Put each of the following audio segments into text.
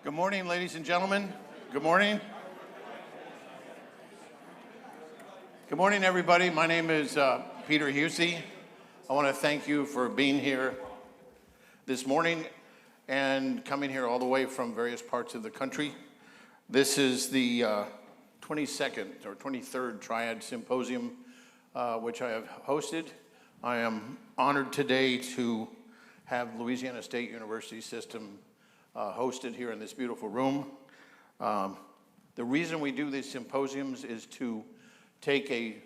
Good morning, ladies and gentlemen. Good morning. Good morning, everybody. My name is Peter Husey. I want to thank you for being here this morning and coming here all the way from various parts of the country. This is the 22nd or 23rd Triad Symposium, which I have hosted. I am honored today to have Louisiana State University System hosted here in this beautiful room. The reason we do these symposiums is to take a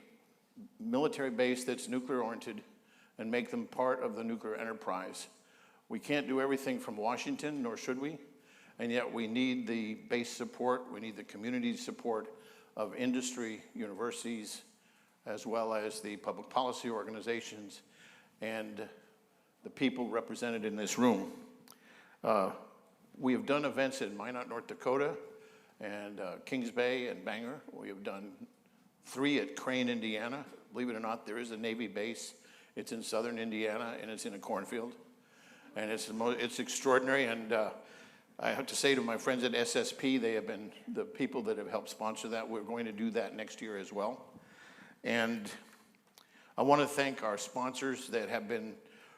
military base that's nuclear-oriented and make them part of the nuclear enterprise. We can't do everything from Washington, nor should we, and yet we need the base support, we need the community support of industry, universities, as well as the public policy organizations and the people represented in this room. We have done events in Minot, North Dakota, and Kings Bay and Bangor. We have done 3 at Crane, Indiana. Believe it or not, there is a Navy base. It's in southern Indiana, and it's in a cornfield. And it's extraordinary, and I have to say to my friends at SSP, they have been the people that have helped sponsor that. We're going to do that next year as well. And I want to thank our sponsors that have been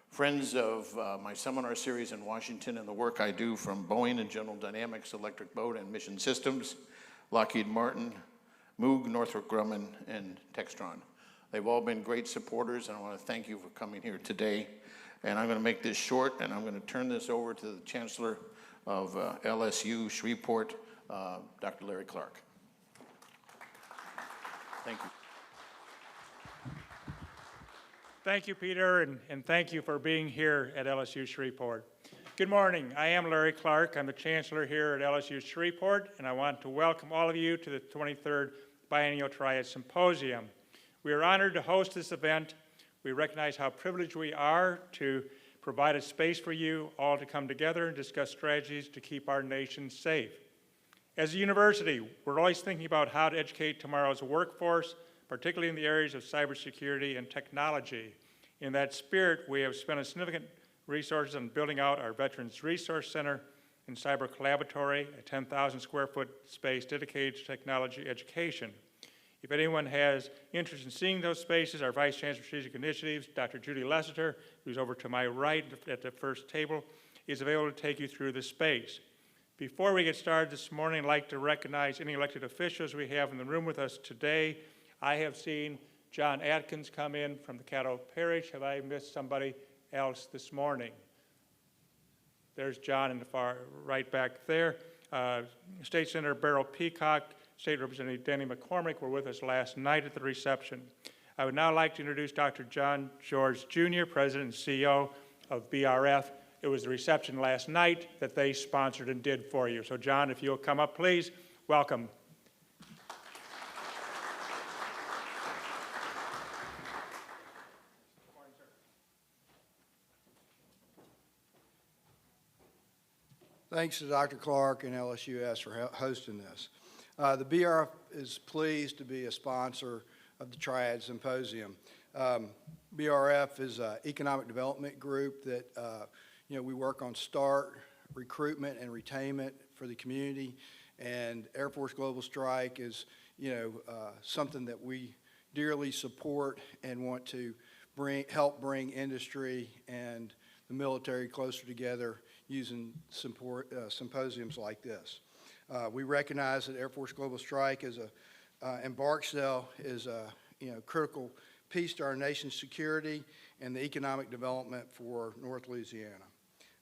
friends of my seminar series in Washington and the work I do from Boeing and General Dynamics, Electric Boat and Mission Systems, Lockheed Martin, Moog, Northrop Grumman, and Textron. They've all been great supporters, and I want to thank you for coming here today. And I'm going to make this short, and I'm going to turn this over to the Chancellor of LSU Shreveport, Dr. Larry Clark. Thank you. Thank you, Peter, and thank you for being here at LSU Shreveport. Good morning. I am Larry Clark. I'm the Chancellor here at LSU Shreveport, and I want to welcome all of you to the 23rd Biennial Triad Symposium. We are honored to host this event. We recognize how privileged we are to provide a space for you all to come together and discuss strategies to keep our nation safe. As a university, we're always thinking about how to educate tomorrow's workforce, particularly in the areas of cybersecurity and technology. In that spirit, we have spent a significant resources on building out our Veterans Resource Center and Cyber Collaboratory, a 10,000 square foot space dedicated to technology education. If anyone has interest in seeing those spaces, our Vice Chancellor of Strategic Initiatives, Dr. Judy Lessiter, who's over to my right at the first table, is available to take you through the space. Before we get started this morning, I'd like to recognize any elected officials we have in the room with us today. I have seen John Atkins come in from the Caddo Parish. Have I missed somebody else this morning? There's John in the far right back there. State Senator Beryl Peacock, State Representative Denny McCormick were with us last night at the reception. I would now like to introduce Dr. John George Jr., President and CEO of BRF. It was the reception last night that they sponsored and did for you. So John, if you'll come up, please, welcome. Thanks to Dr. Clark and LSUS for hosting this. The BRF is pleased to be a sponsor of the Triad Symposium. BRF is an economic development group that we work on START, recruitment and retainment for the community, and Air Force Global Strike is something that we dearly support and want to help bring industry and the military closer together using symposiums like this. We recognize that Air Force Global Strike and Barksdale is a critical piece to our nation's security and the economic development for North Louisiana.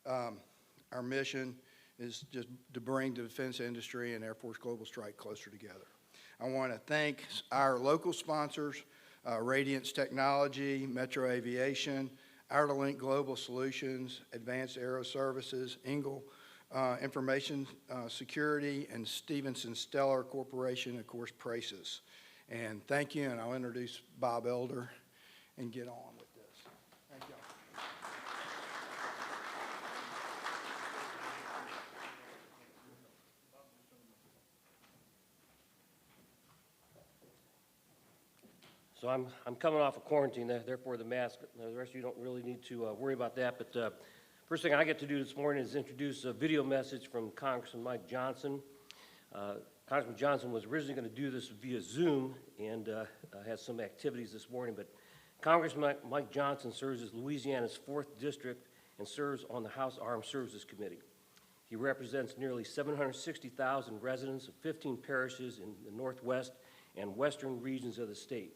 Our mission is just to bring the defense industry and Air Force Global Strike closer together. I want to thank our local sponsors, Radiance Technology, Metro Aviation, Outerlink Global Solutions, Advanced Aero Services, Engle Information Security, and Stevenson Stellar Corporation, and of course, Praces. And thank you, and I'll introduce Bob Elder and get on with this. Thank you. So I'm coming off of quarantine, therefore the mask. The rest of you don't really need to worry about that. But First thing I get to do this morning is introduce a video message from Congressman Mike Johnson. Congressman Johnson was originally going to do this via Zoom and has some activities this morning, but Congressman Mike Johnson serves as Louisiana's 4th District and serves on the House Armed Services Committee. He represents nearly 760,000 residents of 15 parishes in the northwest and western regions of the state.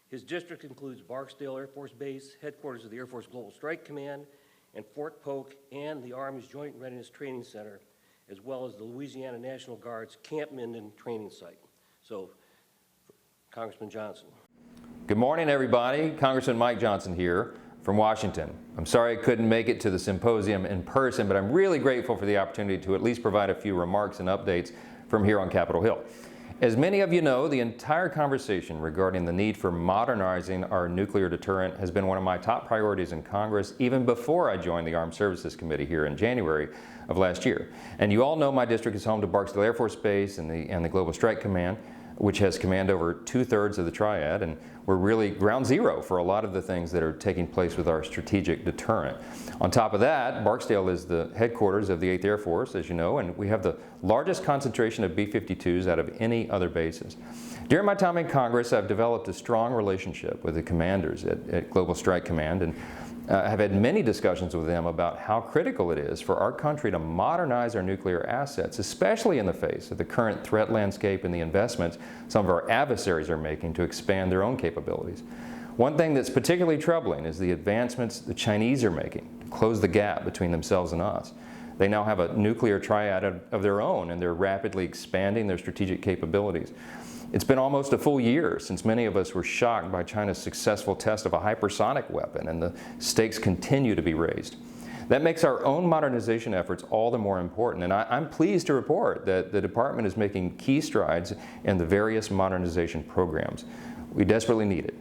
His district includes Barksdale Air Force Base, headquarters of the Air Force Global Strike Command, and Fort Polk and the Army's Joint Readiness Training Center, as well as the Louisiana National Guard's Camp Minden training site. So, Congressman Johnson. Good morning, everybody. Congressman Mike Johnson here from Washington. I'm sorry I couldn't make it to the symposium in person, but I'm really grateful for the opportunity to at least provide a few remarks and updates from here on Capitol Hill. As many of you know, the entire conversation regarding the need for modernizing our nuclear deterrent has been one of my top priorities in Congress even before I joined the Armed Services Committee here in January of last year. And you all know my district is home to Barksdale Air Force Base and the Global Strike Command, which has command over 2/3 of the triad, and we're really ground zero for a lot of the things that are taking place with our strategic deterrent. On top of that, Barksdale is the headquarters of the 8th Air Force, as you know, and we have the largest concentration of B-52s out of any other bases. During my time in Congress, I've developed a strong relationship with the commanders at Global Strike Command, and have had many discussions with them about how critical it is for our country to modernize our nuclear assets, especially in the face of the current threat landscape and the investments some of our adversaries are making to expand their own capabilities. One thing that's particularly troubling is the advancements the Chinese are making to close the gap between themselves and us. They now have a nuclear triad of their own, and they're rapidly expanding their strategic capabilities. It's been almost a full year since many of us were shocked by China's successful test of a hypersonic weapon, and the stakes continue to be raised. That makes our own modernization efforts all the more important, and I'm pleased to report that the department is making key strides in the various modernization programs. We desperately need it.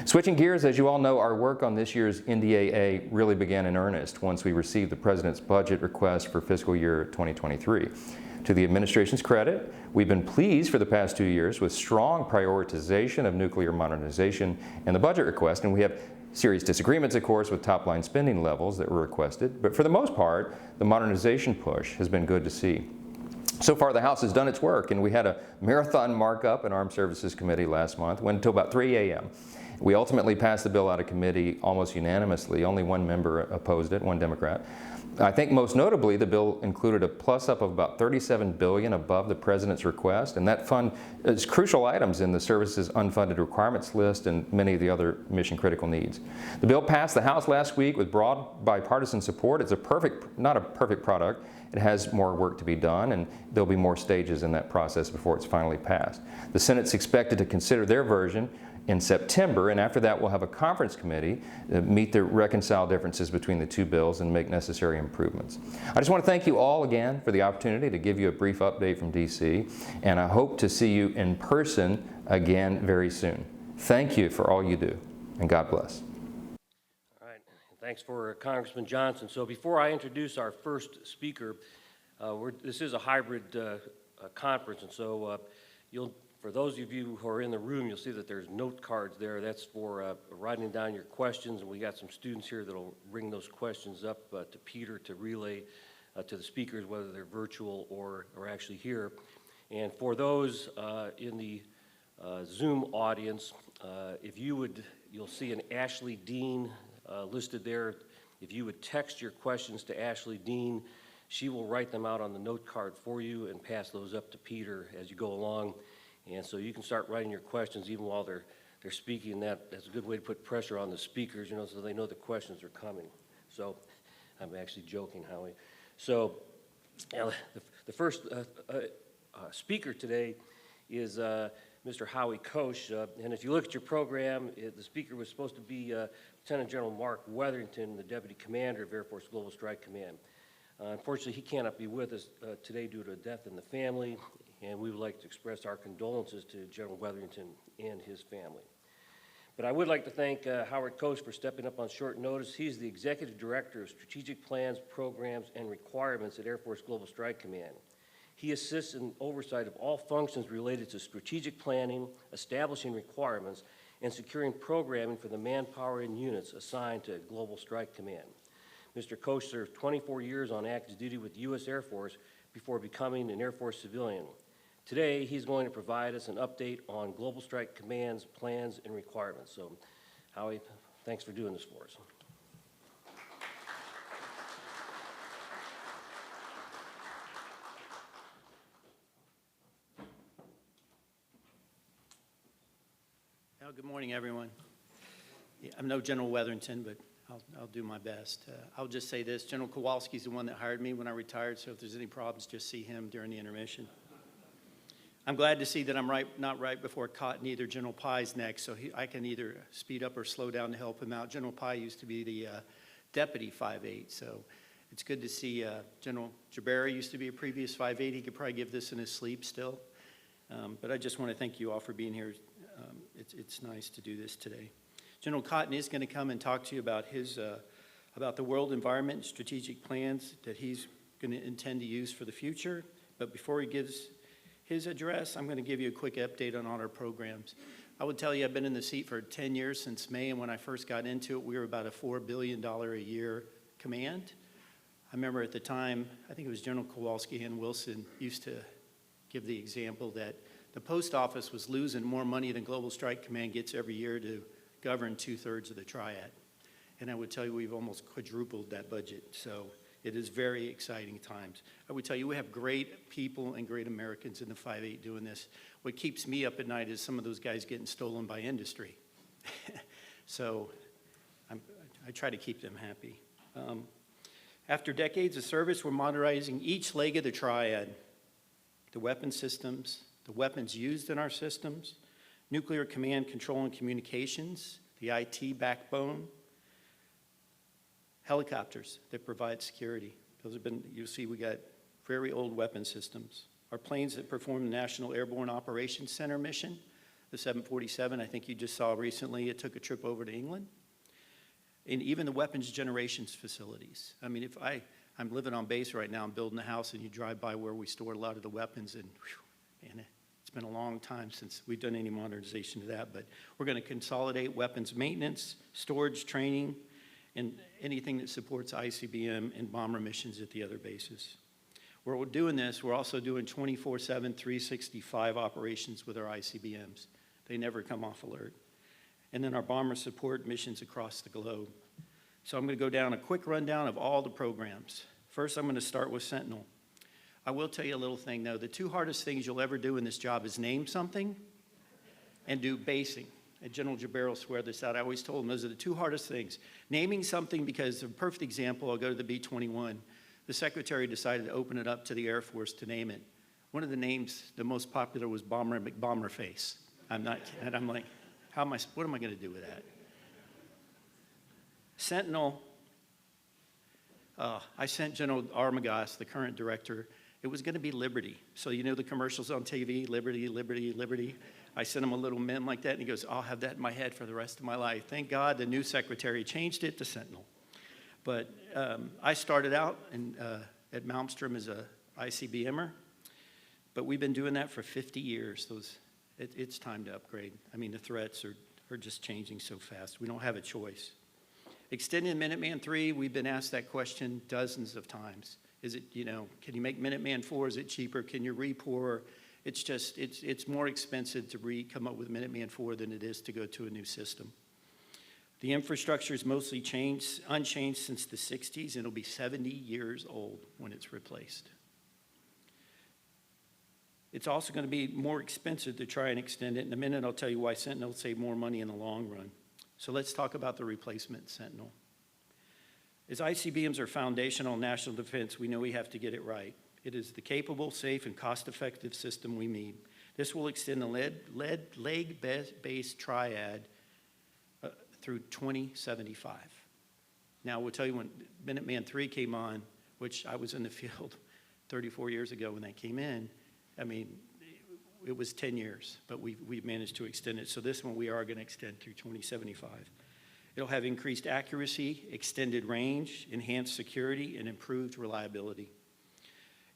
Switching gears, as you all know, our work on this year's NDAA really began in earnest once we received the President's budget request for fiscal year 2023. To the administration's credit, we've been pleased for the past 2 years with strong prioritization of nuclear modernization in the budget request, and we have serious disagreements, of course, with top-line spending levels that were requested, but for the most part, the modernization push has been good to see. So far, the House has done its work, and we had a marathon markup in Armed Services Committee last month, went until about 3 a.m. We ultimately passed the bill out of committee almost unanimously. Only one member opposed it, one Democrat. I think most notably, the bill included a plus-up of about $37 billion above the President's request, and that fund is crucial items in the service's unfunded requirements list and many of the other mission-critical needs. The bill passed the House last week with broad bipartisan support. It's not a perfect product. It has more work to be done, and there'll be more stages in that process before it's finally passed. The Senate's expected to consider their version in September, and after that we'll have a conference committee meet to reconcile differences between the two bills and make necessary improvements. I just want to thank you all again for the opportunity to give you a brief update from DC, and I hope to see you in person again very soon. Thank you for all you do, and God bless. All right, thanks for Congressman Johnson. So before I introduce our first speaker, this is a hybrid conference, and so for those of you who are in the room, you'll see that there's note cards there. That's for writing down your questions, and we got some students here that'll bring those questions up to Peter to relay to the speakers, whether they're virtual or actually here. And for those in the Zoom audience, you'll see an Ashley Dean listed there. If you would text your questions to Ashley Dean, she will write them out on the note card for you and pass those up to Peter as you go along. And so you can start writing your questions even while they're speaking. That's a good way to put pressure on the speakers, so they know the questions are coming. So I'm actually joking, Howie. So the first speaker today is Mr. Howie Koch. And if you look at your program, the speaker was supposed to be Lieutenant General Mark Weatherington, the Deputy Commander of Air Force Global Strike Command. Unfortunately, he cannot be with us today due to a death in the family, and we would like to express our condolences to General Weatherington and his family. But I would like to thank Howard Koch for stepping up on short notice. He's the Executive Director of Strategic Plans, Programs, and Requirements at Air Force Global Strike Command. He assists in oversight of all functions related to strategic planning, establishing requirements, and securing programming for the manpower and units assigned to Global Strike Command. Mr. Koch served 24 years on active duty with the U.S. Air Force before becoming an Air Force civilian. Today, he's going to provide us an update on Global Strike Command's plans and requirements. So, Howie, thanks for doing this for us. Well, good morning, everyone. Yeah, I'm no General Weatherington, but I'll do my best. I'll just say this, General Kowalski's the one that hired me when I retired, so if there's any problems, just see him during the intermission. I'm glad to see that I'm not right before Cotton either. General Pye's next, so I can either speed up or slow down to help him out. General Pye used to be the deputy 5'8", so it's good to see General Jabari used to be a previous 5'8". He could probably give this in his sleep still. But I just want to thank you all for being here. It's nice to do this today. General Cotton is going to come and talk to you about about the world environment and strategic plans that he's going to intend to use for the future. But before he gives his address, I'm going to give you a quick update on all our programs. I would tell you I've been in the seat for 10 years since May, and when I first got into it, we were about a $4 billion a year command. I remember at the time, I think it was General Kowalski and Wilson used to give the example that the post office was losing more money than Global Strike Command gets every year to govern 2/3 of the triad. And I would tell you we've almost quadrupled that budget. So it is very exciting times. I would tell you we have great people and great Americans in the 5'8" doing this. What keeps me up at night is some of those guys getting stolen by industry. So I try to keep them happy. After decades of service, we're modernizing each leg of the triad. The weapon systems, the weapons used in our systems, nuclear command, control, and communications, the IT backbone, helicopters that provide security. Those have been, you'll see we got very old weapon systems. Our planes that perform the National Airborne Operations Center mission, the 747, I think you just saw recently, it took a trip over to England. And even the weapons generations facilities. I mean, if I'm living on base right now, I'm building a house, and you drive by where we store a lot of the weapons, and whew, man, it's been a long time since we've done any modernization to that, but we're going to consolidate weapons maintenance, storage, training, and anything that supports ICBM and bomber missions at the other bases. Where we're doing this, we're also doing 24/7, 365 operations with our ICBMs. They never come off alert. And then our bomber support missions across the globe. So I'm going to go down a quick rundown of all the programs. First, I'm going to start with Sentinel. I will tell you a little thing, though. The two hardest things you'll ever do in this job is name something and do basing. And General Jabari will swear this out. I always told him those are the two hardest things. Naming something, because a perfect example, I'll go to the B-21. The secretary decided to open it up to the Air Force to name it. One of the names, the most popular, was Bomber McBomberface. I'm not kidding. I'm like, what am I going to do with that? Sentinel, I sent General Armagas, the current director, it was going to be Liberty. So you know the commercials on TV, Liberty, Liberty, Liberty. I sent him a little meme like that, and he goes, I'll have that in my head for the rest of my life. Thank God the new secretary changed it to Sentinel. But I started out at Malmstrom as a ICBMer, but we've been doing that for 50 years. It's time to upgrade. I mean, the threats are just changing so fast. We don't have a choice. Extending Minuteman III, we've been asked that question dozens of times. Is it, can you make Minuteman IV? Is it cheaper? Can you re-pour? It's just, it's more expensive to come up with Minuteman IV than it is to go to a new system. The infrastructure is mostly unchanged since the 60s, and it'll be 70 years old when it's replaced. It's also going to be more expensive to try and extend it. In a minute, I'll tell you why Sentinel will save more money in the long run. So let's talk about the replacement Sentinel. As ICBMs are foundational in national defense, we know we have to get it right. It is the capable, safe, and cost-effective system we need. This will extend the leg-based triad through 2075. Now, we'll tell you when Minuteman III came on, which I was in the field 34 years ago when that came in, I mean, it was 10 years, but we've managed to extend it. So this one we are going to extend through 2075. It'll have increased accuracy, extended range, enhanced security, and improved reliability.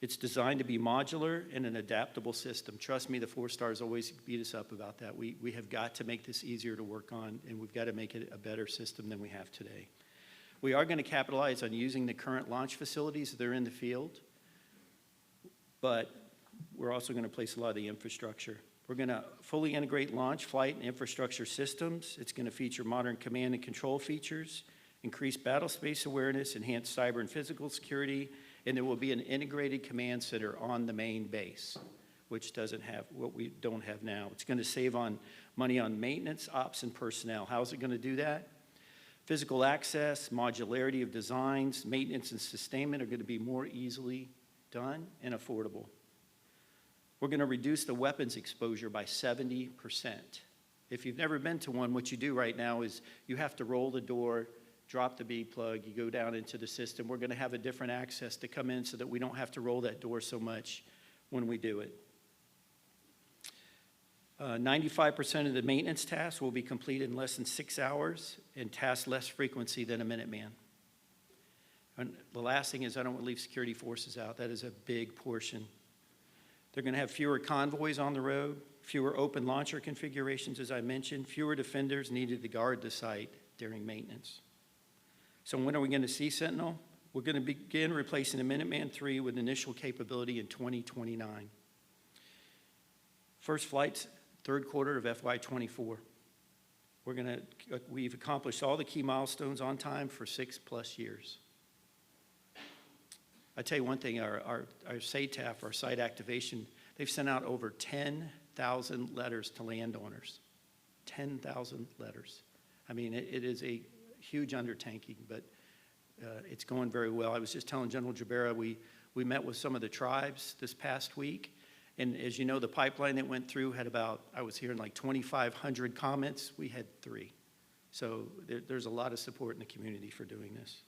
It's designed to be modular and an adaptable system. Trust me, the 4 stars always beat us up about that. We have got to make this easier to work on, and we've got to make it a better system than we have today. We are going to capitalize on using the current launch facilities that are in the field, but we're also going to place a lot of the infrastructure. We're going to fully integrate launch, flight, and infrastructure systems. It's going to feature modern command and control features, increase battle space awareness, enhance cyber and physical security, and there will be an integrated command center on the main base, which doesn't have what we don't have now. It's going to save on money on maintenance, ops, and personnel. How is it going to do that? Physical access, modularity of designs, maintenance and sustainment are going to be more easily done and affordable. We're going to reduce the weapons exposure by 70%. If you've never been to one, what you do right now is you have to roll the door, drop the B plug, you go down into the system. We're going to have a different access to come in so that we don't have to roll that door so much when we do it. 95% of the maintenance tasks will be completed in less than 6 hours and tasks less frequency than a Minuteman. And the last thing is I don't want to leave security forces out. That is a big portion. They're going to have fewer convoys on the road, fewer open launcher configurations, as I mentioned, fewer defenders needed to guard the site during maintenance. So when are we going to see Sentinel? We're going to begin replacing the Minuteman III with initial capability in 2029. First flights, third quarter of FY24. We've accomplished all the key milestones on time for 6+ years. I tell you one thing, our SATAF, our site activation, they've sent out over 10,000 letters to landowners. 10,000 letters. I mean, it is a huge undertaking, but it's going very well. I was just telling General Jabera, we met with some of the tribes this past week, and as you know, the pipeline that went through had about, I was hearing like 2,500 comments. We had 3. So there's a lot of support in the community for doing this.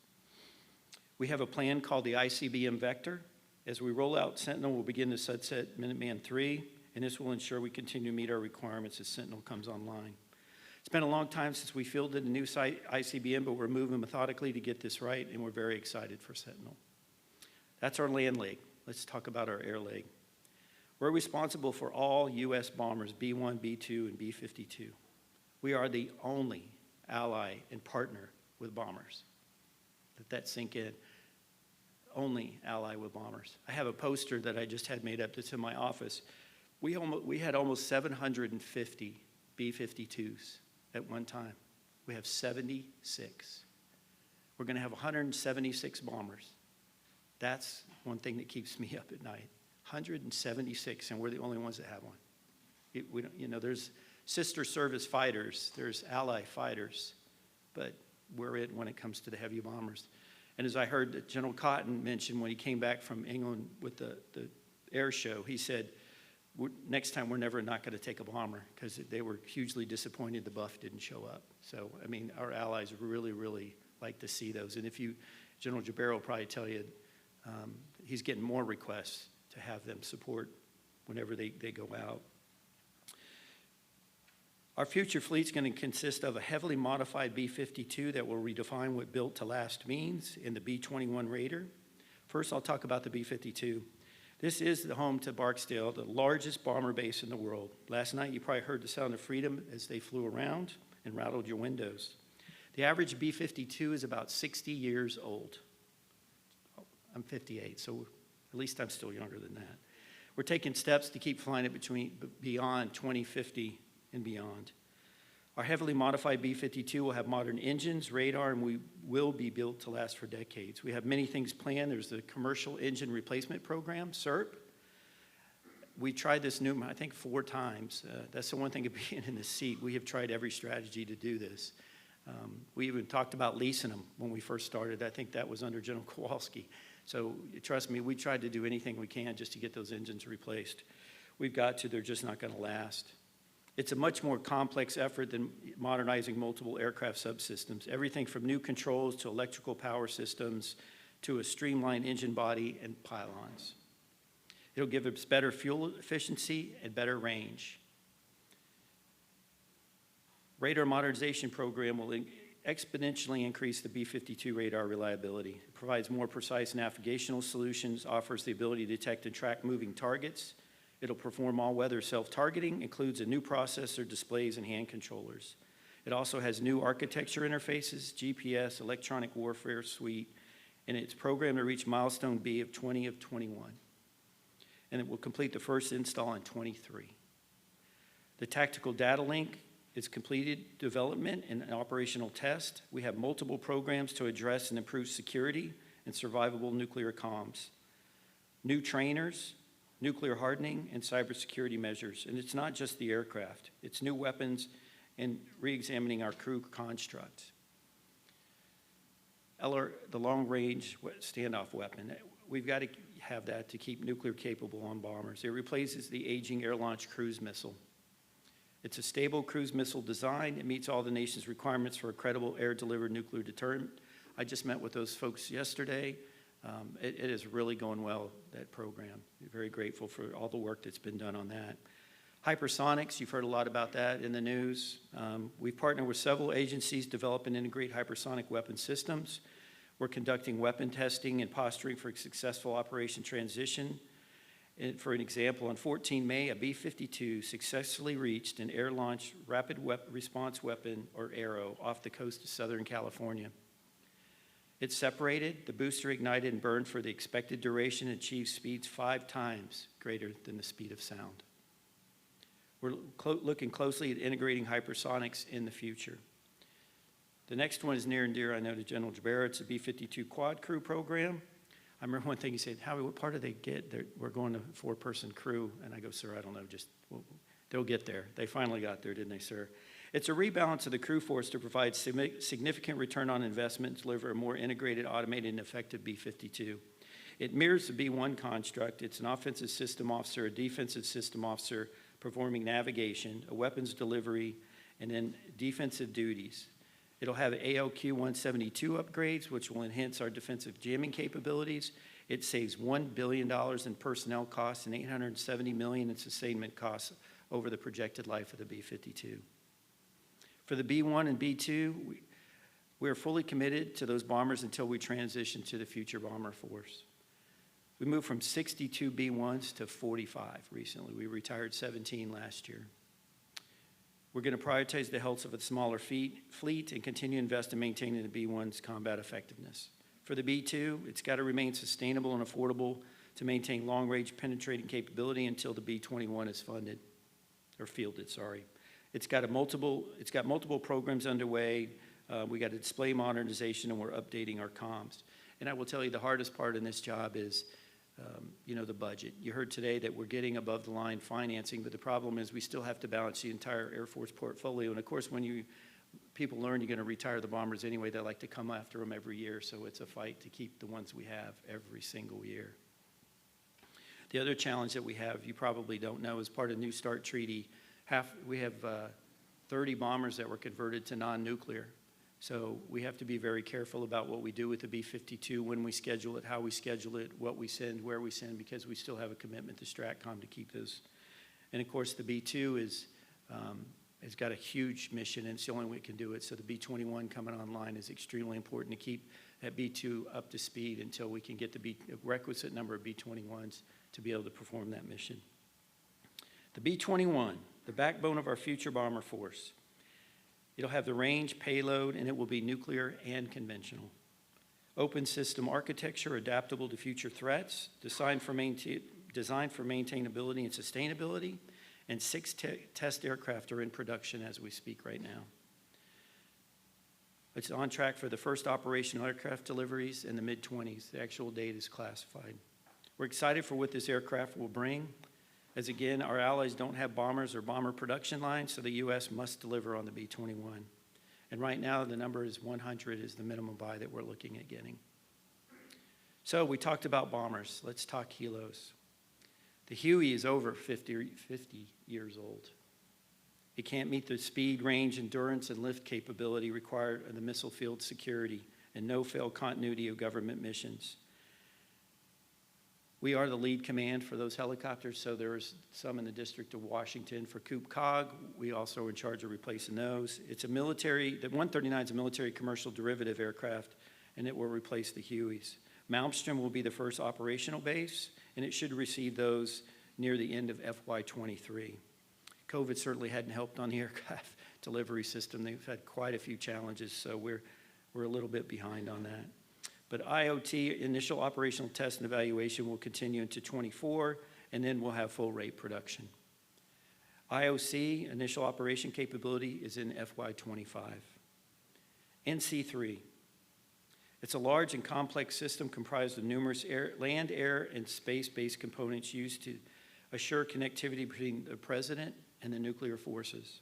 We have a plan called the Icbm Vector. As we roll out Sentinel, we'll begin to sunset Minuteman III, and this will ensure we continue to meet our requirements as Sentinel comes online. It's been a long time since we fielded a new site, Icbm, but we're moving methodically to get this right, and we're very excited for Sentinel. That's our land leg. Let's talk about our air leg. We're responsible for all U.S. bombers, B-1, B-2, and B-52. We are the only ally and partner with bombers. Let that sink in. Only ally with bombers. I have a poster that I just had made up that's in my office. We had almost 750 B-52s at one time. We have 76. We're going to have 176 bombers. That's one thing that keeps me up at night. 176, and we're the only ones that have one. We don't, you know, there's sister service fighters, there's ally fighters, but we're it when it comes to the heavy bombers. And as I heard General Cotton mention when he came back from England with the air show, he said, next time we're never not going to take a bomber, because they were hugely disappointed the Buff didn't show up. So, I mean, our allies really, really like to see those. And if you, General Jabera will probably tell you, he's getting more requests to have them support whenever they go out. Our future fleet's going to consist of a heavily modified B-52 that will redefine what built to last means in the B-21 Raider. First, I'll talk about the B-52. This is the home to Barksdale, the largest bomber base in the world. Last night, you probably heard the sound of freedom as they flew around and rattled your windows. The average B-52 is about 60 years old. I'm 58, so at least I'm still younger than that. We're taking steps to keep flying it beyond 2050 and beyond. Our heavily modified B-52 will have modern engines, radar, and we will be built to last for decades. We have many things planned. There's the Commercial Engine Replacement Program, Serp. We tried this I think 4 times. That's the one thing of being in the seat. We have tried every strategy to do this. We even talked about leasing them when we first started. I think that was under General Kowalski. So trust me, we tried to do anything we can just to get those engines replaced. We've got to, they're just not going to last. It's a much more complex effort than modernizing multiple aircraft subsystems. Everything from new controls to electrical power systems to a streamlined engine body and pylons. It'll give us better fuel efficiency and better range. Radar modernization program will exponentially increase the B-52 radar reliability. It provides more precise navigational solutions, offers the ability to detect and track moving targets. It'll perform all-weather self-targeting, includes a new processor, displays, and hand controllers. It also has new architecture interfaces, GPS, electronic warfare suite, and it's programmed to reach milestone B of 20 of 21. And it will complete the first install in 23. The tactical data link is completed development and an operational test. We have multiple programs to address and improve security and survivable nuclear comms. New trainers, nuclear hardening, and cybersecurity measures. And it's not just the aircraft. It's new weapons and re-examining our crew construct. The long-range standoff weapon. We've got to have that to keep nuclear capable on bombers. It replaces the aging air-launched cruise missile. It's a stable cruise missile design. It meets all the nation's requirements for a credible air-delivered nuclear deterrent. I just met with those folks yesterday. It is really going well, that program. We're very grateful for all the work that's been done on that. Hypersonics, you've heard a lot about that in the news. We've partnered with several agencies to develop and integrate hypersonic weapon systems. We're conducting weapon testing and posturing for a successful operation transition. And for an example, on 14 May, a B-52 successfully reached an air-launched rapid response weapon, or ARRW, off the coast of Southern California. It separated, the booster ignited and burned for the expected duration and achieved speeds 5 times greater than the speed of sound. We're looking closely at integrating hypersonics in the future. The next one is near and dear, I know, to General Jabara. It's a B-52 quad crew program. I remember one thing he said, Howie, what part do they get? We're going to a 4-person crew. And I go, sir, I don't know, they'll get there. They finally got there, didn't they, sir? It's a rebalance of the crew force to provide significant return on investment and deliver a more integrated, automated, and effective B-52. It mirrors the B-1 construct. It's an offensive system officer, a defensive system officer performing navigation, a weapons delivery, and then defensive duties. It'll have ALQ-172 upgrades, which will enhance our defensive jamming capabilities. It saves $1 billion in personnel costs and $870 million in sustainment costs over the projected life of the B-52. For the B-1 and B-2, we are fully committed to those bombers until we transition to the future bomber force. We moved from 62 B-1s to 45 recently. We retired 17 last year. We're going to prioritize the health of a smaller fleet and continue to invest in maintaining the B-1's combat effectiveness. For the B-2, it's got to remain sustainable and affordable to maintain long-range penetrating capability until the B-21 is funded, or fielded, sorry. It's got multiple programs underway. We got a display modernization, and we're updating our comms. And I will tell you, the hardest part in this job is, the budget. You heard today that we're getting above the line financing, but the problem is we still have to balance the entire Air Force portfolio. And of course, when people learn you're going to retire the bombers anyway, they like to come after them every year. So it's a fight to keep the ones we have every single year. The other challenge that we have, you probably don't know, is part of the New START Treaty. We have 30 bombers that were converted to non-nuclear. So we have to be very careful about what we do with the B-52, when we schedule it, how we schedule it, what we send, where we send, because we still have a commitment to STRATCOM to keep those. And of course, the B-2 has got a huge mission, and it's the only way it can do it. So the B-21 coming online is extremely important to keep that B-2 up to speed until we can get the requisite number of B-21s to be able to perform that mission. The B-21, the backbone of our future bomber force. It'll have the range, payload, and it will be nuclear and conventional. Open system architecture, adaptable to future threats, designed for maintainability and sustainability, and 6 test aircraft are in production as we speak right now. It's on track for the first operational aircraft deliveries in the mid-20s. The actual date is classified. We're excited for what this aircraft will bring. As again, our allies don't have bombers or bomber production lines, so the U.S. must deliver on the B-21. And right now, the number is 100 is the minimum buy that we're looking at getting. So we talked about bombers. Let's talk helos. The Huey is over 50 years old. It can't meet the speed, range, endurance, and lift capability required of the missile field security and no-fail continuity of government missions. We are the lead command for those helicopters, so there's some in the District of Washington for Coop Cog. We also are in charge of replacing those. It's a military, the 139 is a military commercial derivative aircraft, and it will replace the Hueys. Malmstrom will be the first operational base, and it should receive those near the end of FY23. COVID certainly hadn't helped on the aircraft delivery system. They've had quite a few challenges, so we're a little bit behind on that. But IoT, initial operational test and evaluation, will continue into 24, and then we'll have full rate production. IOC, initial operation capability, is in FY25. NC3. It's a large and complex system comprised of numerous land, air, and space-based components used to assure connectivity between the President and the nuclear forces.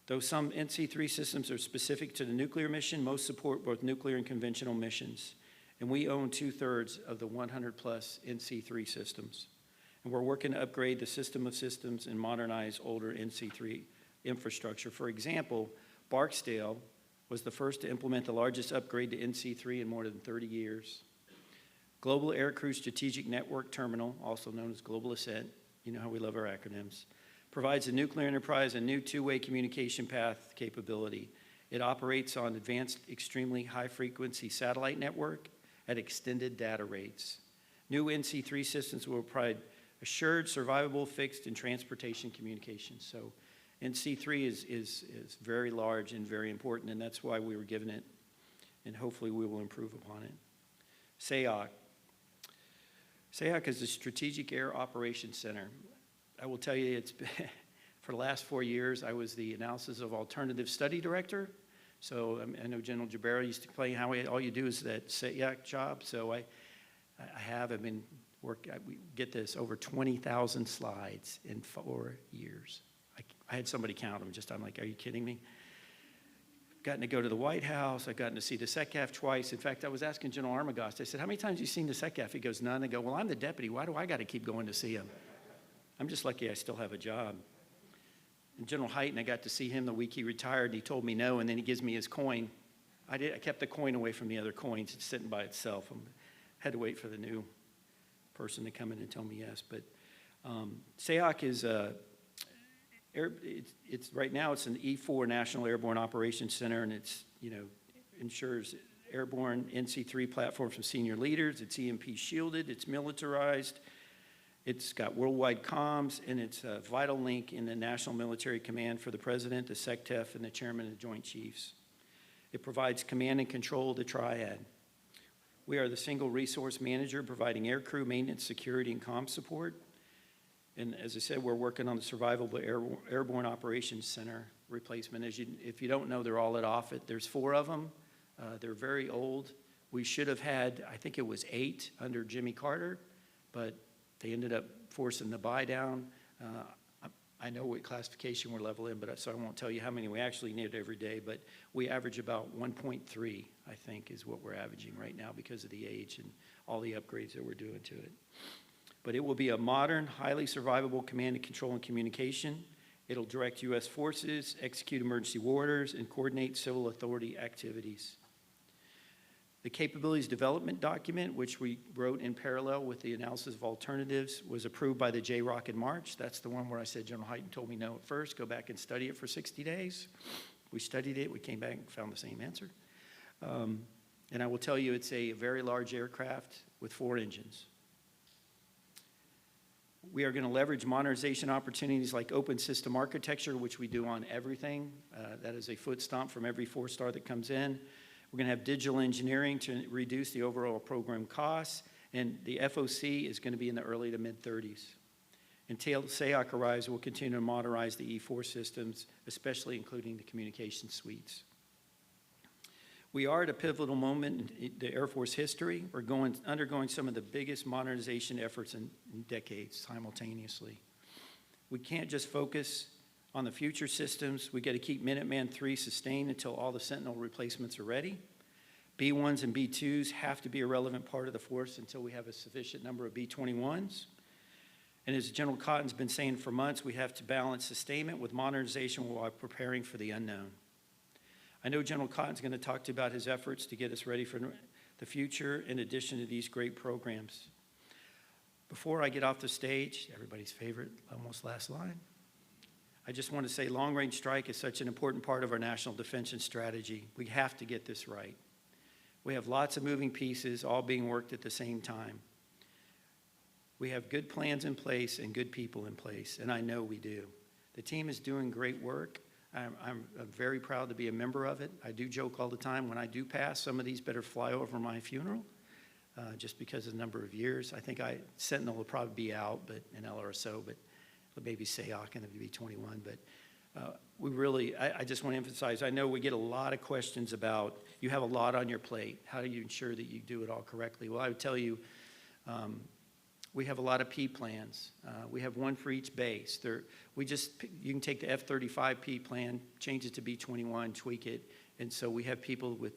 Though some NC3 systems are specific to the nuclear mission, most support both nuclear and conventional missions. And we own 2/3 of the 100+ NC3 systems. And we're working to upgrade the system of systems and modernize older NC3 infrastructure. For example, Barksdale was the first to implement the largest upgrade to NC3 in more than 30 years. Global Aircrew Strategic Network Terminal, also known as Global Ascent, you know how we love our acronyms, provides the nuclear enterprise a new two-way communication path capability. It operates on advanced, extremely high-frequency satellite network at extended data rates. New NC3 systems will provide assured, survivable, fixed, and transportation communications. So NC3 is very large and very important, and that's why we were given it, and hopefully we will improve upon it. SAOC. SAOC is the Strategic Air Operations Center. I will tell you, it's been, for the last 4 years, I was the Analysis of Alternative Study Director. So I know General Jabera used to complain how all you do is that SAOC job. So I've been we get this, over 20,000 slides in 4 years. I had somebody count them, I'm like, are you kidding me? I've gotten to go to the White House. I've gotten to see the SECAF twice. In fact, I was asking General Armagost, I said, how many times have you seen the SECAF? He goes, none. I go, well, I'm the deputy. Why do I got to keep going to see him? I'm just lucky I still have a job. And General Hyten, I got to see him the week he retired, and he told me no, and then he gives me his coin. I kept the coin away from the other coins. It's sitting by itself. I had to wait for the new person to come in and tell me yes. But SAOC is right now it's an E4 National Airborne Operations Center, and it's ensures airborne NC3 platforms from senior leaders. It's EMP shielded. It's militarized. It's got worldwide comms, and it's a vital link in the National Military Command for the President, the SecTef, and the Chairman of the Joint Chiefs. It provides command and control of the triad. We are the single resource manager providing aircrew maintenance, security, and comm support. And as I said, we're working on the Survivable Airborne Operations Center replacement. If you don't know, they're all at Offutt. There's 4 of them. They're very old. We should have had, I think it was 8 under Jimmy Carter, but they ended up forcing the buy down. I know what classification we're level in, so I won't tell you how many we actually need every day, but we average about 1.3, I think, is what we're averaging right now because of the age and all the upgrades that we're doing to it. But it will be a modern, highly survivable command and control and communication. It'll direct U.S. forces, execute emergency orders, and coordinate civil authority activities. The capabilities development document, which we wrote in parallel with the analysis of alternatives, was approved by the JROC in March. That's the one where I said General Hyten told me no at first, go back and study it for 60 days. We studied it, we came back and found the same answer. And I will tell you, it's a very large aircraft with 4 engines. We are going to leverage modernization opportunities like open system architecture, which we do on everything. That is a foot stomp from every 4-star that comes in. We're going to have digital engineering to reduce the overall program costs, and the FOC is going to be in the early to mid-30s. Until SAOC arrives, we'll continue to modernize the E4 systems, especially including the communication suites. We are at a pivotal moment in the Air Force history. We're undergoing some of the biggest modernization efforts in decades simultaneously. We can't just focus on the future systems. We got to keep Minuteman III sustained until all the Sentinel replacements are ready. B-1s and B-2s have to be a relevant part of the force until we have a sufficient number of B-21s. And as General Cotton's been saying for months, we have to balance sustainment with modernization while preparing for the unknown. I know General Cotton's going to talk to you about his efforts to get us ready for the future in addition to these great programs. Before I get off the stage, everybody's favorite, almost last line, I just want to say long-range strike is such an important part of our national defense strategy. We have to get this right. We have lots of moving pieces all being worked at the same time. We have good plans in place and good people in place, and I know we do. The team is doing great work. I'm very proud to be a member of it. I do joke all the time, when I do pass, some of these better fly over my funeral, just because of the number of years. I think Sentinel will probably be out, but an L or so, but maybe SAOC and the B-21. But I just want to emphasize, I know we get a lot of questions about, you have a lot on your plate. How do you ensure that you do it all correctly? Well, I would tell you, we have a lot of P plans. We have one for each base. You can take the F-35 P plan, change it to B-21, tweak it, and so we have people with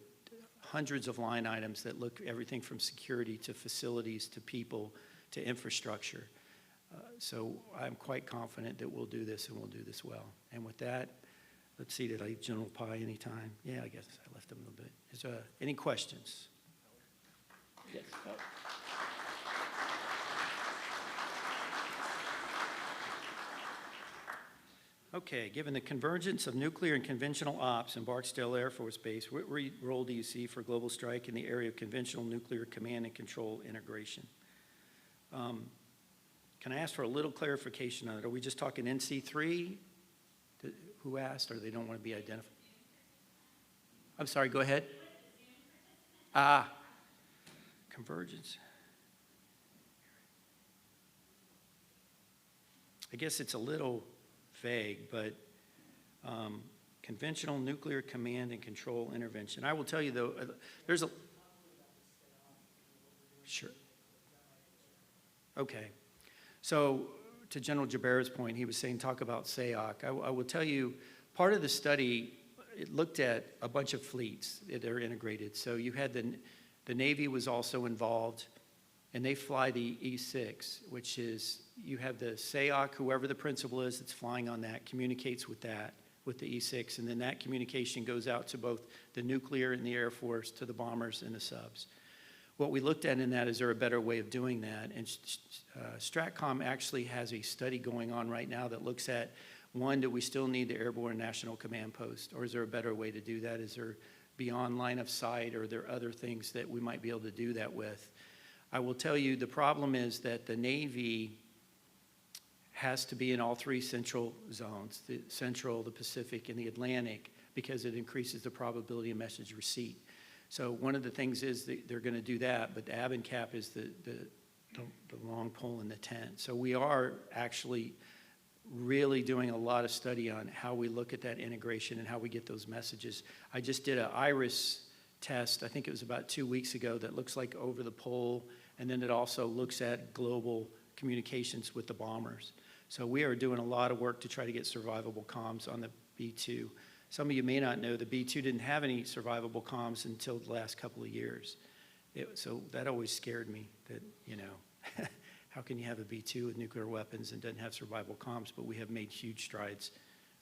hundreds of line items that look everything from security to facilities to people to infrastructure. So I'm quite confident that we'll do this and we'll do this well. And with that, let's see, did I leave General Pye anytime? Yeah, I guess I left him a little bit. Is there any questions? Yes. Oh. Okay, given the convergence of nuclear and conventional ops in Barksdale Air Force Base, what role do you see for Global Strike in the area of conventional nuclear command and control integration? Can I ask for a little clarification on it? Are we just talking NC3? Who asked, or they don't want to be identified? I'm sorry, go ahead. Convergence. I guess it's a little vague, but conventional nuclear command and control intervention. I will tell you, though, there's a... Sure. Okay. So to General Jabara's point, he was saying talk about SAOC. I will tell you, part of the study, it looked at a bunch of fleets that are integrated. So you had the Navy was also involved, and they fly the E6, which is, you have the SAOC, whoever the principal is that's flying on that, communicates with that, with the E6, and then that communication goes out to both the nuclear and the Air Force, to the bombers and the subs. What we looked at in that, is there a better way of doing that? And STRATCOM actually has a study going on right now that looks at, one, do we still need the Airborne National Command Post, or is there a better way to do that? Is there beyond line of sight, or are there other things that we might be able to do that with? I will tell you, the problem is that the Navy has to be in all three central zones, the Central, the Pacific, and the Atlantic, because it increases the probability of message receipt. So one of the things is that they're going to do that, but the ab and cap is the long pole in the tent. So we are actually really doing a lot of study on how we look at that integration and how we get those messages. I just did an IRIS test, I think it was about 2 weeks ago, that looks like over the pole, and then it also looks at global communications with the bombers. So we are doing a lot of work to try to get survivable comms on the B-2. Some of you may not know the B-2 didn't have any survivable comms until the last couple of years. So that always scared me, that, you know, how can you have a B-2 with nuclear weapons and doesn't have survivable comms? But we have made huge strides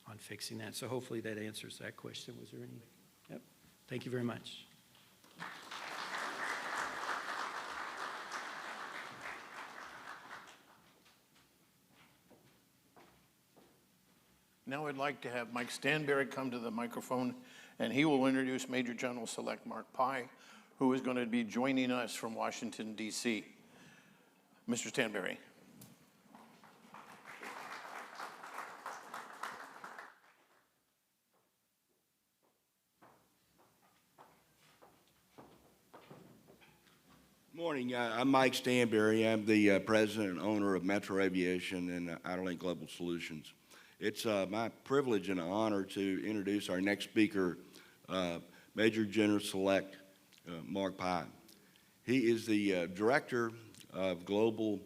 on fixing that. So hopefully that answers that question. Was there any? Yep. Thank you very much. Now I'd like to have Mike Stanberry come to the microphone, and he will introduce Major General Select Mark Pye, who is going to be joining us from Washington, D.C. Mr. Stanberry. Morning. I'm Mike Stanberry. I'm the president and owner of Metro Aviation and Outerlink Global Solutions. It's my privilege and honor to introduce our next speaker, Major General Select Mark Pye. He is the Director of Global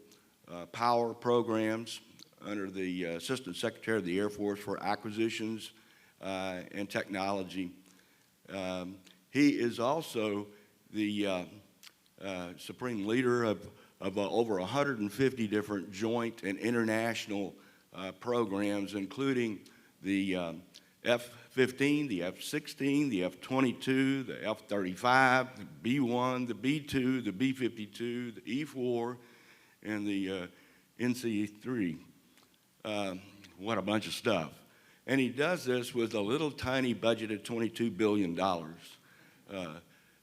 Power Programs under the Assistant Secretary of the Air Force for Acquisitions and Technology. He is also the Supreme Leader of over 150 different joint and international programs, including the F-15, the F-16, the F-22, the F-35, the B-1, the B-2, the B-52, the E-4, and the NC-3. What a bunch of stuff. And he does this with a little tiny budget of $22 billion.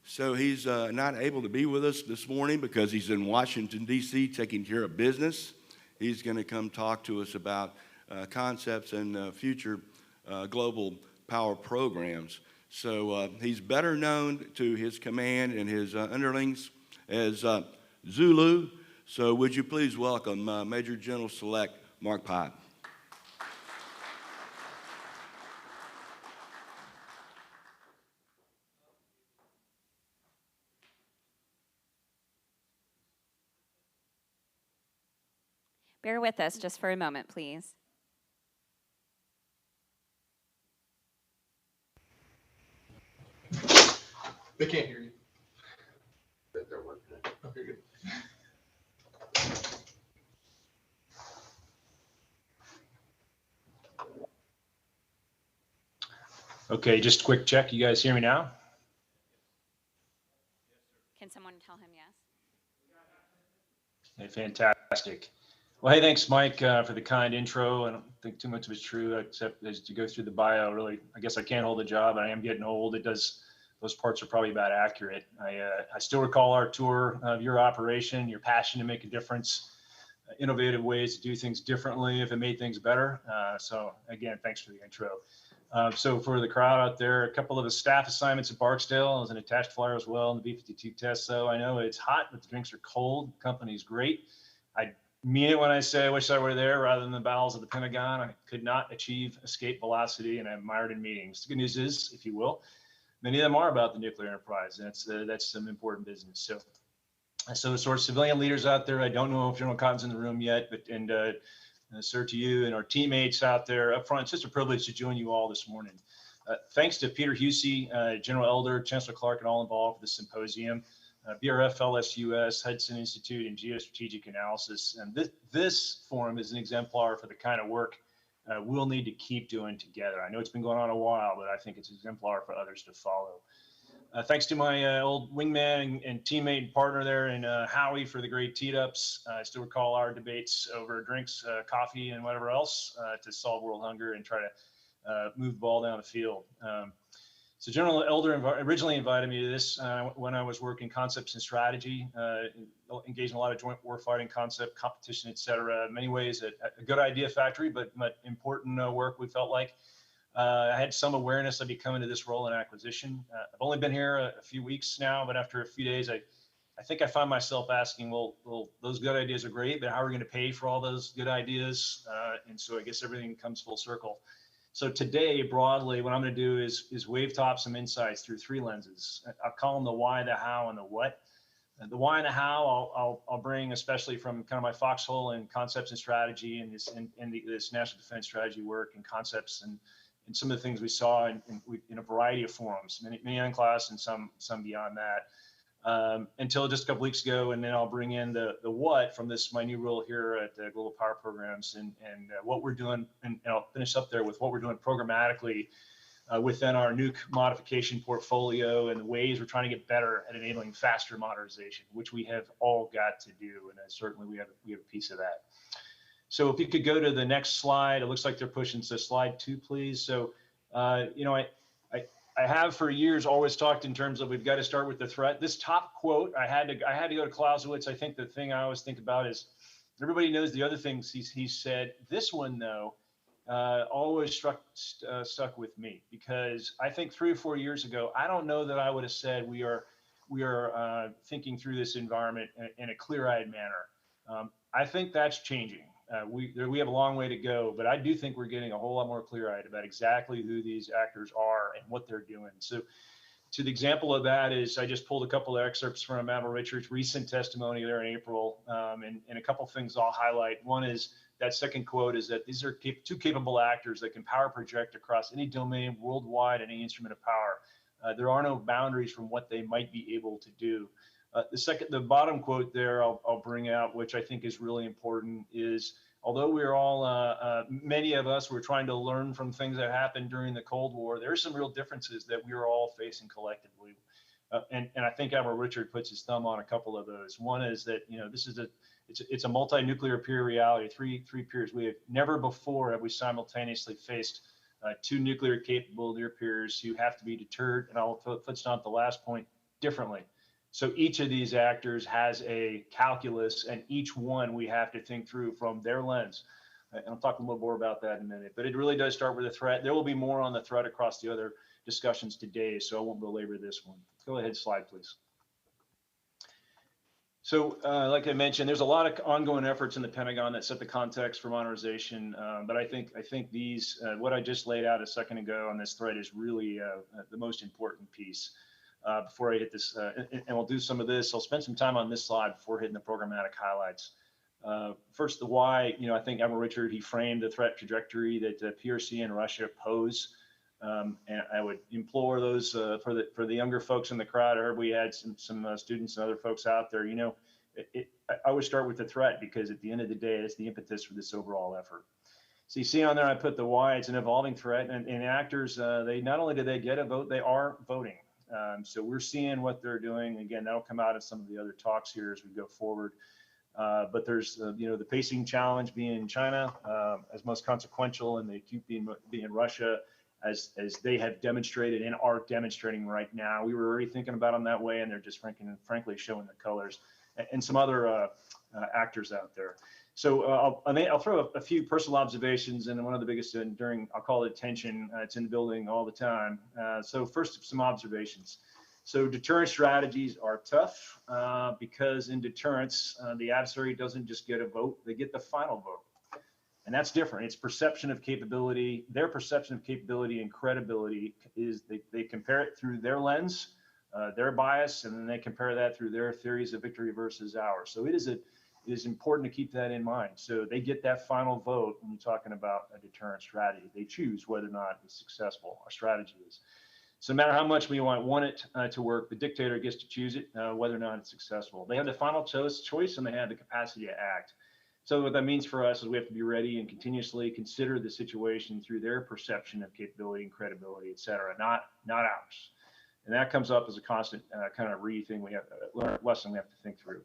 So he's not able to be with us this morning because he's in Washington, D.C. taking care of business. He's going to come talk to us about concepts and future global power programs. So he's better known to his command and his underlings as Zulu. So would you please welcome Major General Select Mark Pipe. Bear with us just for a moment, please. They can't hear you. They're working it. Okay, good. Okay, just a quick check. You guys hear me now? Can someone tell him yes? Hey, fantastic. Well, hey, thanks, Mike, for the kind intro. I don't think too much of it's true, except as you go through the bio, really, I guess I can't hold a job. I am getting old. Those parts are probably about accurate. I still recall our tour of your operation, your passion to make a difference, innovative ways to do things differently if it made things better. So again, thanks for the intro. So for the crowd out there, a couple of the staff assignments at Barksdale. I was an attached flyer as well in the B-52 test. So I know it's hot, but the drinks are cold. The company's great. I mean it when I say I wish I were there rather than the bowels of the Pentagon. I could not achieve escape velocity, and I admired in meetings. The good news is, if you will, many of them are about the nuclear enterprise. That's some important business. So the sort of civilian leaders out there, I don't know if General Cotton's in the room yet, but sir, to you and our teammates out there up front, it's just a privilege to join you all this morning. Thanks to Peter Husey, General Elder, Chancellor Clark, and all involved for the symposium, BRF, LSUS, Hudson Institute, and Geostrategic Analysis. And this forum is an exemplar for the kind of work we'll need to keep doing together. I know it's been going on a while, but I think it's an exemplar for others to follow. Thanks to my old wingman and teammate and partner there in Howie for the great teed-ups. I still recall our debates over drinks, coffee, and whatever else to solve world hunger and try to move the ball down the field. So General Elder originally invited me to this when I was working concepts and strategy, engaged in a lot of joint warfighting concept, competition, et cetera. In many ways, a good idea factory, but important work we felt like. I had some awareness I'd be coming to this role in acquisition. I've only been here a few weeks now, but after a few days, I think I find myself asking, well, those good ideas are great, but how are we going to pay for all those good ideas? And so I guess everything comes full circle. So today, broadly, what I'm going to do is wave top some insights through three lenses. I'll call them the why, the how, and the what. The why and the how I'll bring, especially from kind of my foxhole in concepts and strategy and this national defense strategy work and concepts and some of the things we saw in a variety of forums, many on class and some beyond that, until just a couple weeks ago. And then I'll bring in the what from my new role here at the Global Power Programs and what we're doing. And I'll finish up there with what we're doing programmatically within our nuke modification portfolio and the ways we're trying to get better at enabling faster modernization, which we have all got to do. And certainly we have a piece of that. So if you could go to the next slide, it looks like they're pushing. So slide 2, please. So, I have for years always talked in terms of we've got to start with the threat. This top quote, I had to go to Clausewitz. I think the thing I always think about is everybody knows the other things he's said. This one, though, always stuck with me because I think 3 or 4 years ago, I don't know that I would have said we are thinking through this environment in a clear-eyed manner. I think that's changing. We have a long way to go, but I do think we're getting a whole lot more clear-eyed about exactly who these actors are and what they're doing. So to the example of that is I just pulled a couple of excerpts from Admiral Richards' recent testimony there in April, and a couple of things I'll highlight. One is that second quote is that these are two capable actors that can power project across any domain worldwide, any instrument of power. There are no boundaries from what they might be able to do. The bottom quote there I'll bring out, which I think is really important, is although we're all, many of us were trying to learn from things that happened during the Cold War, there are some real differences that we are all facing collectively. And I think Admiral Richard puts his thumb on a couple of those. One is that, it's a multi-nuclear peer reality, three peers. We have never before have we simultaneously faced two nuclear capable near peers who have to be deterred, and I'll foot stomp the last point, differently. So each of these actors has a calculus, and each one we have to think through from their lens. And I'll talk a little more about that in a minute, but it really does start with a threat. There will be more on the threat across the other discussions today, so I won't belabor this one. Go ahead, slide, please. So like I mentioned, there's a lot of ongoing efforts in the Pentagon that set the context for modernization, but I think these, what I just laid out a second ago on this thread is really the most important piece. Before I hit this, and we'll do some of this, I'll spend some time on this slide before hitting the programmatic highlights. First, the why. I think Admiral Richard, he framed the threat trajectory that PRC and Russia pose. And I would implore those for the younger folks in the crowd. I heard we had some students and other folks out there. I would start with the threat, because at the end of the day, it's the impetus for this overall effort. So you see on there, I put the why. It's an evolving threat, and actors, they not only do they get a vote, they are voting. So we're seeing what they're doing. Again, that'll come out of some of the other talks here as we go forward. But there's, the pacing challenge being China as most consequential, and the acute being Russia, as they have demonstrated and are demonstrating right now. We were already thinking about them that way, and they're just frankly showing the colors, and some other actors out there. So I'll throw a few personal observations, and one of the biggest during, I'll call it tension. It's in the building all the time. So first, some observations. So deterrence strategies are tough because in deterrence, the adversary doesn't just get a vote, they get the final vote. And that's different. It's perception of capability. Their perception of capability and credibility is they compare it through their lens, their bias, and then they compare that through their theories of victory versus ours. So it is important to keep that in mind. So they get that final vote when you're talking about a deterrent strategy. They choose whether or not it's successful. Our strategy is. So no matter how much we want it to work, the dictator gets to choose it, whether or not it's successful. They have the final choice, and they have the capacity to act. So what that means for us is we have to be ready and continuously consider the situation through their perception of capability and credibility, et cetera, not ours. And that comes up as a constant kind of thing we have lesson we have to think through.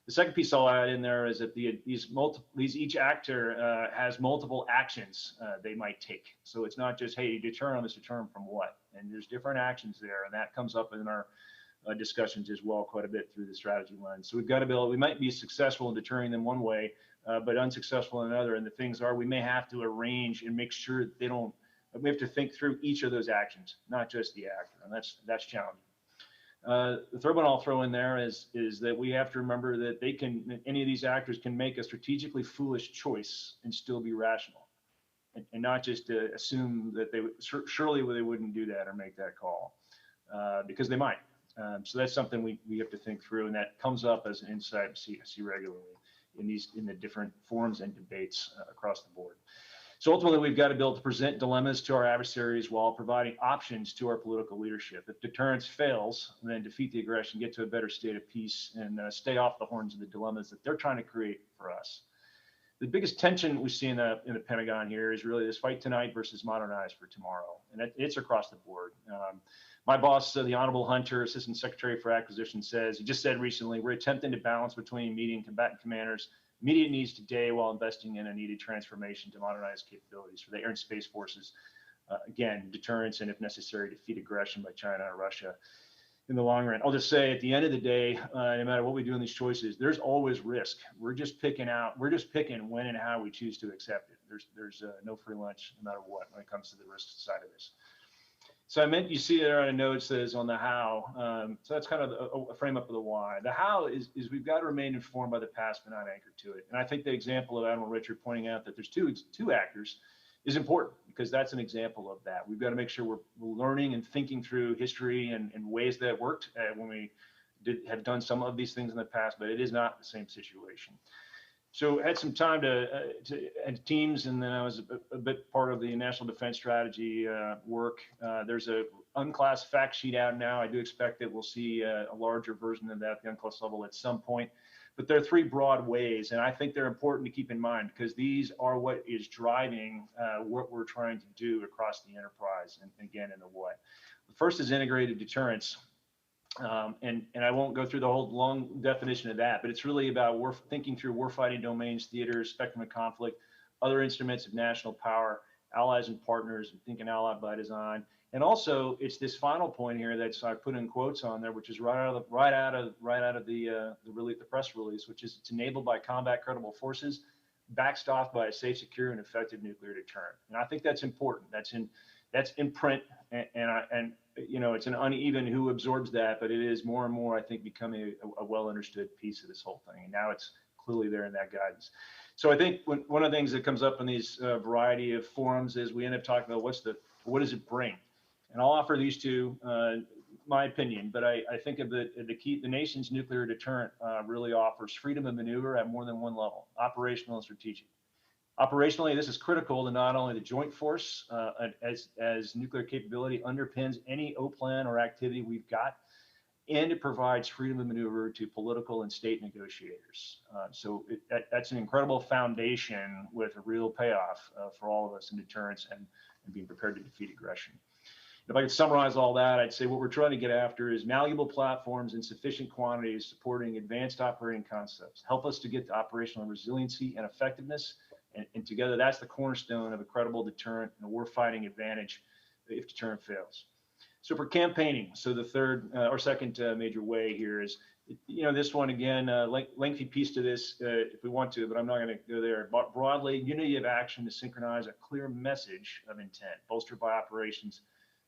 The second piece I'll add in there is that each actor has multiple actions they might take. So it's not just, hey, deter on this, deter from what? And there's different actions there, and that comes up in our discussions as well quite a bit through the strategy lens. So we've got to be able, we might be successful in deterring them one way, but unsuccessful in another. And the things are, we may have to arrange and make sure that they don't, we have to think through each of those actions, not just the actor, and that's challenging. The third one I'll throw in there is that we have to remember that any of these actors can make a strategically foolish choice and still be rational, and not just to assume that surely they wouldn't do that or make that call, because they might. So that's something we have to think through, and that comes up as an insight I see regularly in the different forums and debates across the board. So ultimately, we've got to be able to present dilemmas to our adversaries while providing options to our political leadership. If deterrence fails, then defeat the aggression, get to a better state of peace, and stay off the horns of the dilemmas that they're trying to create for us. The biggest tension we see in the Pentagon here is really this fight tonight versus modernize for tomorrow, and it's across the board. My boss, the Honorable Hunter, Assistant Secretary for Acquisition, he just said recently, we're attempting to balance between meeting combatant commanders' immediate needs today while investing in a needed transformation to modernize capabilities for the air and space forces. Again, deterrence, and if necessary, defeat aggression by China or Russia in the long run. I'll just say at the end of the day, no matter what we do in these choices, there's always risk. We're just picking when and how we choose to accept it. There's no free lunch no matter what when it comes to the risk side of this. So you see there on a note, it says on the how. So that's kind of a frame up of the why. The how is we've got to remain informed by the past, but not anchored to it. And I think the example of Admiral Richard pointing out that there's two actors is important, because that's an example of that. We've got to make sure we're learning and thinking through history and ways that worked when we have done some of these things in the past, but it is not the same situation. So I had some time to teams, and then I was a bit part of the National Defense Strategy work. There's a unclassed fact sheet out now. I do expect that we'll see a larger version of that at the unclassed level at some point. But there are three broad ways, and I think they're important to keep in mind, because these are what is driving what we're trying to do across the enterprise, and again, in the what. The first is integrated deterrence. And I won't go through the whole long definition of that, but it's really about thinking through warfighting domains, theaters, spectrum of conflict, other instruments of national power, allies and partners, and thinking allied by design. And also, it's this final point here that I put in quotes on there, which is right out of the press release, which is it's enabled by combat credible forces, backstopped by a safe, secure, and effective nuclear deterrent. And I think that's important. That's in print, and you know, it's an uneven who absorbs that, but it is more and more, I think, becoming a well understood piece of this whole thing. And now it's clearly there in that guidance. So I think one of the things that comes up in these variety of forums is we end up talking about what does it bring? And I'll offer these two, my opinion, but I think of the nation's nuclear deterrent really offers freedom of maneuver at more than one level, operational and strategic. Operationally, this is critical to not only the joint force as nuclear capability underpins any O-plan or activity we've got, and it provides freedom of maneuver to political and state negotiators. So that's an incredible foundation with a real payoff for all of us in deterrence and being prepared to defeat aggression. If I could summarize all that, I'd say what we're trying to get after is malleable platforms in sufficient quantities supporting advanced operating concepts. Help us to get to operational resiliency and effectiveness. And together, that's the cornerstone of a credible deterrent and a warfighting advantage if deterrent fails. So for campaigning, so the third or second major way here is, you know, this one again, lengthy piece to this if we want to, but I'm not going to go there. But broadly, unity of action to synchronize a clear message of intent, bolstered by operations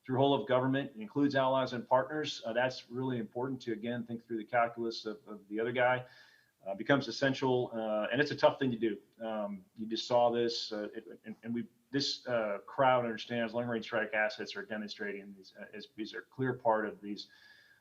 through whole of government. It includes allies and partners. That's really important to, again, think through the calculus of the other guy. Becomes essential, and it's a tough thing to do. You just saw this, this crowd understands long-range strike assets are demonstrating these are clear part of these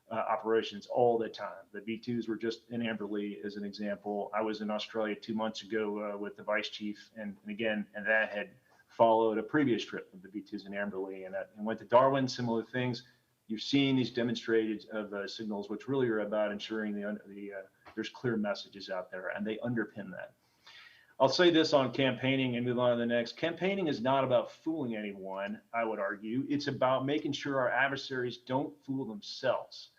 operations all the time. The B-2s were just in Amberley as an example. I was in Australia 2 months ago with the vice chief, and that had followed a previous trip of the B-2s in Amberley, and went to Darwin. Similar things. You're seeing these demonstrated signals, which really are about ensuring there's clear messages out there, and they underpin that. I'll say this on campaigning and move on to the next. Campaigning is not about fooling anyone, I would argue. It's about making sure our adversaries don't fool themselves.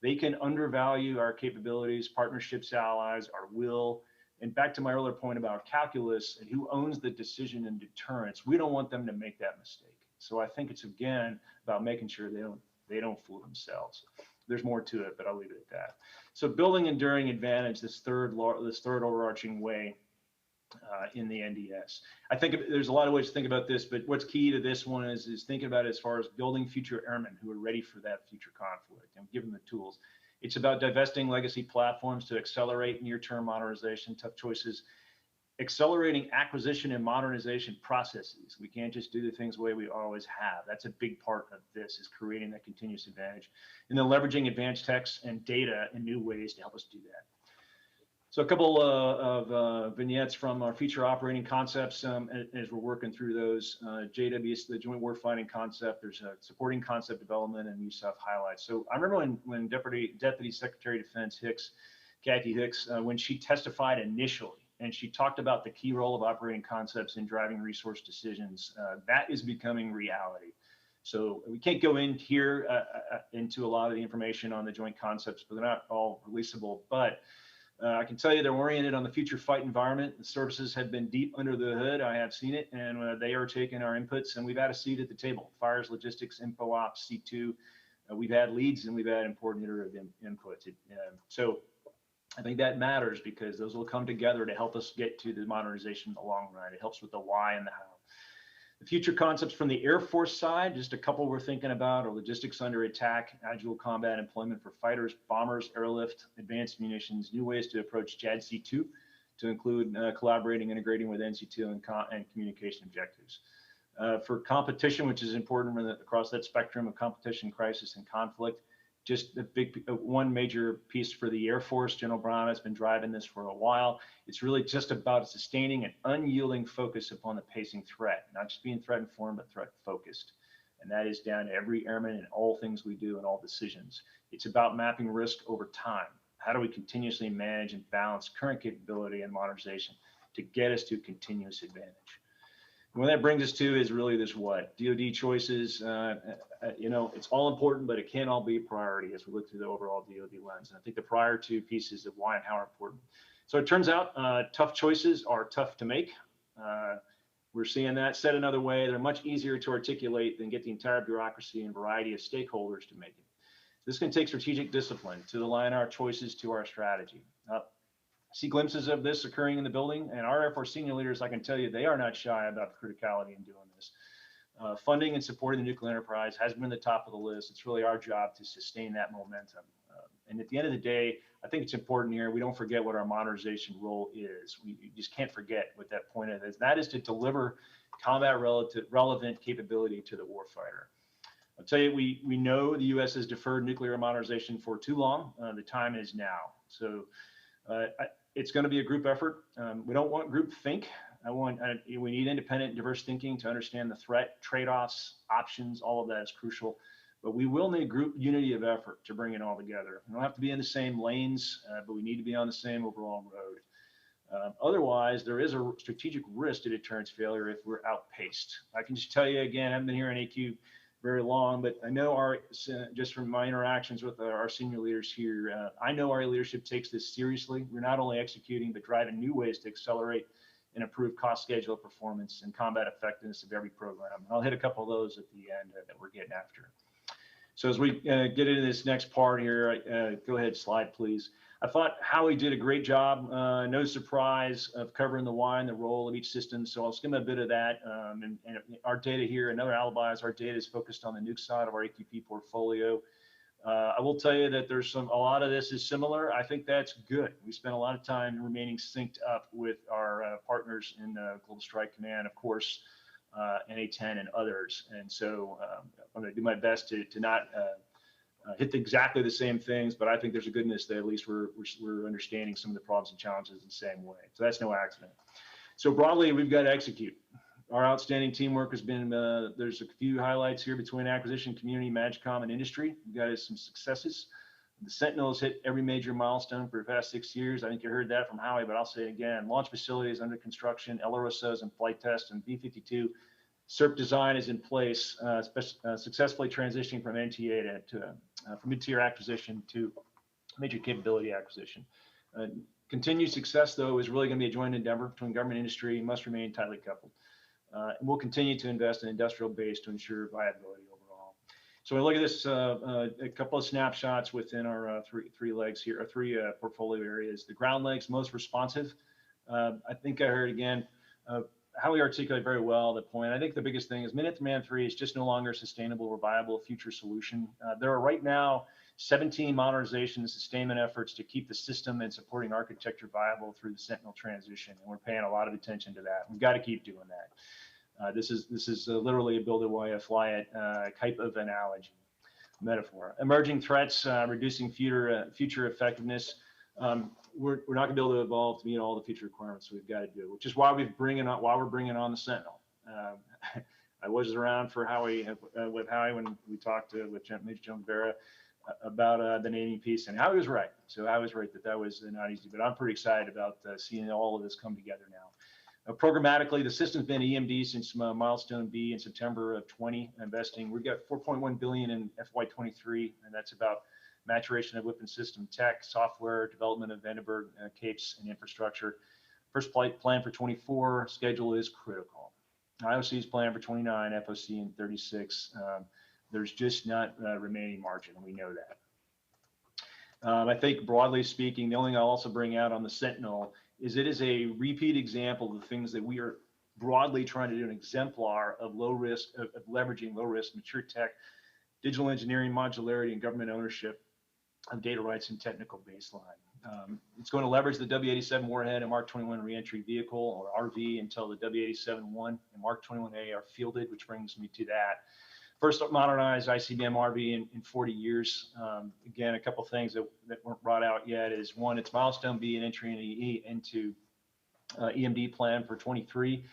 They can undervalue our capabilities, partnerships, allies, our will. And back to my earlier point about calculus and who owns the decision in deterrence, we don't want them to make that mistake. So I think it's, again, about making sure they don't fool themselves. There's more to it, but I'll leave it at that. So building enduring advantage, this third overarching way in the NDS. I think there's a lot of ways to think about this, but what's key to this one is thinking about it as far as building future airmen who are ready for that future conflict and give them the tools. It's about divesting legacy platforms to accelerate near-term modernization, tough choices, accelerating acquisition and modernization processes. We can't just do the things the way we always have. That's a big part of this, is creating that continuous advantage. And then leveraging advanced techs and data in new ways to help us do that. So a couple of vignettes from our future operating concepts as we're working through those. JWS, the Joint Warfighting Concept, there's a supporting concept development and USAF highlights. So I remember when Deputy Secretary of Defense Kathy Hicks, when she testified initially, and she talked about the key role of operating concepts in driving resource decisions. That is becoming reality. So we can't go in here into a lot of the information on the joint concepts, but they're not all releasable. But I can tell you they're oriented on the future fight environment. The services have been deep under the hood. I have seen it, and they are taking our inputs, and we've had a seat at the table. Fires, logistics, info ops, C2. We've had leads, and we've had important iterative inputs. So I think that matters because those will come together to help us get to the modernization in the long run. It helps with the why and the how. The future concepts from the Air Force side, just a couple we're thinking about, are logistics under attack, agile combat employment for fighters, bombers, airlift, advanced munitions, new ways to approach JADC2 to include collaborating, integrating with NC2 and communication objectives. For competition, which is important across that spectrum of competition, crisis, and conflict, just a one major piece for the Air Force. General Brown has been driving this for a while. It's really just about sustaining an unyielding focus upon the pacing threat, not just being threat informed, but threat focused. And that is down to every airman in all things we do and all decisions. It's about mapping risk over time. How do we continuously manage and balance current capability and modernization to get us to continuous advantage? And what that brings us to is really this what? DoD choices, it's all important, but it can't all be a priority as we look through the overall DoD lens. And I think the prior two pieces of why and how are important. So it turns out tough choices are tough to make. We're seeing that. Said another way, they're much easier to articulate than get the entire bureaucracy and variety of stakeholders to make it. This can take strategic discipline to align our choices to our strategy. see glimpses of this occurring in the building, and our Air Force senior leaders, I can tell you, they are not shy about the criticality in doing this. Funding and supporting the nuclear enterprise has been the top of the list. It's really our job to sustain that momentum. And at the end of the day, I think it's important here, we don't forget what our modernization role is. We just can't forget what that point is. That is to deliver combat relevant capability to the warfighter. I'll tell you, we know the U.S. has deferred nuclear modernization for too long. The time is now. So it's going to be a group effort. We don't want group think. We need independent, diverse thinking to understand the threat, trade-offs, options. All of that is crucial. But we will need group unity of effort to bring it all together. We don't have to be in the same lanes, but we need to be on the same overall road. Otherwise, there is a strategic risk to deterrence failure if we're outpaced. I can just tell you again, I haven't been here in AQ very long, but I know just from my interactions with our senior leaders here, I know our leadership takes this seriously. We're not only executing, but driving new ways to accelerate and improve cost, schedule, performance, and combat effectiveness of every program. And I'll hit a couple of those at the end that we're getting after. So as we get into this next part here, go ahead, slide, please. I thought Howie did a great job, no surprise, of covering the why and the role of each system. So I'll skim a bit of that. And our data here, another alibi is our data is focused on the nuke side of our AQP portfolio. I will tell you that there's a lot of this is similar. I think that's good. We spent a lot of time remaining synced up with our partners in Global Strike Command, of course, NA-10 and others. And so I'm going to do my best to not hit exactly the same things, but I think there's a goodness that at least we're understanding some of the problems and challenges the same way. So that's no accident. So broadly, we've got to execute. Our outstanding teamwork has been, there's a few highlights here between acquisition, community, MAGCOM, and industry. We've got some successes. The Sentinel has hit every major milestone for the past 6 years. I think you heard that from Howie, but I'll say it again. Launch facilities under construction, LRSOs in flight test, and B-52 Serp design is in place, successfully transitioning from NTA from mid-tier acquisition to major capability acquisition. Continued success, though, is really going to be a joint endeavor between government and industry and must remain tightly coupled. And we'll continue to invest in industrial base to ensure viability overall. So when we look at this, a couple of snapshots within our three legs here, or three portfolio areas. The ground legs most responsive. I think I heard again how we articulate very well the point. I think the biggest thing is Minuteman III is just no longer a sustainable or viable future solution. There are right now 17 modernization and sustainment efforts to keep the system and supporting architecture viable through the Sentinel transition, and we're paying a lot of attention to that. We've got to keep doing that. This is literally a build it while you fly it type of analogy, metaphor. Emerging threats, reducing future effectiveness. We're not going to be able to evolve to meet all the future requirements we've got to do, which is why we're bringing on the Sentinel. I was around for Howie with Howie when we talked with Major General Vera about the naming piece, and Howie was right. So I was right that was not easy, but I'm pretty excited about seeing all of this come together now. Programmatically, the system's been EMD since milestone B in September of 20 investing. We've got $4.1 billion in FY23, and that's about maturation of weapon system tech, software, development of Vandenberg capes and infrastructure. First flight plan for 24, schedule is critical. IOC is planned for 29, FOC in 36. There's just not remaining margin, and we know that. I think broadly speaking, the only thing I'll also bring out on the Sentinel is it is a repeat example of the things that we are broadly trying to do, an exemplar of low risk, of leveraging low risk, mature tech, digital engineering, modularity, and government ownership of data rights and technical baseline. It's going to leverage the W-87 warhead and Mark 21 reentry vehicle, or RV, until the W-87-1 and Mark 21A are fielded, which brings me to that. First modernized ICBM RV in 40 years. Again, a couple things that weren't brought out yet is one, it's milestone B and entry into EMD plan for 23.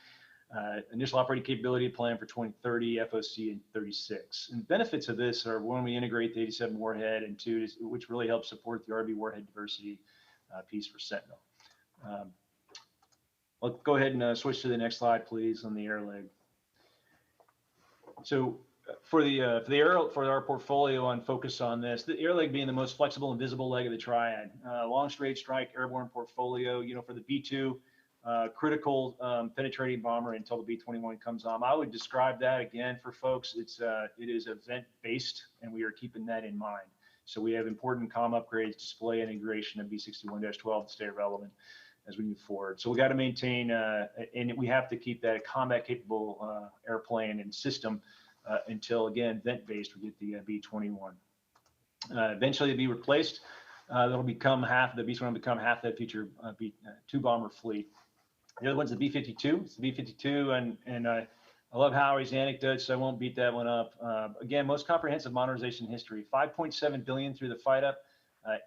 Initial operating capability plan for 2030, FOC in 36. And benefits of this are when we integrate the 87 warhead, and two, which really helps support the RV warhead diversity piece for Sentinel. I'll go ahead and switch to the next slide, please, on the air leg. So for our portfolio on focus on this, the air leg being the most flexible and visible leg of the triad, long range strike airborne portfolio, for the B2, critical penetrating bomber until the B-21 comes on. I would describe that again for folks. It is event based, and we are keeping that in mind. So we have important comm upgrades, display integration of B61-12 to stay relevant as we move forward. So we got to maintain, and we have to keep that combat capable airplane and system until, again, vent-based, we get the B-21. Eventually it'll be replaced. That'll become the B-21 will become half that future B-2 bomber fleet. The other one's the B-52. It's the B-52, and I love Howie's anecdotes, so I won't beat that one up. Again, most comprehensive modernization history. $5.7 billion through the fight-up,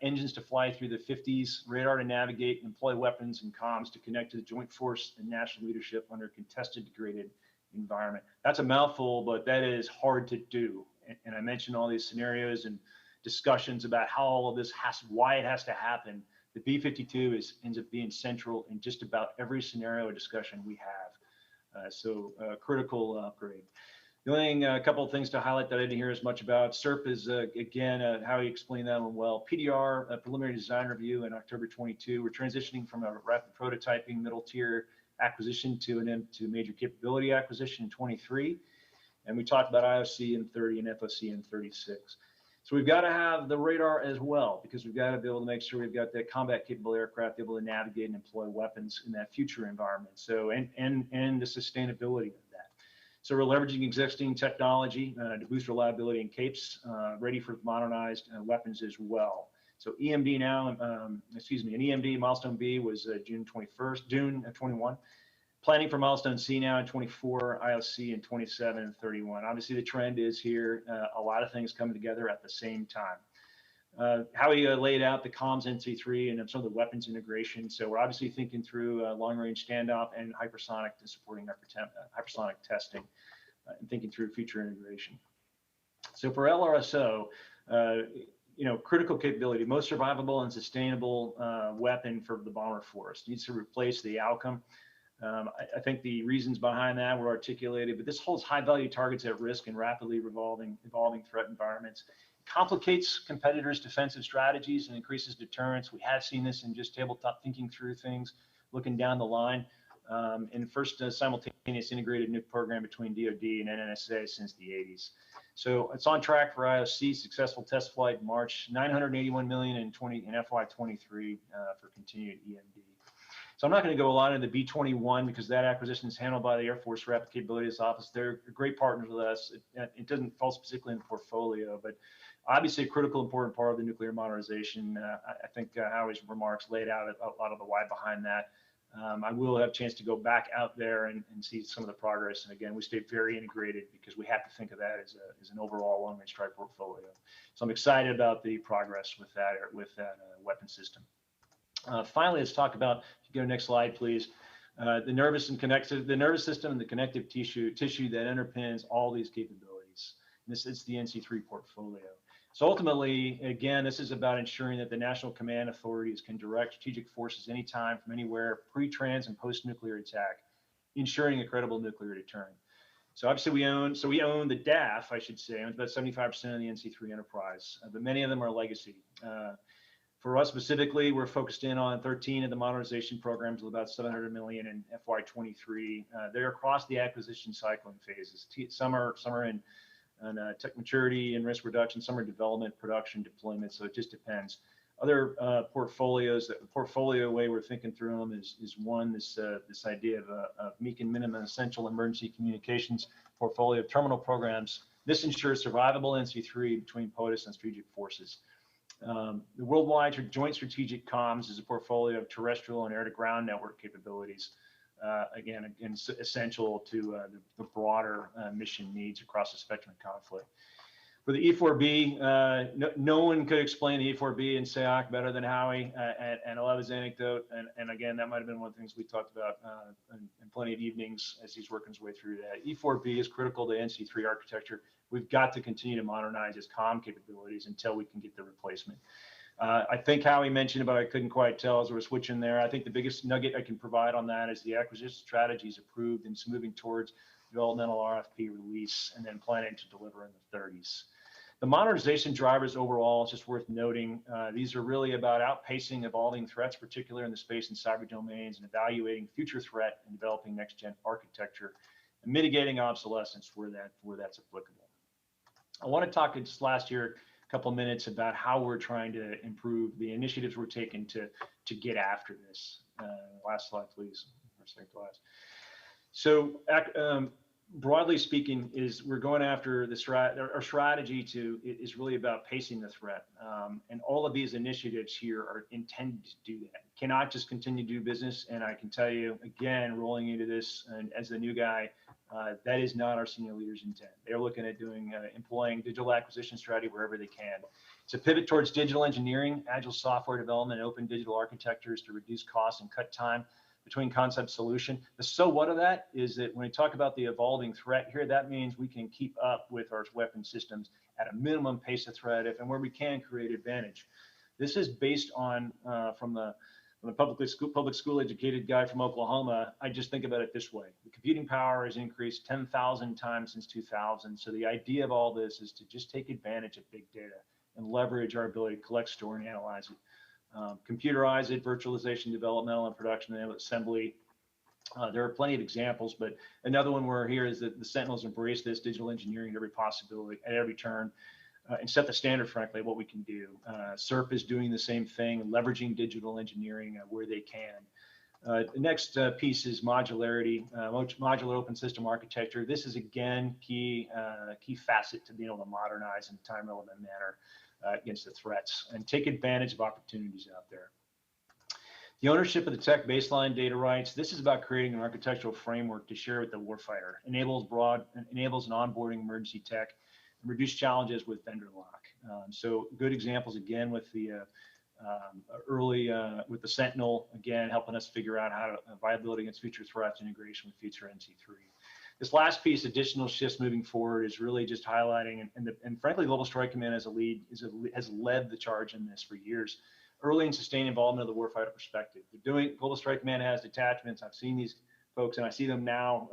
engines to fly through the 50s, radar to navigate and employ weapons and comms to connect to the joint force and national leadership under a contested, degraded environment. That's a mouthful, but that is hard to do. And I mentioned all these scenarios and discussions about how all of this why it has to happen. The B-52 ends up being central in just about every scenario or discussion we have. So critical upgrade. The only thing, a couple of things to highlight that I didn't hear as much about. Serp is, again, how you explain that one well. PDR, preliminary design review in October 22. We're transitioning from a rapid prototyping middle tier acquisition to major capability acquisition in 23. And we talked about IOC in 30 and FOC in 36. So we've got to have the radar as well, because we've got to be able to make sure we've got that combat capable aircraft able to navigate and employ weapons in that future environment. So, and the sustainability of that. So we're leveraging existing technology to boost reliability in capes, ready for modernized weapons as well. So EMD now, an EMD milestone B was June 21. Planning for milestone C now in 24, IOC in 27 and 31. Obviously, the trend is here, a lot of things coming together at the same time. How we laid out the comms NC3 and some of the weapons integration. So we're obviously thinking through long-range standoff and hypersonic and supporting hypersonic testing and thinking through future integration. So for LRSO, critical capability, most survivable and sustainable weapon for the bomber force. Needs to replace the outcome. I think the reasons behind that were articulated, but this holds high value targets at risk in rapidly evolving threat environments. It complicates competitors' defensive strategies and increases deterrence. We have seen this in just tabletop thinking through things, looking down the line. In the first simultaneous integrated nuke program between DoD and NNSA since the 80s. So it's on track for IOC, successful test flight in March, $981 million in FY23 for continued EMD. So I'm not going to go a lot into the B-21 because that acquisition is handled by the Air Force Rapid Capabilities Office. They're great partners with us. It doesn't fall specifically in the portfolio, but obviously a critical, important part of the nuclear modernization. I think Howie's remarks laid out a lot of the why behind that. I will have a chance to go back out there and see some of the progress. And again, we stay very integrated because we have to think of that as an overall long-range strike portfolio. So I'm excited about the progress with that weapon system. Finally, let's talk about, if you go next slide, please, the nervous system and the connective tissue that underpins all these capabilities. And this is the NC3 portfolio. So ultimately, again, this is about ensuring that the national command authorities can direct strategic forces anytime from anywhere, pre-trans and post-nuclear attack, ensuring a credible nuclear deterrent. So obviously we own the DAF, I should say, owns about 75% of the NC3 enterprise, but many of them are legacy. For us specifically, we're focused in on 13 of the modernization programs with about $700 million in FY23. They're across the acquisition cycle and phases. Some are in tech maturity and risk reduction. Some are development, production, deployment. So it just depends. Other portfolios, the portfolio way we're thinking through them is one, this idea of MECAN minimum essential emergency communications portfolio of terminal programs. This ensures survivable NC3 between POTUS and strategic forces. The worldwide joint strategic comms is a portfolio of terrestrial and air-to-ground network capabilities. Again, essential to the broader mission needs across the spectrum of conflict. For the E4B, no one could explain the E4B and SEAC better than Howie, and I love his anecdote. And again, that might have been one of the things we talked about in plenty of evenings as he's working his way through that. E4B is critical to NC3 architecture. We've got to continue to modernize its comm capabilities until we can get the replacement. I think Howie mentioned, but I couldn't quite tell as we're switching there. I think the biggest nugget I can provide on that is the acquisition strategy is approved and it's moving towards developmental RFP release and then planning to deliver in the 30s. The modernization drivers overall, it's just worth noting, these are really about outpacing evolving threats, particularly in the space and cyber domains, and evaluating future threat and developing next-gen architecture and mitigating obsolescence where that's applicable. I want to talk just last year couple minutes about how we're trying to improve the initiatives we're taking to get after this. Last slide, please. Or second to last. So broadly speaking, is we're going after our strategy is really about pacing the threat. And all of these initiatives here are intended to do that. Cannot just continue to do business. And I can tell you, again, rolling into this, and as the new guy, that is not our senior leaders' intent. They're looking at employing digital acquisition strategy wherever they can. It's a pivot towards digital engineering, agile software development, and open digital architectures to reduce costs and cut time between concept solution. The so what of that is that when we talk about the evolving threat here, that means we can keep up with our weapon systems at a minimum pace of threat, and where we can create advantage. This is based on, from the public school educated guy from Oklahoma, I just think about it this way. The computing power has increased 10,000 times since 2000. So the idea of all this is to just take advantage of big data and leverage our ability to collect, store, and analyze it. Computerize it, virtualization, developmental and production and assembly. There are plenty of examples, but another one we're here is that the Sentinels embrace this digital engineering at every possibility, at every turn, and set the standard, frankly, of what we can do. Serp is doing the same thing, leveraging digital engineering where they can. The next piece is modularity, modular open system architecture. This is, again, key facet to being able to modernize in a time-relevant manner against the threats and take advantage of opportunities out there. The ownership of the tech baseline data rights. This is about creating an architectural framework to share with the warfighter, enables an onboarding emergency tech, and reduce challenges with vendor lock. So good examples again with the with the Sentinel, again helping us figure out how to viability against future threats, integration with future NC3. This last piece, additional shifts moving forward, is really just highlighting, and frankly, Global Strike Command as a lead has led the charge in this for years. Early and sustained involvement of the warfighter perspective. Global Strike Command has detachments. I've seen these folks, and I see them now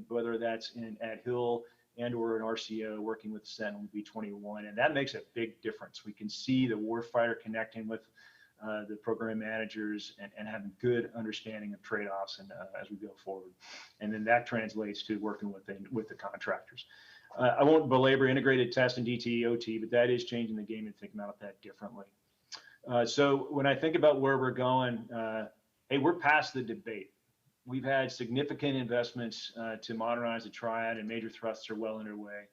whether that's at Hill and or an RCO working with the Sentinel B-21, and that makes a big difference. We can see the warfighter connecting with the program managers and having good understanding of trade-offs and as we go forward. And then that translates to working with the contractors. I won't belabor integrated test and DT, OT, but that is changing the game and thinking about that differently. So when I think about where we're going, hey, we're past the debate. We've had significant investments to modernize the Triad, and major thrusts are well underway.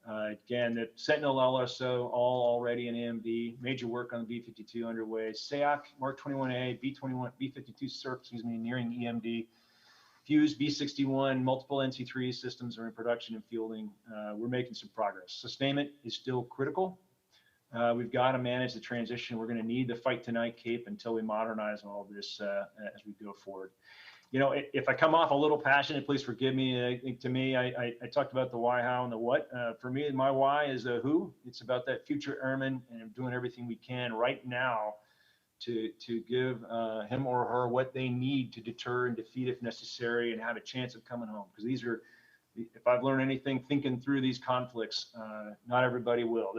Again, the Sentinel LSO all already in AMD, major work on the B-52 underway, SEAC, Mark 21A, B-21, B-52 Serp, nearing EMD, Fuse, B-61, multiple NC3 systems are in production and fielding. We're making some progress. Sustainment is still critical. We've got to manage the transition. We're going to need the fight tonight cape until we modernize all of this as we go forward. You know, if I come off a little passionate, please forgive me. I think to me, I talked about the why, how, and the what. For me, my why is the who. It's about that future airman and doing everything we can right now to give him or her what they need to deter and defeat if necessary and have a chance of coming home. Because these are, if I've learned anything thinking through these conflicts, not everybody will.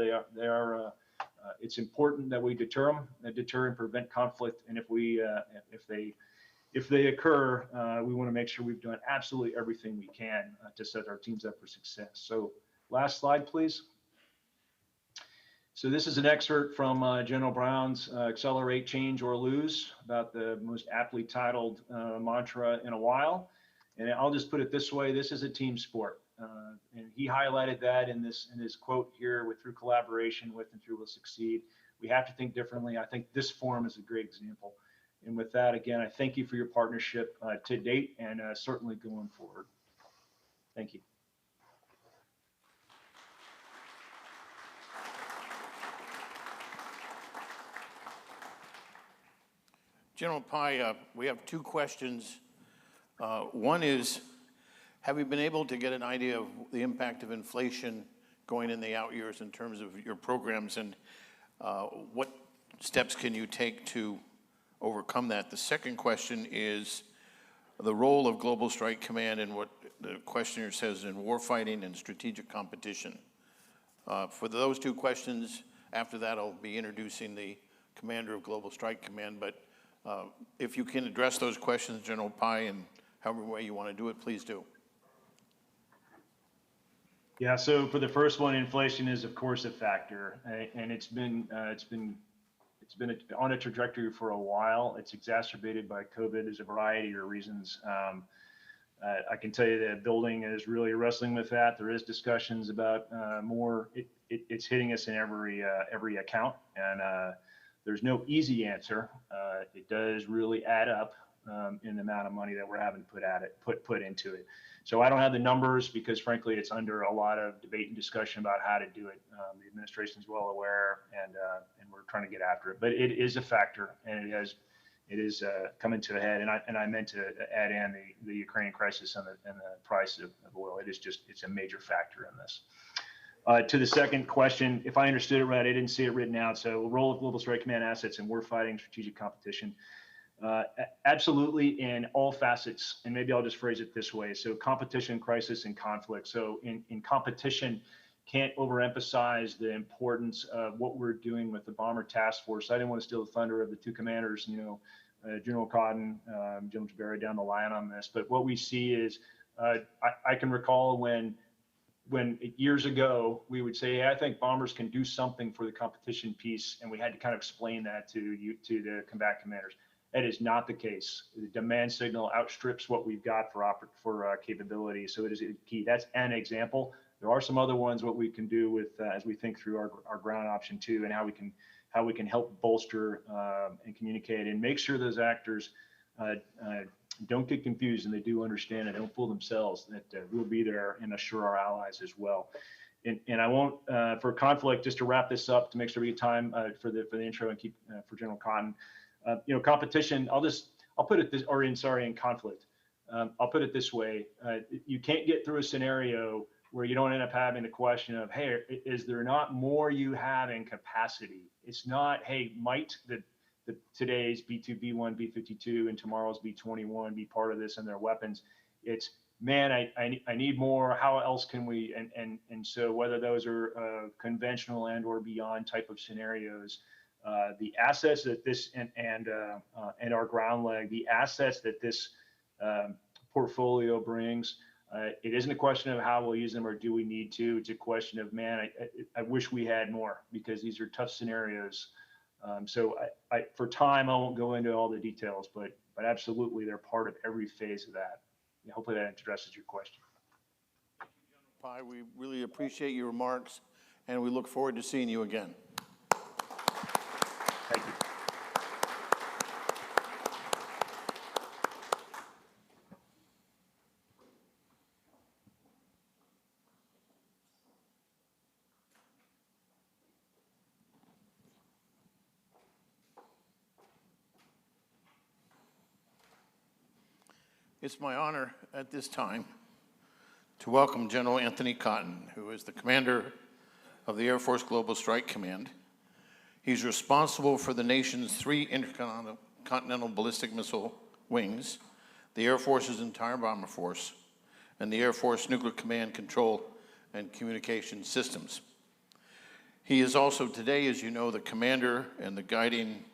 It's important that we deter them, deter and prevent conflict. And if they occur, we want to make sure we've done absolutely everything we can to set our teams up for success. So last slide, please. So this is an excerpt from General Brown's Accelerate, Change, or Lose, about the most aptly titled mantra in a while. And I'll just put it this way, this is a team sport. And he highlighted that in his quote here, through collaboration with and through will succeed. We have to think differently. I think this forum is a great example. And with that, again, I thank you for your partnership to date and certainly going forward. Thank you. General Pai, we have two questions. One is, have you been able to get an idea of the impact of inflation going in the out years in terms of your programs, and what steps can you take to overcome that? The second question is the role of Global Strike Command and what the questioner says in warfighting and strategic competition. For those two questions, after that I'll be introducing the commander of Global Strike Command, but if you can address those questions, General Pai, in however way you want to do it, please do. Yeah, so for the first one, inflation is of course a factor, and it's been on a trajectory for a while. It's exacerbated by COVID. There's a variety of reasons. I can tell you that building is really wrestling with that. There is discussions about more. It's hitting us in every account, and there's no easy answer. It does really add up in the amount of money that we're having to put into it. So I don't have the numbers because frankly, it's under a lot of debate and discussion about how to do it. The administration is well aware, and we're trying to get after it. But it is a factor, and it is coming to a head. And I meant to add in the Ukraine crisis and the price of oil. It's a major factor in this. To the second question, if I understood it right, I didn't see it written out. So role of Global Strike Command assets in warfighting, strategic competition. Absolutely in all facets, and maybe I'll just phrase it this way. So competition, crisis, and conflict. So in competition, can't overemphasize the importance of what we're doing with the Bomber Task Force. I didn't want to steal the thunder of the two commanders, General Cotton, General Jabari down the line on this. But what we see is, I can recall when years ago we would say, hey, I think bombers can do something for the competition piece, and we had to kind of explain that to the combat commanders. That is not the case. The demand signal outstrips what we've got for capability. So it is key. That's an example. There are some other ones what we can do with as we think through our ground option too, and how we can help bolster and communicate and make sure those actors don't get confused and they do understand and don't fool themselves that we'll be there and assure our allies as well. And I won't for conflict, just to wrap this up to make sure we get time for the intro and keep for General Cotton. Competition. I'll put it this, or in conflict. I'll put it this way: you can't get through a scenario where you don't end up having the question of, hey, is there not more you have in capacity? It's not, hey, might the today's B2, B1, B52, and tomorrow's B21 be part of this and their weapons? It's, man, I need more. How else can we? And so whether those are conventional and or beyond type of scenarios. The assets that this and our ground leg, the assets that this portfolio brings, it isn't a question of how we'll use them or do we need to. It's a question of, man, I wish we had more because these are tough scenarios. So for time, I won't go into all the details, but absolutely they're part of every phase of that. Hopefully that addresses your question. Pi, we really appreciate your remarks, and we look forward to seeing you again. Thank you. It's my honor at this time to welcome General Anthony Cotton, who is the commander of the Air Force Global Strike Command. He's responsible for the nation's 3 intercontinental ballistic missile wings, the Air Force's entire bomber force, and the Air Force Nuclear Command Control and Communication Systems. He is also today, as you know, the commander and the guiding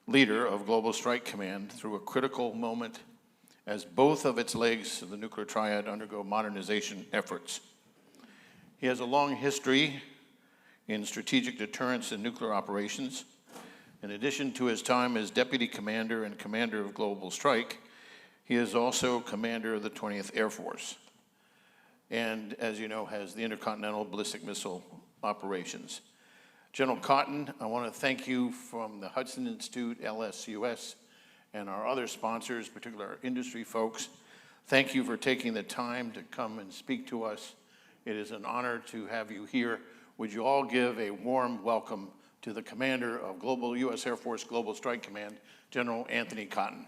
leader of Global Strike Command through a critical moment as both of its legs of the nuclear triad undergo modernization efforts. He has a long history in strategic deterrence and nuclear operations. In addition to his time as deputy commander and commander of Global Strike, he is also commander of the 20th Air Force, and as you know, has the intercontinental ballistic missile operations. General Cotton, I want to thank you from the Hudson Institute, LSUS, and our other sponsors, particularly our industry folks. Thank you for taking the time to come and speak to us. It is an honor to have you here. Would you all give a warm welcome to the commander of U.S. Air Force Global Strike Command, General Anthony Cotton.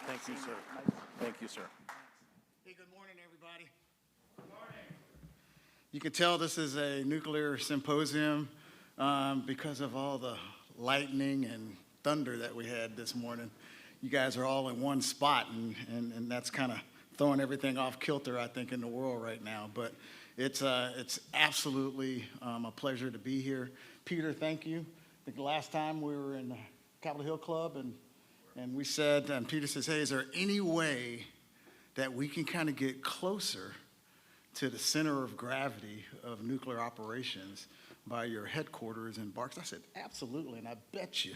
Thank you, sir. Thank you, sir. Hey, good morning, everybody. Good morning. You can tell this is a nuclear symposium because of all the lightning and thunder that we had this morning. You guys are all in one spot, and that's kind of throwing everything off kilter, I think, in the world right now. But it's absolutely a pleasure to be here. Peter, thank you. I think the last time we were in the Capitol Hill Club, and And we said, and Peter says, hey, is there any way that we can kind of get closer to the center of gravity of nuclear operations by your headquarters in Barks? I said, absolutely, and I bet you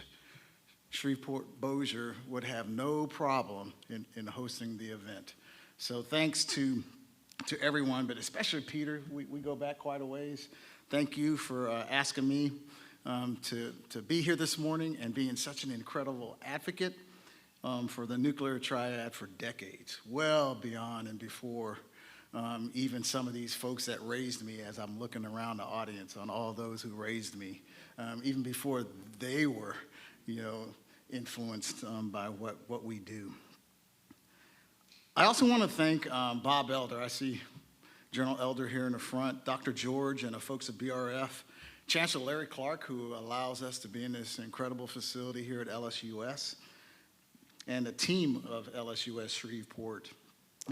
Shreveport Bossier would have no problem in hosting the event. So thanks to everyone, but especially Peter, we go back quite a ways. Thank you for asking me to be here this morning and being such an incredible advocate for the nuclear triad for decades, well beyond and before even some of these folks that raised me, as I'm looking around the audience on all those who raised me, even before they were, influenced by what we do. I also want to thank Bob Elder. I see General Elder here in the front, Dr. George and the folks at BRF, Chancellor Larry Clark, who allows us to be in this incredible facility here at LSUS, and the team of LSUS Shreveport,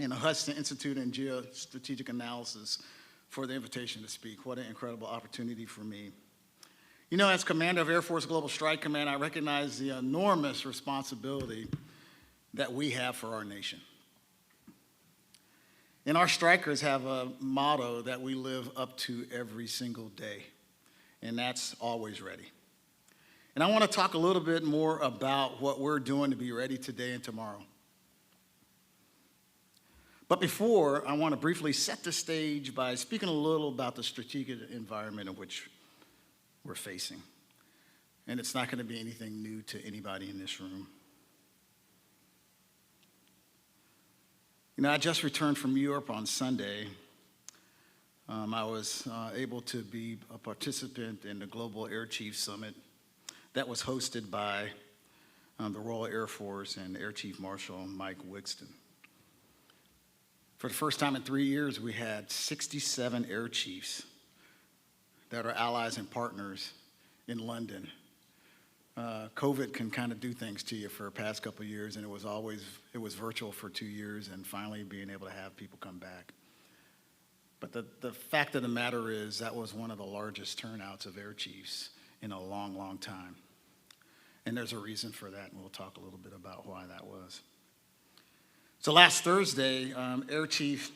and the Hudson Institute in Geostrategic Analysis for the invitation to speak. What an incredible opportunity for me. As Commander of Air Force Global Strike Command, I recognize the enormous responsibility that we have for our nation. And our strikers have a motto that we live up to every single day, and that's always ready. And I want to talk a little bit more about what we're doing to be ready today and tomorrow. But before, I want to briefly set the stage by speaking a little about the strategic environment in which we're facing. And it's not going to be anything new to anybody in this room. I just returned from Europe on Sunday. I was able to be a participant in the Global Air Chief Summit that was hosted by the Royal Air Force and Air Chief Marshal Mike Wixton. For the first time in 3 years, we had 67 air chiefs that are allies and partners in London. COVID can kind of do things to you for the past couple of years, and it was virtual for 2 years, and finally being able to have people come back. But the fact of the matter is that was one of the largest turnouts of air chiefs in a long, long time. And there's a reason for that, and we'll talk a little bit about why that was. So last Thursday, Air Chief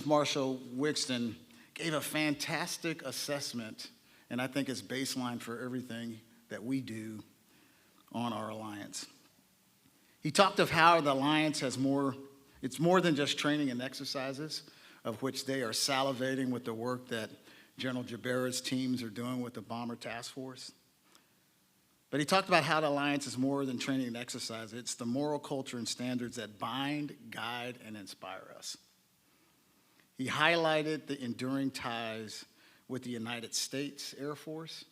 Marshal Wixton gave a fantastic assessment, and I think it's baseline for everything that we do on our alliance. He talked of how the alliance it's more than just training and exercises, of which they are salivating with the work that General Jabera's teams are doing with the Bomber Task Force. But he talked about how the alliance is more than training and exercise. It's the moral culture and standards that bind, guide, and inspire us. He highlighted the enduring ties with the United States Air Force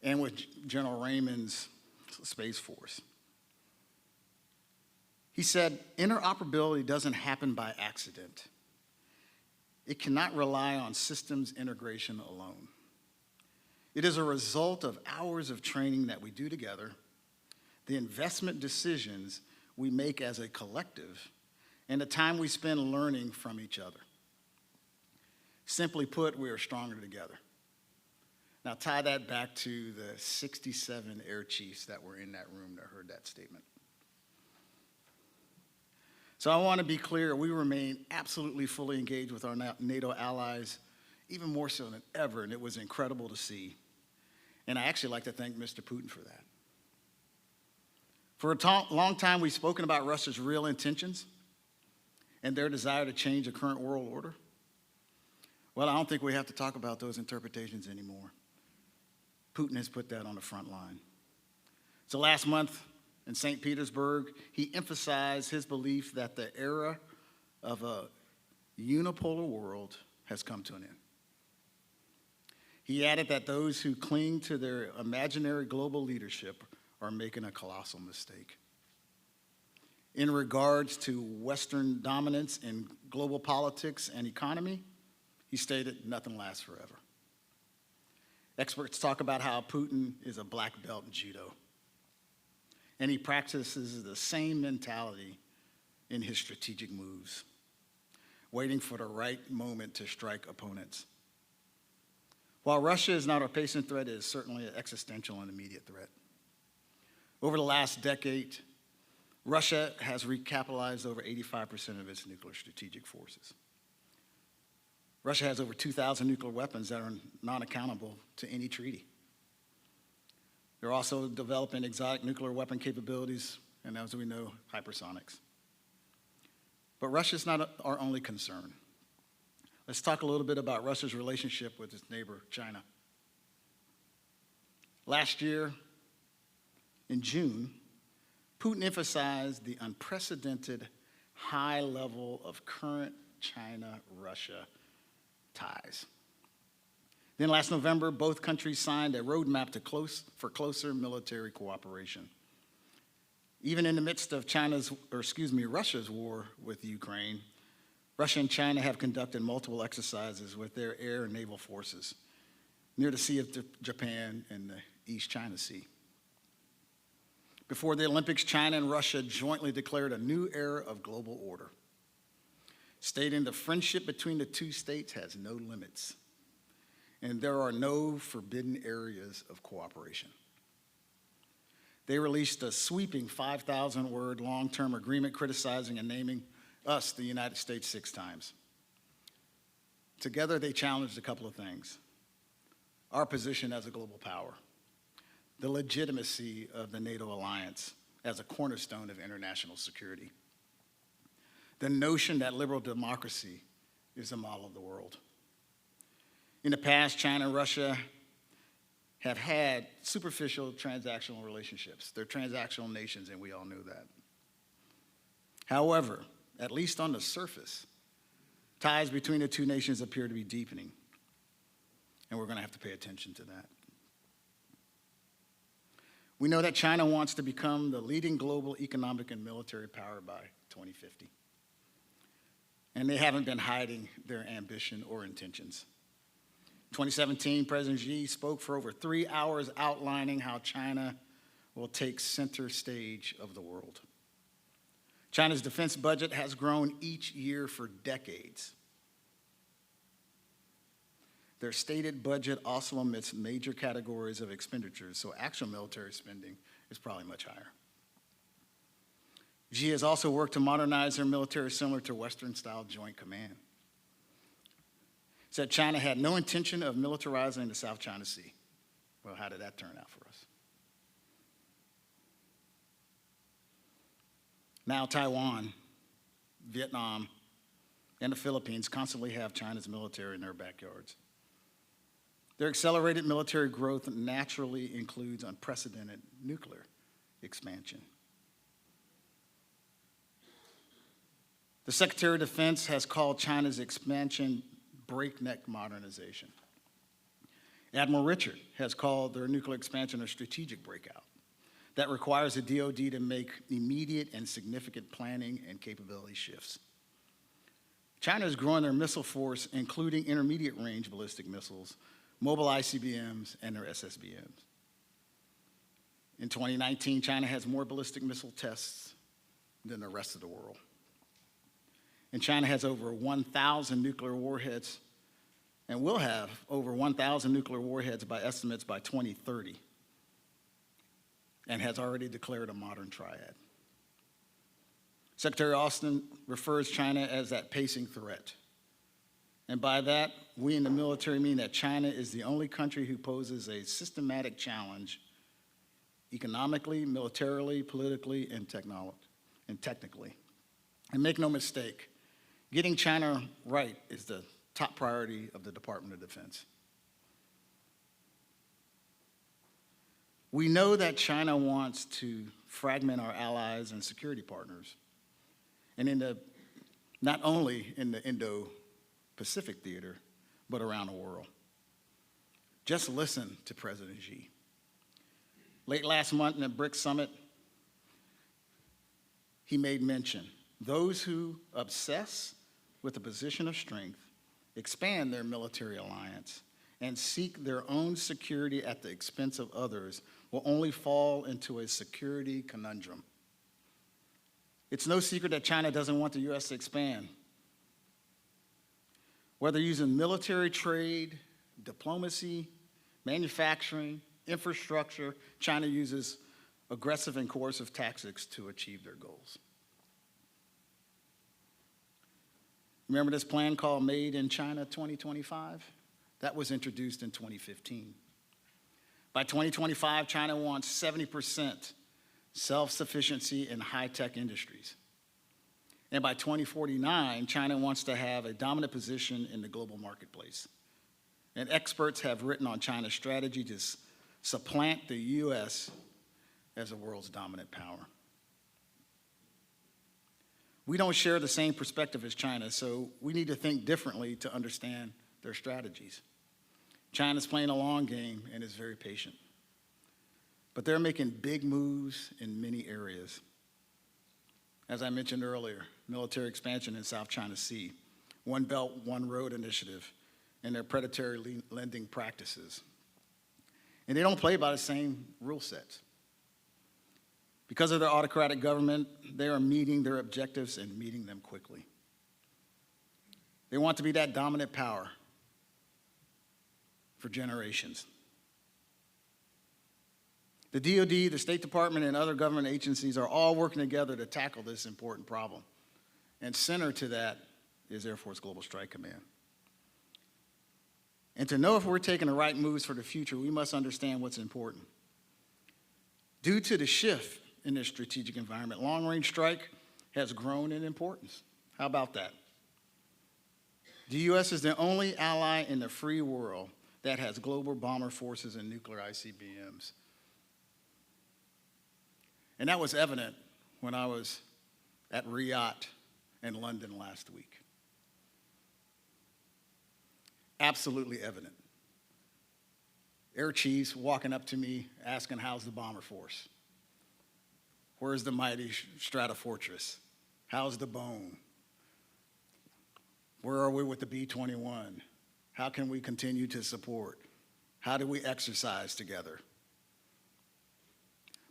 and with General Raymond's Space Force. He said, interoperability doesn't happen by accident. It cannot rely on systems integration alone. It is a result of hours of training that we do together, the investment decisions we make as a collective, and the time we spend learning from each other. Simply put, we are stronger together. Now tie that back to the 67 air chiefs that were in that room that heard that statement. So I want to be clear, we remain absolutely fully engaged with our NATO allies, even more so than ever, and it was incredible to see. And I actually like to thank Mr. Putin for that. For a long time, we've spoken about Russia's real intentions and their desire to change the current world order. Well, I don't think we have to talk about those interpretations anymore. Putin has put that on the front line. So last month in St. Petersburg, he emphasized his belief that the era of a unipolar world has come to an end. He added that those who cling to their imaginary global leadership are making a colossal mistake. In regards to Western dominance in global politics and economy, he stated, nothing lasts forever. Experts talk about how Putin is a black belt in judo, and he practices the same mentality in his strategic moves, waiting for the right moment to strike opponents. While Russia is not our pacing threat, it is certainly an existential and immediate threat. Over the last decade, Russia has recapitalized over 85% of its nuclear strategic forces. Russia has over 2,000 nuclear weapons that are non-accountable to any treaty. They're also developing exotic nuclear weapon capabilities, and as we know, hypersonics. But Russia's not our only concern. Let's talk a little bit about Russia's relationship with its neighbor, China. Last year, in June, Putin emphasized the unprecedented high level of current China-Russia ties. Then last November, both countries signed a roadmap for closer military cooperation. Even in the midst of Russia's war with Ukraine, Russia and China have conducted multiple exercises with their air and naval forces near the Sea of Japan and the East China Sea. Before the Olympics, China and Russia jointly declared a new era of global order, stating the friendship between the two states has no limits, and there are no forbidden areas of cooperation. They released a sweeping 5,000-word long-term agreement criticizing and naming us, the United States, 6 times. Together, they challenged a couple of things: our position as a global power, the legitimacy of the NATO alliance as a cornerstone of international security, the notion that liberal democracy is the model of the world. In the past, China and Russia have had superficial transactional relationships. They're transactional nations, and we all know that. However, at least on the surface, ties between the two nations appear to be deepening, and we're going to have to pay attention to that. We know that China wants to become the leading global economic and military power by 2050, and they haven't been hiding their ambition or intentions. 2017, President Xi spoke for over 3 hours outlining how China will take center stage of the world. China's defense budget has grown each year for decades. Their stated budget also omits major categories of expenditures, so actual military spending is probably much higher. Xi has also worked to modernize their military similar to Western-style joint command. Said China had no intention of militarizing the South China Sea. Well, how did that turn out for us? Now Taiwan, Vietnam, and the Philippines constantly have China's military in their backyards. Their accelerated military growth naturally includes unprecedented nuclear expansion. The Secretary of Defense has called China's expansion breakneck modernization. Admiral Richard has called their nuclear expansion a strategic breakout that requires the DoD to make immediate and significant planning and capability shifts. China is growing their missile force, including intermediate range ballistic missiles, mobile ICBMs, and their SSBMs. In 2019, China has more ballistic missile tests than the rest of the world. And China has over 1,000 nuclear warheads, and will have over 1,000 nuclear warheads by estimates by 2030, and has already declared a modern triad. Secretary Austin refers China as that pacing threat. And by that, we in the military mean that China is the only country who poses a systematic challenge economically, militarily, politically, and technically. And make no mistake, getting China right is the top priority of the Department of Defense. We know that China wants to fragment our allies and security partners, and not only in the Indo-Pacific theater, but around the world. Just listen to President Xi. Late last month in the BRICS summit, he made mention, those who obsess with a position of strength, expand their military alliance, and seek their own security at the expense of others will only fall into a security conundrum. It's no secret that China doesn't want the U.S. to expand. Whether using military trade, diplomacy, manufacturing, infrastructure, China uses aggressive and coercive tactics to achieve their goals. Remember this plan called Made in China 2025? That was introduced in 2015. By 2025, China wants 70% self-sufficiency in high-tech industries. And by 2049, China wants to have a dominant position in the global marketplace. And experts have written on China's strategy to supplant the U.S. as the world's dominant power. We don't share the same perspective as China, so we need to think differently to understand their strategies. China's playing a long game and is very patient. But they're making big moves in many areas. As I mentioned earlier, military expansion in South China Sea, One Belt, One Road initiative, and their predatory lending practices. And they don't play by the same rule sets. Because of their autocratic government, they are meeting their objectives and meeting them quickly. They want to be that dominant power for generations. The DoD, the State Department, and other government agencies are all working together to tackle this important problem. And center to that is Air Force Global Strike Command. And to know if we're taking the right moves for the future, we must understand what's important. Due to the shift in this strategic environment, long-range strike has grown in importance. How about that? The U.S. is the only ally in the free world that has global bomber forces and nuclear ICBMs. And that was evident when I was at Riyadh and London last week. Absolutely evident. Air chiefs walking up to me asking, how's the bomber force? Where's the mighty Stratofortress? How's the Bone? Where are we with the B-21? How can we continue to support? How do we exercise together?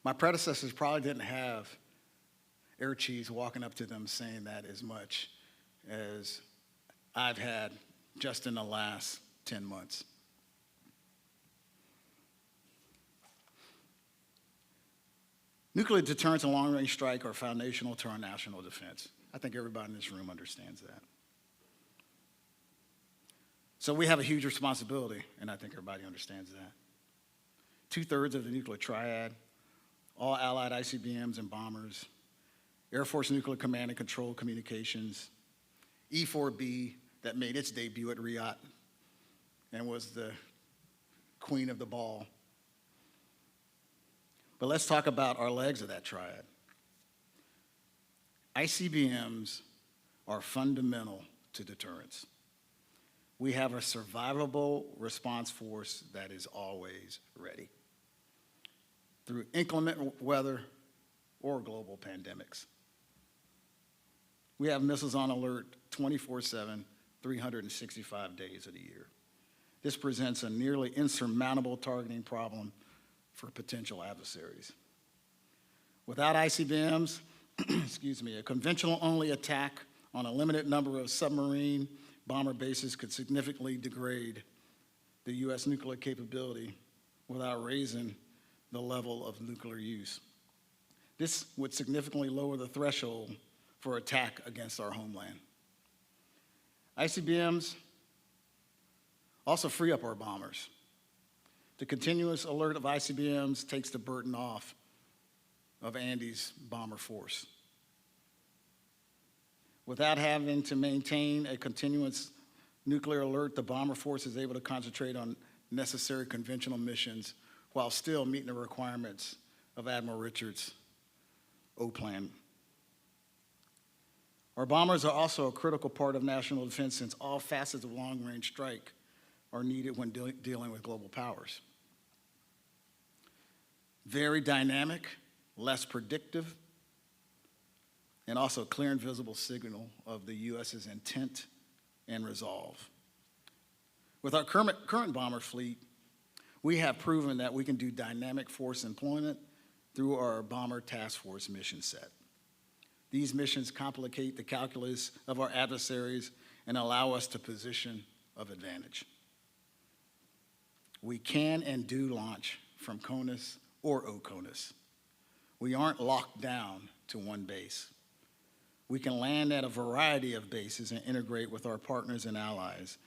My predecessors probably didn't have air chiefs walking up to them saying that as much as I've had just in the last 10 months. Nuclear deterrence and long-range strike are foundational to our national defense. I think everybody in this room understands that. So we have a huge responsibility, and I think everybody understands that. 2/3 of the nuclear triad, all allied ICBMs and bombers, Air Force Nuclear Command and Control Communications, E-4B that made its debut at Riyadh and was the queen of the ball. But let's talk about our legs of that triad. ICBMs are fundamental to deterrence. We have a survivable response force that is always ready through inclement weather or global pandemics. We have missiles on alert 24/7, 365 days of the year. This presents a nearly insurmountable targeting problem for potential adversaries. Without ICBMs, a conventional-only attack on a limited number of submarine bomber bases could significantly degrade the U.S. nuclear capability without raising the level of nuclear use. This would significantly lower the threshold for attack against our homeland. ICBMs also free up our bombers. The continuous alert of ICBMs takes the burden off of Andy's bomber force. Without having to maintain a continuous nuclear alert, the bomber force is able to concentrate on necessary conventional missions while still meeting the requirements of Admiral Richards' O-Plan. Our bombers are also a critical part of national defense since all facets of long-range strike are needed when dealing with global powers. Very dynamic, less predictive, and also clear and visible signal of the U.S.'s intent and resolve. With our current bomber fleet, we have proven that we can do dynamic force employment through our Bomber Task Force mission set. These missions complicate the calculus of our adversaries and allow us to position of advantage. We can and do launch from CONUS or OCONUS. We aren't locked down to one base. We can land at a variety of bases and integrate with our partners and allies,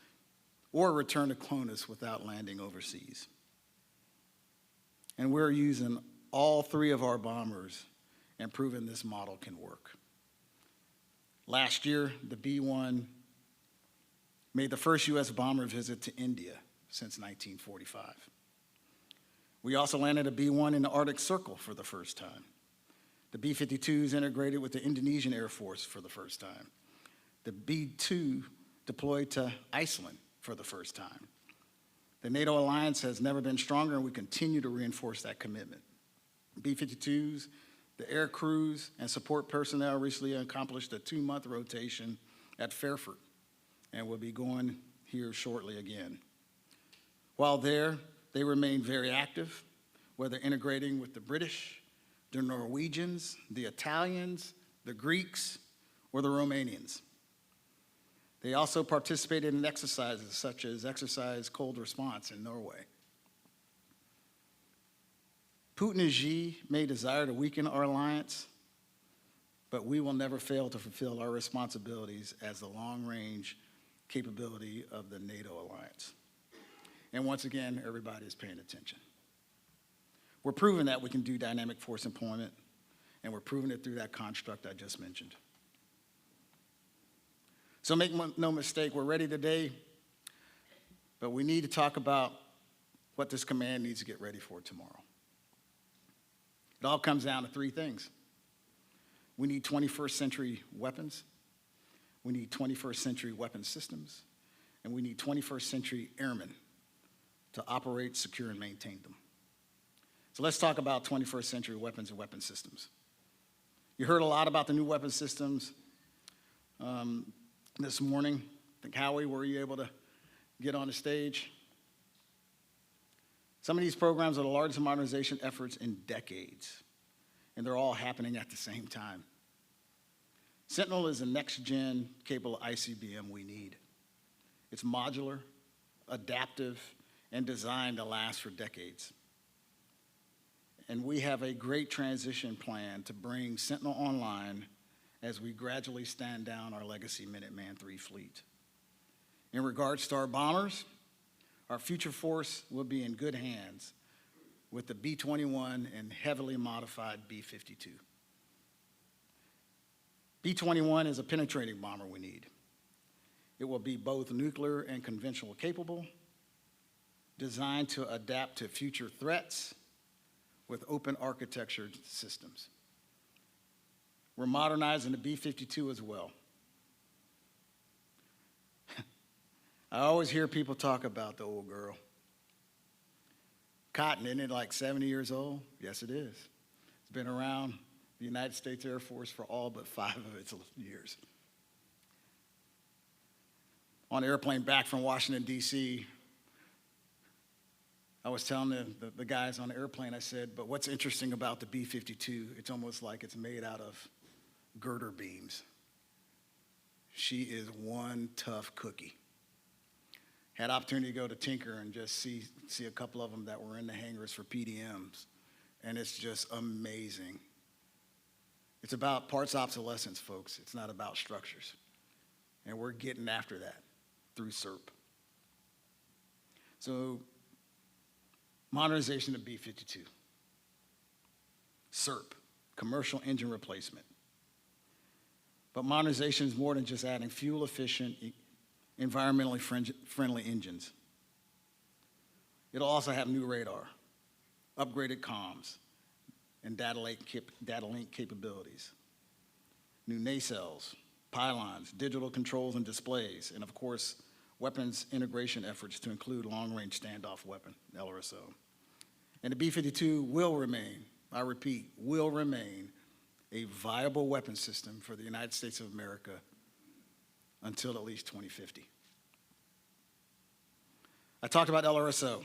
or return to CLONUS without landing overseas. And we're using all three of our bombers and proving this model can work. Last year, the B-1 made the first U.S. bomber visit to India since 1945. We also landed a B-1 in the Arctic Circle for the first time. The B-52s integrated with the Indonesian Air Force for the first time. The B-2 deployed to Iceland for the first time. The NATO alliance has never been stronger, and we continue to reinforce that commitment. B-52s, the air crews, and support personnel recently accomplished a 2-month rotation at Fairford, and will be going here shortly again. While there, they remain very active, whether integrating with the British, the Norwegians, the Italians, the Greeks, or the Romanians. They also participated in exercises such as Exercise Cold Response in Norway. Putin and Xi may desire to weaken our alliance, but we will never fail to fulfill our responsibilities as the long-range capability of the NATO alliance. And once again, everybody is paying attention. We're proving that we can do dynamic force employment, and we're proving it through that construct I just mentioned. So make no mistake, we're ready today, but we need to talk about what this command needs to get ready for tomorrow. It all comes down to 3 things. We need 21st century weapons, we need 21st century weapon systems, and we need 21st century airmen to operate, secure, and maintain them. So let's talk about 21st century weapons and weapon systems. You heard a lot about the new weapon systems this morning. I think, Howie, were you able to get on the stage? Some of these programs are the largest modernization efforts in decades, and they're all happening at the same time. Sentinel is the next-gen capable ICBM we need. It's modular, adaptive, and designed to last for decades. And we have a great transition plan to bring Sentinel online as we gradually stand down our legacy Minuteman III fleet. In regards to our bombers, our future force will be in good hands with the B-21 and heavily modified B-52. B-21 is a penetrating bomber we need. It will be both nuclear and conventional capable, designed to adapt to future threats with open architecture systems. We're modernizing the B-52 as well. I always hear people talk about the old girl. Cotton, isn't it like 70 years old? Yes, it is. It's been around the United States Air Force for all but 5 of its years. On an airplane back from Washington, D.C., I was telling the guys on the airplane, I said, but what's interesting about the B-52, it's almost like it's made out of girder beams. She is one tough cookie. Had opportunity to go to Tinker and just see a couple of them that were in the hangars for PDMs, and it's just amazing. It's about parts obsolescence, folks. It's not about structures. And we're getting after that through Serp. So, modernization of B-52. Serp, commercial engine replacement. But modernization is more than just adding fuel-efficient, environmentally friendly engines. It'll also have new radar, upgraded comms, and data link capabilities, new nacelles, pylons, digital controls and displays, and of course, weapons integration efforts to include long-range standoff weapon, LRSO. And the B-52 will remain, I repeat, will remain a viable weapon system for the United States of America until at least 2050. I talked about LRSO,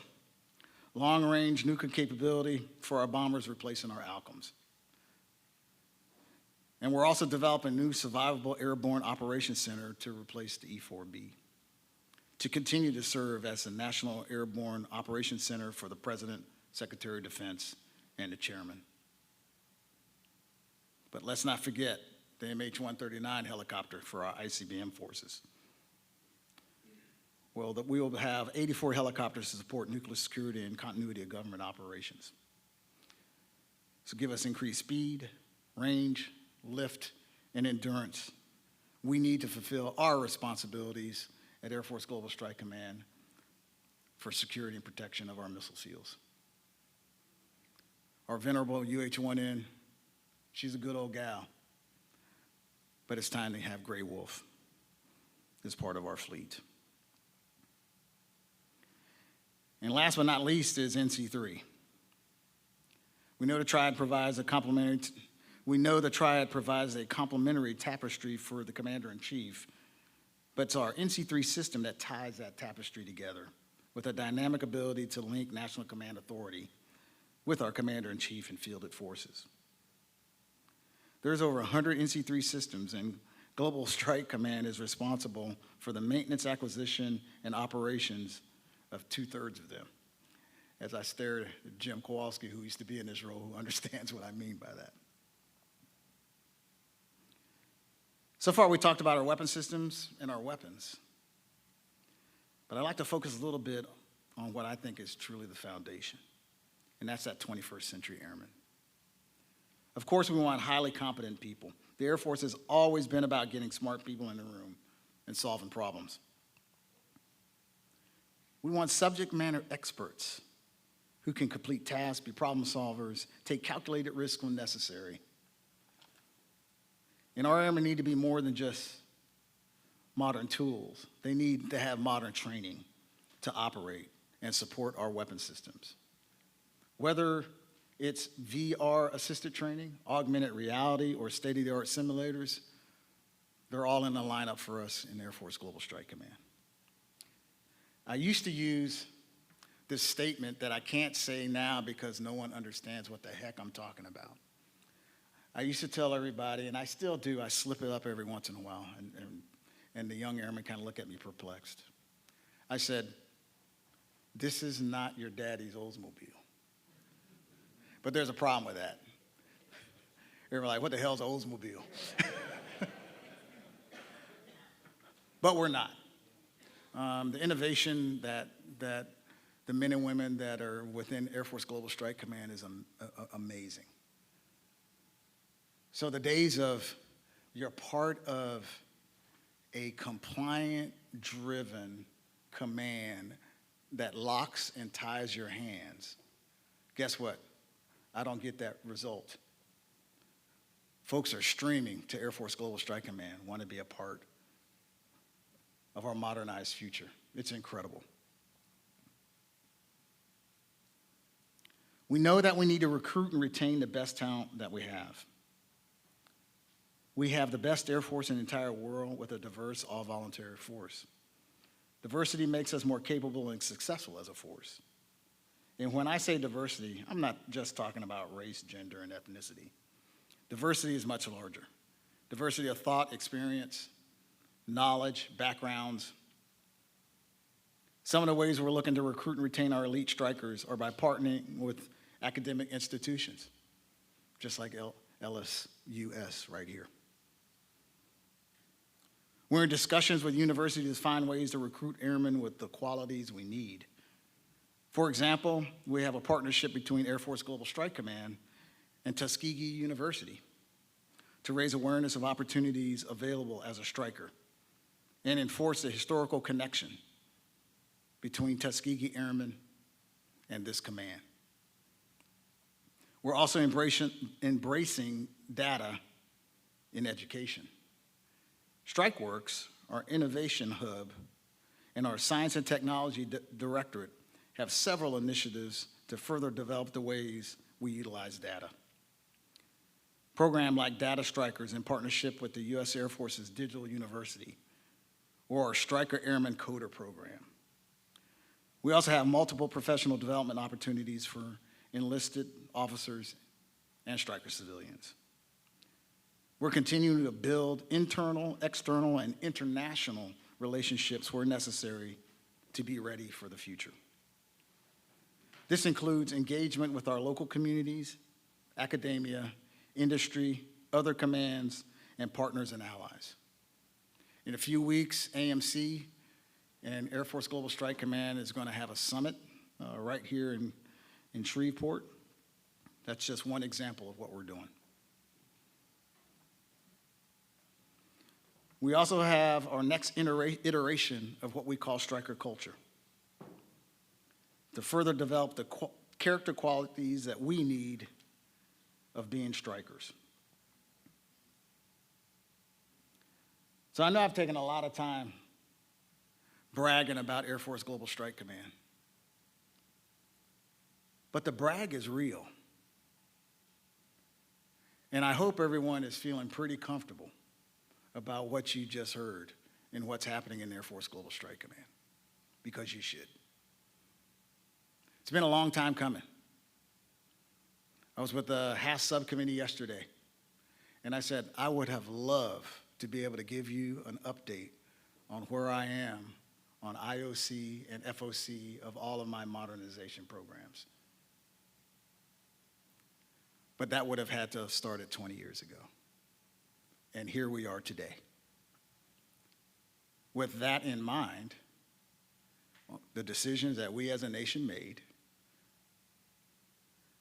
long-range nuclear capability for our bombers replacing our Alcoms. And we're also developing a new survivable airborne operations center to replace the E-4B, to continue to serve as the National Airborne Operations Center for the President, Secretary of Defense, and the Chairman. But let's not forget the MH-139 helicopter for our ICBM forces. Well, that we will have 84 helicopters to support nuclear security and continuity of government operations. So give us increased speed, range, lift, and endurance. We need to fulfill our responsibilities at Air Force Global Strike Command for security and protection of our missile seals. Our venerable UH-1N, she's a good old gal, but it's time to have Gray Wolf as part of our fleet. And last but not least is NC-3. We know the Triad provides a complementary tapestry for the Commander-in-Chief, but it's our NC-3 system that ties that tapestry together with a dynamic ability to link National Command Authority with our Commander-in-Chief and fielded forces. There's over 100 NC-3 systems, and Global Strike Command is responsible for the maintenance, acquisition, and operations of 2/3 of them. As I stared at Jim Kowalski, who used to be in this role, who understands what I mean by that. So far, we talked about our weapon systems and our weapons. But I'd like to focus a little bit on what I think is truly the foundation, and that's that 21st Century Airman. Of course, we want highly competent people. The Air Force has always been about getting smart people in the room and solving problems. We want subject matter experts who can complete tasks, be problem solvers, take calculated risks when necessary. And our airmen need to be more than just modern tools. They need to have modern training to operate and support our weapon systems. Whether it's VR-assisted training, augmented reality, or state-of-the-art simulators, they're all in the lineup for us in Air Force Global Strike Command. I used to use this statement that I can't say now because no one understands what the heck I'm talking about. I used to tell everybody, and I still do, I slip it up every once in a while, and the young airmen kind of look at me perplexed. I said, this is not your daddy's Oldsmobile. But there's a problem with that. You're like, what the hell's an Oldsmobile? But we're not. The innovation that the men and women that are within Air Force Global Strike Command is amazing. So the days of you're part of a compliant-driven command that locks and ties your hands, guess what? I don't get that result. Folks are streaming to Air Force Global Strike Command, want to be a part of our modernized future. It's incredible. We know that we need to recruit and retain the best talent that we have. We have the best Air Force in the entire world with a diverse, all-voluntary force. Diversity makes us more capable and successful as a force. And when I say diversity, I'm not just talking about race, gender, and ethnicity. Diversity is much larger. Diversity of thought, experience, knowledge, backgrounds. Some of the ways we're looking to recruit and retain our elite strikers are by partnering with academic institutions, just like LSUS right here. We're in discussions with universities to find ways to recruit airmen with the qualities we need. For example, we have a partnership between Air Force Global Strike Command and Tuskegee University to raise awareness of opportunities available as a striker and enforce the historical connection between Tuskegee Airmen and this command. We're also embracing data in education. StrikeWorks, our innovation hub, and our Science and Technology Directorate have several initiatives to further develop the ways we utilize data. Programs like Data Strikers in partnership with the U.S. Air Force's Digital University, or our Striker Airman Coder program. We also have multiple professional development opportunities for enlisted officers and striker civilians. We're continuing to build internal, external, and international relationships where necessary to be ready for the future. This includes engagement with our local communities, academia, industry, other commands, and partners and allies. In a few weeks, AMC and Air Force Global Strike Command is going to have a summit right here in Shreveport. That's just one example of what we're doing. We also have our next iteration of what we call striker culture, to further develop the character qualities that we need of being strikers. So I know I've taken a lot of time bragging about Air Force Global Strike Command, but the brag is real. And I hope everyone is feeling pretty comfortable about what you just heard and what's happening in Air Force Global Strike Command, because you should. It's been a long time coming. I was with the HASS subcommittee yesterday, and I said, I would have loved to be able to give you an update on where I am on IOC and FOC of all of my modernization programs. But that would have had to have started 20 years ago. And here we are today. With that in mind, the decisions that we as a nation made,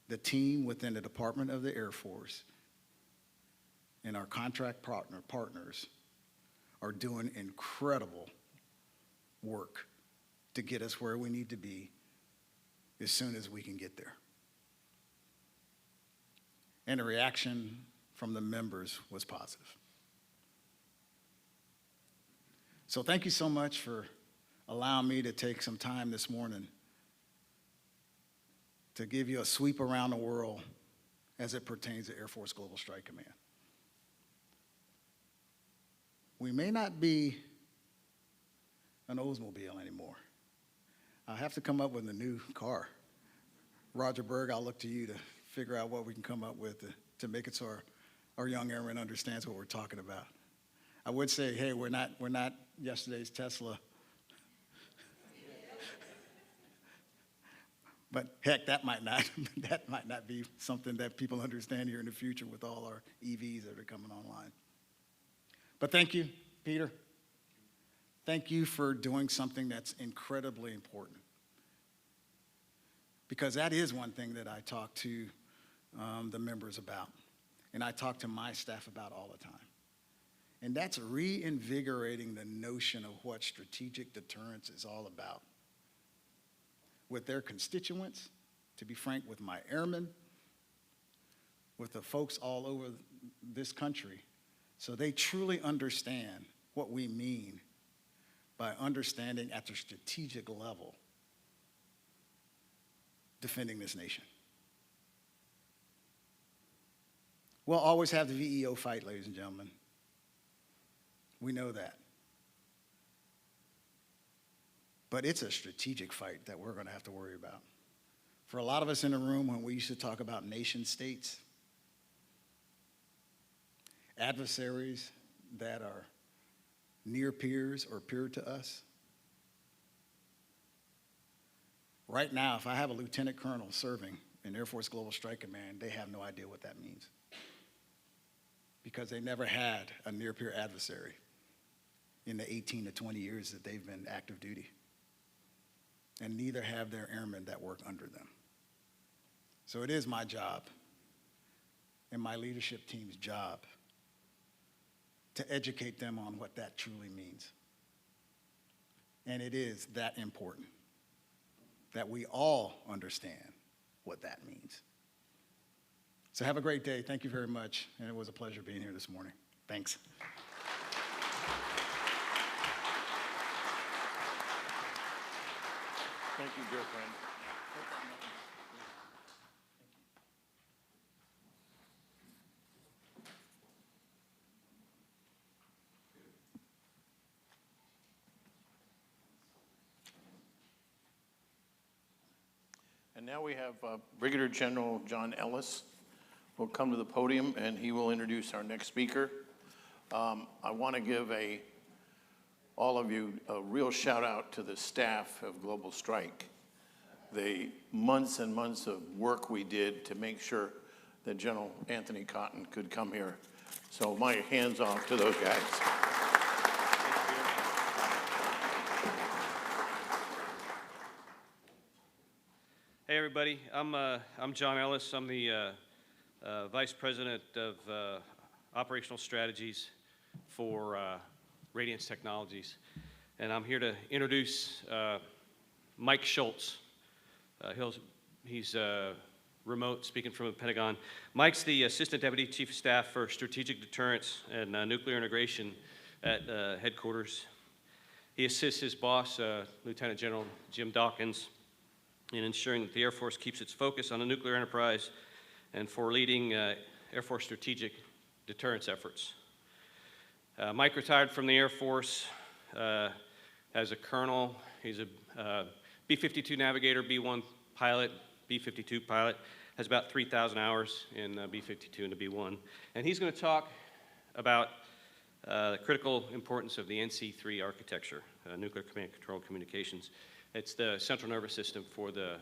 the team within the Department of the Air Force and our contract partners are doing incredible work to get us where we need to be as soon as we can get there. And the reaction from the members was positive. So thank you so much for allowing me to take some time this morning to give you a sweep around the world as it pertains to Air Force Global Strike Command. We may not be an Oldsmobile anymore. I'll have to come up with a new car. Roger Berg, I'll look to you to figure out what we can come up with to make it so our young airman understands what we're talking about. I would say, hey, we're not yesterday's Tesla. But heck, that might not be something that people understand here in the future with all our EVs that are coming online. But thank you, Peter. Thank you for doing something that's incredibly important. Because that is one thing that I talk to the members about, and I talk to my staff about all the time. And that's reinvigorating the notion of what strategic deterrence is all about. With their constituents, to be frank, with my airmen, with the folks all over this country, so they truly understand what we mean by understanding at the strategic level defending this nation. We'll always have the VEO fight, ladies and gentlemen. We know that. But it's a strategic fight that we're going to have to worry about. For a lot of us in the room, when we used to talk about nation states, adversaries that are near peers or peer to us, right now, if I have a lieutenant colonel serving in Air Force Global Strike Command, they have no idea what that means, because they never had a near peer adversary in the 18 to 20 years that they've been active duty. And neither have their airmen that work under them. So it is my job and my leadership team's job to educate them on what that truly means. And it is that important that we all understand what that means. So have a great day. Thank you very much. And it was a pleasure being here this morning. Thanks. Thank you, dear friend. And now we have Brigadier General John Ellis will come to the podium, and he will introduce our next speaker. I want to give all of you a real shout out to the staff of Global Strike. The months and months of work we did to make sure that General Anthony Cotton could come here So my hands off to those guys. Hey everybody, I'm John Ellis. I'm the Vice President of Operational Strategies for Radiance Technologies, and I'm here to introduce Mike Schultz. He's remote, speaking from the Pentagon. Mike's the Assistant Deputy Chief of Staff for Strategic Deterrence and Nuclear Integration at headquarters. He assists his boss, Lieutenant General Jim Dawkins, in ensuring that the Air Force keeps its focus on the nuclear enterprise and for leading Air Force strategic deterrence efforts. Mike retired from the Air Force as a colonel. He's a B-52 navigator, B-1 pilot, B-52 pilot, has about 3,000 hours in B-52 and the B-1. And he's going to talk about the critical importance of the NC3 architecture, Nuclear Command Control Communications. It's the central nervous system for the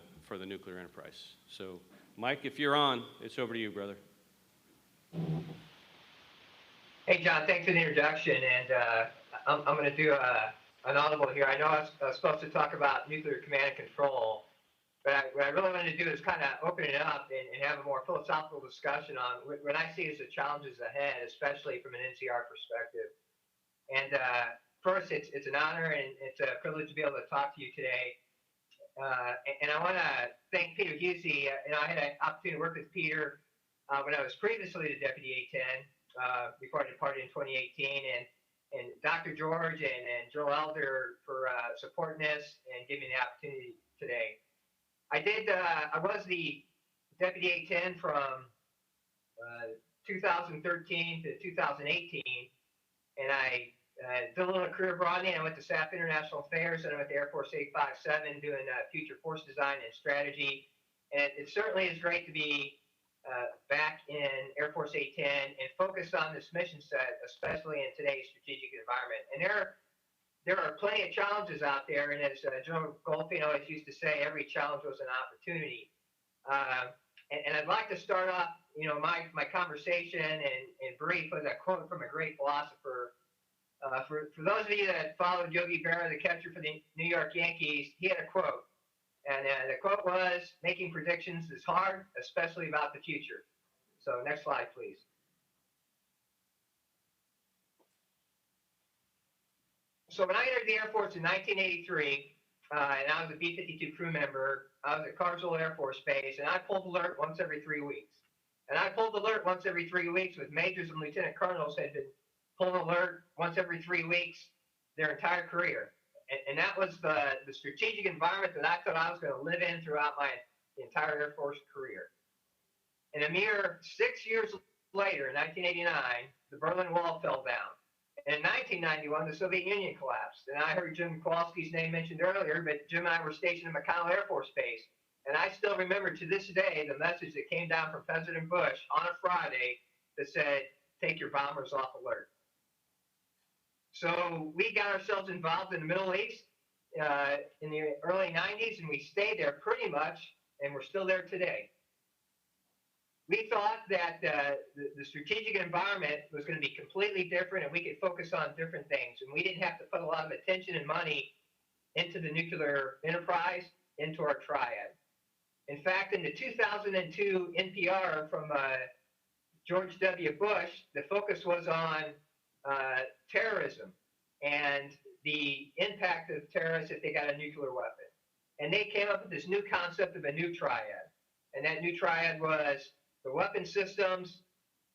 nuclear enterprise. So, Mike, if you're on, it's over to you, brother. Hey, John, thanks for the introduction. And I'm going to do an audible here. I know I was supposed to talk about nuclear command and control, but what I really wanted to do is kind of open it up and have a more philosophical discussion on what I see as the challenges ahead, especially from an NCR perspective. And first, it's an honor and it's a privilege to be able to talk to you today. And I want to thank Peter Husey. I had an opportunity to work with Peter when I was previously the Deputy A-10 before I departed in 2018. And Dr. George and Joel Elder for supporting this and giving me the opportunity today. I was the Deputy A-10 from 2013 to 2018, and I did a little career broadening. I went to SAP International Affairs, and I went to Air Force 857 doing future force design and strategy. And it certainly is great to be back in Air Force A-10 and focus on this mission set, especially in today's strategic environment. And there are plenty of challenges out there, and as General Goldfein always used to say, every challenge was an opportunity. And I'd like to start off, my conversation and brief with a quote from a great philosopher. For those of you that followed Yogi Berra, the catcher for the New York Yankees, he had a quote. And the quote was, "Making predictions is hard, especially about the future." So next slide, please. So when I entered the Air Force in 1983, and I was a B-52 crew member, I was at Carswell Air Force Base, and I pulled alert once every 3 weeks. And I pulled alert once every 3 weeks with majors and lieutenant colonels had been pulling alert once every 3 weeks their entire career. And that was the strategic environment that I thought I was going to live in throughout my entire Air Force career. And a mere 6 years later, in 1989, the Berlin Wall fell down. And in 1991, the Soviet Union collapsed. And I heard Jim Kowalski's name mentioned earlier, but Jim and I were stationed at McConnell Air Force Base. And I still remember to this day the message that came down from President Bush on a Friday that said, "Take your bombers off alert." So we got ourselves involved in the Middle East in the early 90s, and we stayed there pretty much, and we're still there today. We thought that the strategic environment was going to be completely different, and we could focus on different things, and we didn't have to put a lot of attention and money into the nuclear enterprise, into our triad. In fact, in the 2002 NPR from George W. Bush, the focus was on terrorism and the impact of terrorists if they got a nuclear weapon. And they came up with this new concept of a new triad. And that new triad was the weapon systems,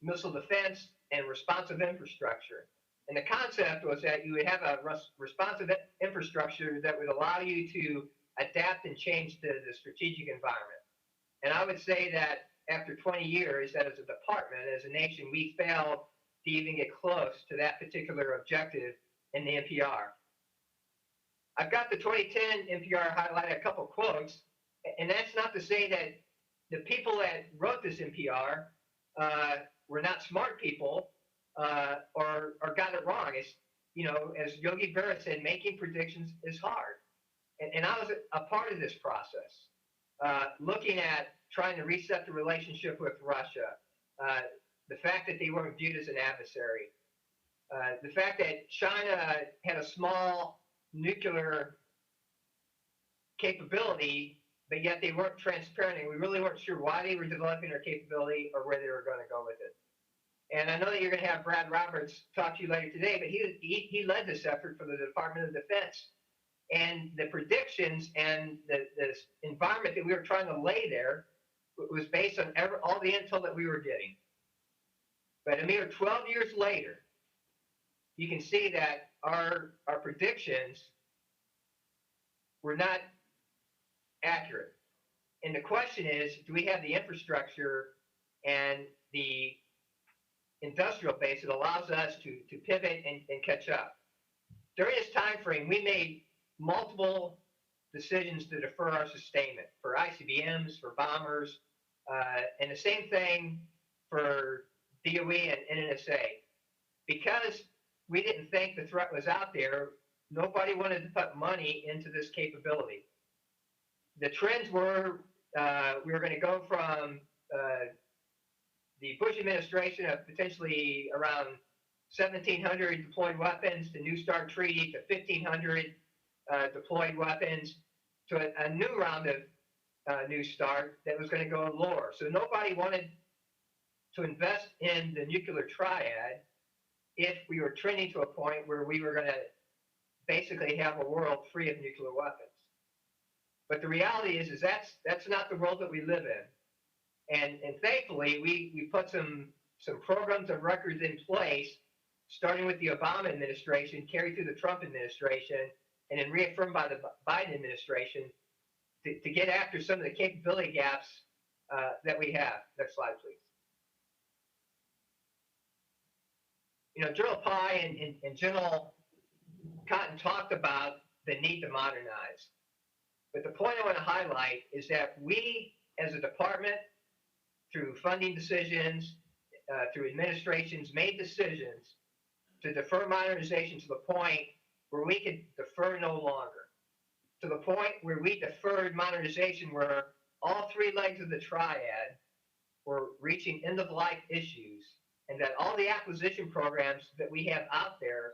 missile defense, and responsive infrastructure. And the concept was that you would have a responsive infrastructure that would allow you to adapt and change the strategic environment. And I would say that after 20 years, that as a department, as a nation, we failed to even get close to that particular objective in the NPR. I've got the 2010 NPR highlighted a couple quotes, and that's not to say that the people that wrote this NPR were not smart people or got it wrong. It's, as Yogi Berra said, making predictions is hard. And I was a part of this process, looking at trying to reset the relationship with Russia, the fact that they weren't viewed as an adversary, the fact that China had a small nuclear capability, but yet they weren't transparent, and we really weren't sure why they were developing their capability or where they were going to go with it. And I know that you're going to have Brad Roberts talk to you later today, but he led this effort for the Department of Defense. And the predictions and the environment that we were trying to lay there was based on all the intel that we were getting. But a mere 12 years later, you can see that our predictions were not accurate. And the question is, do we have the infrastructure and the industrial base that allows us to pivot and catch up? During this time frame, we made multiple decisions to defer our sustainment for ICBMs, for bombers, and the same thing for DOE and NNSA. Because we didn't think the threat was out there, nobody wanted to put money into this capability. The trends were we were going to go from the Bush administration of potentially around 1,700 deployed weapons to New START Treaty to 1,500 deployed weapons to a new round of New START that was going to go lower. So nobody wanted to invest in the nuclear triad if we were trending to a point where we were going to basically have a world free of nuclear weapons. But the reality is that's not the world that we live in. And thankfully, we put some programs of records in place, starting with the Obama administration, carried through the Trump administration, and then reaffirmed by the Biden administration to get after some of the capability gaps that we have. Next slide, please. You know, General Pai and General Cotton talked about the need to modernize. But the point I want to highlight is that we, as a department, through funding decisions, through administrations, made decisions to defer modernization to the point where we could defer no longer. To the point where we deferred modernization where all three legs of the triad were reaching end-of-life issues, and that all the acquisition programs that we have out there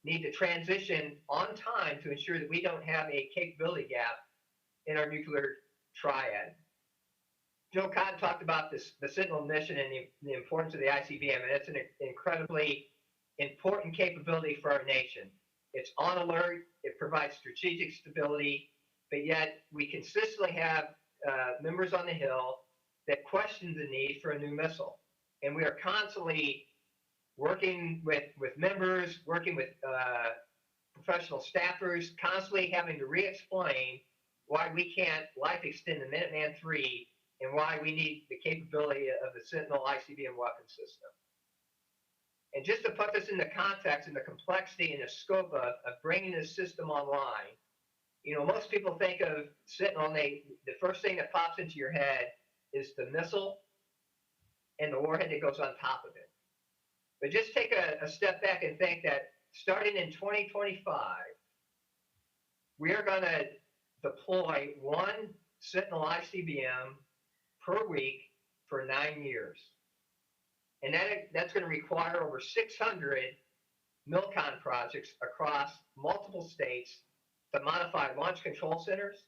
need to transition on time to ensure that we don't have a capability gap in our nuclear triad. Joe Cotton talked about the Sentinel mission and the importance of the ICBM, and it's an incredibly important capability for our nation. It's on alert, it provides strategic stability, but yet we consistently have members on the Hill that question the need for a new missile. And we are constantly working with members, working with professional staffers, constantly having to re-explain why we can't life extend the Minuteman III and why we need the capability of the Sentinel ICBM weapon system. And just to put this into context and the complexity and the scope of bringing this system online, you know, most people think of Sentinel, and the first thing that pops into your head is the missile and the warhead that goes on top of it. But just take a step back and think that starting in 2025, we are going to deploy one Sentinel ICBM per week for 9 years. And that's going to require over 600 MILCON projects across multiple states to modify launch control centers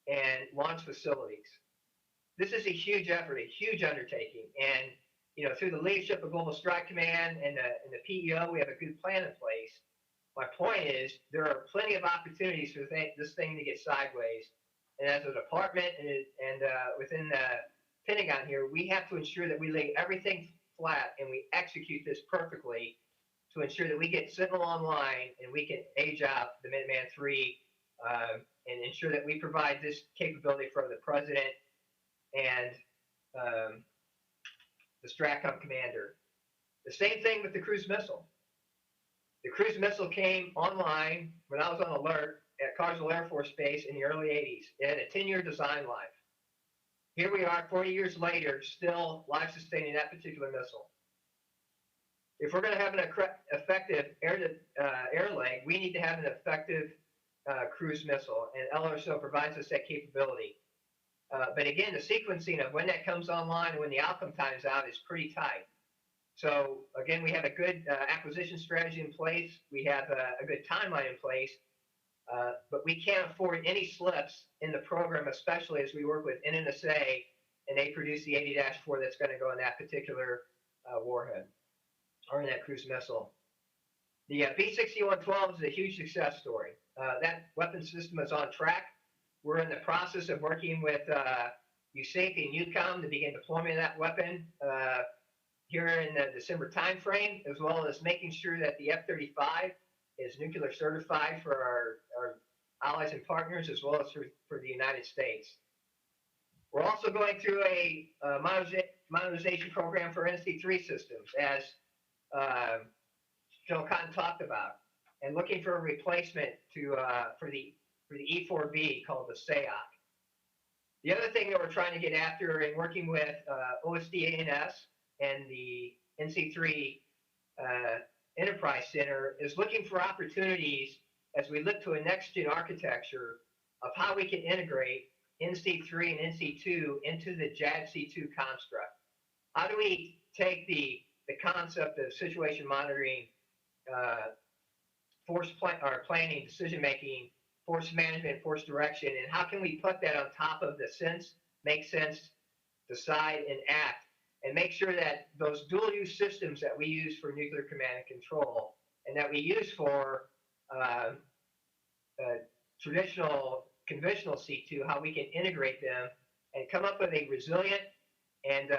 and launch facilities. This is a huge effort, a huge undertaking. And, you know, through the leadership of Global Strike Command and the PEO, we have a good plan in place. My point is there are plenty of opportunities for this thing to get sideways. And as a department and within the Pentagon here, we have to ensure that we lay everything flat and we execute this perfectly to ensure that we get Sentinel online and we can age out the Minuteman III and ensure that we provide this capability for the President and the STRATCOM commander. The same thing with the cruise missile. The cruise missile came online when I was on alert at Carswell Air Force Base in the early 80s. It had a 10-year design life. Here we are 40 years later, still life-sustaining that particular missile. If we're going to have an effective air leg, we need to have an effective cruise missile, and LRSO provides us that capability. But again, the sequencing of when that comes online and when the outcome times out is pretty tight. So again, we have a good acquisition strategy in place. We have a good timeline in place, but we can't afford any slips in the program, especially as we work with NNSA and they produce the 80-4 that's going to go in that particular warhead or in that cruise missile. The B-6112 is a huge success story. That weapon system is on track. We're in the process of working with USAFE and UCOM to begin deployment of that weapon here in the December timeframe, as well as making sure that the F-35 is nuclear certified for our allies and partners, as well as for the United States. We're also going through a modernization program for NC-3 systems, as General Cotton talked about, and looking for a replacement for the E-4B called the SAOC. The other thing that we're trying to get after and working with OSD-ANS and the NC-3 Enterprise Center is looking for opportunities as we look to a next-gen architecture of how we can integrate NC-3 and NC-2 into the JADC2 construct. How do we take the concept of situation monitoring, planning, decision-making, force management, force direction, and how can we put that on top of the sense, make sense, decide, and act, and make sure that those dual-use systems that we use for nuclear command and control and that we use for conventional C2, how we can integrate them and come up with a resilient and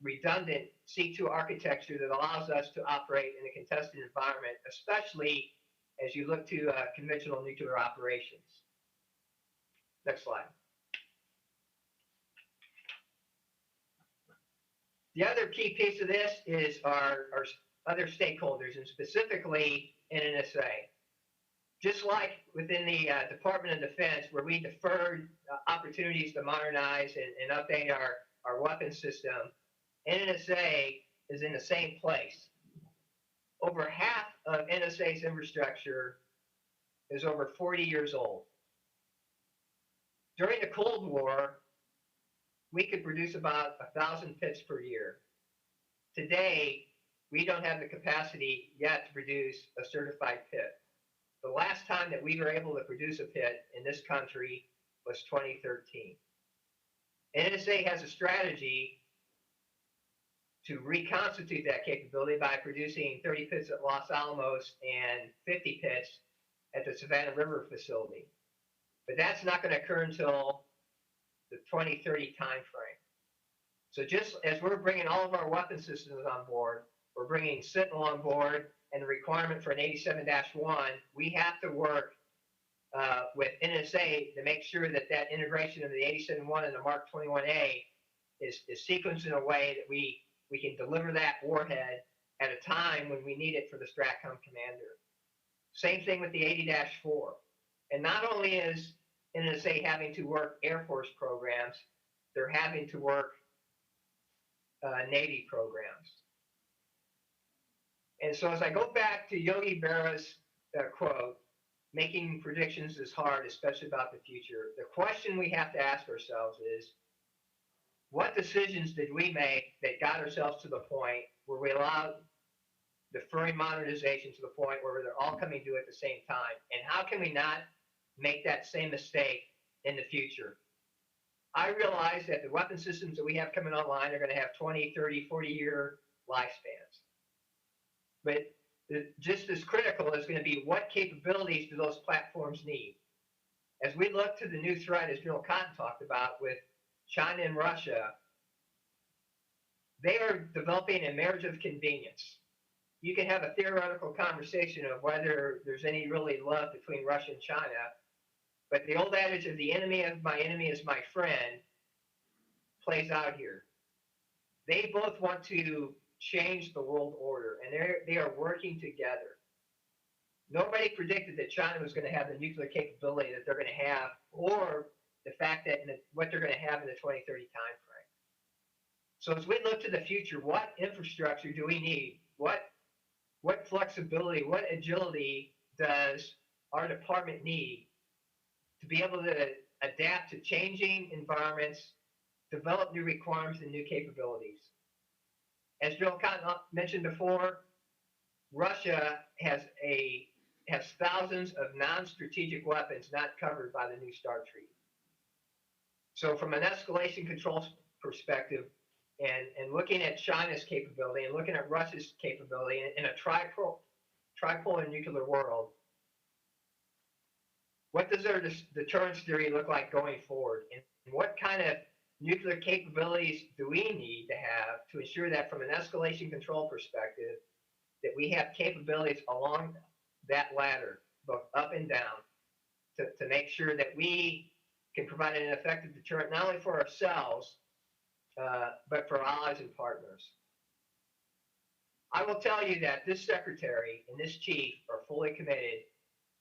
redundant C2 architecture that allows us to operate in a contested environment, especially as you look to conventional nuclear operations. Next slide. The other key piece of this is our other stakeholders, and specifically NNSA. Just like within the Department of Defense, where we deferred opportunities to modernize and update our weapon system, NNSA is in the same place. Over half of NSA's infrastructure is over 40 years old. During the Cold War, we could produce about 1,000 pits per year. Today, we don't have the capacity yet to produce a certified pit. The last time that we were able to produce a pit in this country was 2013. NSA has a strategy to reconstitute that capability by producing 30 pits at Los Alamos and 50 pits at the Savannah River facility. But that's not going to occur until the 2030 timeframe. So just as we're bringing all of our weapon systems on board, we're bringing Sentinel on board and the requirement for an 87-1, we have to work with NSA to make sure that that integration of the 87-1 and the Mark 21A is sequenced in a way that we can deliver that warhead at a time when we need it for the STRATCOM commander. Same thing with the 80-4. And not only is NSA having to work Air Force programs, they're having to work Navy programs. And so as I go back to Yogi Berra's quote, making predictions is hard, especially about the future. The question we have to ask ourselves is, what decisions did we make that got ourselves to the point where we allowed deferring modernization to the point where they're all coming due at the same time? And how can we not make that same mistake in the future? I realize that the weapon systems that we have coming online are going to have 20, 30, 40-year lifespans. But just as critical is going to be what capabilities do those platforms need? As we look to the new threat, as General Cotton talked about, with China and Russia, they are developing a marriage of convenience. You can have a theoretical conversation of whether there's any really love between Russia and China, but the old adage of the enemy of my enemy is my friend plays out here. They both want to change the world order, and they are working together. Nobody predicted that China was going to have the nuclear capability that they're going to have, or the fact that what they're going to have in the 2030 timeframe. So as we look to the future, what infrastructure do we need? What flexibility, what agility does our department need to be able to adapt to changing environments, develop new requirements and new capabilities. As General Cotton mentioned before, Russia has thousands of non-strategic weapons not covered by the New START Treaty. So from an escalation control perspective, and looking at China's capability and looking at Russia's capability in a tripolar nuclear world, what does their deterrence theory look like going forward? And what kind of nuclear capabilities do we need to have to ensure that from an escalation control perspective, that we have capabilities along that ladder, both up and down, to make sure that we can provide an effective deterrent, not only for ourselves, but for allies and partners. I will tell you that this secretary and this chief are fully committed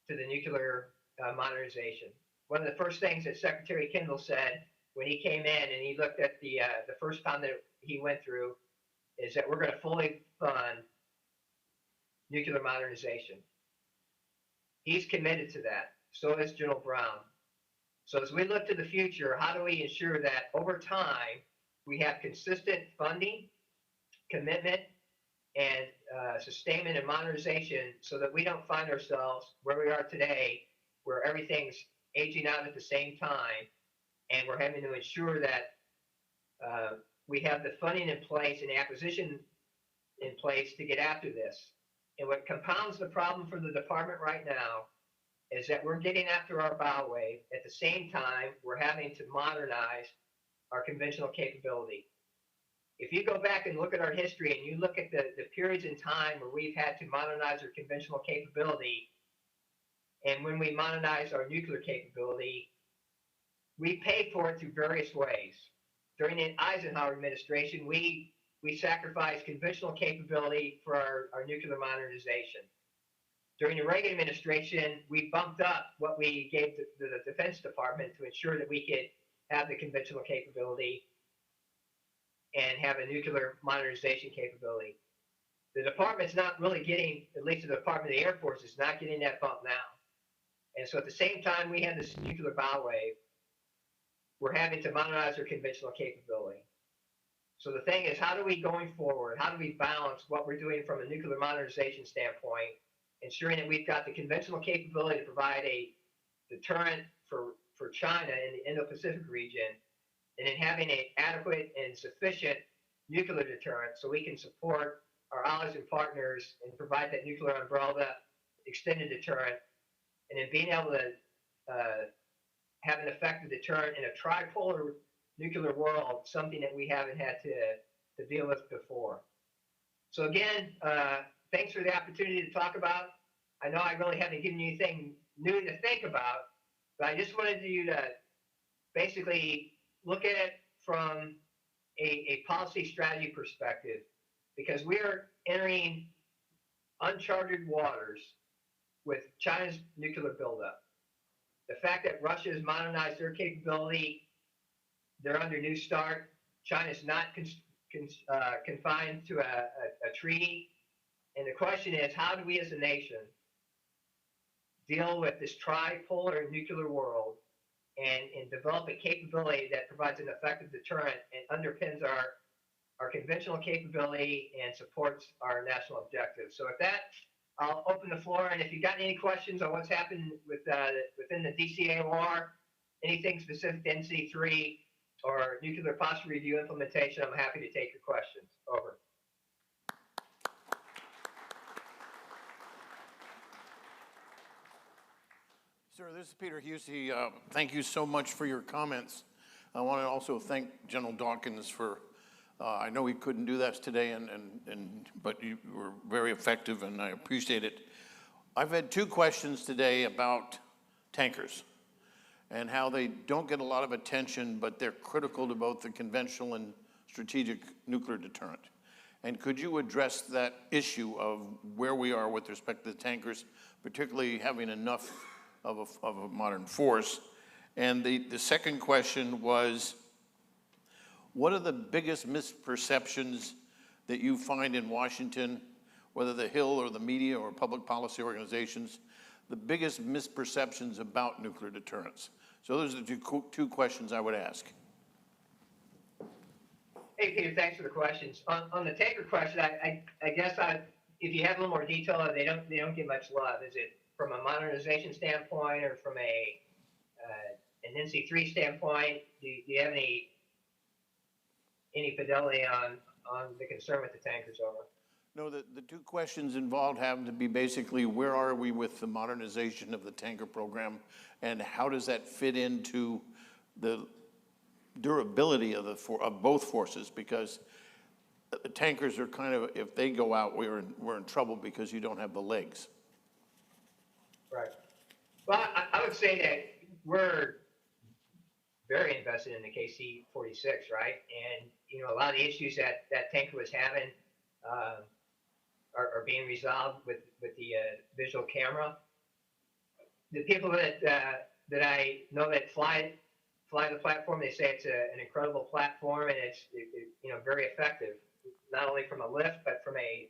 to the nuclear modernization. One of the first things that Secretary Kendall said when he came in and he looked at the first time that he went through is that we're going to fully fund nuclear modernization. He's committed to that. So is General Brown. So as we look to the future, how do we ensure that over time we have consistent funding, commitment, and sustainment and modernization so that we don't find ourselves where we are today, where everything's aging out at the same time, and we're having to ensure that we have the funding in place and the acquisition in place to get after this. And what compounds the problem for the department right now is that we're getting after our bow wave. At the same time, we're having to modernize our conventional capability. If you go back and look at our history and you look at the periods in time where we've had to modernize our conventional capability, and when we modernize our nuclear capability, we paid for it through various ways. During the Eisenhower administration, we sacrificed conventional capability for our nuclear modernization. During the Reagan administration, we bumped up what we gave the Defense Department to ensure that we could have the conventional capability and have a nuclear modernization capability. The department's not really getting, at least the Department of the Air Force is not getting that bump now. And so at the same time we have this nuclear bow wave, we're having to modernize our conventional capability. So the thing is, how do we, going forward, how do we balance what we're doing from a nuclear modernization standpoint, ensuring that we've got the conventional capability to provide a deterrent for China in the Indo-Pacific region, and then having an adequate and sufficient nuclear deterrent so we can support our allies and partners and provide that nuclear umbrella extended deterrent, and then being able to have an effective deterrent in a tripolar nuclear world, something that we haven't had to deal with before. So again, thanks for the opportunity to talk about. I know I really haven't given you anything new to think about, but I just wanted you to basically look at it from a policy strategy perspective, because we are entering uncharted waters with China's nuclear buildup. The fact that Russia has modernized their capability, they're under New START. China's not confined to a treaty. And the question is, how do we as a nation deal with this tripolar nuclear world and develop a capability that provides an effective deterrent and underpins our conventional capability and supports our national objectives. So with that, I'll open the floor, and if you've got any questions on what's happened within the DCAOR, anything specific to NC3 or nuclear posture review implementation, I'm happy to take your questions. Over. Sir, this is Peter Husey. Thank you so much for your comments. I want to also thank General Dawkins for, I know he couldn't do that today, but you were very effective, and I appreciate it. I've had two questions today about tankers and how they don't get a lot of attention, but they're critical to both the conventional and strategic nuclear deterrent. And could you address that issue of where we are with respect to the tankers, particularly having enough of a modern force? And the second question was, what are the biggest misperceptions that you find in Washington, whether the Hill or the media or public policy organizations, the biggest misperceptions about nuclear deterrence? So those are the two questions I would ask. Hey, Peter, thanks for the questions. On the tanker question, I guess if you have a little more detail, they don't get much love. Is it from a modernization standpoint or from an NC3 standpoint? Do you have any fidelity on the concern with the tankers over? No, the two questions involved happen to be basically where are we with the modernization of the tanker program, and how does that fit into the durability of both forces? Because the tankers are kind of, if they go out, we're in trouble because you don't have the legs. Right. Well, I would say that we're very invested in the KC-46, right? And, a lot of the issues that tanker was having are being resolved with the visual camera. The people that I know that fly the platform, they say it's an incredible platform, and it's very effective, not only from a lift, but from a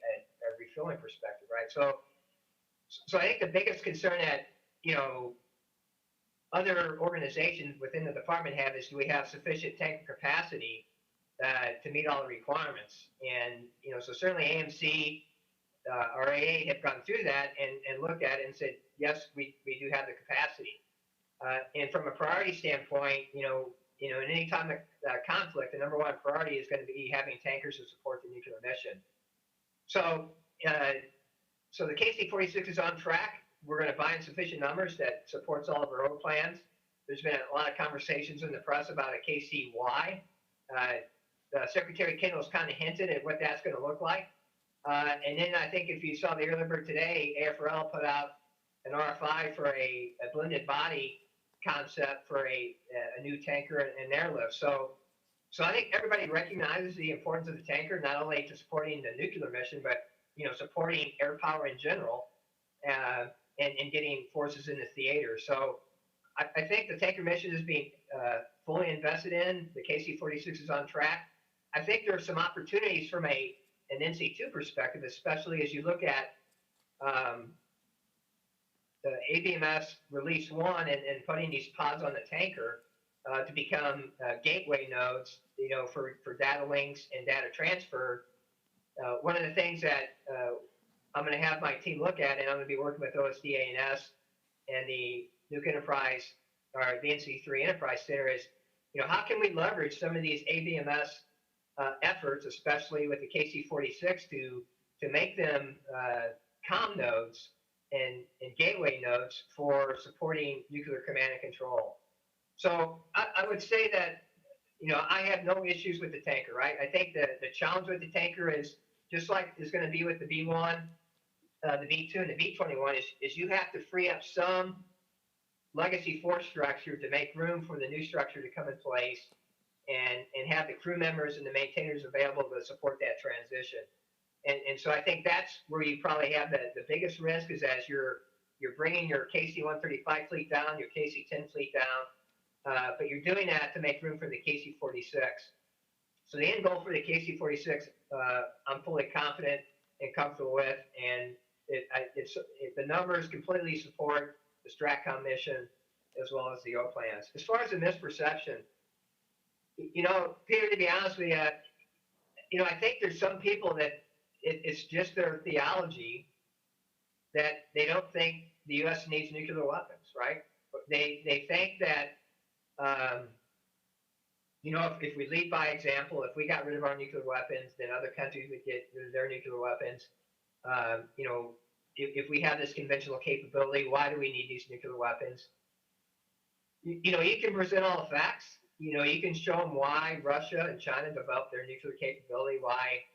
refueling perspective, right? So I think the biggest concern that, other organizations within the department have is, do we have sufficient tanker capacity to meet all the requirements? And, so certainly AMC, our AA have gone through that and looked at it and said, yes, we do have the capacity. And from a priority standpoint, in any time of conflict, the number one priority is going to be having tankers to support the nuclear mission. So, so the KC-46 is on track. We're going to buy in sufficient numbers that supports all of our own plans. There's been a lot of conversations in the press about a KC-Y. Secretary Kendall's kind of hinted at what that's going to look like. And then I think if you saw the early bird today, AFRL put out an RFI for a blended body concept for a new tanker and airlift. So I think everybody recognizes the importance of the tanker, not only to supporting the nuclear mission, but supporting air power in general, and getting forces in the theater. So I think the tanker mission is being fully invested in. The KC-46 is on track. I think there are some opportunities from an NC2 perspective, especially as you look at the ABMS Release 1 and putting these pods on the tanker to become gateway nodes, for data links and data transfer. One of the things that I'm going to have my team look at, and I'm going to be working with OSDA&S and the Nuke Enterprise, or the NC3 Enterprise Center, is, how can we leverage some of these ABMS efforts, especially with the KC-46, to make them comm nodes and gateway nodes for supporting nuclear command and control. So I would say that, I have no issues with the tanker, right? I think the challenge with the tanker is, just like is going to be with the B1, the B2, and the B21, is you have to free up some legacy force structure to make room for the new structure to come in place, and have the crew members and the maintainers available to support that transition. And so I think that's where you probably have the biggest risk, is as you're bringing your KC-135 fleet down, your KC-10 fleet down, but you're doing that to make room for the KC-46. So the end goal for the KC-46, I'm fully confident and comfortable with, and the numbers completely support the STRATCOM mission as well as the O plans. As far as the misperception, Peter, to be honest with you, I think there's some people that it's just their theology that they don't think the U.S. needs nuclear weapons, right? They think that, if we lead by example, if we got rid of our nuclear weapons, then other countries would get rid of their nuclear weapons. If we have this conventional capability, why do we need these nuclear weapons? You can present all the facts. You can show them why Russia and China developed their nuclear capability, why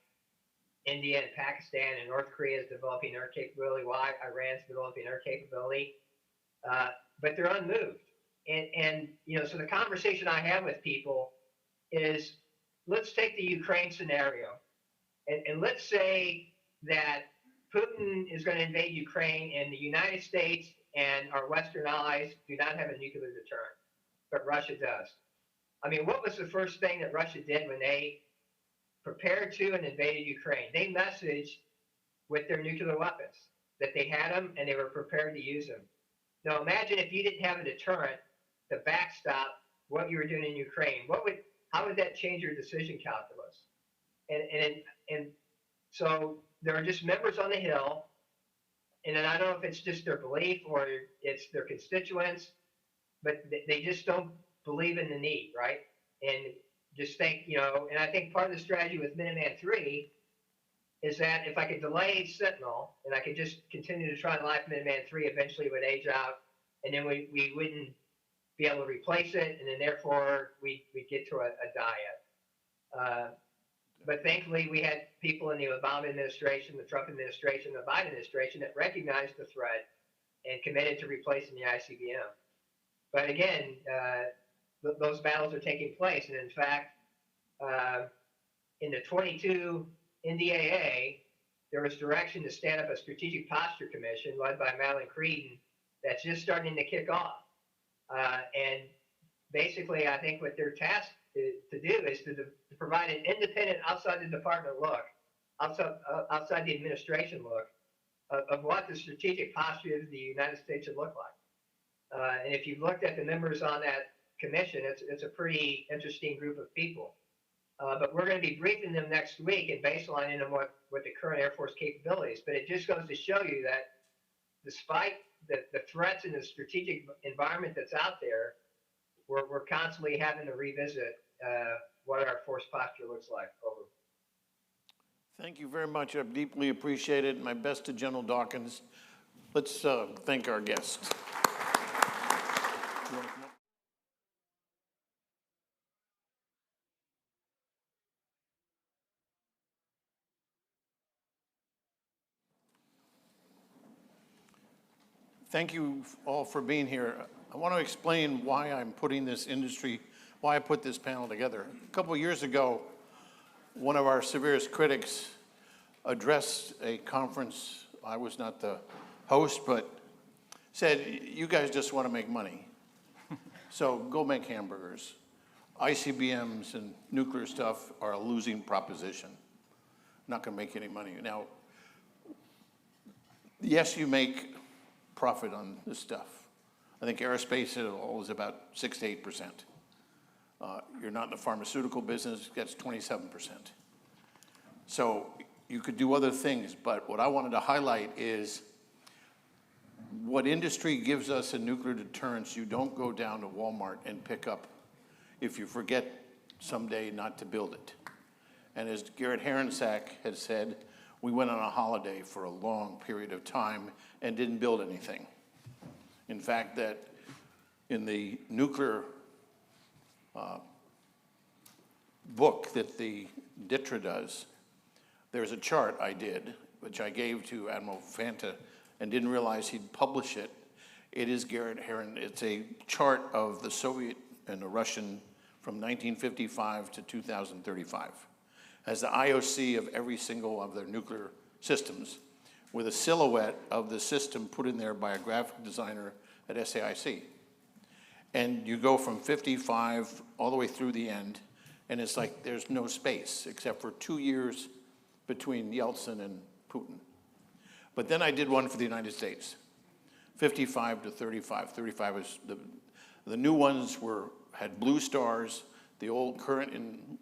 India and Pakistan and North Korea is developing their capability, why Iran's developing their capability, but they're unmoved. And so the conversation I have with people is, let's take the Ukraine scenario, and let's say that Putin is going to invade Ukraine, and the United States and our Western allies do not have a nuclear deterrent, but Russia does. I mean, what was the first thing that Russia did when they prepared to and invaded Ukraine? They messaged with their nuclear weapons that they had them and they were prepared to use them. Now imagine if you didn't have a deterrent to backstop what you were doing in Ukraine? How would that change your decision calculus? And so there are just members on the Hill, and then I don't know if it's just their belief or it's their constituents, but they just don't believe in the need, right? And just think, and I think part of the strategy with Minuteman III is that if I could delay Sentinel and I could just continue to try and life Minuteman III, eventually it would age out, and then we wouldn't be able to replace it, and then therefore we'd get to a diet. But thankfully, we had people in the Obama administration, the Trump administration, the Biden administration that recognized the threat and committed to replacing the ICBM. But again, those battles are taking place. And in fact, in the 22 NDAA, there was direction to stand up a strategic posture commission led by Madeline Creedon that's just starting to kick off. And basically, I think what they're tasked to do is to provide an independent, outside the department look, outside the administration look, of what the strategic posture of the United States should look like. And if you've looked at the members on that commission, it's a pretty interesting group of people. But we're going to be briefing them next week and baselining them what the current Air Force capabilities. But it just goes to show you that despite the threats in the strategic environment that's out there, we're constantly having to revisit what our force posture looks like. Over. Thank you very much. I deeply appreciate it. My best to General Dawkins. Let's thank our guests. Thank you all for being here. I want to explain why I'm putting this industry, why I put this panel together. A couple of years ago, one of our severest critics addressed a conference. I was not the host, but said, you guys just want to make money. So go make hamburgers. ICBMs and nuclear stuff are a losing proposition. Not going to make any money. Now, yes, you make profit on this stuff. I think aerospace is about 6 to 8%. You're not in the pharmaceutical business, that's 27%. So you could do other things, but what I wanted to highlight is what industry gives us in nuclear deterrence, you don't go down to Walmart and pick up if you forget someday not to build it. And as Garrett Harensack had said, we went on a holiday for a long period of time and didn't build anything. In fact, that in the nuclear book that the DITRA does, there's a chart I did, which I gave to Admiral Fanta and didn't realize he'd publish it. It is Garrett Heron. It's a chart of the Soviet and the Russian from 1955 to 2035. As the IOC of every single of their nuclear systems, with a silhouette of the system put in there by a graphic designer at SAIC. And you go from 55 all the way through the end, and it's like there's no space except for 2 years between Yeltsin and Putin. But then I did one for the United States, 55 to 35. 35 is the new ones had blue stars, the old current in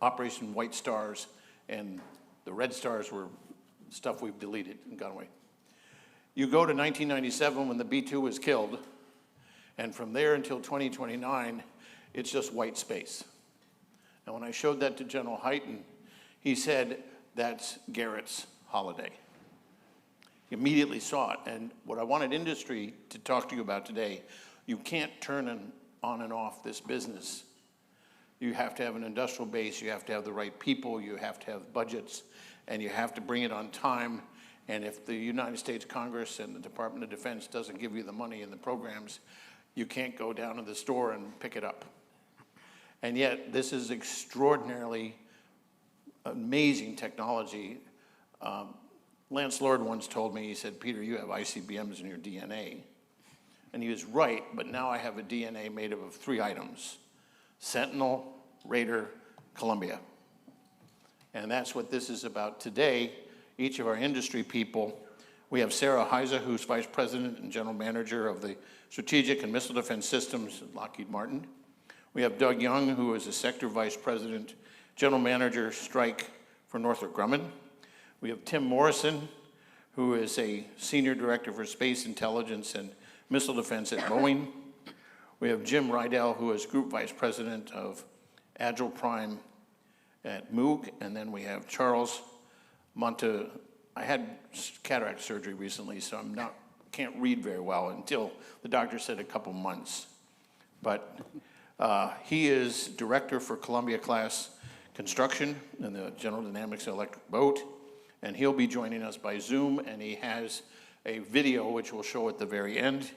operation white stars, and the red stars were stuff we've deleted and gone away. You go to 1997 when the B-2 was killed, and from there until 2029, it's just white space. And when I showed that to General Hyten, he said, that's Garrett's holiday. He immediately saw it, and what I wanted industry to talk to you about today, you can't turn on and off this business. You have to have an industrial base, you have to have the right people, you have to have budgets, and you have to bring it on time. And if the United States Congress and the Department of Defense doesn't give you the money and the programs, you can't go down to the store and pick it up. And yet, this is extraordinarily amazing technology. Lance Lord once told me, he said, Peter, you have ICBMs in your DNA. And he was right, but now I have a DNA made up of 3 items: Sentinel, Raider, Columbia. And that's what this is about today. Each of our industry people, We have Sarah Heiser, who's Vice President and General Manager of the Strategic and Missile Defense Systems at Lockheed Martin. We have Doug Young, who is the Sector Vice President, General Manager, Strike for Northrop Grumman. We have Tim Morrison, who is a Senior Director for Space Intelligence and Missile Defense at Boeing. We have Jim Rydell, who is Group Vice President of Agile Prime at Moog. And then we have Charles Monte. I had cataract surgery recently, so can't read very well until the doctor said a couple months. But he is Director for Columbia-class construction in the General Dynamics electric boat, and he'll be joining us by Zoom, and he has a video which we'll show at the very end.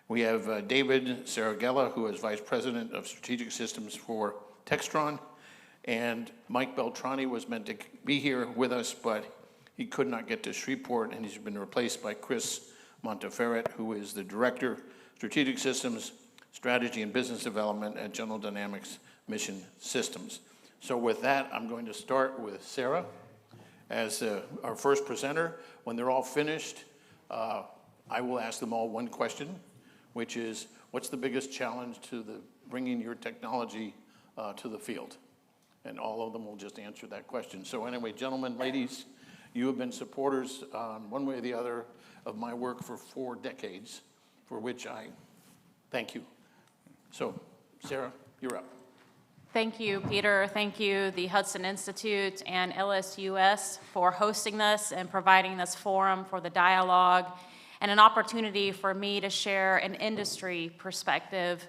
We have David Saragella, who is Vice President of Strategic Systems for Textron, and Mike Beltrani was meant to be here with us, but he could not get to Shreveport, and he's been replaced by Chris Monteferret, who is the Director, Strategic Systems, Strategy and Business Development at General Dynamics Mission Systems. So with that, I'm going to start with Sarah as our first presenter. When they're all finished, I will ask them all one question, which is, what's the biggest challenge to bringing your technology to the field? And all of them will just answer that question. So anyway, gentlemen, ladies, you have been supporters one way or the other of my work for 4 decades, for which I thank you. So, Sarah, you're up. Thank you, Peter. Thank you, the Hudson Institute and LSUS for hosting this and providing this forum for the dialogue and an opportunity for me to share an industry perspective.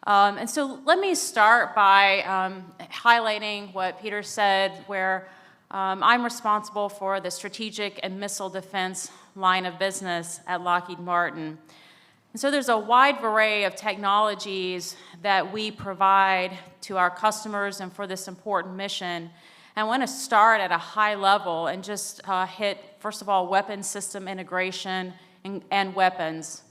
And so let me start by highlighting what Peter said, where I'm responsible for the strategic and missile defense line of business at Lockheed Martin. And so there's a wide array of technologies that we provide to our customers and for this important mission. And I want to start at a high level and just hit, first of all, weapons system integration and weapons.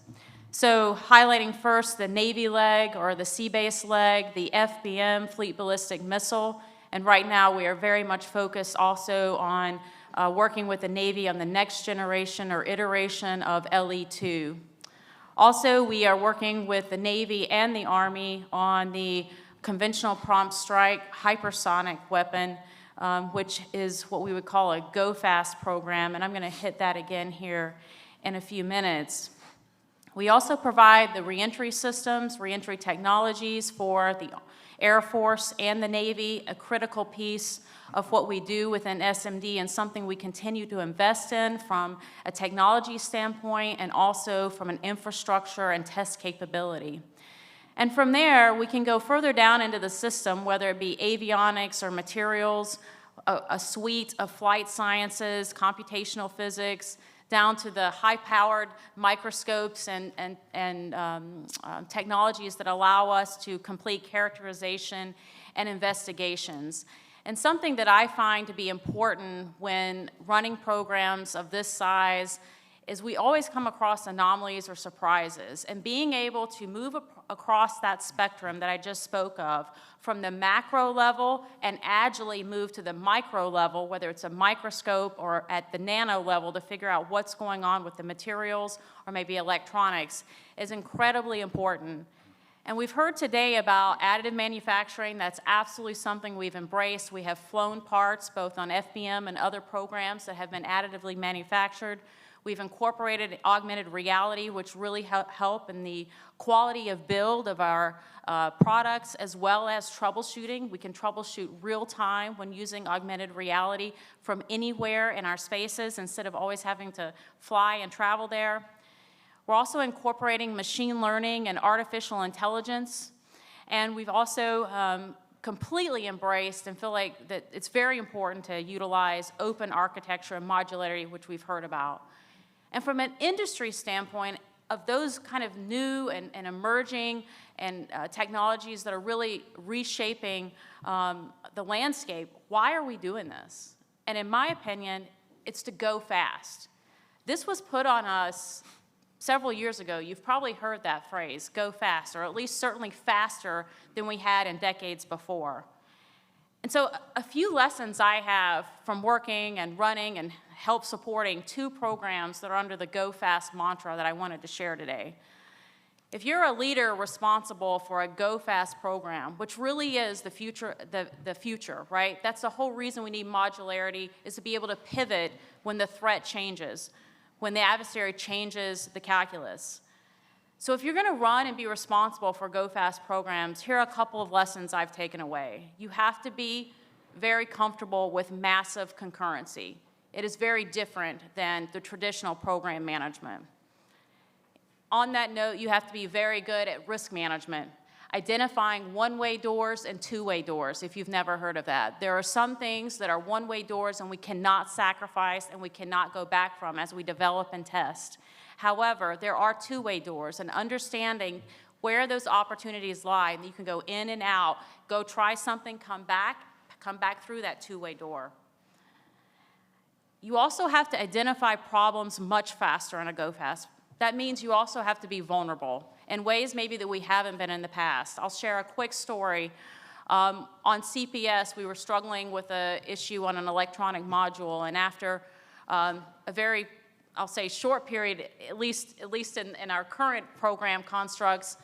So highlighting first the Navy leg or the sea-based leg, the FBM, Fleet Ballistic Missile. And right now we are very much focused also on working with the Navy on the next generation or iteration of LE-2. Also, we are working with the Navy and the Army on the Conventional Prompt Strike Hypersonic Weapon, which is what we would call a go-fast program, and I'm going to hit that again here in a few minutes. We also provide the reentry systems, reentry technologies for the Air Force and the Navy, a critical piece of what we do within SMD and something we continue to invest in from a technology standpoint and also from an infrastructure and test capability. And from there, we can go further down into the system, whether it be avionics or materials, a suite of flight sciences, computational physics, down to the high-powered microscopes and technologies that allow us to complete characterization and investigations. And something that I find to be important when running programs of this size is we always come across anomalies or surprises. And being able to move across that spectrum that I just spoke of, from the macro level and agilely move to the micro level, whether it's a microscope or at the nano level to figure out what's going on with the materials or maybe electronics, is incredibly important. And we've heard today about additive manufacturing. That's absolutely something we've embraced. We have flown parts, both on FBM and other programs that have been additively manufactured. We've incorporated augmented reality, which really help in the quality of build of our products, as well as troubleshooting. We can troubleshoot real time when using augmented reality from anywhere in our spaces instead of always having to fly and travel there. We're also incorporating machine learning and artificial intelligence, and we've also completely embraced and feel like that it's very important to utilize open architecture and modularity, which we've heard about. And from an industry standpoint, of those kind of new and emerging and technologies that are really reshaping the landscape, why are we doing this? And in my opinion, it's to go fast. This was put on us several years ago. You've probably heard that phrase, go fast, or at least certainly faster than we had in decades before. And so a few lessons I have from working and running and help supporting 2 programs that are under the Go Fast mantra that I wanted to share today. If you're a leader responsible for a Go Fast program, which really is the future, right? That's the whole reason we need modularity, is to be able to pivot when the threat changes, when the adversary changes the calculus. So if you're going to run and be responsible for Go Fast programs, here are a couple of lessons I've taken away. You have to be very comfortable with massive concurrency. It is very different than the traditional program management. On that note, you have to be very good at risk management, identifying one-way doors and two-way doors, if you've never heard of that. There are some things that are one-way doors and we cannot sacrifice and we cannot go back from as we develop and test. However, there are two-way doors, and understanding where those opportunities lie, and you can go in and out, go try something, come back through that two-way door. You also have to identify problems much faster in a Go Fast. That means you also have to be vulnerable in ways maybe that we haven't been in the past. I'll share a quick story. On CPS, we were struggling with an issue on an electronic module, and after a very, I'll say, short period, at least in our current program constructs,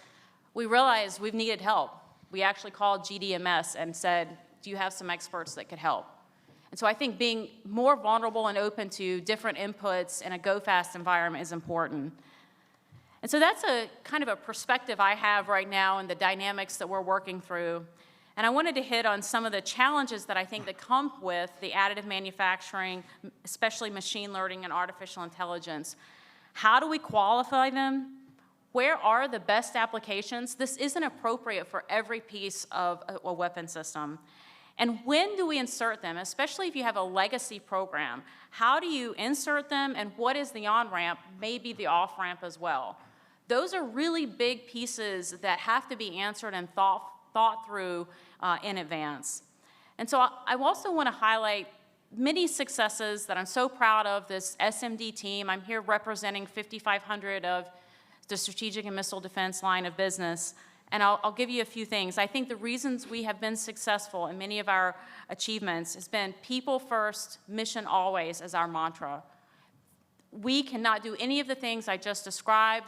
we realized we've needed help. We actually called GDMS and said, do you have some experts that could help? And so I think being more vulnerable and open to different inputs in a Go Fast environment is important. And so that's a kind of a perspective I have right now in the dynamics that we're working through. And I wanted to hit on some of the challenges that I think that come with the additive manufacturing, especially machine learning and artificial intelligence. How do we qualify them? Where are the best applications? This isn't appropriate for every piece of a weapon system. And when do we insert them, especially if you have a legacy program? How do you insert them, and what is the on-ramp, maybe the off-ramp as well? Those are really big pieces that have to be answered and thought through in advance. And so I also want to highlight many successes that I'm so proud of this SMD team. I'm here representing 5,500 of the strategic and missile defense line of business. And I'll give you a few things. I think the reasons we have been successful in many of our achievements has been people first, mission always as our mantra. We cannot do any of the things I just described,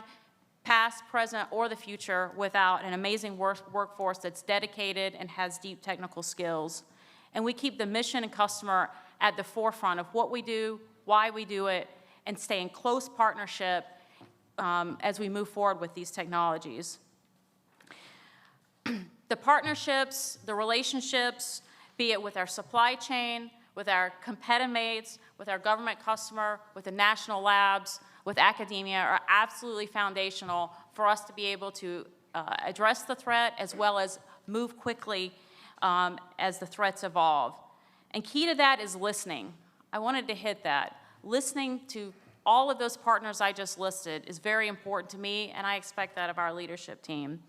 past, present, or the future, without an amazing workforce that's dedicated and has deep technical skills. And we keep the mission and customer at the forefront of what we do, why we do it, and stay in close partnership as we move forward with these technologies. The partnerships, the relationships, be it with our supply chain, with our competitive mates, with our government customer, with the national labs, with academia, are absolutely foundational for us to be able to address the threat as well as move quickly as the threats evolve. And key to that is listening. I wanted to hit that. Listening to all of those partners I just listed is very important to me, and I expect that of our leadership team.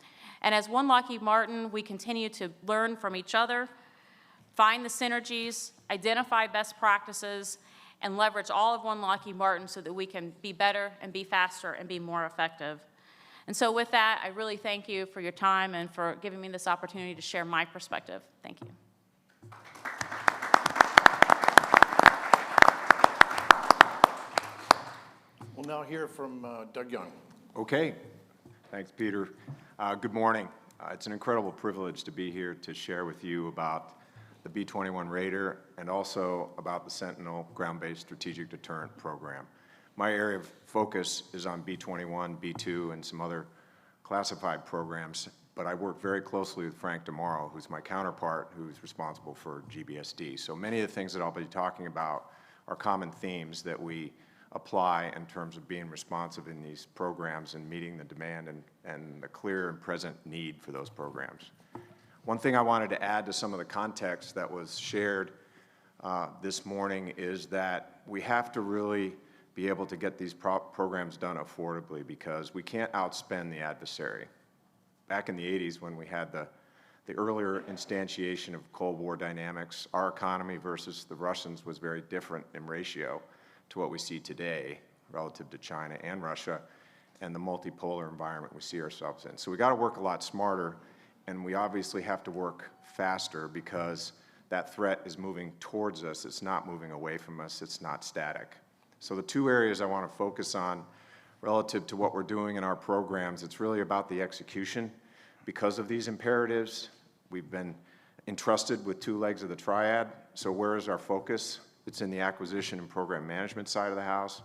And as one Lockheed Martin, we continue to learn from each other, find the synergies, identify best practices, and leverage all of one Lockheed Martin so that we can be better and be faster and be more effective. And so with that, I really thank you for your time and for giving me this opportunity to share my perspective. Thank you. We'll now hear from Doug Young. Okay. Thanks, Peter. Good morning. It's an incredible privilege to be here to share with you about the B-21 Raider and also about the Sentinel ground-based strategic deterrent program. My area of focus is on B-21, B-2, and some other classified programs, but I work very closely with Frank DeMauro, who's my counterpart, who's responsible for GBSD. So many of the things that I'll be talking about are common themes that we apply in terms of being responsive in these programs and meeting the demand and the clear and present need for those programs. One thing I wanted to add to some of the context that was shared this morning is that we have to really be able to get these programs done affordably because we can't outspend the adversary. Back in the 80s when we had the earlier instantiation of Cold War dynamics, our economy versus the Russians was very different in ratio to what we see today relative to China and Russia and the multipolar environment we see ourselves in. So we got to work a lot smarter, and we obviously have to work faster because that threat is moving towards us. It's not moving away from us. It's not static. So the two areas I want to focus on relative to what we're doing in our programs, it's really about the execution. Because of these imperatives, we've been entrusted with two legs of the triad. So where is our focus? It's in the acquisition and program management side of the house,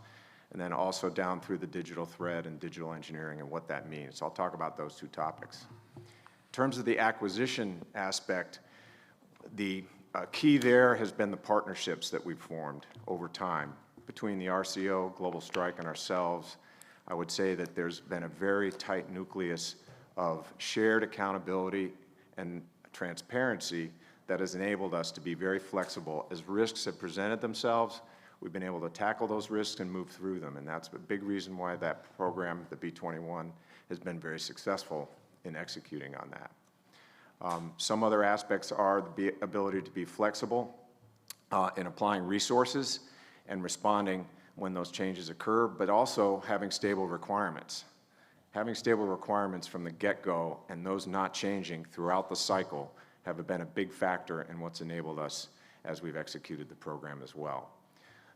and then also down through the digital thread and digital engineering and what that means. So I'll talk about those two topics. In terms of the acquisition aspect, the key there has been the partnerships that we've formed over time between the RCO, Global Strike, and ourselves. I would say that there's been a very tight nucleus of shared accountability and transparency that has enabled us to be very flexible. As risks have presented themselves, we've been able to tackle those risks and move through them, and that's a big reason why that program, the B-21, has been very successful in executing on that. Some other aspects are the ability to be flexible in applying resources and responding when those changes occur, but also having stable requirements. Having stable requirements from the get-go and those not changing throughout the cycle have been a big factor in what's enabled us as we've executed the program as well.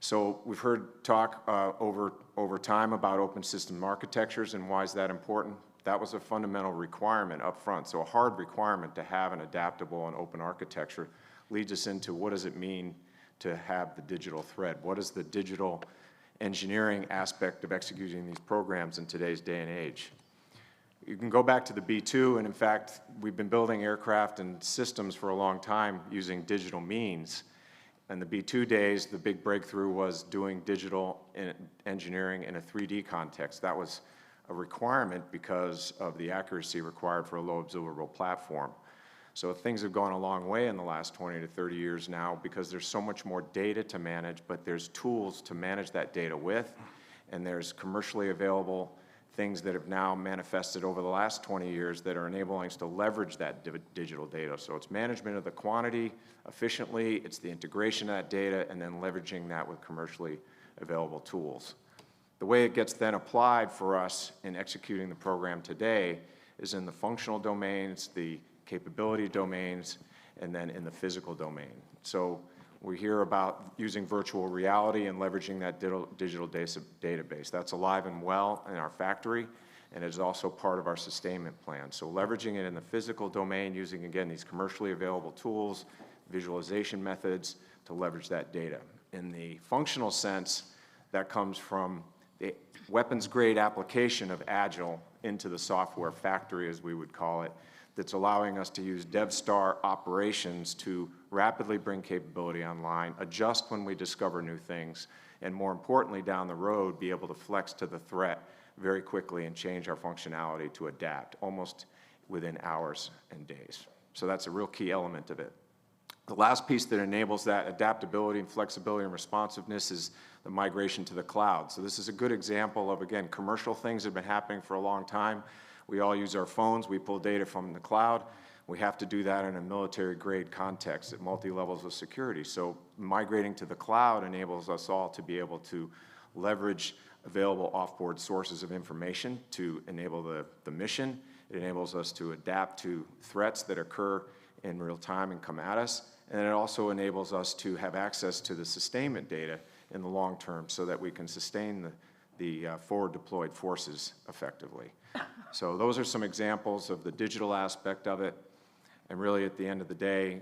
So we've heard talk over time about open system architectures and why is that important. That was a fundamental requirement up front. So a hard requirement to have an adaptable and open architecture leads us into what does it mean to have the digital thread? What is the digital engineering aspect of executing these programs in today's day and age? You can go back to the B-2, and in fact, we've been building aircraft and systems for a long time using digital means. In the B-2 days, the big breakthrough was doing digital engineering in a 3D context. That was a requirement because of the accuracy required for a low observable platform. So things have gone a long way in the last 20 to 30 years now because there's so much more data to manage, but there's tools to manage that data with, and there's commercially available things that have now manifested over the last 20 years that are enabling us to leverage that digital data. So it's management of the quantity efficiently, it's the integration of that data, and then leveraging that with commercially available tools. The way it gets then applied for us in executing the program today is in the functional domains, the capability domains, and then in the physical domain. So we hear about using virtual reality and leveraging that digital database. That's alive and well in our factory, and it is also part of our sustainment plan. So leveraging it in the physical domain, using, again, these commercially available tools, visualization methods to leverage that data. In the functional sense, that comes from the weapons-grade application of Agile into the software factory, as we would call it, that's allowing us to use DevStar operations to rapidly bring capability online, adjust when we discover new things, and more importantly, down the road, be able to flex to the threat very quickly and change our functionality to adapt almost within hours and days. So that's a real key element of it. The last piece that enables that adaptability and flexibility and responsiveness is the migration to the cloud. So this is a good example of, again, commercial things that have been happening for a long time. We all use our phones, we pull data from the cloud. We have to do that in a military-grade context at multi-levels of security. So migrating to the cloud enables us all to be able to leverage available off-board sources of information to enable the mission. It enables us to adapt to threats that occur in real time and come at us. And it also enables us to have access to the sustainment data in the long term so that we can sustain the forward deployed forces effectively. So those are some examples of the digital aspect of it. And really at the end of the day,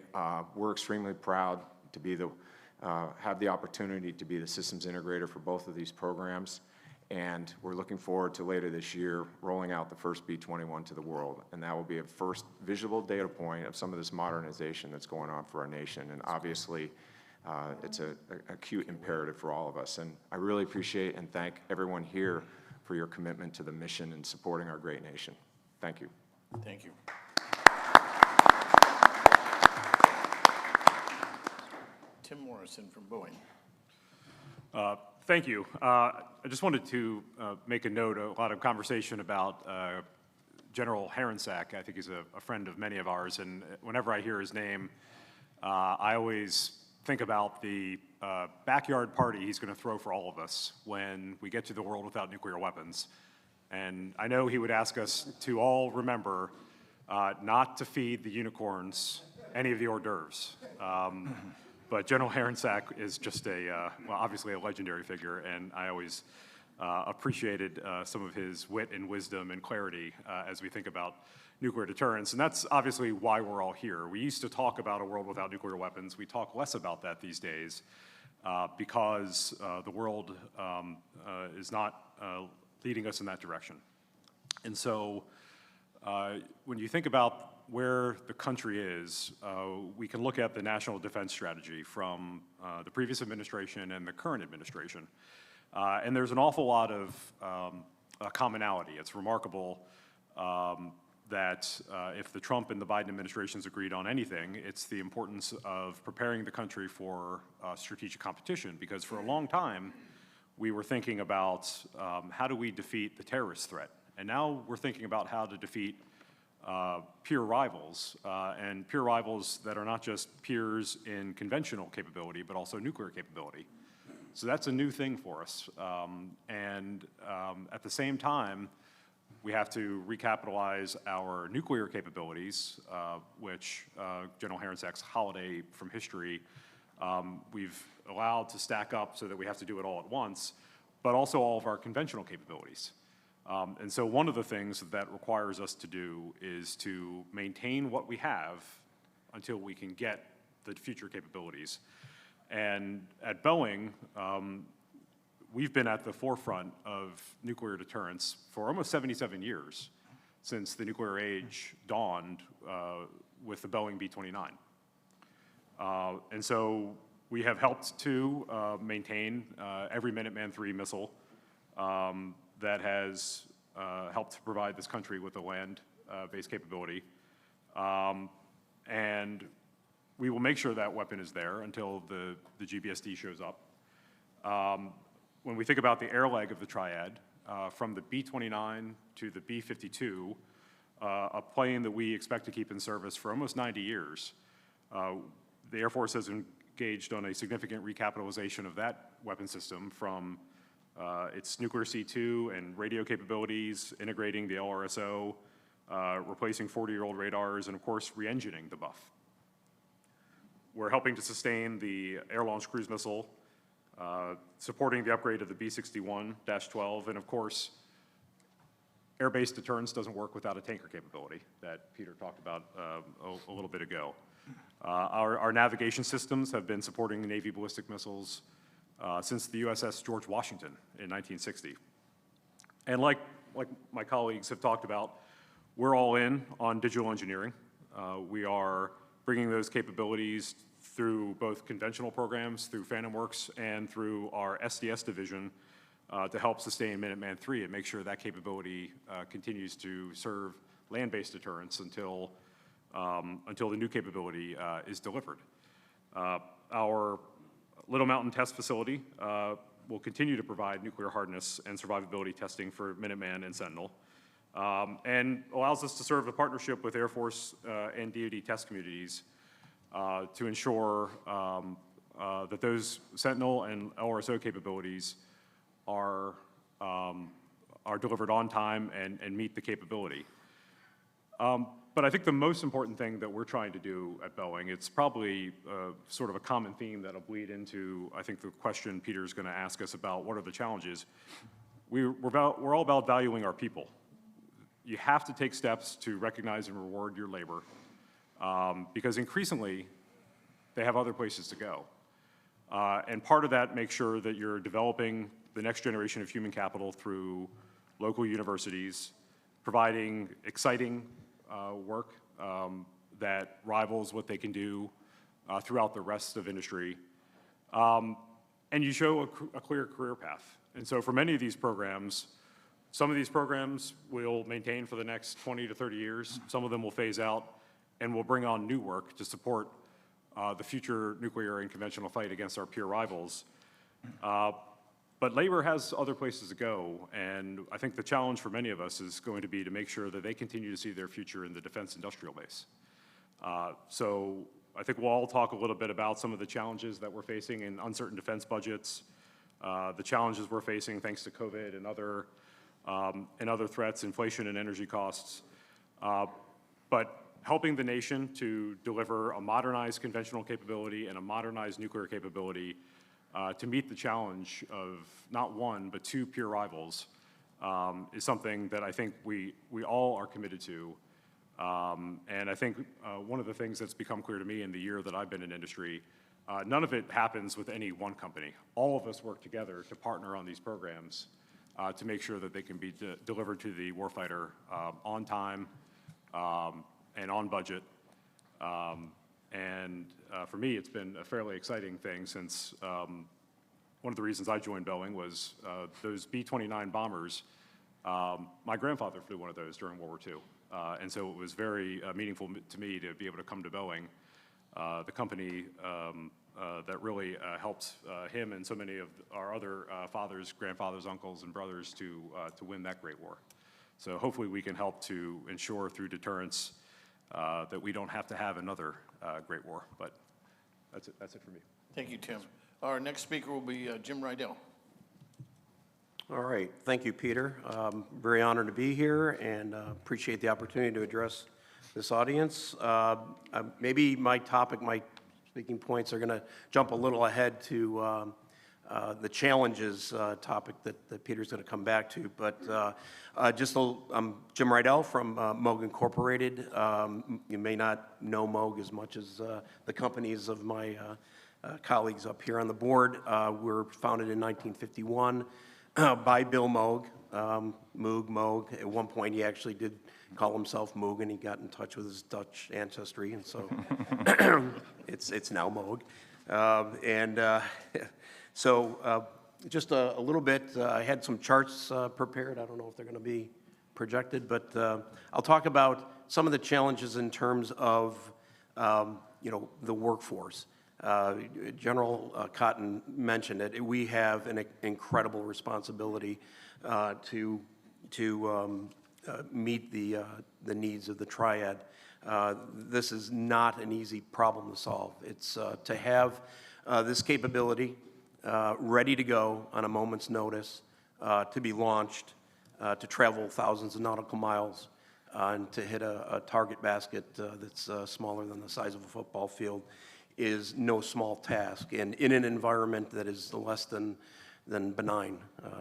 we're extremely proud to be have the opportunity to be the systems integrator for both of these programs. And we're looking forward to later this year rolling out the first B-21 to the world. And that will be a first visual data point of some of this modernization that's going on for our nation. And obviously, it's an acute imperative for all of us. And I really appreciate and thank everyone here for your commitment to the mission and supporting our great nation. Thank you. Thank you. Tim Morrison from Boeing. Thank you. I just wanted to make a note, a lot of conversation about General Herensack. I think he's a friend of many of ours, and whenever I hear his name, I always think about the backyard party he's going to throw for all of us when we get to the world without nuclear weapons. And I know he would ask us to all remember not to feed the unicorns any of the hors d'oeuvres. But General Harensack is just well, obviously a legendary figure, and I always appreciated some of his wit and wisdom and clarity as we think about nuclear deterrence. And that's obviously why we're all here. We used to talk about a world without nuclear weapons. We talk less about that these days because the world is not leading us in that direction. And so when you think about where the country is, we can look at the national defense strategy from the previous administration and the current administration. And there's an awful lot of commonality. It's remarkable that if the Trump and the Biden administrations agreed on anything, it's the importance of preparing the country for strategic competition, because for a long time, we were thinking about how do we defeat the terrorist threat? And now we're thinking about how to defeat peer rivals, and peer rivals that are not just peers in conventional capability, but also nuclear capability. So that's a new thing for us. At the same time, we have to recapitalize our nuclear capabilities, which General Harensack's holiday from history, we've allowed to stack up so that we have to do it all at once, but also all of our conventional capabilities. And so one of the things that requires us to do is to maintain what we have until we can get the future capabilities. And at Boeing, we've been at the forefront of nuclear deterrence for almost 77 years, since the nuclear age dawned with the Boeing B-29. And so we have helped to maintain every Minuteman III missile that has helped to provide this country with a land-based capability. And we will make sure that weapon is there until the GBSD shows up. When we think about the air leg of the triad, from the B-29 to the B-52, a plane that we expect to keep in service for almost 90 years, the Air Force has engaged on a significant recapitalization of that weapon system from its nuclear C2 and radio capabilities, integrating the LRSO, replacing 40-year-old radars, and of course, re-engining the Buff. We're helping to sustain the air-launched cruise missile, supporting the upgrade of the B-61-12, and of course, air-based deterrence doesn't work without a tanker capability that Peter talked about a little bit ago. Our navigation systems have been supporting the Navy ballistic missiles since the USS George Washington in 1960. And like my colleagues have talked about, we're all in on digital engineering. We are bringing those capabilities through both conventional programs, through Phantom Works, and through our SDS division to help sustain Minuteman III and make sure that capability continues to serve land-based deterrence until the new capability is delivered. Our Little Mountain Test Facility will continue to provide nuclear hardness and survivability testing for Minuteman and Sentinel, and allows us to serve the partnership with Air Force and DoD test communities to ensure that those Sentinel and LRSO capabilities are delivered on time and meet the capability. But I think the most important thing that we're trying to do at Boeing, it's probably sort of a common theme that'll bleed into, I think, the question Peter's going to ask us about what are the challenges. We're all about valuing our people. You have to take steps to recognize and reward your labor because increasingly they have other places to go. And part of that makes sure that you're developing the next generation of human capital through local universities, providing exciting work that rivals what they can do throughout the rest of industry. And you show a clear career path. And so for many of these programs, some of these programs will maintain for the next 20 to 30 years. Some of them will phase out and will bring on new work to support the future nuclear and conventional fight against our peer rivals. But labor has other places to go, and I think the challenge for many of us is going to be to make sure that they continue to see their future in the defense industrial base. So I think we'll all talk a little bit about some of the challenges that we're facing in uncertain defense budgets, the challenges we're facing thanks to COVID and other threats, inflation and energy costs. But helping the nation to deliver a modernized conventional capability and a modernized nuclear capability to meet the challenge of not one, but two peer rivals is something that I think we all are committed to. And I think one of the things that's become clear to me in the year that I've been in industry, none of it happens with any one company. All of us work together to partner on these programs to make sure that they can be delivered to the warfighter on time and on budget. For me, it's been a fairly exciting thing since one of the reasons I joined Boeing was those B-29 bombers. My grandfather flew one of those during World War II. And so it was very meaningful to me to be able to come to Boeing, the company that really helped him and so many of our other fathers, grandfathers, uncles, and brothers to win that great war. So hopefully we can help to ensure through deterrence that we don't have to have another great war. But that's it for me. Thank you, Tim. Our next speaker will be Jim Rydell. All right, thank you, Peter. Very honored to be here and appreciate the opportunity to address this audience. Maybe my speaking points are gonna jump a little ahead to the challenges topic that Peter's gonna come back to. But I'm Jim Rydell from Moog Incorporated. You may not know Moog as much as the companies of my colleagues up here on the board. We're founded in 1951. By Bill Moog, Moog. At one point, he actually did call himself Moog, and he got in touch with his Dutch ancestry, and so it's now Moog. Just a little bit, I had some charts prepared. I don't know if they're going to be projected, but I'll talk about some of the challenges in terms of the workforce. General Cotton mentioned it. We have an incredible responsibility to meet the needs of the triad. This is not an easy problem to solve. It's to have this capability ready to go on a moment's notice, to be launched, to travel thousands of nautical miles, and to hit a target basket that's smaller than the size of a football field is no small task, and in an environment that is less than benign.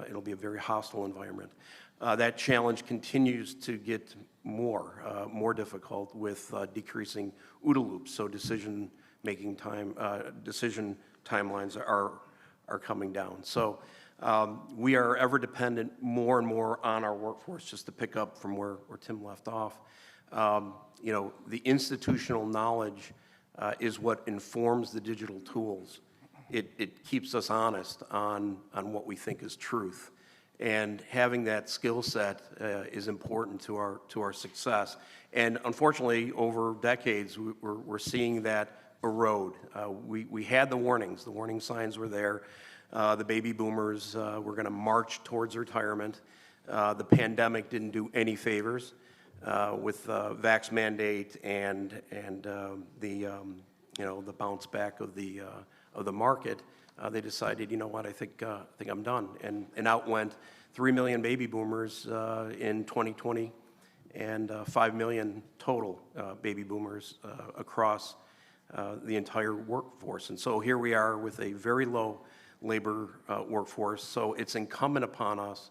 It'll be a very hostile environment. That challenge continues to get more difficult with decreasing OODA loops, so decision timelines are coming down. So we are ever dependent more and more on our workforce, just to pick up from where Tim left off. The institutional knowledge is what informs the digital tools. It keeps us honest on what we think is truth. And having that skill set is important to our success. And unfortunately, over decades, we're seeing that erode. We had the warnings. The warning signs were there. The baby boomers were going to march towards retirement. The pandemic didn't do any favors. With vax mandate and the bounce back of the market, they decided, you know what, I think I'm done, and out went 3 million baby boomers in 2020, and 5 million total baby boomers across the entire workforce. And so here we are with a very low labor workforce. So it's incumbent upon us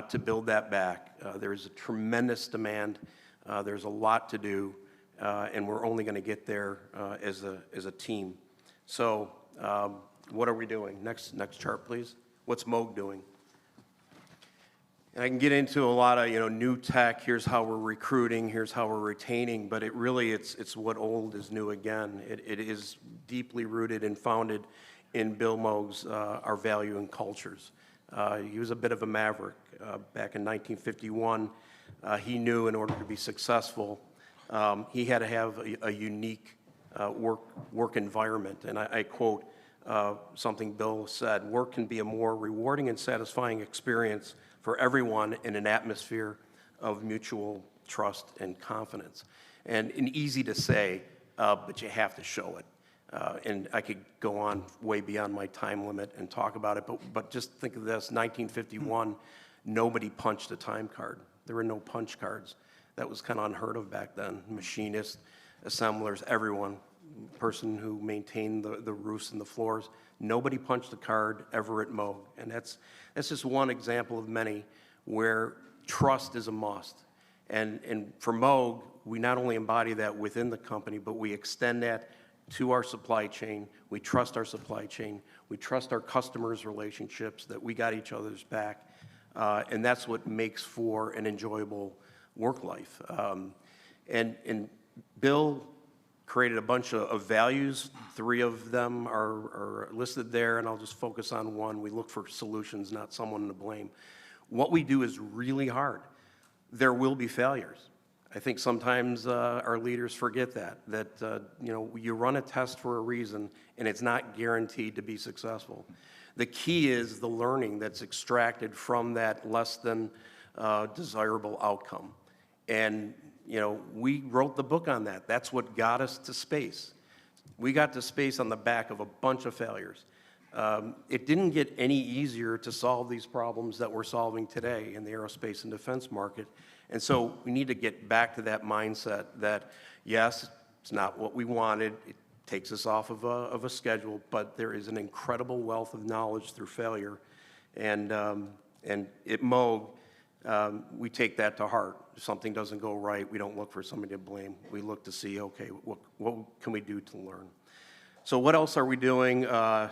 to build that back. There's a tremendous demand. There's a lot to do, and we're only going to get there as a team. So what are we doing? Next chart, please. What's Moog doing? And I can get into a lot of new tech. Here's how we're recruiting. Here's how we're retaining. But it's what old is new again. It is deeply rooted and founded in Bill Moog's our value and cultures. He was a bit of a maverick. Back in 1951, he knew in order to be successful, he had to have a unique work environment. And I quote something Bill said: "Work can be a more rewarding and satisfying experience for everyone in an atmosphere of mutual trust and confidence." And easy to say, but you have to show it. And I could go on way beyond my time limit and talk about it, but just think of this: 1951, nobody punched a time card. There were no punch cards. That was kind of unheard of back then. Machinists, assemblers, everyone, person who maintained the roofs and the floors. Nobody punched a card ever at Moog. And that's just one example of many where trust is a must. And for Moog, we not only embody that within the company, but we extend that to our supply chain. We trust our supply chain. We trust our customers' relationships, that we got each other's back. And that's what makes for an enjoyable work life. And Bill created a bunch of values. 3 of them are listed there, and I'll just focus on one. We look for solutions, not someone to blame. What we do is really hard. There will be failures. I think sometimes our leaders forget that you run a test for a reason, and it's not guaranteed to be successful. The key is the learning that's extracted from that less than desirable outcome. And, we wrote the book on that. That's what got us to space. We got to space on the back of a bunch of failures. It didn't get any easier to solve these problems that we're solving today in the aerospace and defense market. And so we need to get back to that mindset that, yes, it's not what we wanted. It takes us off of a schedule, but there is an incredible wealth of knowledge through failure. And at Moog, we take that to heart. If something doesn't go right, we don't look for somebody to blame. We look to see, okay, what can we do to learn? So what else are we doing so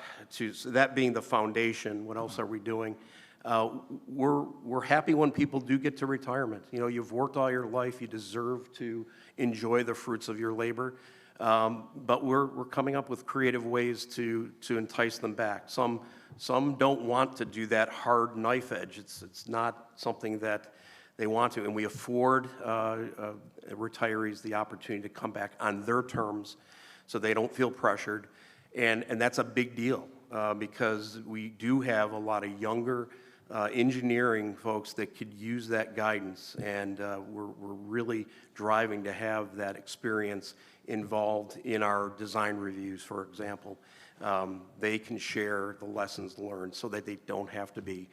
that being the foundation, what else are we doing? We're happy when people do get to retirement. You've worked all your life, you deserve to enjoy the fruits of your labor. But we're coming up with creative ways to entice them back. Some don't want to do that hard knife edge. It's not something that they want to, and we afford retirees the opportunity to come back on their terms so they don't feel pressured. And that's a big deal because we do have a lot of younger engineering folks that could use that guidance, and we're really driving to have that experience involved in our design reviews, for example. They can share the lessons learned so that they don't have to be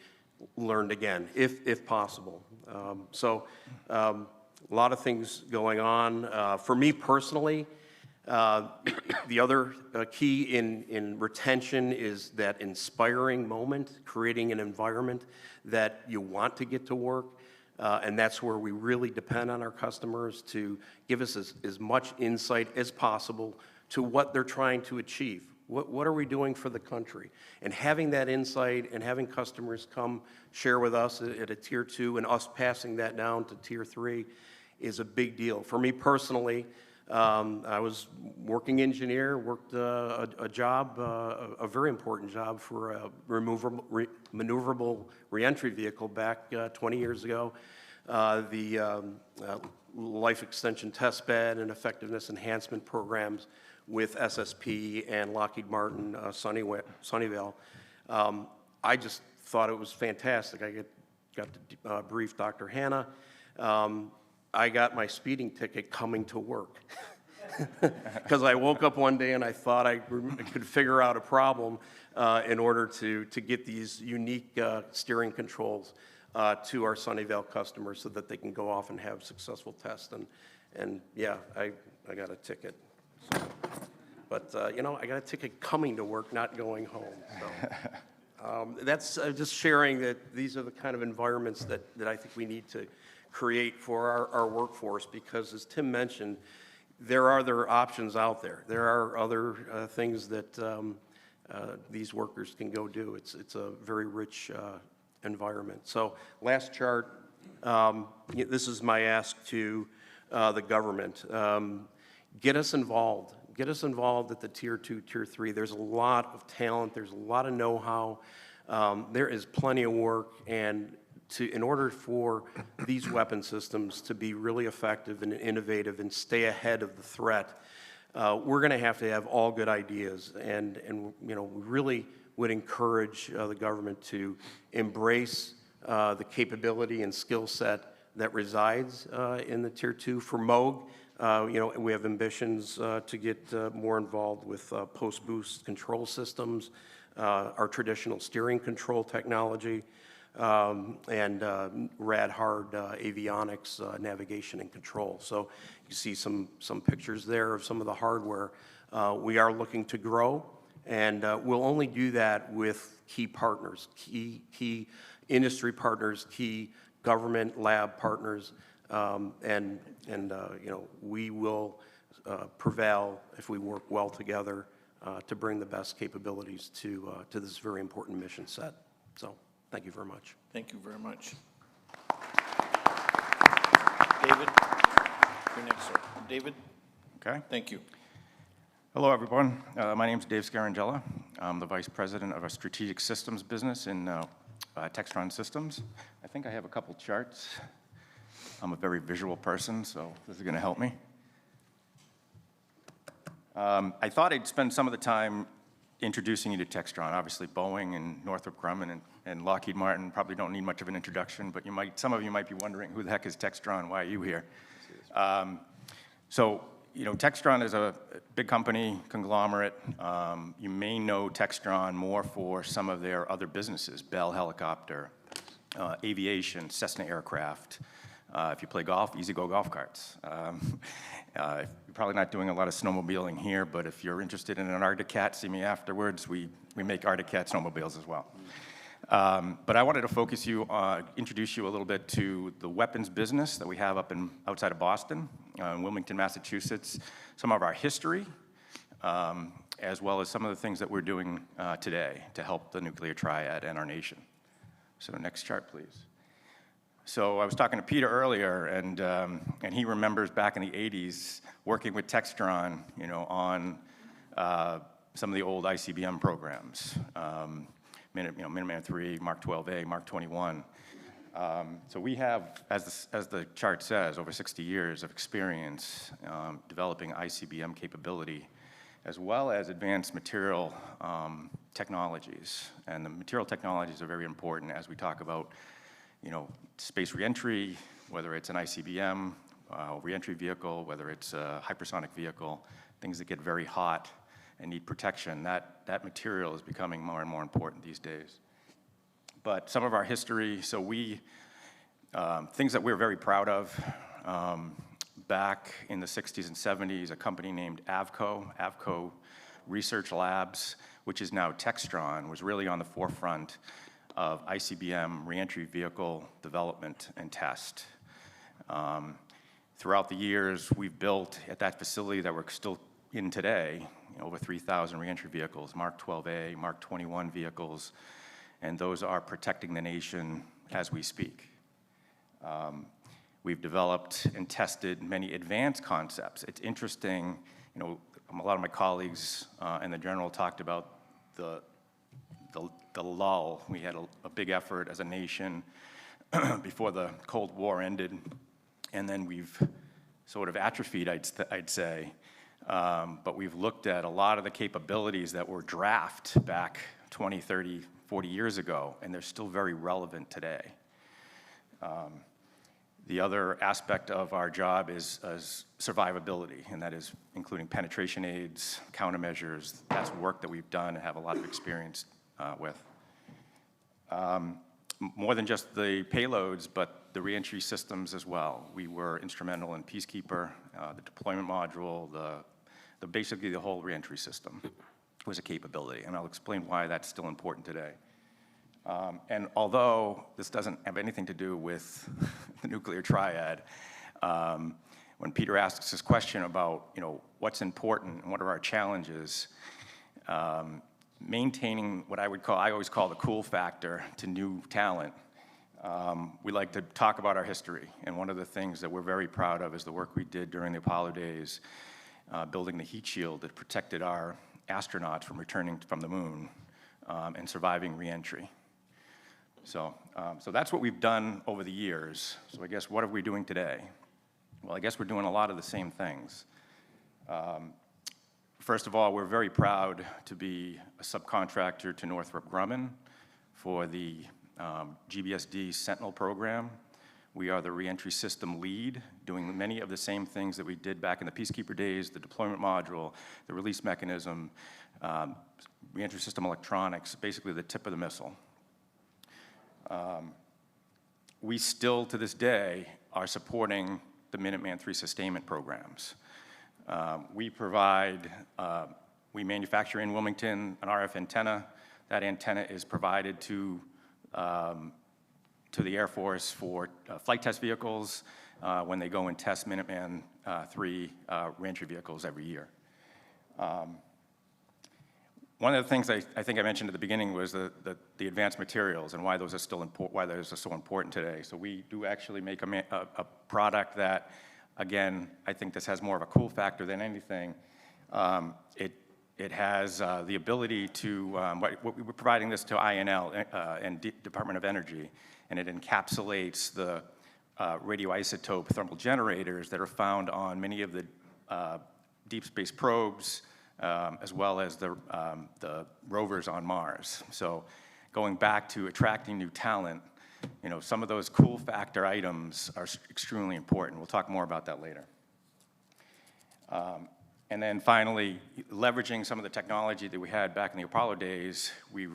learned again, if possible. A lot of things going on. For me personally, the other key in retention is that inspiring moment, creating an environment that you want to get to work. And that's where we really depend on our customers to give us as much insight as possible to what they're trying to achieve. What are we doing for the country? And having that insight and having customers come share with us at a Tier 2 and us passing that down to Tier 3 is a big deal. For me personally, I was working engineer, worked a job, a very important job for a maneuverable reentry vehicle back 20 years ago. The life extension test bed and effectiveness enhancement programs with SSP and Lockheed Martin Sunnyvale. I just thought it was fantastic. I got to brief Dr. Hanna. I got my speeding ticket coming to work because I woke up one day and I thought I could figure out a problem in order to get these unique steering controls to our Sunnyvale customers so that they can go off and have successful tests. And yeah, I got a ticket. So, but I got a ticket coming to work, not going home. So that's just sharing that these are the kind of environments that I think we need to create for our workforce, because as Tim mentioned, there are other options out there. There are other things that these workers can go do. It's a very rich environment. So last chart, this is my ask to the government. Get us involved. Get us involved at the Tier 2, Tier 3. There's a lot of talent. There's a lot of know-how. There is plenty of work, and in order for these weapon systems to be really effective and innovative and stay ahead of the threat, we're going to have all good ideas. And we really would encourage the government to embrace the capability and skill set that resides in the Tier 2. For Moog, we have ambitions to get more involved with post-boost control systems, our traditional steering control technology. and rad-hard avionics, navigation and control. So you see some pictures there of some of the hardware. We are looking to grow, and we'll only do that with key partners, key industry partners, key government lab partners, and you know, we will prevail if we work well together to bring the best capabilities to this very important mission set. So thank you very much. Thank you very much. David, you're next, sir. David? Okay. Thank you. Hello, everyone. My name is Dave Scarangella. I'm the Vice President of our Strategic Systems business in Textron Systems. I think I have a couple charts. I'm a very visual person, so this is going to help me. I thought I'd spend some of the time introducing you to Textron. Obviously, Boeing and Northrop Grumman and Lockheed Martin probably don't need much of an introduction, but some of you might be wondering, who the heck is Textron? Why are you here? So, you know, Textron is a big company, conglomerate. You may know Textron more for some of their other businesses, Bell Helicopter, aviation, Cessna Aircraft. If you play golf, Easy Go Golf Carts. You're probably not doing a lot of snowmobiling here, but if you're interested in an Arctic Cat, see me afterwards. We make Arctic Cat snowmobiles as well. But I wanted to introduce you a little bit to the weapons business that we have up outside of Boston, in Wilmington, Massachusetts, some of our history, as well as some of the things that we're doing today to help the nuclear triad and our nation. So next chart, please. So I was talking to Peter earlier, and he remembers back in the 80s working with Textron, you know, on some of the old ICBM programs. Minuteman III, Mark 12A, Mark 21. So we have, as the chart says, over 60 years of experience developing ICBM capability, as well as advanced material technologies. And the material technologies are very important as we talk about, you know, space reentry, whether it's an ICBM, reentry vehicle, whether it's a hypersonic vehicle, things that get very hot and need protection. That material is becoming more and more important these days. But some of our history, so things that we're very proud of, back in the 60s and 70s, a company named Avco Research Labs, which is now Textron, was really on the forefront of ICBM reentry vehicle development and test. Throughout the years, we've built at that facility that we're still in today, you know, over 3,000 reentry vehicles, Mark 12A, Mark 21 vehicles, and those are protecting the nation as we speak. We've developed and tested many advanced concepts. It's interesting, you know, a lot of my colleagues and the general talked about the lull. We had a big effort as a nation before the Cold War ended, and then we've sort of atrophied, I'd say. But we've looked at a lot of the capabilities that were drafted back 20, 30, 40 years ago, and they're still very relevant today. The other aspect of our job is survivability, and that is including penetration aids, countermeasures. That's work that we've done and have a lot of experience with. More than just the payloads, but the reentry systems as well. We were instrumental in Peacekeeper, the deployment module, basically the whole reentry system was a capability, and I'll explain why that's still important today. And although this doesn't have anything to do with the nuclear triad, when Peter asks this question about, you know, what's important and what are our challenges, maintaining what I always call the cool factor to new talent. We like to talk about our history, and one of the things that we're very proud of is the work we did during the Apollo days, building the heat shield that protected our astronauts from returning from the moon and surviving reentry. So that's what we've done over the years. So I guess what are we doing today? Well, I guess we're doing a lot of the same things. First of all, we're very proud to be a subcontractor to Northrop Grumman for the GBSD Sentinel program. We are the reentry system lead, doing many of the same things that we did back in the Peacekeeper days, the deployment module, the release mechanism, reentry system electronics, basically the tip of the missile. we still, to this day, are supporting the Minuteman III sustainment programs. We manufacture in Wilmington an RF antenna. That antenna is provided to the Air Force for flight test vehicles when they go and test Minuteman III reentry vehicles every year. One of the things I think I mentioned at the beginning was the advanced materials and why those are so important today. So we do actually make a product that, again, I think this has more of a cool factor than anything. It has the ability to, we're providing this to INL and Department of Energy, and it encapsulates the radioisotope thermal generators that are found on many of the deep space probes, as well as the rovers on Mars. So going back to attracting new talent, you know, some of those cool factor items are extremely important. We'll talk more about that later. And then finally, leveraging some of the technology that we had back in the Apollo days, we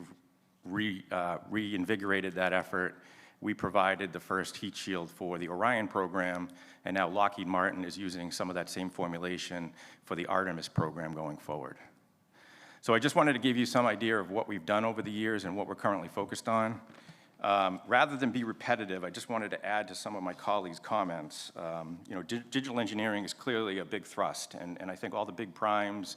reinvigorated that effort. We provided the first heat shield for the Orion program, and now Lockheed Martin is using some of that same formulation for the Artemis program going forward. So I just wanted to give you some idea of what we've done over the years and what we're currently focused on. Rather than be repetitive, I just wanted to add to some of my colleagues' comments. You know, digital engineering is clearly a big thrust, and I think all the big primes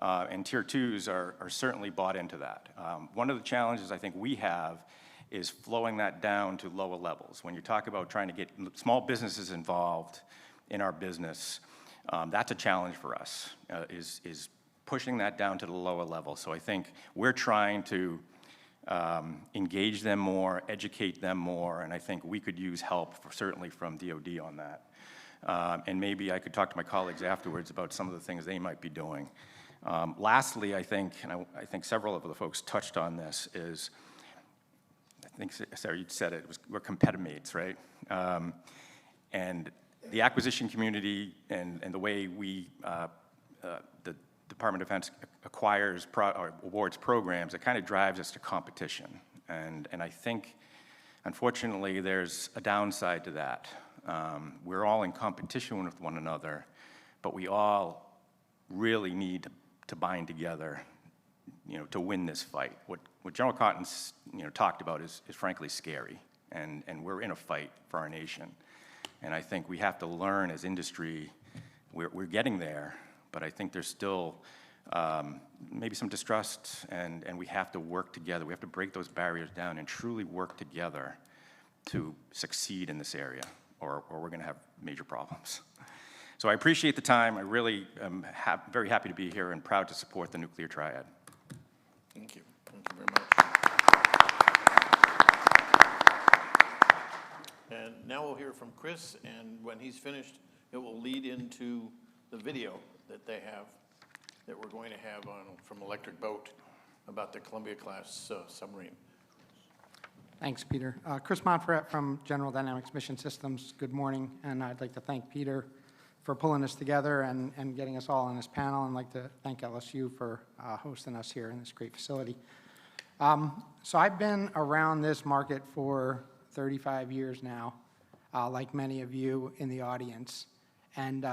and tier twos are certainly bought into that. One of the challenges I think we have is flowing that down to lower levels. When you talk about trying to get small businesses involved in our business, that's a challenge for us, is pushing that down to the lower level. So I think we're trying to engage them more, educate them more, and I think we could use help, certainly from DOD on that. And maybe I could talk to my colleagues afterwards about some of the things they might be doing. Lastly, I think, and I think several of the folks touched on this, is, I think, Sarah, you said it, we're competimates, right? And the acquisition community and the way we, the Department of Defense acquires or awards programs, it kind of drives us to competition. And I think, unfortunately, there's a downside to that. We're all in competition with one another, but we all really need to bind together, you know, to win this fight. What General Cotton's, you know, talked about is frankly scary, and we're in a fight for our nation. And I think we have to learn as industry, we're getting there, but I think there's still maybe some distrust, and we have to work together. We have to break those barriers down and truly work together to succeed in this area, or we're going to have major problems. So I appreciate the time. I really am very happy to be here and proud to support the Nuclear Triad. Thank you. Thank you very much. And now we'll hear from Chris, and when he's finished, it will lead into the video that they have, that we're going to have on from Electric Boat about the Columbia-class submarine. Thanks, Peter. Chris Montferrat from General Dynamics Mission Systems. Good morning, and I'd like to thank Peter for pulling this together and getting us all on this panel, and I'd like to thank LSU for hosting us here in this great facility. So I've been around this market for 35 years now, like many of you in the audience, and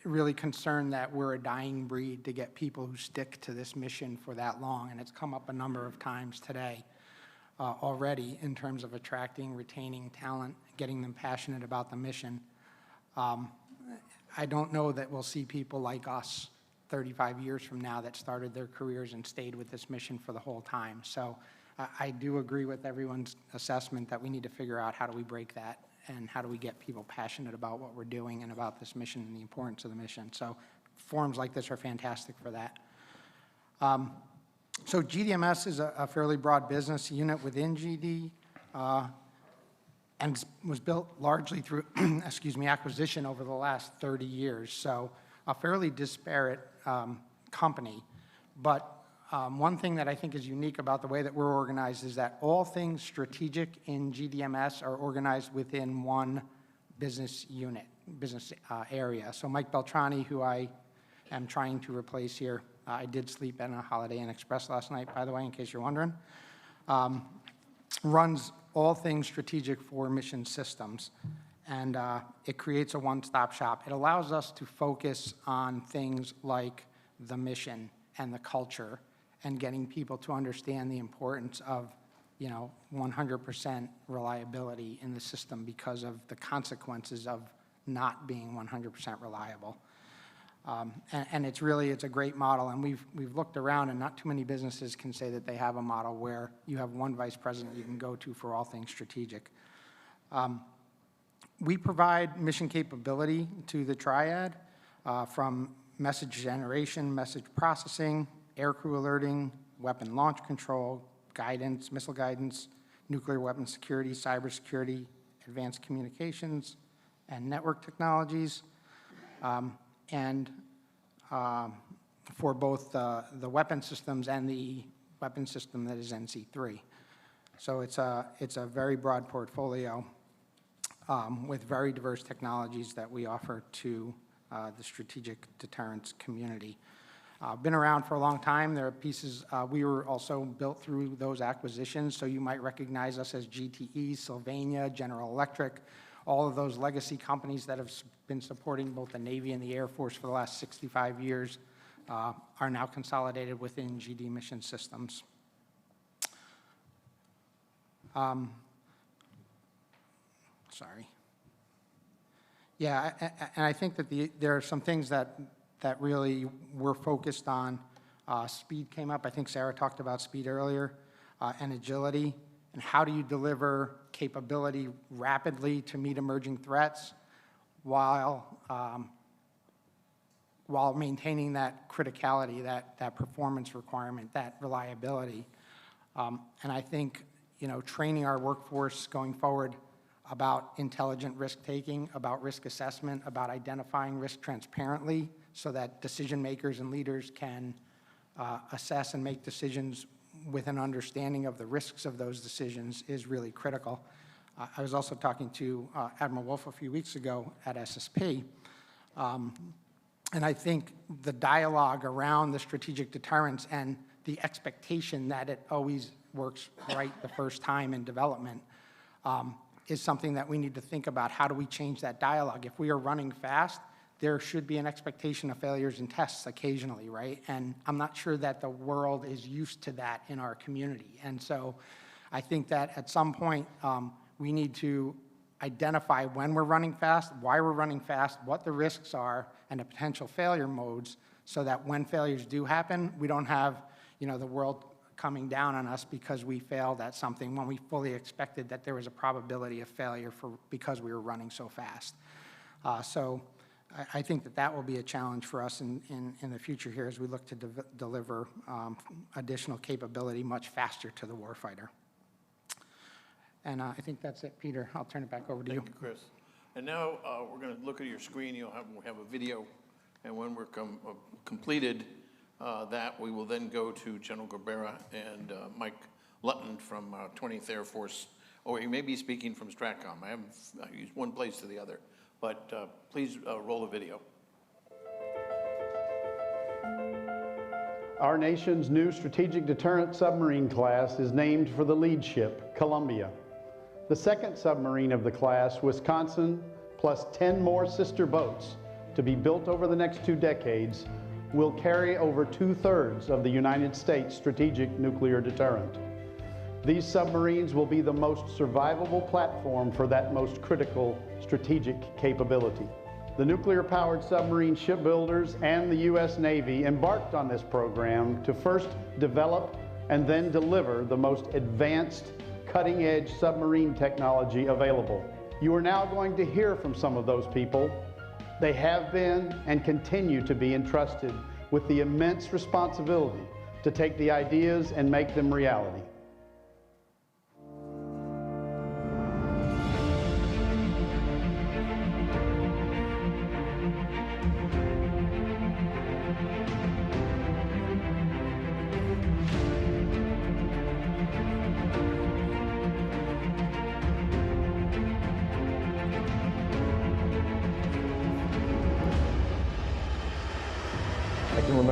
really concerned that we're a dying breed to get people who stick to this mission for that long, and it's come up a number of times today already in terms of attracting, retaining talent, getting them passionate about the mission. I don't know that we'll see people like us 35 years from now that started their careers and stayed with this mission for the whole time. So I do agree with everyone's assessment that we need to figure out how do we break that and how do we get people passionate about what we're doing and about this mission and the importance of the mission. So forums like this are fantastic for that. So GDMS is a fairly broad business unit within GD, and was built largely through, excuse me, acquisition over the last 30 years. So a fairly disparate company. But one thing that I think is unique about the way that we're organized is that all things strategic in GDMS are organized within one business unit, business area. So Mike Beltrani, who I am trying to replace here, I did sleep in a Holiday Inn Express last night, by the way, in case you're wondering. runs all things strategic for mission systems, and it creates a one-stop shop. It allows us to focus on things like the mission and the culture and getting people to understand the importance of 100% reliability in the system because of the consequences of not being 100% reliable. And it's a great model, and we've looked around, and not too many businesses can say that they have a model where you have one vice president you can go to for all things strategic. We provide mission capability to the Triad from message generation, message processing, aircrew alerting, weapon launch control, guidance, missile guidance, nuclear weapon security, cybersecurity, advanced communications, and network technologies. And for both the weapon systems and the weapon system that is NC3. So it's a very broad portfolio with very diverse technologies that we offer to the strategic deterrence community. Been around for a long time. There are pieces, we were also built through those acquisitions, so you might recognize us as GTE, Sylvania, General Electric, all of those legacy companies that have been supporting both the Navy and the Air Force for the last 65 years are now consolidated within GD Mission Systems. Sorry. Yeah, and I think that there are some things that really we're focused on. Speed came up. I think Sarah talked about speed earlier, and agility. And how do you deliver capability rapidly to meet emerging threats while maintaining that criticality, that performance requirement, that reliability? And I think, training our workforce going forward about intelligent risk-taking, about risk assessment, about identifying risk transparently so that decision makers and leaders can assess and make decisions with an understanding of the risks of those decisions is really critical. I was also talking to Admiral Wolf a few weeks ago at SSP, and I think the dialogue around the strategic deterrence and the expectation that it always works right the first time in development is something that we need to think about. How do we change that dialogue? If we are running fast, there should be an expectation of failures and tests occasionally, right? And I'm not sure that the world is used to that in our community. And so I think that at some point, we need to identify when we're running fast, why we're running fast, what the risks are, and the potential failure modes, so that when failures do happen, we don't have, the world coming down on us because we failed at something when we fully expected that there was a probability of failure because we were running so fast. So I think that will be a challenge for us in the future here as we look to deliver additional capability much faster to the warfighter. And I think that's it, Peter. I'll turn it back over to you. Thank you, Chris. And now we're going to look at your screen. We'll have a video, and when we're completed that, we will then go to General Gerbera and Mike Lutton from 20th Air Force. Or he may be speaking from STRATCOM. I used one place to the other. But please roll the video. Our nation's new strategic deterrent submarine class is named for the lead ship, Columbia. The second submarine of the class, Wisconsin, plus 10 more sister boats to be built over the next 2 decades, will carry over 2/3 of the United States strategic nuclear deterrent. These submarines will be the most survivable platform for that most critical strategic capability. The nuclear-powered submarine shipbuilders and the U.S. Navy embarked on this program to first develop and then deliver the most advanced, cutting-edge submarine technology available. You are now going to hear from some of those people. They have been and continue to be entrusted with the immense responsibility to take the ideas and make them reality.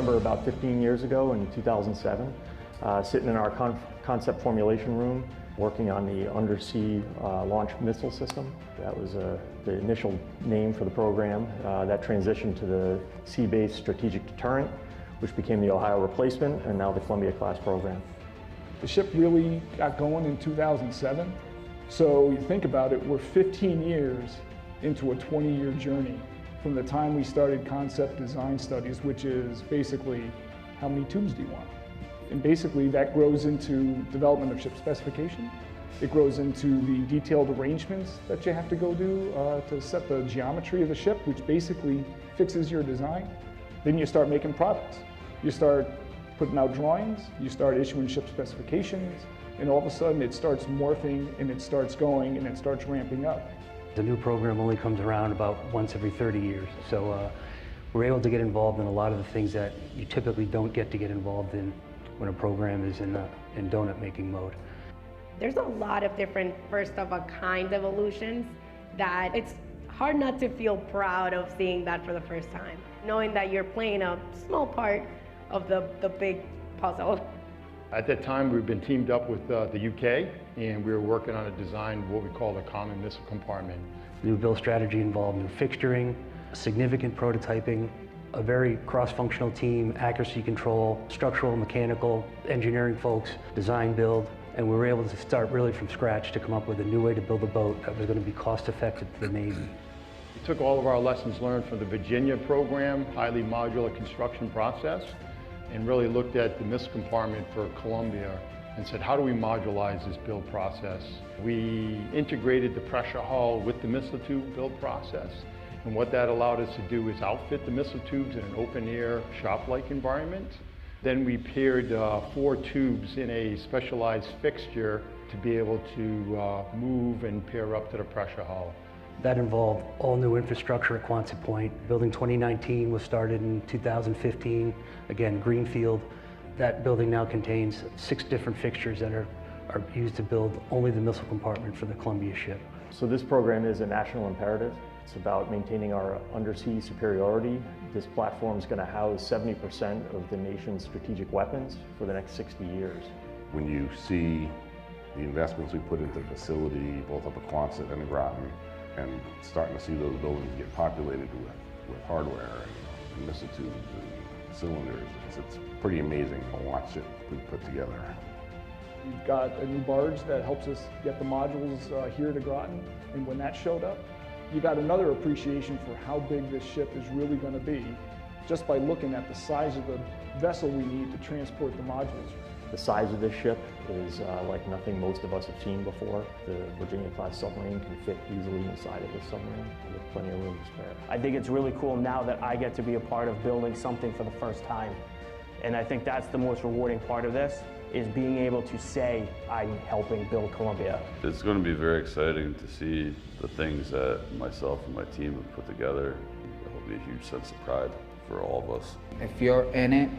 remember about 15 years ago in 2007, sitting in our concept formulation room working on the undersea launch missile system. That was the initial name for the program. That transitioned to the sea-based strategic deterrent, which became the Ohio replacement, and now the Columbia-class program. The ship really got going in 2007. So you think about it, we're 15 years into a 20-year journey from the time we started concept design studies, which is basically how many tubes do you want? And basically that grows into development of ship specification. It grows into the detailed arrangements that you have to go do to set the geometry of the ship, which basically fixes your design. Then you start making products. You start putting out drawings, you start issuing ship specifications, and all of a sudden it starts morphing and it starts going and it starts ramping up. The new program only comes around about once every 30 years. So we're able to get involved in a lot of the things that you typically don't get to get involved in when a program is in donut making mode. There's a lot of different first-of-a-kind evolutions that it's hard not to feel proud of seeing that for the first time, knowing that you're playing a small part of the big puzzle. At that time, we've been teamed up with the UK, and we were working on a design of what we call the common missile compartment. New build strategy involved new fixturing, significant prototyping, a very cross-functional team, accuracy control, structural, mechanical, engineering folks, design build, and we were able to start really from scratch to come up with a new way to build a boat that was going to be cost-effective to the Navy. We took all of our lessons learned from the Virginia program, highly modular construction process, and really looked at the missile compartment for Columbia and said, how do we modularize this build process? We integrated the pressure hull with the missile tube build process. And what that allowed us to do is outfit the missile tubes in an open-air shop-like environment. Then we paired 4 tubes in a specialized fixture to be able to move and pair up to the pressure hull. That involved all new infrastructure at Quonset Point. Building 2019 was started in 2015, again, greenfield. That building now contains 6 different fixtures that are used to build only the missile compartment for the Columbia ship. So this program is a national imperative. It's about maintaining our undersea superiority. This platform is going to house 70% of the nation's strategic weapons for the next 60 years. When you see the investments we put into the facility, both up at Quonset and at Groton, and starting to see those buildings get populated with hardware and missile tubes and cylinders, it's pretty amazing to watch it put together. We've got a new barge that helps us get the modules here to Groton, and when that showed up, you got another appreciation for how big this ship is really going to be, just by looking at the size of the vessel we need to transport the modules. The size of this ship is like nothing most of us have seen before. The Virginia-class submarine can fit easily inside of this submarine with plenty of room to spare. I think it's really cool now that I get to be a part of building something for the first time. And I think that's the most rewarding part of this, is being able to say I'm helping build Columbia. It's going to be very exciting to see the things that myself and my team have put together. It'll be a huge sense of pride for all of us. If you're in it,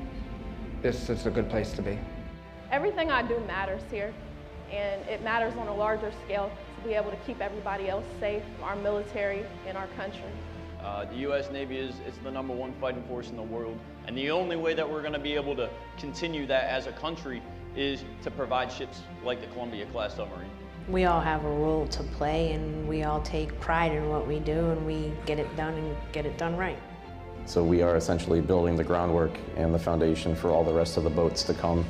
this is a good place to be. Everything I do matters here, and it matters on a larger scale to be able to keep everybody else safe, our military and our country. The U.S. Navy is the #1 fighting force in the world, and the only way that we're going to be able to continue that as a country is to provide ships like the Columbia-class submarine. We all have a role to play, and we all take pride in what we do, and we get it done and get it done right. So we are essentially building the groundwork and the foundation for all the rest of the boats to come,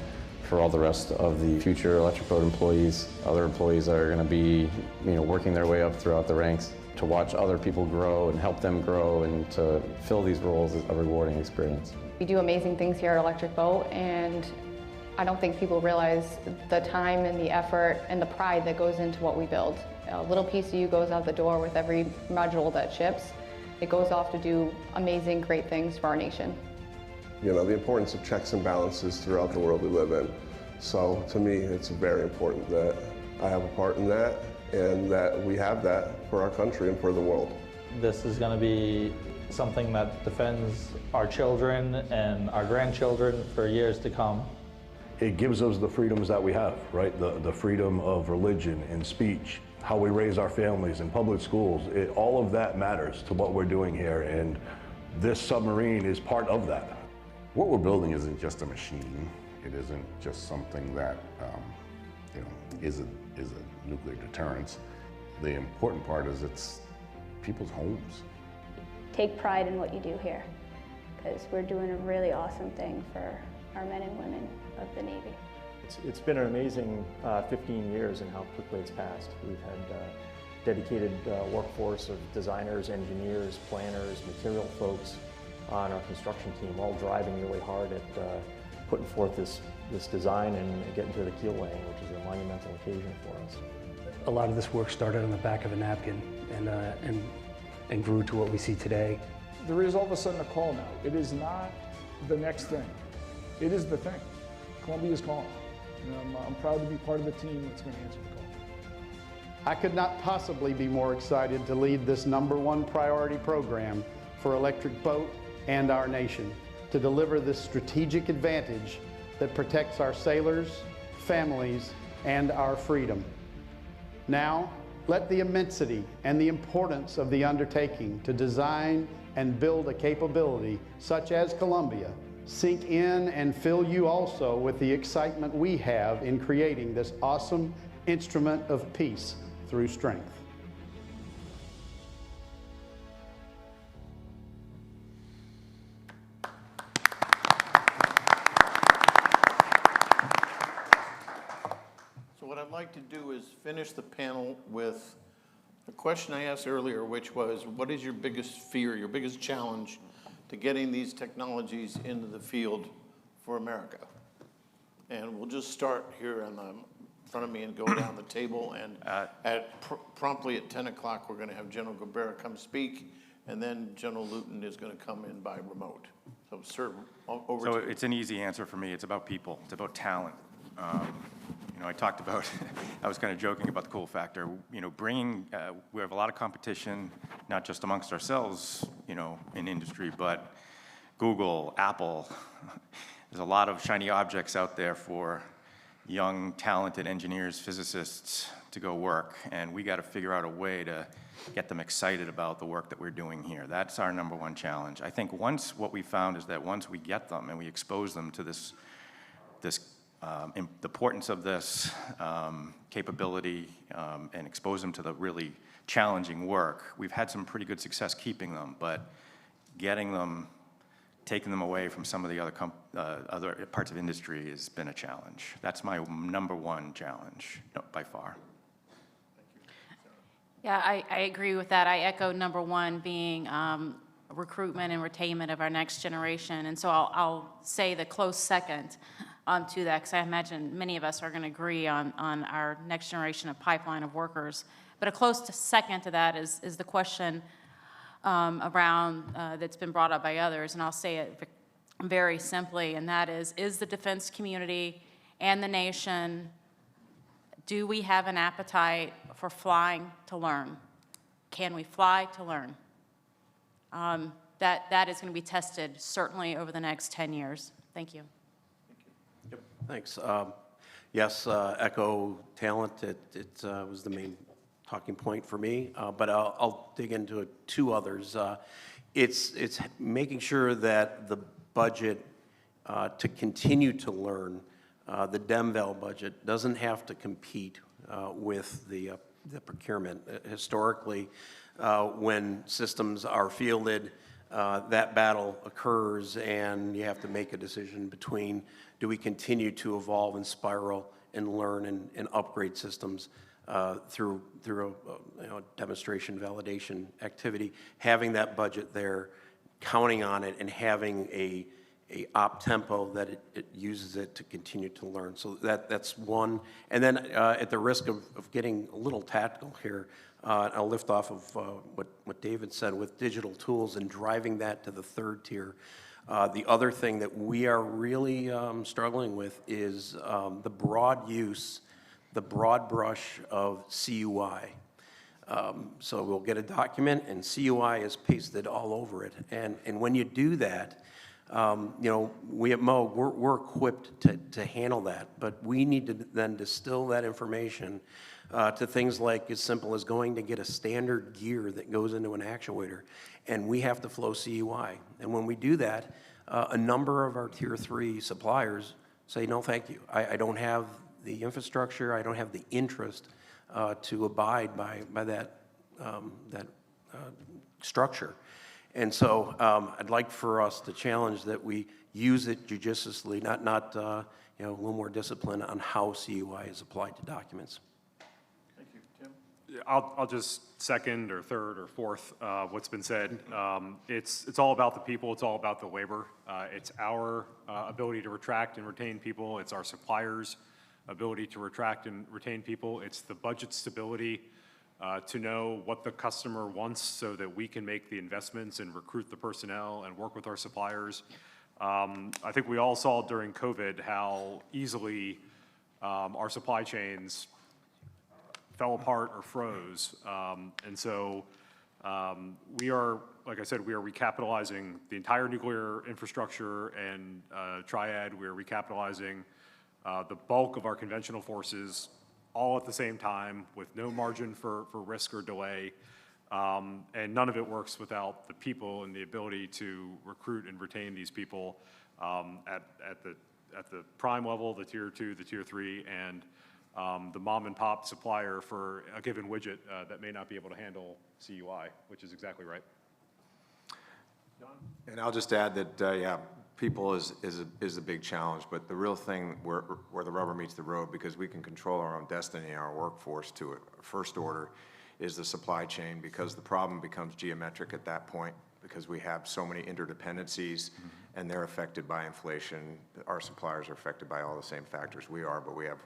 for all the rest of the future electric boat employees. Other employees that are going to be, working their way up throughout the ranks. To watch other people grow and help them grow and to fill these roles is a rewarding experience. We do amazing things here at Electric Boat, and I don't think people realize the time and the effort and the pride that goes into what we build. A little piece of you goes out the door with every module that ships. It goes off to do amazing, great things for our nation. The importance of checks and balances throughout the world we live in. So to me, it's very important that I have a part in that and that we have that for our country and for the world. This is going to be something that defends our children and our grandchildren for years to come. It gives us the freedoms that we have, right? The freedom of religion and speech, how we raise our families in public schools. All of that matters to what we're doing here, and this submarine is part of that. What we're building isn't just a machine. It isn't just something that is is a nuclear deterrence. The important part is it's people's homes. Take pride in what you do here, because we're doing a really awesome thing for our men and women of the Navy. It's been an amazing 15 years in how quickly it's passed. We've had dedicated workforce of designers, engineers, planners, material folks on our construction team, all driving really hard at putting forth this design and getting to the keel laying, which is a monumental occasion for us. A lot of this work started on the back of a napkin and grew to what we see today. There is all of a sudden a call now. It is not the next thing. It is the thing. Columbia's calling. And I'm proud to be part of the team that's going to answer the call. I could not possibly be more excited to lead this #1 priority program for Electric Boat and our nation, to deliver this strategic advantage that protects our sailors, families, and our freedom. Now, let the immensity and the importance of the undertaking to design and build a capability such as Columbia sink in and fill you also with the excitement we have in creating this awesome instrument of peace through strength. So what I'd like to do is finish the panel with a question I asked earlier, which was, what is your biggest fear, your biggest challenge to getting these technologies into the field for America? And we'll just start here in front of me and go down the table. And promptly at 10 o'clock, we're going to have General Cabrera come speak, and then General Luton is going to come in by remote. So, sir, over to you. So it's an easy answer for me. It's about people. It's about talent. You know, I talked about, I was kind of joking about the cool factor. You know, we have a lot of competition, not just amongst ourselves, you know, in industry, but Google, Apple. There's a lot of shiny objects out there for young, talented engineers, physicists to go work, and we got to figure out a way to get them excited about the work that we're doing here. That's our #1 challenge. I think what we found is that once we get them and we expose them to the importance of this capability and expose them to the really challenging work, we've had some pretty good success keeping them, but getting them, taking them away from some of the other parts of industry has been a challenge. That's my #1 challenge, by far. Yeah, I agree with that. I echo #1 being recruitment and retainment of our next generation. And so I'll say the close second to that, because I imagine many of us are going to agree on our next generation of pipeline of workers. But a close second to that is the question around that's been brought up by others, and I'll say it very simply, and that is the defense community and the nation, do we have an appetite for flying to learn? Can we fly to learn? That is going to be tested certainly over the next 10 years. Thank you. Yep, thanks. Yes, echo talent. It was the main talking point for me, but I'll dig into two others. It's making sure that the budget to continue to learn, the DEMVAL budget, doesn't have to compete with the procurement. Historically, when systems are fielded, that battle occurs, and you have to make a decision between, do we continue to evolve and spiral and learn and upgrade systems through a demonstration validation activity, having that budget there, counting on it, and having a op tempo that it uses it to continue to learn. So that's one. And then at the risk of getting a little tactical here, I'll lift off of what David said with digital tools and driving that to the third tier. The other thing that we are really struggling with is the broad use, the broad brush of CUI. So we'll get a document and CUI is pasted all over it. And when you do that, you know, we at Moog, we're equipped to handle that, but we need to then distill that information to things like as simple as going to get a standard gear that goes into an actuator, and we have to flow CUI. And when we do that, a number of our tier 3 suppliers say, no, thank you. I don't have the infrastructure, I don't have the interest to abide by that, structure. And so I'd like for us to challenge that we use it judiciously, not you know, a little more discipline on how CUI is applied to documents. Thank you. Tim? I'll just second or third or fourth what's been said. It's all about the people. It's all about the labor. It's our ability to attract and retain people. It's our suppliers' ability to attract and retain people. It's the budget stability to know what the customer wants so that we can make the investments and recruit the personnel and work with our suppliers. I think we all saw during COVID how easily our supply chains fell apart or froze. And so we are, like I said, we are recapitalizing the entire nuclear infrastructure and Triad. We are recapitalizing the bulk of our conventional forces all at the same time with no margin for risk or delay. And none of it works without the people and the ability to recruit and retain these people at the prime level, the tier 2, the tier 3, and the mom and pop supplier for a given widget that may not be able to handle CUI, which is exactly right. John? And I'll just add that, yeah, people is a big challenge, but the real thing where the rubber meets the road, because we can control our own destiny and our workforce to a first order, is the supply chain, because the problem becomes geometric at that point, because we have so many interdependencies and they're affected by inflation. Our suppliers are affected by all the same factors we are, but we have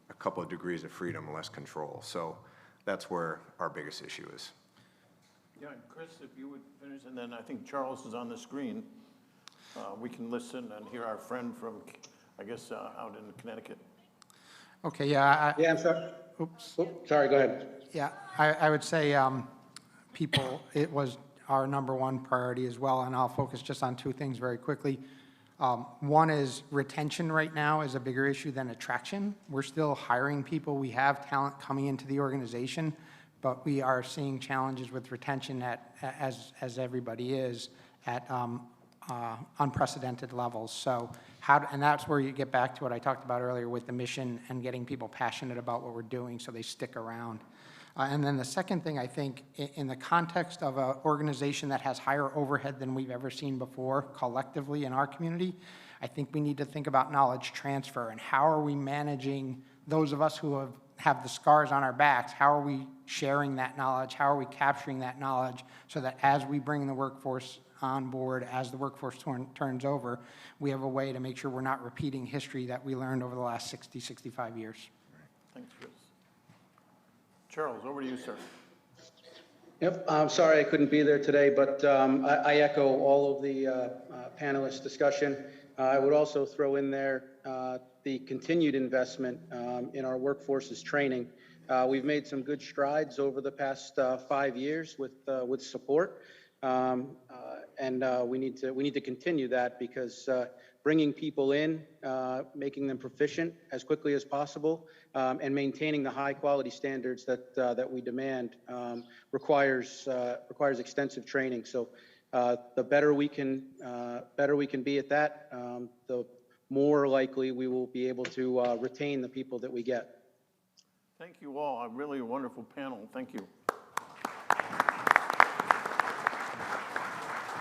a couple of degrees of freedom and less control. So that's where our biggest issue is. Yeah, and Chris, if you would finish, and then I think Charles is on the screen. We can listen and hear our friend from, I guess, out in Connecticut. Okay, yeah. Yeah, I'm sorry. Oops. Sorry, go ahead. Yeah, I would say people, it was our #1 priority as well, and I'll focus just on 2 things very quickly. One is retention right now is a bigger issue than attraction. We're still hiring people. We have talent coming into the organization, but we are seeing challenges with retention as everybody is at unprecedented levels. So and that's where you get back to what I talked about earlier with the mission and getting people passionate about what we're doing so they stick around. And then the second thing, I think, in the context of an organization that has higher overhead than we've ever seen before collectively in our community, I think we need to think about knowledge transfer and how are we managing those of us who have the scars on our backs, how are we sharing that knowledge, how are we capturing that knowledge so that as we bring the workforce on board, as the workforce turns over, we have a way to make sure we're not repeating history that we learned over the last 60, 65 years. Thanks, Chris. Charles, over to you, sir. Yep, I'm sorry I couldn't be there today, but I echo all of the panelists' discussion. I would also throw in there the continued investment in our workforce's training. We've made some good strides over the past 5 years with support. And we need to continue that because bringing people in, making them proficient as quickly as possible, and maintaining the high quality standards that we demand requires extensive training. So the better we can be at that, the more likely we will be able to retain the people that we get. Thank you all. A really wonderful panel. Thank you.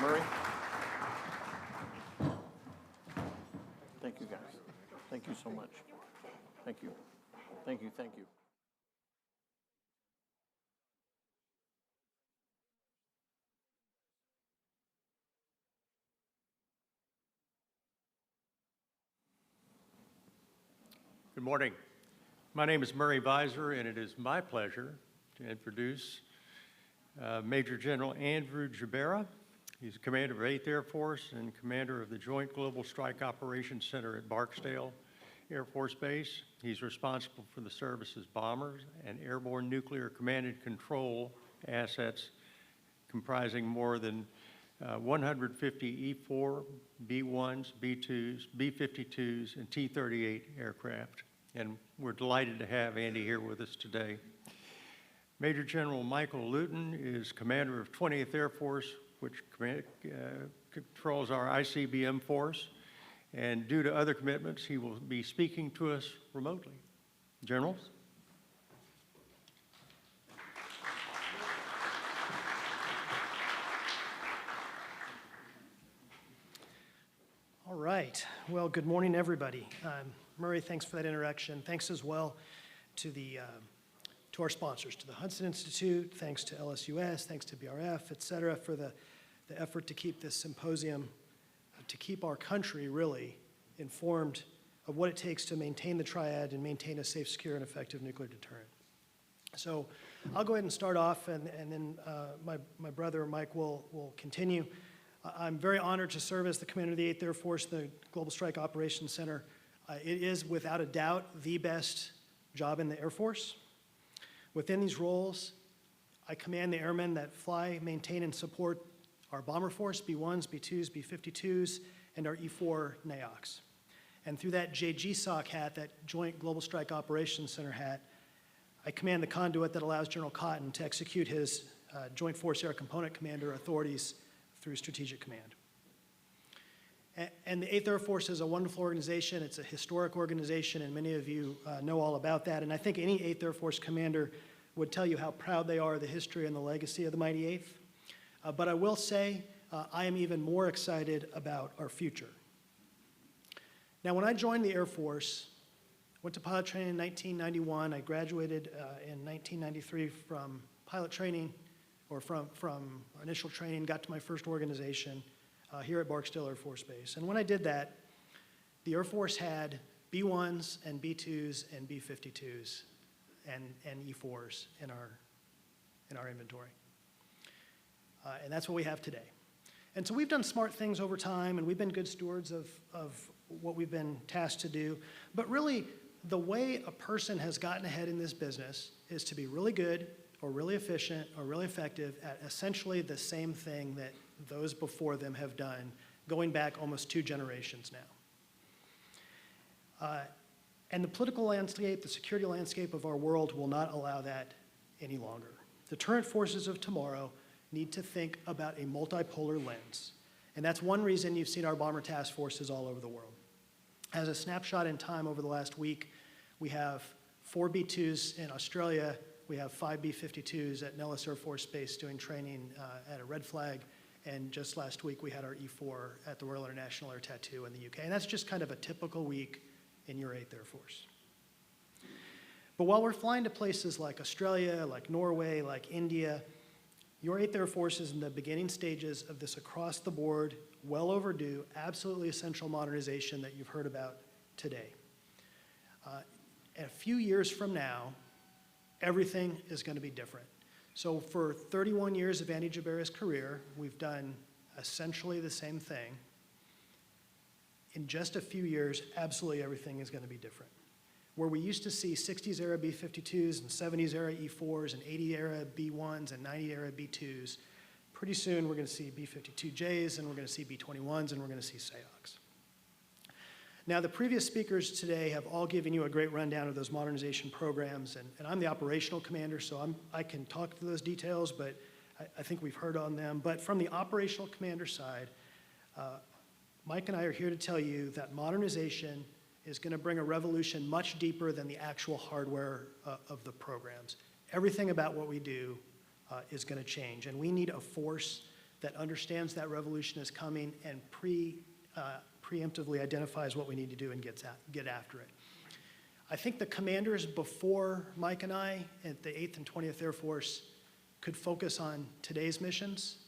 Murray? Thank you, guys. Thank you so much. Thank you. Thank you. Thank you. Good morning. My name is Murray Visor, and it is my pleasure to introduce Major General Andrew Jabera. He's commander of 8th Air Force and commander of the Joint Global Strike Operations Center at Barksdale Air Force Base. He's responsible for the service's bombers and airborne nuclear command and control assets comprising more than 150 E-4, B-1s, B-2s, B-52s, and T-38 aircraft. And we're delighted to have Andy here with us today. Major General Michael Luton is commander of 20th Air Force, which controls our ICBM force. And due to other commitments, he will be speaking to us remotely. Generals? All right. Well, good morning, everybody. Murray, thanks for that introduction. Thanks as well to to our sponsors, to the Hudson Institute, thanks to LSUS, thanks to BRF, et cetera, for the effort to keep this symposium, to keep our country really informed of what it takes to maintain the triad and maintain a safe, secure, and effective nuclear deterrent. So I'll go ahead and start off, and then my brother Mike will continue. I'm very honored to serve as the commander of the 8th Air Force, the Global Strike Operations Center. It is, without a doubt, the best job in the Air Force. Within these roles, I command the airmen that fly, maintain, and support our bomber force, B-1s, B-2s, B-52s, and our E-4 NAOCs. And through that JGSOC hat, that Joint Global Strike Operations Center hat, I command the conduit that allows General Cotton to execute his Joint Force Air Component Commander authorities through Strategic Command. And the 8th Air Force is a wonderful organization. It's a historic organization, and many of you know all about that. And I think any 8th Air Force commander would tell you how proud they are of the history and the legacy of the mighty 8th. But I will say I am even more excited about our future. Now, when I joined the Air Force, went to pilot training in 1991. I graduated in 1993 from pilot training, or from initial training, got to my first organization here at Barksdale Air Force Base. And when I did that, the Air Force had B-1s and B-2s and B-52s and E-4s in our inventory. And that's what we have today. And so we've done smart things over time, and we've been good stewards of what we've been tasked to do. But really, the way a person has gotten ahead in this business is to be really good or really efficient or really effective at essentially the same thing that those before them have done, going back almost 2 generations now. And the political landscape, the security landscape of our world will not allow that any longer. Deterrent forces of tomorrow need to think about a multipolar lens. And that's one reason you've seen our bomber task forces all over the world. As a snapshot in time over the last week, we have 4 B-2s in Australia. We have 5 B-52s at Nellis Air Force Base doing training at a Red Flag. And just last week, we had our E-4 at the Royal International Air Tattoo in the UK. And that's just kind of a typical week in your 8th Air Force. But while we're flying to places like Australia, like Norway, like India, your 8th Air Force is in the beginning stages of this across-the-board, well overdue, absolutely essential modernization that you've heard about today. A few years from now, everything is going to be different. So for 31 years of Andy Jabara's career, we've done essentially the same thing. In just a few years, absolutely everything is going to be different. Where we used to see 60s era B-52s and 70s era E-4s and 80 era B-1s and 90 era B-2s, pretty soon we're going to see B-52Js and we're going to see B-21s and we're going to see SAOCs. Now, the previous speakers today have all given you a great rundown of those modernization programs, and I'm the operational commander, so I can talk to those details, but I think we've heard on them. But from the operational commander side, Mike and I are here to tell you that modernization is going to bring a revolution much deeper than the actual hardware of the programs. Everything about what we do is going to change, and we need a force that understands that revolution is coming and preemptively identifies what we need to do and get after it. I think the commanders before Mike and I at the 8th and 20th Air Force could focus on today's missions,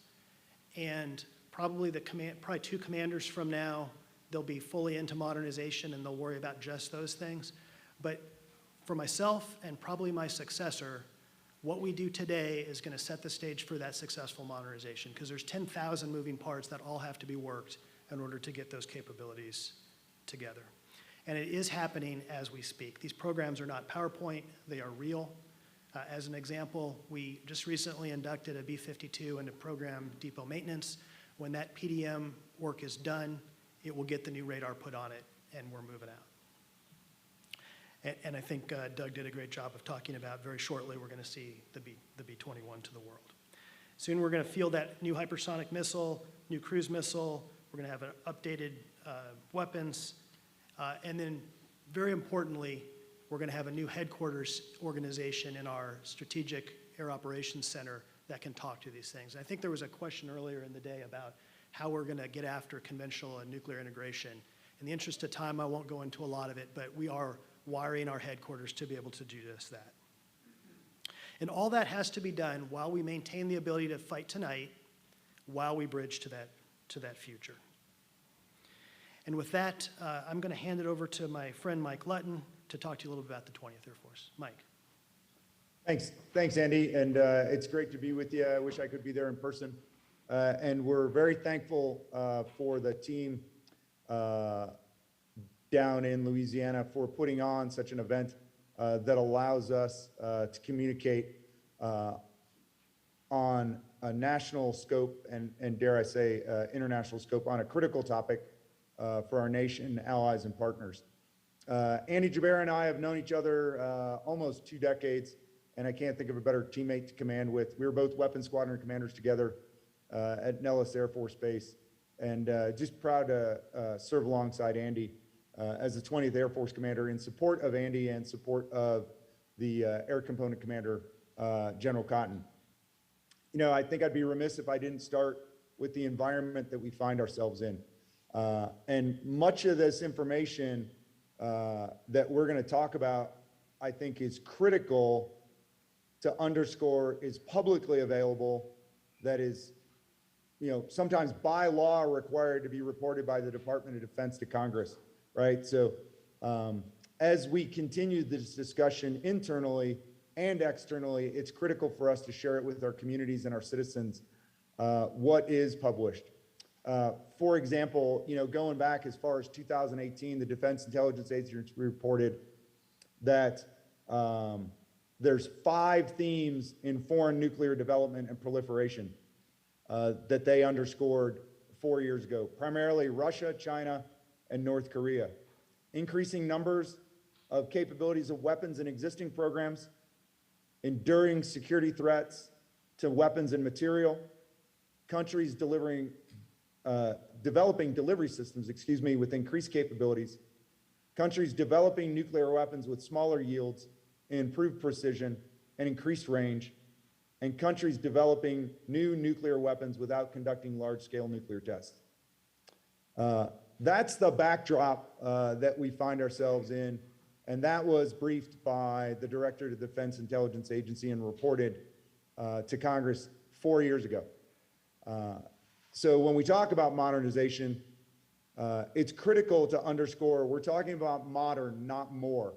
and probably 2 commanders from now, they'll be fully into modernization and they'll worry about just those things. But for myself and probably my successor, what we do today is going to set the stage for that successful modernization, because there's 10,000 moving parts that all have to be worked in order to get those capabilities together. And it is happening as we speak. These programs are not PowerPoint, they are real. As an example, we just recently inducted a B-52 into program depot maintenance. When that PDM work is done, it will get the new radar put on it, and we're moving out. And I think Doug did a great job of talking about very shortly we're going to see the B-21 to the world. Soon we're going to field that new hypersonic missile, new cruise missile. We're going to have updated weapons. And then very importantly, we're We're going to have a new headquarters organization in our Strategic Air Operations Center that can talk to these things. And I think there was a question earlier in the day about how we're going to get after conventional and nuclear integration. In the interest of time, I won't go into a lot of it, but we are wiring our headquarters to be able to do just that. And all that has to be done while we maintain the ability to fight tonight, while we bridge to that future. And with that, I'm going to hand it over to my friend Mike Lutton to talk to you a little bit about the 20th Air Force. Mike. Thanks, Andy, and it's great to be with you. I wish I could be there in person. And we're very thankful for the team down in Louisiana for putting on such an event that allows us to communicate on a national scope and dare I say, international scope on a critical topic for our nation, allies, and partners. Andy Jabera and I have known each other almost 2 decades, and I can't think of a better teammate to command with. We were both weapons squadron commanders together at Nellis Air Force Base, and just proud to serve alongside Andy as the 20th Air Force Commander in support of Andy and support of the Air Component Commander, General Cotton. You know, I think I'd be remiss if I didn't start with the environment that we find ourselves in. And much of this information that we're going to talk about, I think, is critical to underscore, is publicly available, that is, you know, sometimes by law required to be reported by the Department of Defense to Congress, right? So as we continue this discussion internally and externally, it's critical for us to share it with our communities and our citizens, what is published. For example, you know, going back as far as 2018, the Defense Intelligence Agency reported that there's 5 themes in foreign nuclear development and proliferation that they underscored 4 years ago, primarily Russia, China, and North Korea. Increasing numbers of capabilities of weapons in existing programs, enduring security threats to weapons and material, countries developing delivery systems, with increased capabilities, countries developing nuclear weapons with smaller yields, improved precision, and increased range, and countries developing new nuclear weapons without conducting large-scale nuclear tests. That's the backdrop that we find ourselves in, and that was briefed by the Director of the Defense Intelligence Agency and reported to Congress 4 years ago. So when we talk about modernization, it's critical to underscore we're talking about modern, not more.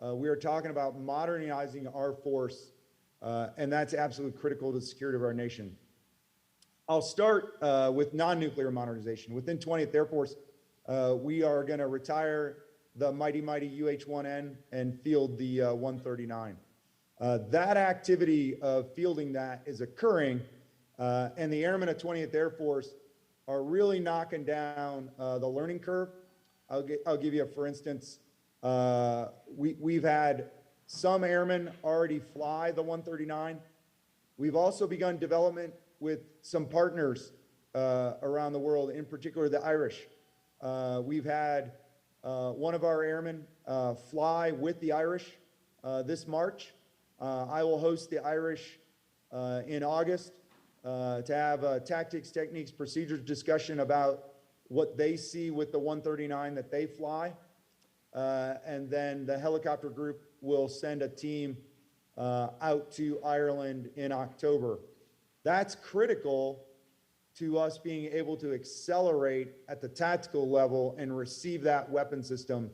We are talking about modernizing our force, and that's absolutely critical to the security of our nation. I'll start with non-nuclear modernization. Within 20th Air Force, we are going to retire the mighty UH-1N and field the 139. That activity of fielding that is occurring, and the airmen at 20th Air Force are really knocking down the learning curve. I'll give you a for instance. We've had some airmen already fly the 139. We've also begun development with some partners around the world, in particular the Irish. We've had one of our airmen fly with the Irish this March. I will host the Irish in August to have a tactics, techniques, procedures discussion about what they see with the 139 that they fly. And then the helicopter group will send a team out to Ireland in October. That's critical to us being able to accelerate at the tactical level and receive that weapon system.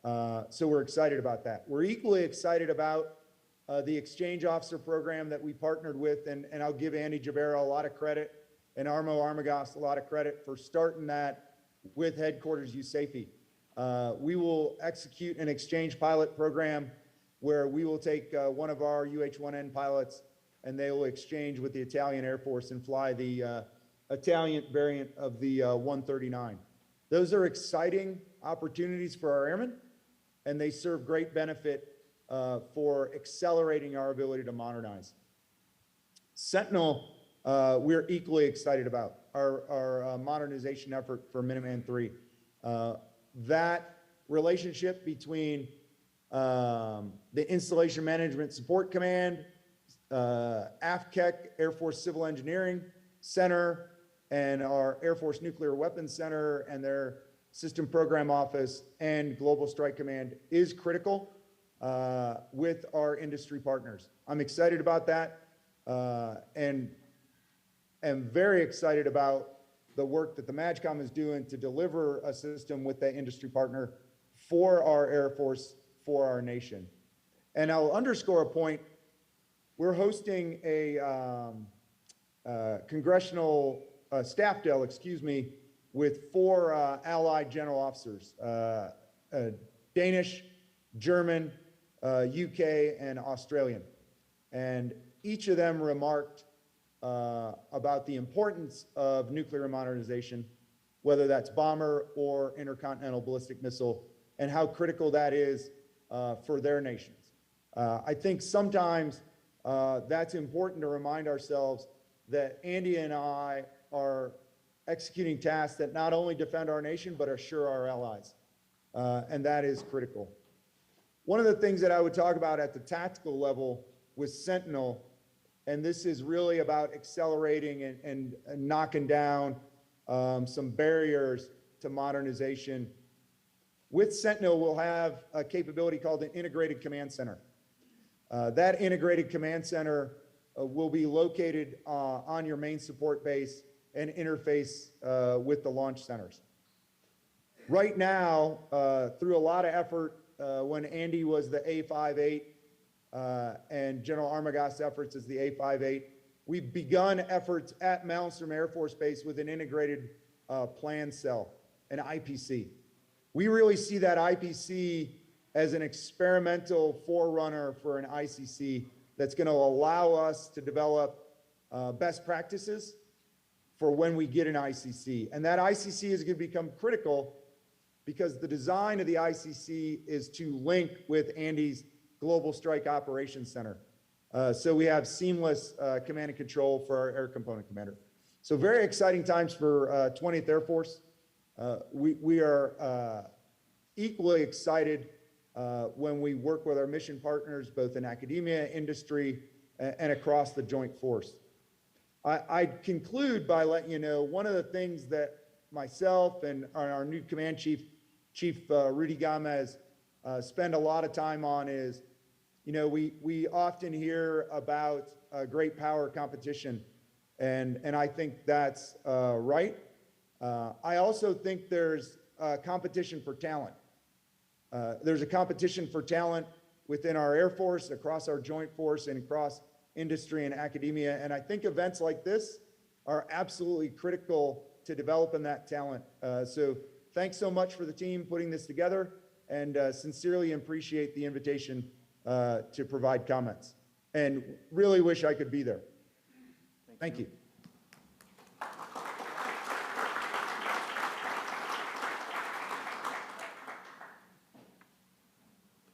So we're excited about that. We're equally excited about the exchange officer program that we partnered with, and I'll give Andy Jabera a lot of credit and Armo Armagost a lot of credit for starting that with headquarters USAFE. We will execute an exchange pilot program where we will take one of our UH-1N pilots and they will exchange with the Italian Air Force and fly the Italian variant of the 139. Those are exciting opportunities for our airmen, and they serve great benefit for accelerating our ability to modernize. Sentinel, we're equally excited about our modernization effort for Minuteman III. That relationship between the Installation Management Support Command, AFCEC, Air Force Civil Engineering Center, and our Air Force Nuclear Weapons Center and their System Program Office and Global Strike Command is critical with our industry partners. I'm excited about that and am very excited about the work that the MAGCOM is doing to deliver a system with that industry partner for our Air Force, for our nation. And I'll underscore a point. We're hosting a congressional staff del, with 4 allied general officers, Danish, German, UK, and Australian. And each of them remarked about the importance of nuclear modernization, whether that's bomber or intercontinental ballistic missile, and how critical that is for their nations. I think sometimes that's important to remind ourselves that Andy and I are executing tasks that not only defend our nation, but assure our allies. And that is critical. One of the things that I would talk about at the tactical level with Sentinel, and this is really about accelerating and knocking down some barriers to modernization. With Sentinel, we'll have a capability called an integrated command center. That integrated command center will be located on your main support base and interface with the launch centers. Right now, through a lot of effort, when Andy was the A58 and General Armagast's efforts as the A58, we've begun efforts at Malmstrom Air Force Base with an integrated plan cell, an IPC. We really see that IPC as an experimental forerunner for an ICC that's going to allow us to develop best practices for when we get an ICC. And that ICC is going to become critical because the design of the ICC is to link with Andy's Global Strike Operations Center. So we have seamless command and control for our air component commander. So very exciting times for 20th Air Force. We are equally excited when we work with our mission partners, both in academia, industry, and across the joint force. I conclude by letting you know one of the things that myself and our new command chief, Rudy Gomez, spend a lot of time on is, we often hear about great power competition, and I think that's right. I also think there's competition for talent. There's a competition for talent within our Air Force, across our joint force, and across industry and academia. And I think events like this are absolutely critical to developing that talent. So thanks so much for the team putting this together, and sincerely appreciate the invitation to provide comments. And really wish I could be there. Thank you.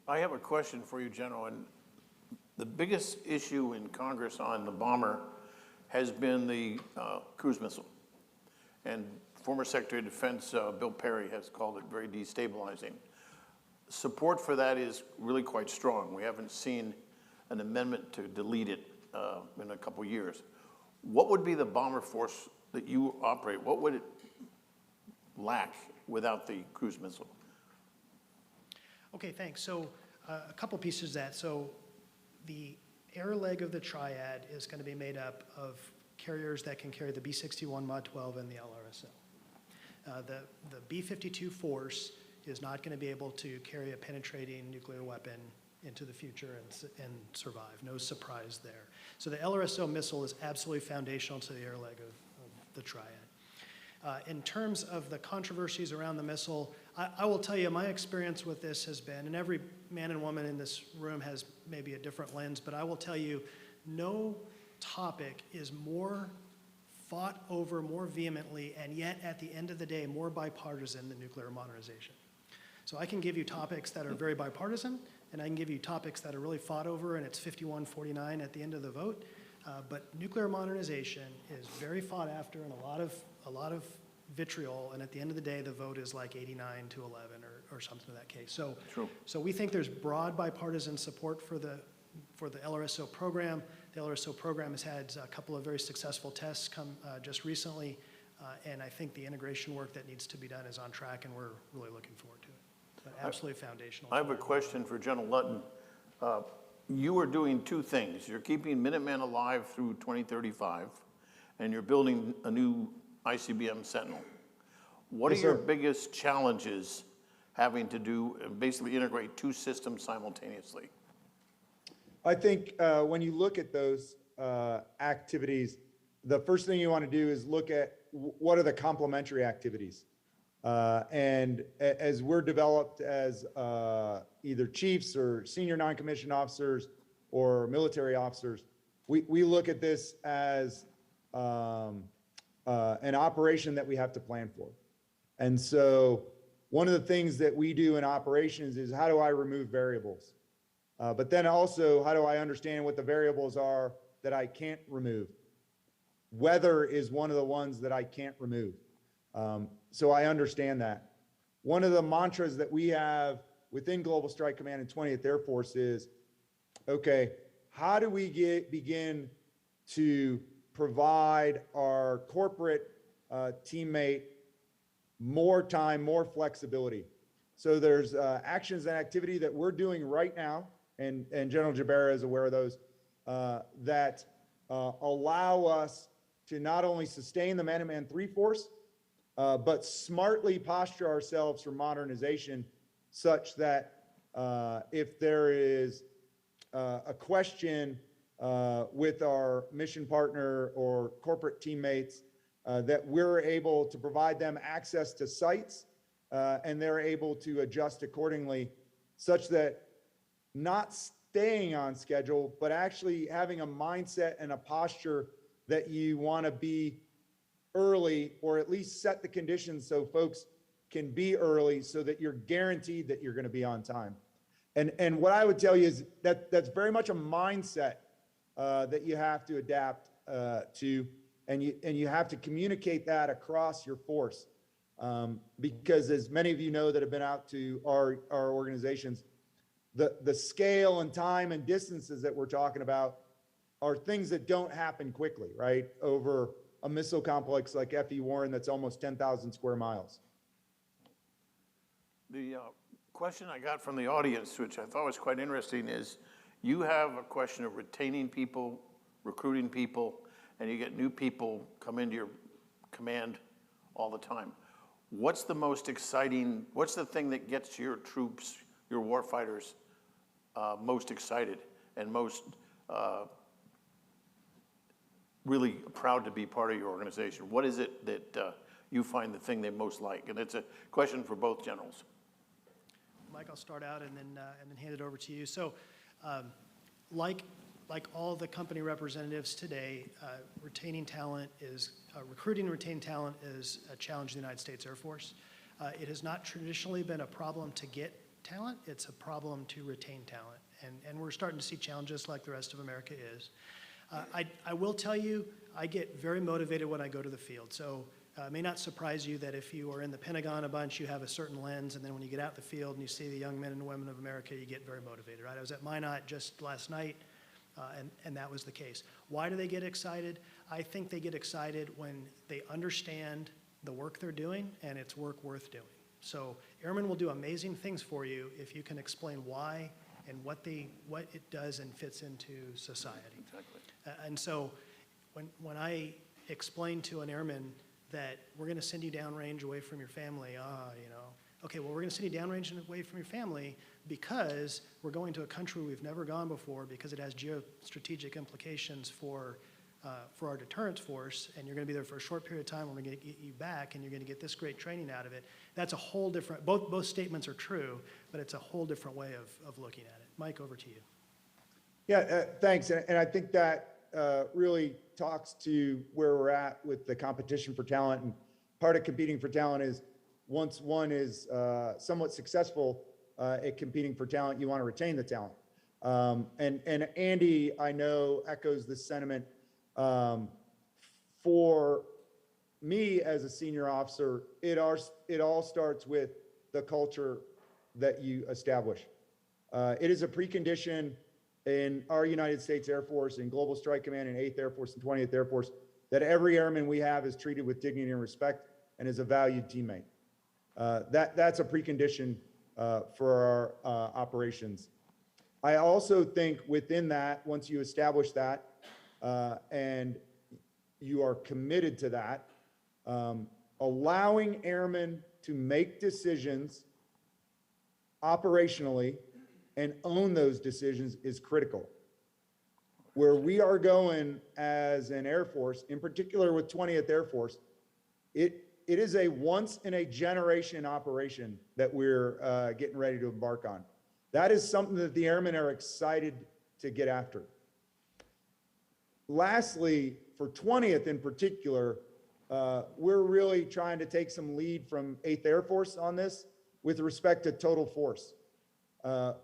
I have a question for you, General. And the biggest issue in Congress on the bomber has been the cruise missile. And former Secretary of Defense Bill Perry has called it very destabilizing. Support for that is really quite strong. We haven't seen an amendment to delete it in a couple years. What would be the bomber force that you operate? What would it lack without the cruise missile? Okay, thanks. So a couple pieces of that. So the air leg of the triad is going to be made up of carriers that can carry the B-61 Mod 12 and the LRSO. The B-52 force is not going to be able to carry a penetrating nuclear weapon into the future and survive. No surprise there. So the LRSO missile is absolutely foundational to the air leg of the triad. In terms of the controversies around the missile, I will tell you my experience with this has been, and every man and woman in this room has maybe a different lens, but I will tell you no topic is more fought over more vehemently and yet at the end of the day more bipartisan than nuclear modernization. So I can give you topics that are very bipartisan, and I can give you topics that are really fought over, and it's 51-49 at the end of the vote. But nuclear modernization is very fought after, and a lot of vitriol, and at the end of the day, the vote is like 89 to 11 or something of that case. So, True. so we think there's broad bipartisan support for the LRSO program. The LRSO program has had a couple of very successful tests come just recently, and I think the integration work that needs to be done is on track, and we're really looking forward to it. But absolutely foundational. I have a question for General Lutton. You are doing two things. You're keeping Minuteman alive through 2035, and you're building a new ICBM Sentinel. What are your biggest challenges having to do and basically integrate two systems simultaneously? I think when you look at those activities, the first thing you want to do is look at what are the complementary activities. And as we're developed as either chiefs or senior non-commissioned officers or military officers, we look at this as an operation that we have to plan for. And so one of the things that we do in operations is how do I remove variables? But then also, how do I understand what the variables are that I can't remove? Weather is one of the ones that I can't remove. So I understand that. One of the mantras that we have within Global Strike Command and 20th Air Force is, okay, how do we begin to provide our corporate teammate more time, more flexibility? So there's actions and activity that we're doing right now, and General Jabera is aware of those, that allow us to not only sustain the Minuteman III force, but smartly posture ourselves for modernization such that if there is a question with our mission partner or corporate teammates, that we're able to provide them access to sites and they're able to adjust accordingly, such that not staying on schedule, but actually having a mindset and a posture that you want to be early, or at least set the conditions so folks can be early so that you're guaranteed that you're going to be on time. And what I would tell you is that that's very much a mindset that you have to adapt to, and you have to communicate that across your force. Because as many of you know that have been out to our organizations, the scale and time and distances that we're talking about are things that don't happen quickly, right? Over a missile complex like F.E. Warren that's almost 10,000 square miles. The question I got from the audience, which I thought was quite interesting, is you have a question of retaining people, recruiting people, and you get new people come into your command all the time. What's the most exciting, what's the thing that gets your troops, your warfighters, most excited and most really proud to be part of your organization? What is it that you find the thing they most like? And it's a question for both generals. Mike, I'll start out and then hand it over to you. So, like all the company representatives today, retaining talent is recruiting and retaining talent is a challenge in the United States Air Force. It has not traditionally been a problem to get talent; it's a problem to retain talent, and we're starting to see challenges like the rest of America is. I will tell you, I get very motivated when I go to the field. So it may not surprise you that if you are in the Pentagon a bunch, you have a certain lens, and then when you get out the field and you see the young men and women of America, you get very motivated, right? I was at Minot just last night, and that was the case. Why do they get excited? I think they get excited when they understand the work they're doing, and it's work worth doing. So airmen will do amazing things for you if you can explain why and what it does and fits into society. Exactly. And so when I explain to an airman that we're going to send you downrange away from your family, okay, well, we're going to send you downrange and away from your family because we're going to a country we've never gone before because it has geostrategic implications for our deterrence force, and you're going to be there for a short period of time, we're going to get you back, and you're going to get this great training out of it. That's a whole different, both statements are true, but it's a whole different way of looking at it. Mike, over to you. Yeah, thanks. And I think that really talks to where we're at with the competition for talent. And part of competing for talent is once one is somewhat successful at competing for talent, you want to retain the talent. And Andy, I know, echoes this sentiment. For me as a senior officer, it all starts with the culture that you establish. It is a precondition in our United States Air Force, in Global Strike Command, and 8th Air Force and 20th Air Force, that every airman we have is treated with dignity and respect and is a valued teammate. That's a precondition for our operations. I also think within that, once you establish that and you are committed to that, allowing airmen to make decisions operationally and own those decisions is critical. Where we are going as an Air Force, in particular with 20th Air Force, it is a once in a generation operation that we're getting ready to embark on. That is something that the airmen are excited to get after. Lastly, for 20th in particular, we're really trying to take some lead from 8th Air Force on this with respect to total force.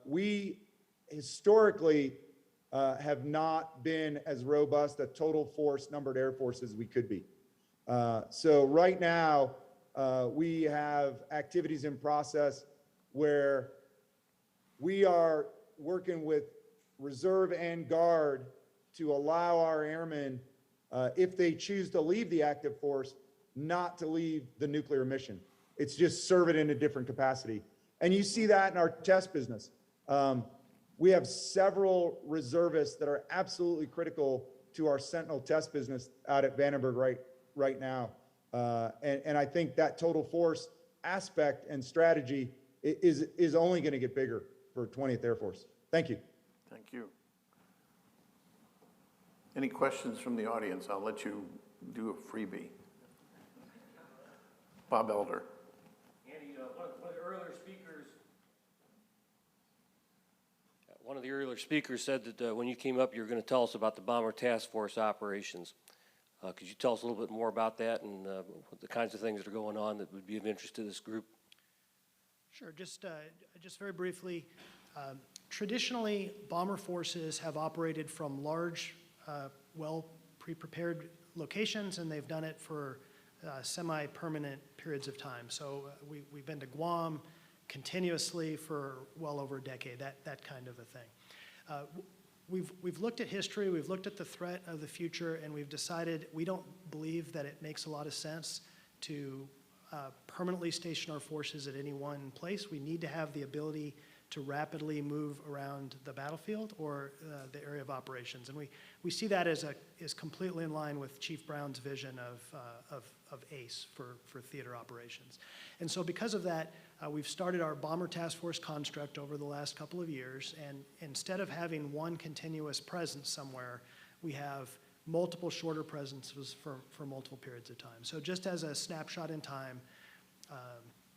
We historically have not been as robust a total force numbered Air Force as we could be. So right now, we have activities in process where we are working with reserve and guard to allow our airmen, if they choose to leave the active force, not to leave the nuclear mission. It's just serve it in a different capacity. And you see that in our test business. We have several reservists that are absolutely critical to our Sentinel test business out at Vandenberg right now. And I think that total force aspect and strategy is only going to get bigger for 20th Air Force. Thank you. Thank you. Any questions from the audience? I'll let you do a freebie. Bob Elder. Andy, one of the earlier speakers said that when you came up, you were going to tell us about the Bomber Task Force operations. Could you tell us a little bit more about that and the kinds of things that are going on that would be of interest to this group? Sure. Just very briefly, traditionally, bomber forces have operated from large, well pre-prepared locations, and they've done it for semi-permanent periods of time. So we've been to Guam continuously for well over a decade, that kind of a thing. We've looked at history, we've looked at the threat of the future, and we've decided we don't believe that it makes a lot of sense to permanently station our forces at any one place. We need to have the ability to rapidly move around the battlefield or the area of operations. And we see that as completely in line with Chief Brown's vision of ACE for theater operations. And so because of that, we've started our Bomber Task Force construct over the last couple of years, and instead of having one continuous presence somewhere, we have multiple shorter presences for multiple periods of time. So just as a snapshot in time,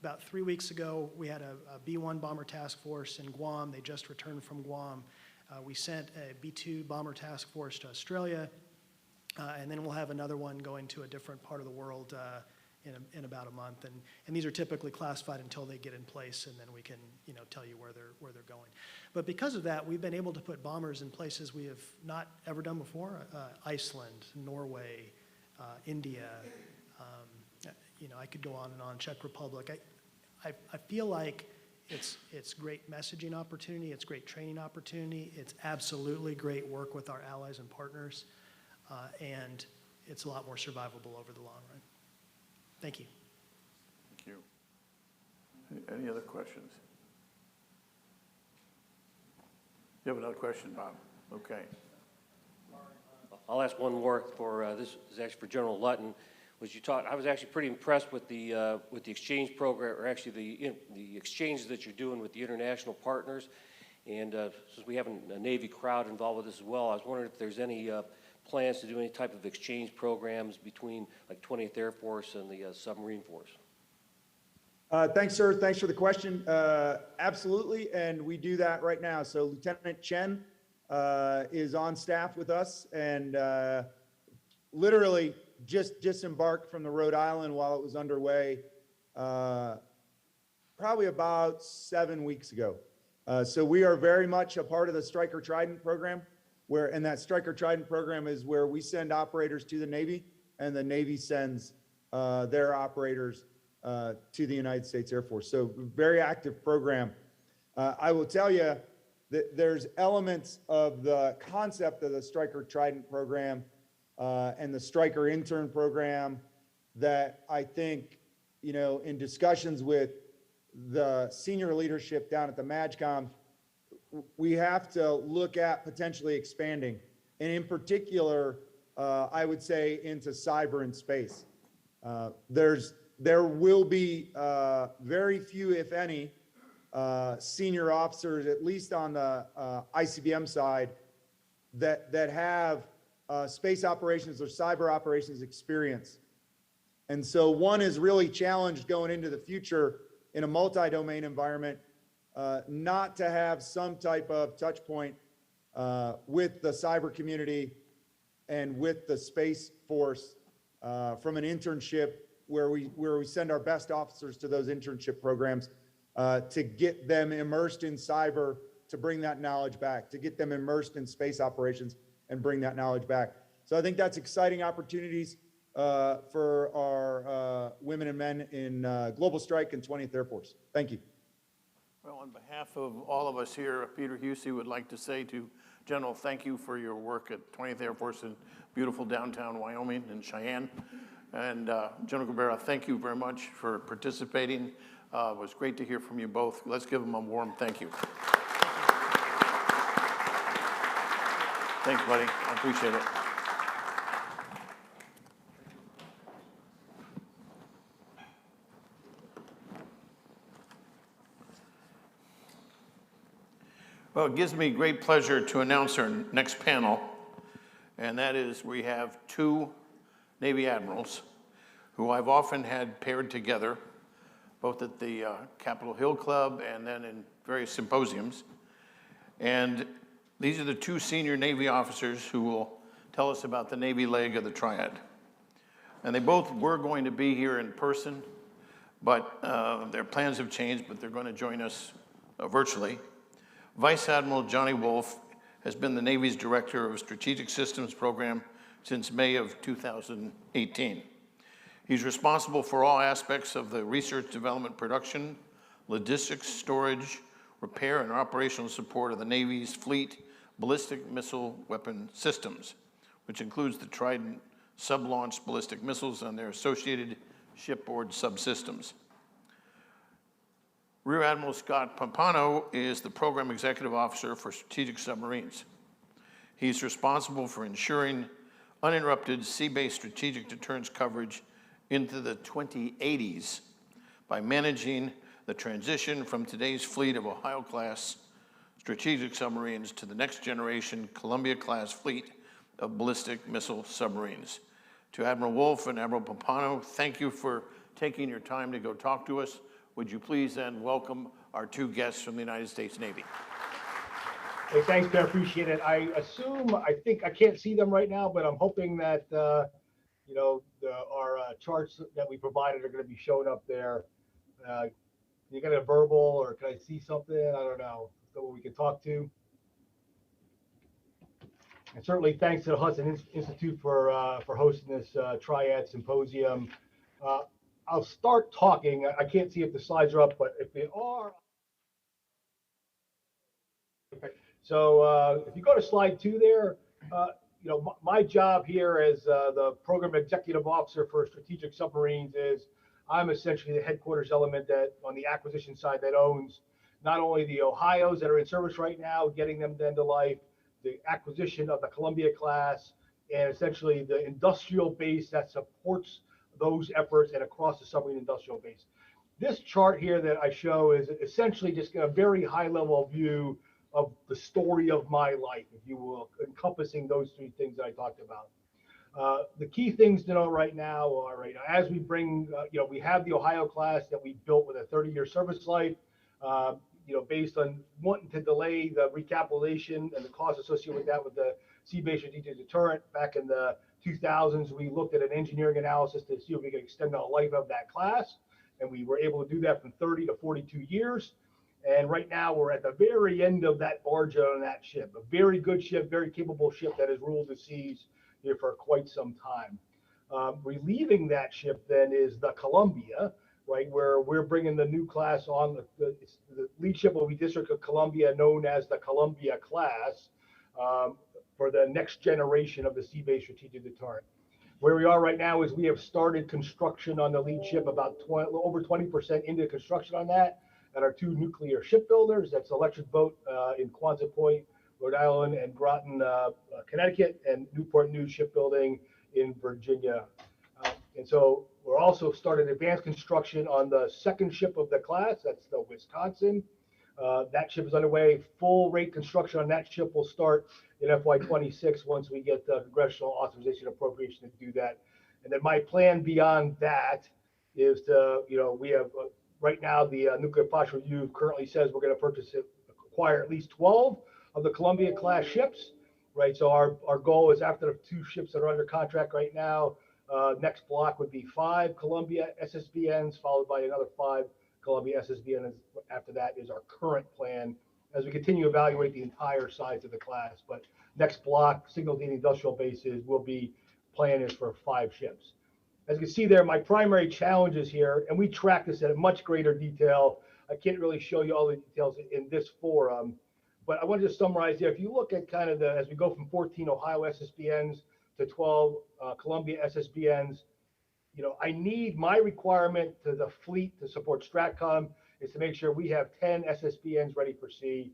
about 3 weeks ago, we had a B-1 Bomber Task Force in Guam. They just returned from Guam. We sent a B-2 Bomber Task Force to Australia, and then we'll have another one going to a different part of the world in about a month. And these are typically classified until they get in place, and then we can tell you where they're going. But because of that, we've been able to put bombers in places we have not ever done before: Iceland, Norway, India. I could go on and on. Czech Republic. I feel like it's great messaging opportunity. It's great training opportunity. It's absolutely great work with our allies and partners, and it's a lot more survivable over the long run. Thank you. Thank you. Any other questions? You have another question, Bob? Okay. I'll ask one more for this is actually for General Lutton. I was actually pretty impressed with the exchange program, or actually the exchanges that you're doing with the international partners. And since we have a Navy crowd involved with this as well, I was wondering if there's any plans to do any type of exchange programs between like 20th Air Force and the submarine force. Thanks, sir. Thanks for the question. Absolutely, and we do that right now. So Lieutenant Chen is on staff with us, and literally just disembarked from the Rhode Island while it was underway probably about 7 weeks ago. So we are very much a part of the Stryker Trident program, and that Stryker Trident program is where we send operators to the Navy, and the Navy sends their operators to the United States Air Force. So very active program. I will tell you that there's elements of the concept of the Stryker Trident program and the Stryker intern program that I think, you know, in discussions with the senior leadership down at the MAGCOM, we have to look at potentially expanding. And in particular, I would say into cyber and space. There will be very few, if any, senior officers, at least on the ICBM side, that have space operations or cyber operations experience. And so one is really challenged going into the future in a multi-domain environment, not to have some type of touch point with the cyber community and with the Space Force from an internship where we send our best officers to those internship programs to get them immersed in cyber, to bring that knowledge back, to get them immersed in space operations and bring that knowledge back. So I think that's exciting opportunities for our women and men in Global Strike and 20th Air Force. Thank you. Well, on behalf of all of us here, Peter Husey would like to say to General, thank you for your work at 20th Air Force in beautiful downtown Wyoming and Cheyenne. And General Guevara, thank you very much for participating. It was great to hear from you both. Let's give them a warm thank you. Thanks, buddy. I appreciate it. Well, it gives me great pleasure to announce our next panel, and that is we have two Navy admirals who I've often had paired together, both at the Capitol Hill Club and then in various symposiums. And these are the two senior Navy officers who will tell us about the Navy leg of the Triad. And they both were going to be here in person, but their plans have changed, but they're going to join us virtually. Vice Admiral Johnny Wolf has been the Navy's Director of Strategic Systems Program since May of 2018. He's responsible for all aspects of the research, development, production, logistics, storage, repair, and operational support of the Navy's fleet ballistic missile weapon systems, which includes the Trident sub-launched ballistic missiles and their associated shipboard subsystems. Rear Admiral Scott Pompano is the Program Executive Officer for Strategic Submarines. He's responsible for ensuring uninterrupted sea-based strategic deterrence coverage into the 2080s by managing the transition from today's fleet of Ohio-class strategic submarines to the next generation Columbia-class fleet of ballistic missile submarines. To Admiral Wolf and Admiral Pompano, thank you for taking your time to go talk to us. Would you please then welcome our two guests from the United States Navy. Hey, thanks, Ben, appreciate it. I think I can't see them right now, but I'm hoping that, you know, our charts that we provided are going to be showing up there. You got a verbal, or can I see something? I don't know. Someone we can talk to. And certainly thanks to the Hudson Institute for hosting this Triad Symposium. I'll start talking. I can't see if the slides are up, but if they are. Okay. So if you go to slide 2 there, you know, my job here as the Program Executive Officer for Strategic Submarines is I'm essentially the headquarters element that on the acquisition side that owns not only the Ohios that are in service right now, getting them to end of life, the acquisition of the Columbia class, and essentially the industrial base that supports those efforts and across the submarine industrial base. This chart here that I show is essentially just a very high level view of the story of my life, if you will, encompassing those 3 things that I talked about. The key things to know right now are, as we bring, you know, we have the Ohio class that we built with a 30-year service life, you know, based on wanting to delay the recapitalization and the cost associated with that with the sea-based strategic deterrent. Back in the 2000s, we looked at an engineering analysis to see if we could extend the life of that class, and we were able to do that from 30 to 42 years. And right now, we're at the very end of that barge on that ship, a very good ship, very capable ship that has ruled the seas here for quite some time. Relieving that ship then is the Columbia, right, where we're bringing the new class on. The lead ship will be District of Columbia, known as the Columbia class, for the next generation of the sea-based strategic deterrent. Where we are right now is we have started construction on the lead ship, about over 20% into construction on that, at our two nuclear shipbuilders. That's Electric Boat in Quonset Point, Rhode Island, and Groton, Connecticut, and Newport News Shipbuilding in Virginia. And so we're also started advanced construction on the second ship of the class. That's the Wisconsin. That ship is underway. Full rate construction on that ship will start in FY26 once we get the congressional authorization appropriation to do that. And then my plan beyond that is to, we have right now the Nuclear Posture Review currently says we're going to acquire at least 12 of the Columbia class ships, right? So our goal is, after the 2 ships that are under contract right now, next block would be 5 Columbia SSBNs, followed by another 5 Columbia SSBNs. After that is our current plan as we continue to evaluate the entire size of the class. But next block, single D industrial bases, will be plan is for 5 ships. As you can see there, my primary challenges here, and we track this in much greater detail. I can't really show you all the details in this forum, but I want to just summarize here. If you look at kind of as we go from 14 Ohio SSBNs to 12 Columbia SSBNs, I need my requirement to the fleet to support STRATCOM is to make sure we have 10 SSBNs ready for sea.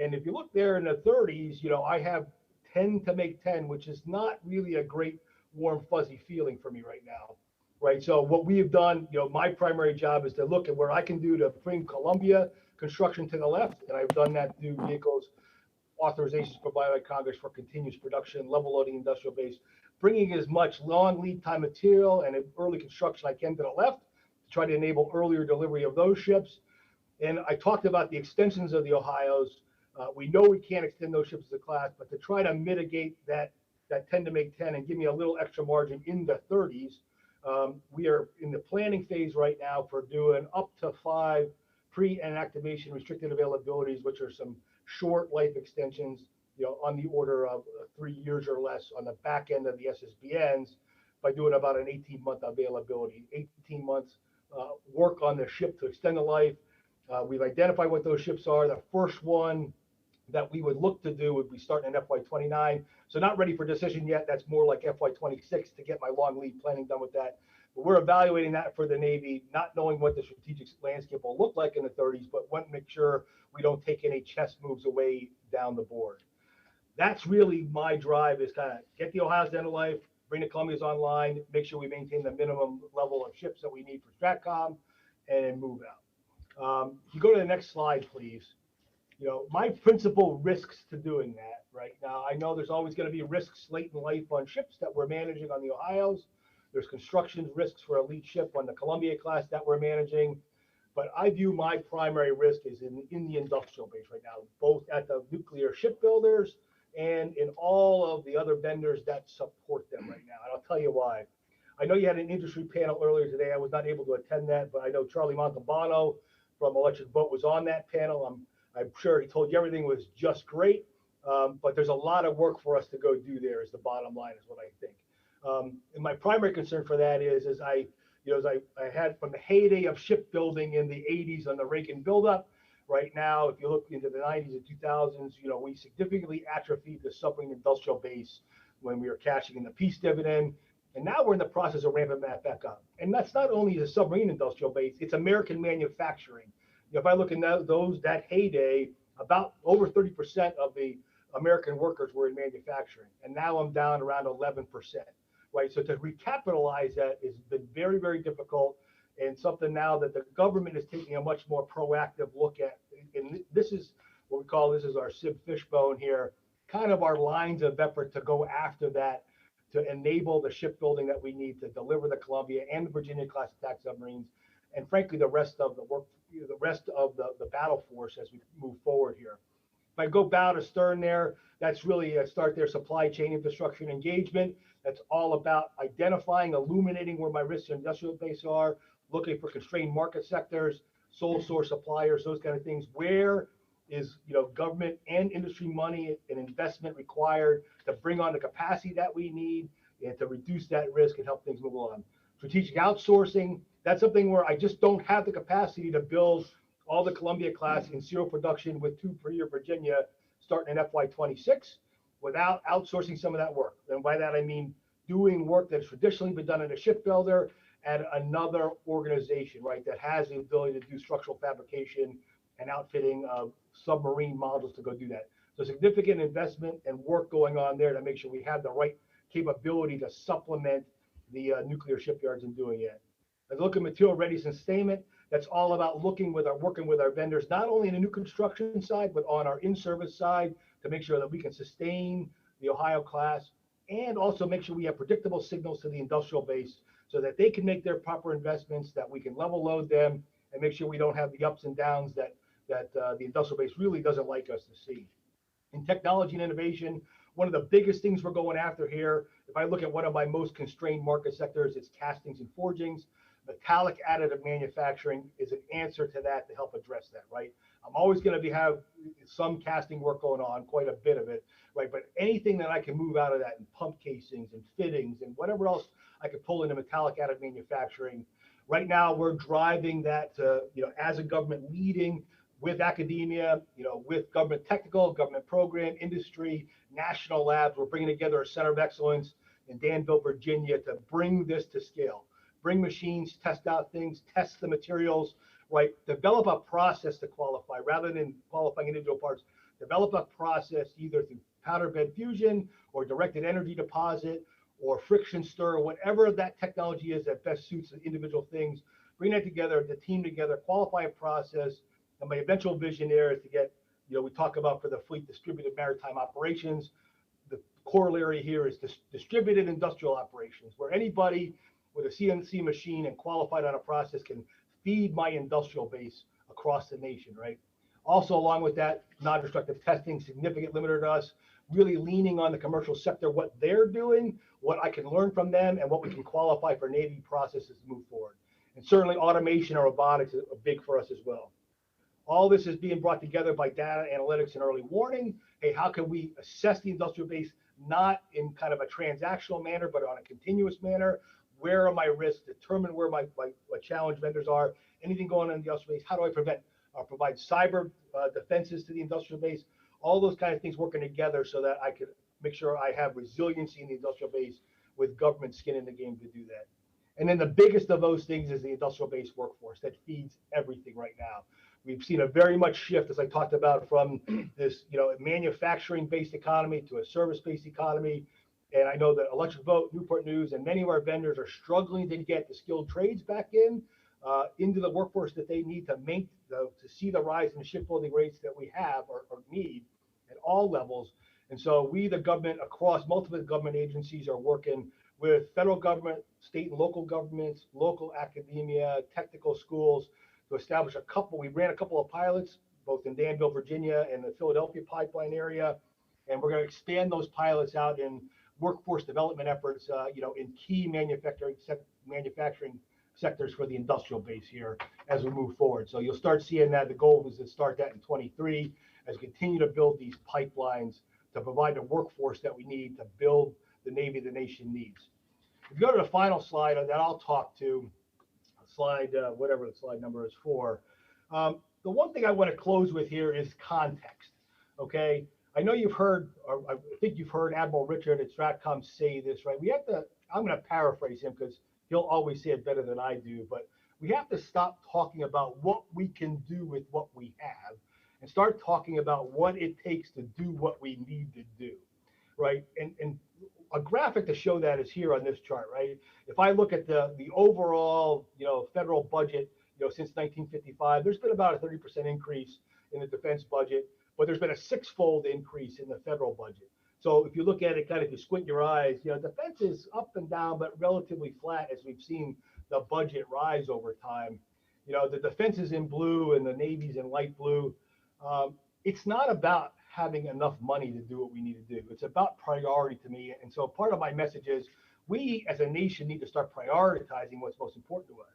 And if you look there in the 30s, I have 10 to make 10, which is not really a great warm, fuzzy feeling for me right now, right? So what we have done, my primary job is to look at where I can do to bring Columbia construction to the left, and I've done that through vehicles authorizations provided by Congress for continuous production, level loading industrial base, bringing as much long lead time material and early construction I can to the left to try to enable earlier delivery of those ships. And I talked about the extensions of the Ohios. We know we can't extend those ships as a class, but to try to mitigate that 10 to make 10 and give me a little extra margin in the 30s, we are in the planning phase right now for doing up to 5 pre and activation restricted availabilities, which are some short life extensions, on the order of 3 years or less on the back end of the SSBNs, by doing about an 18-month availability, 18 months work on the ship to extend the life. We've identified what those ships are. The first one that we would look to do would be starting in FY29. So not ready for decision yet. That's more like FY26 to get my long lead planning done with that. But we're evaluating that for the Navy, not knowing what the strategic landscape will look like in the 30s, but want to make sure we don't take any chess moves away down the board. That's really my drive, is kind of get the Ohio's end of life, bring the Columbia's online, make sure we maintain the minimum level of ships that we need for STRATCOM, and move out. If you go to the next slide, please. My principal risks to doing that right now, I know there's always going to be risks late in life on ships that we're managing on the Ohios. There's construction risks for a lead ship on the Columbia class that we're managing. But I view my primary risk is in the industrial base right now, both at the nuclear shipbuilders and in all of the other vendors that support them right now. And I'll tell you why. I know you had an industry panel earlier today. I was not able to attend that, but I know Charlie Montalbano from Electric Boat was on that panel. I'm sure he told you everything was just great, but there's a lot of work for us to go do there, is the bottom line, is what I think. And my primary concern for that is I had from the heyday of shipbuilding in the 80s on the Reagan buildup. Right now, if you look into the 90s and 2000s, we significantly atrophied the submarine industrial base when we were cashing in the peace dividend. And now we're in the process of ramping that back up. And that's not only the submarine industrial base, it's American manufacturing. If I look in that heyday, about over 30% of the American workers were in manufacturing. And now I'm down around 11%, right? So to recapitalize that has been very, very difficult, and something now that the government is taking a much more proactive look at. And this is what we call, this is our SIB fishbone here, kind of our lines of effort to go after that, to enable the shipbuilding that we need to deliver the Columbia and the Virginia class attack submarines, and frankly, the rest of the work, the rest of the battle force as we move forward here. If I go bow to stern there, that's really start their supply chain infrastructure and engagement. That's all about identifying, illuminating where my risks and industrial base are, looking for constrained market sectors, sole source suppliers, those kind of things. Where is government and industry money and investment required to bring on the capacity that we need? and to reduce that risk and help things move along. Strategic outsourcing, that's something where I just don't have the capacity to build all the Columbia class in serial production with 2 per year Virginia starting in FY26 without outsourcing some of that work. And by that I mean doing work that's traditionally been done in a shipbuilder at another organization, right, that has the ability to do structural fabrication and outfitting of submarine modules to go do that. So significant investment and work going on there to make sure we have the right capability to supplement the nuclear shipyards in doing it. As I look at material readiness and sustainment, that's all about working with our vendors, not only in the new construction side, but on our in-service side to make sure that we can sustain the Ohio class and also make sure we have predictable signals to the industrial base so that they can make their proper investments, that we can level load them and make sure we don't have the ups and downs that the industrial base really doesn't like us to see. In technology and innovation, one of the biggest things we're going after here, if I look at one of my most constrained market sectors, it's castings and forgings. Metallic additive manufacturing is an answer to that to help address that, right? I'm always going to have some casting work going on, quite a bit of it, right? But anything that I can move out of that in pump casings and fittings and whatever else I could pull into metallic additive manufacturing. Right now, we're driving that to, as a government leading with academia, with government technical, government program, industry, national labs. We're bringing together a center of excellence in Danville, Virginia to bring this to scale. Bring machines, test out things, test the materials, right? Develop a process to qualify rather than qualifying individual parts. Develop a process either through powder bed fusion or directed energy deposit or friction stir, whatever that technology is that best suits the individual things. Bring that together, the team together, qualify a process. And my eventual vision there is to get, we talk about for the fleet distributed maritime operations. The corollary here is distributed industrial operations, where anybody with a CNC machine and qualified on a process can feed my industrial base across the nation, right? Also, along with that, non-destructive testing, significant limiter to us, really leaning on the commercial sector, what they're doing, what I can learn from them, and what we can qualify for Navy processes to move forward. And certainly automation and robotics are big for us as well. All this is being brought together by data analytics and early warning. Hey, how can we assess the industrial base, not in kind of a transactional manner, but on a continuous manner? Where are my risks? Determine where my challenge vendors are. Anything going on in the industrial base? How do I provide cyber defenses to the industrial base? All those kind of things working together so that I can make sure I have resiliency in the industrial base with government skin in the game to do that. And then the biggest of those things is the industrial base workforce that feeds everything right now. We've seen a very much shift, as I talked about, from this manufacturing-based economy to a service-based economy. And I know that Electric Boat, Newport News, and many of our vendors are struggling to get the skilled trades back into the workforce that they need to see the rise in the shipbuilding rates that we have or need at all levels. And so we, the government, across multiple government agencies, are working with federal government, state and local governments, local academia, technical schools to establish we ran a couple of pilots, both in Danville, Virginia, and the Philadelphia pipeline area. And we're going to expand those pilots out in workforce development efforts, in key manufacturing sectors for the industrial base here as we move forward. So you'll start seeing that. The goal is to start that in 23 as we continue to build these pipelines to provide the workforce that we need to build the Navy the nation needs. If you go to the final slide that I'll talk to, slide, whatever the slide number is for. The one thing I want to close with here is context, okay? I know you've heard, or I think you've heard Admiral Richard at STRATCOM say this, right? I'm going to paraphrase him because he'll always say it better than I do, but we have to stop talking about what we can do with what we have and start talking about what it takes to do what we need to do, right? And a graphic to show that is here on this chart, right? If I look at the overall, federal budget, since 1955, there's been about a 30% increase in the defense budget, but there's been a 6-fold increase in the federal budget. So if you look at it, kind of, if you squint your eyes, defense is up and down, but relatively flat as we've seen the budget rise over time. The defense is in blue and the Navy's in light blue. It's not about having enough money to do what we need to do. It's about priority to me. And so part of my message is we as a nation need to start prioritizing what's most important to us.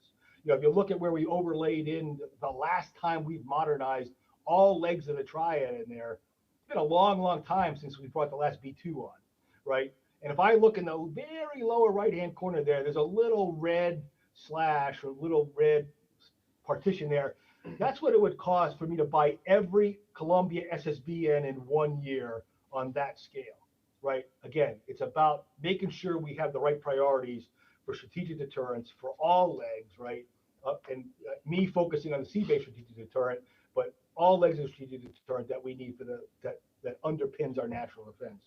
If you look at where we overlaid in the last time we've modernized all legs of the triad in there, it's been a long, long time since we brought the last B2 on, right? And if I look in the very lower right-hand corner there, there's a little red slash or little red partition there. That's what it would cost for me to buy every Columbia SSBN in 1 year on that scale, right? Again, it's about making sure we have the right priorities for strategic deterrence for all legs, right? Me focusing on the sea-based strategic deterrent, but all legs of strategic deterrent that we need for that underpins our national defense.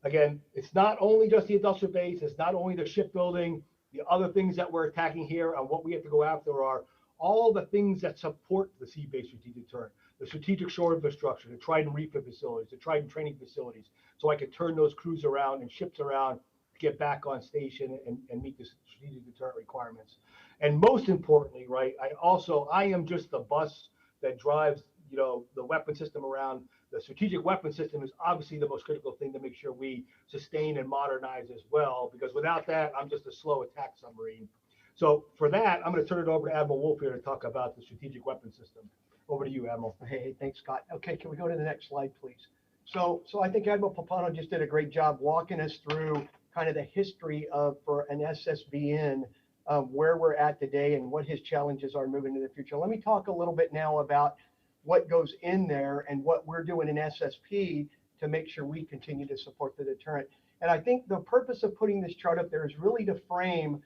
Again, it's not only just the industrial base, it's not only the shipbuilding, the other things that we're attacking here and what we have to go after are all the things that support the sea-based strategic deterrent, the strategic shore infrastructure, the Trident refit facilities, the Trident training facilities, so I can turn those crews around and ships around to get back on station and meet the strategic deterrent requirements. And most importantly, right, I am just the bus that drives, you know, the weapon system around. The strategic weapon system is obviously the most critical thing to make sure we sustain and modernize as well, because without that, I'm just a slow attack submarine. So for that, I'm going to turn it over to Admiral Wolf here to talk about the strategic weapon system. Over to you, Admiral. Hey, thanks, Scott. Okay, can we go to the next slide, please? So I think Admiral Papano just did a great job walking us through kind of the history of, for an SSBN, where we're at today and what his challenges are moving into the future. Let me talk a little bit now about what goes in there and what we're doing in SSP to make sure we continue to support the deterrent. And I think the purpose of putting this chart up there is really to frame,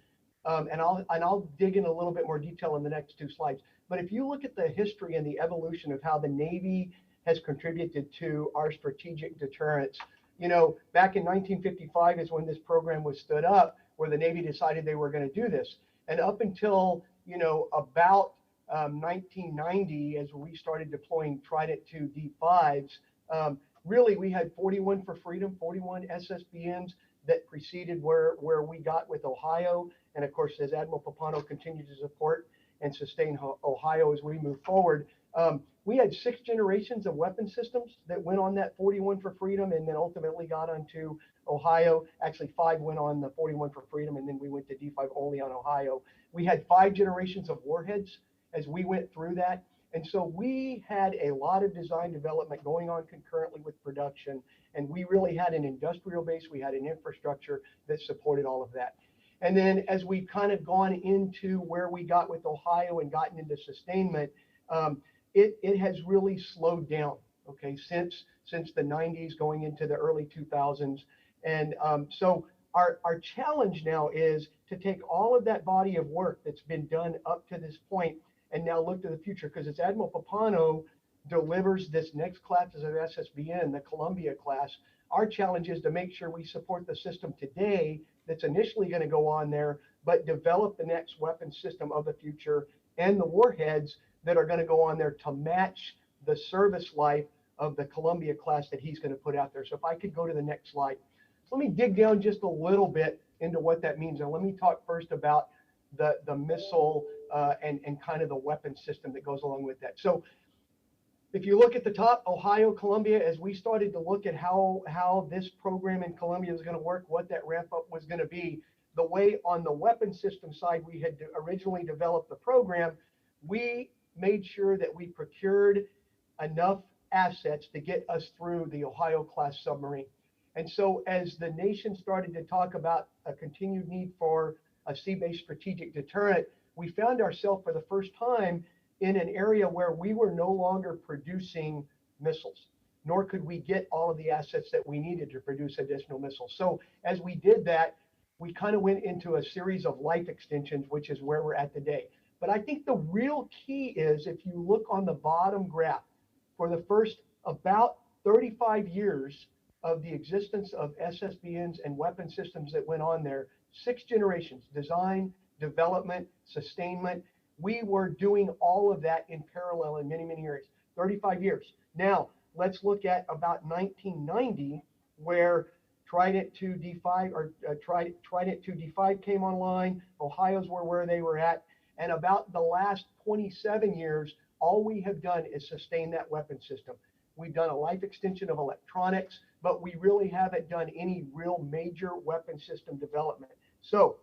and I'll dig in a little bit more detail in the next two slides. But if you look at the history and the evolution of how the Navy has contributed to our strategic deterrence, you know, back in 1955 is when this program was stood up, where the Navy decided they were going to do this. And up until, you know, about 1990, as we started deploying Trident II D5s, really we had 41 for Freedom, 41 SSBNs that preceded where we got with Ohio. And of course, as Admiral Papano continued to support and sustain Ohio as we move forward, we had 6 generations of weapon systems that went on that 41 for Freedom and then ultimately got onto Ohio. Actually, 5 went on the 41 for Freedom, and then we went to D5 only on Ohio. We had 5 generations of warheads as we went through that. And so we had a lot of design development going on concurrently with production, and we really had an industrial base. We had an infrastructure that supported all of that. And then as we've kind of gone into where we got with Ohio and gotten into sustainment, it has really slowed down, okay, since the 90s going into the early 2000s. And so our challenge now is to take all of that body of work that's been done up to this point and now look to the future, because as Admiral Papano delivers this next class of SSBN, the Columbia class, our challenge is to make sure we support the system today that's initially going to go on there, but develop the next weapon system of the future and the warheads that are going to go on there to match the service life of the Columbia class that he's going to put out there. So if I could go to the next slide. So let me dig down just a little bit into what that means. And let me talk first about the missile and kind of the weapon system that goes along with that. So if you look at the top, Ohio, Columbia, as we started to look at how this program in Columbia is going to work, what that ramp up was going to be, the way on the weapon system side we had originally developed the program, we made sure that we procured enough assets to get us through the Ohio class submarine. And so as the nation started to talk about a continued need for a sea-based strategic deterrent, we found ourselves for the first time in an area where we were no longer producing missiles, nor could we get all of the assets that we needed to produce additional missiles. So as we did that, we kind of went into a series of life extensions, which is where we're at today. But I think the real key is, if you look on the bottom graph, for the first about 35 years of the existence of SSBNs and weapon systems that went on there, 6 generations, design, development, sustainment, we were doing all of that in parallel in many, many areas, 35 years. Now, let's look at about 1990, where Trident II D5 or Trident II D5 came online. Ohio's were where they were at. And about the last 27 years, all we have done is sustain that weapon system. We've done a life extension of electronics, but we really haven't done any real major weapon system development. So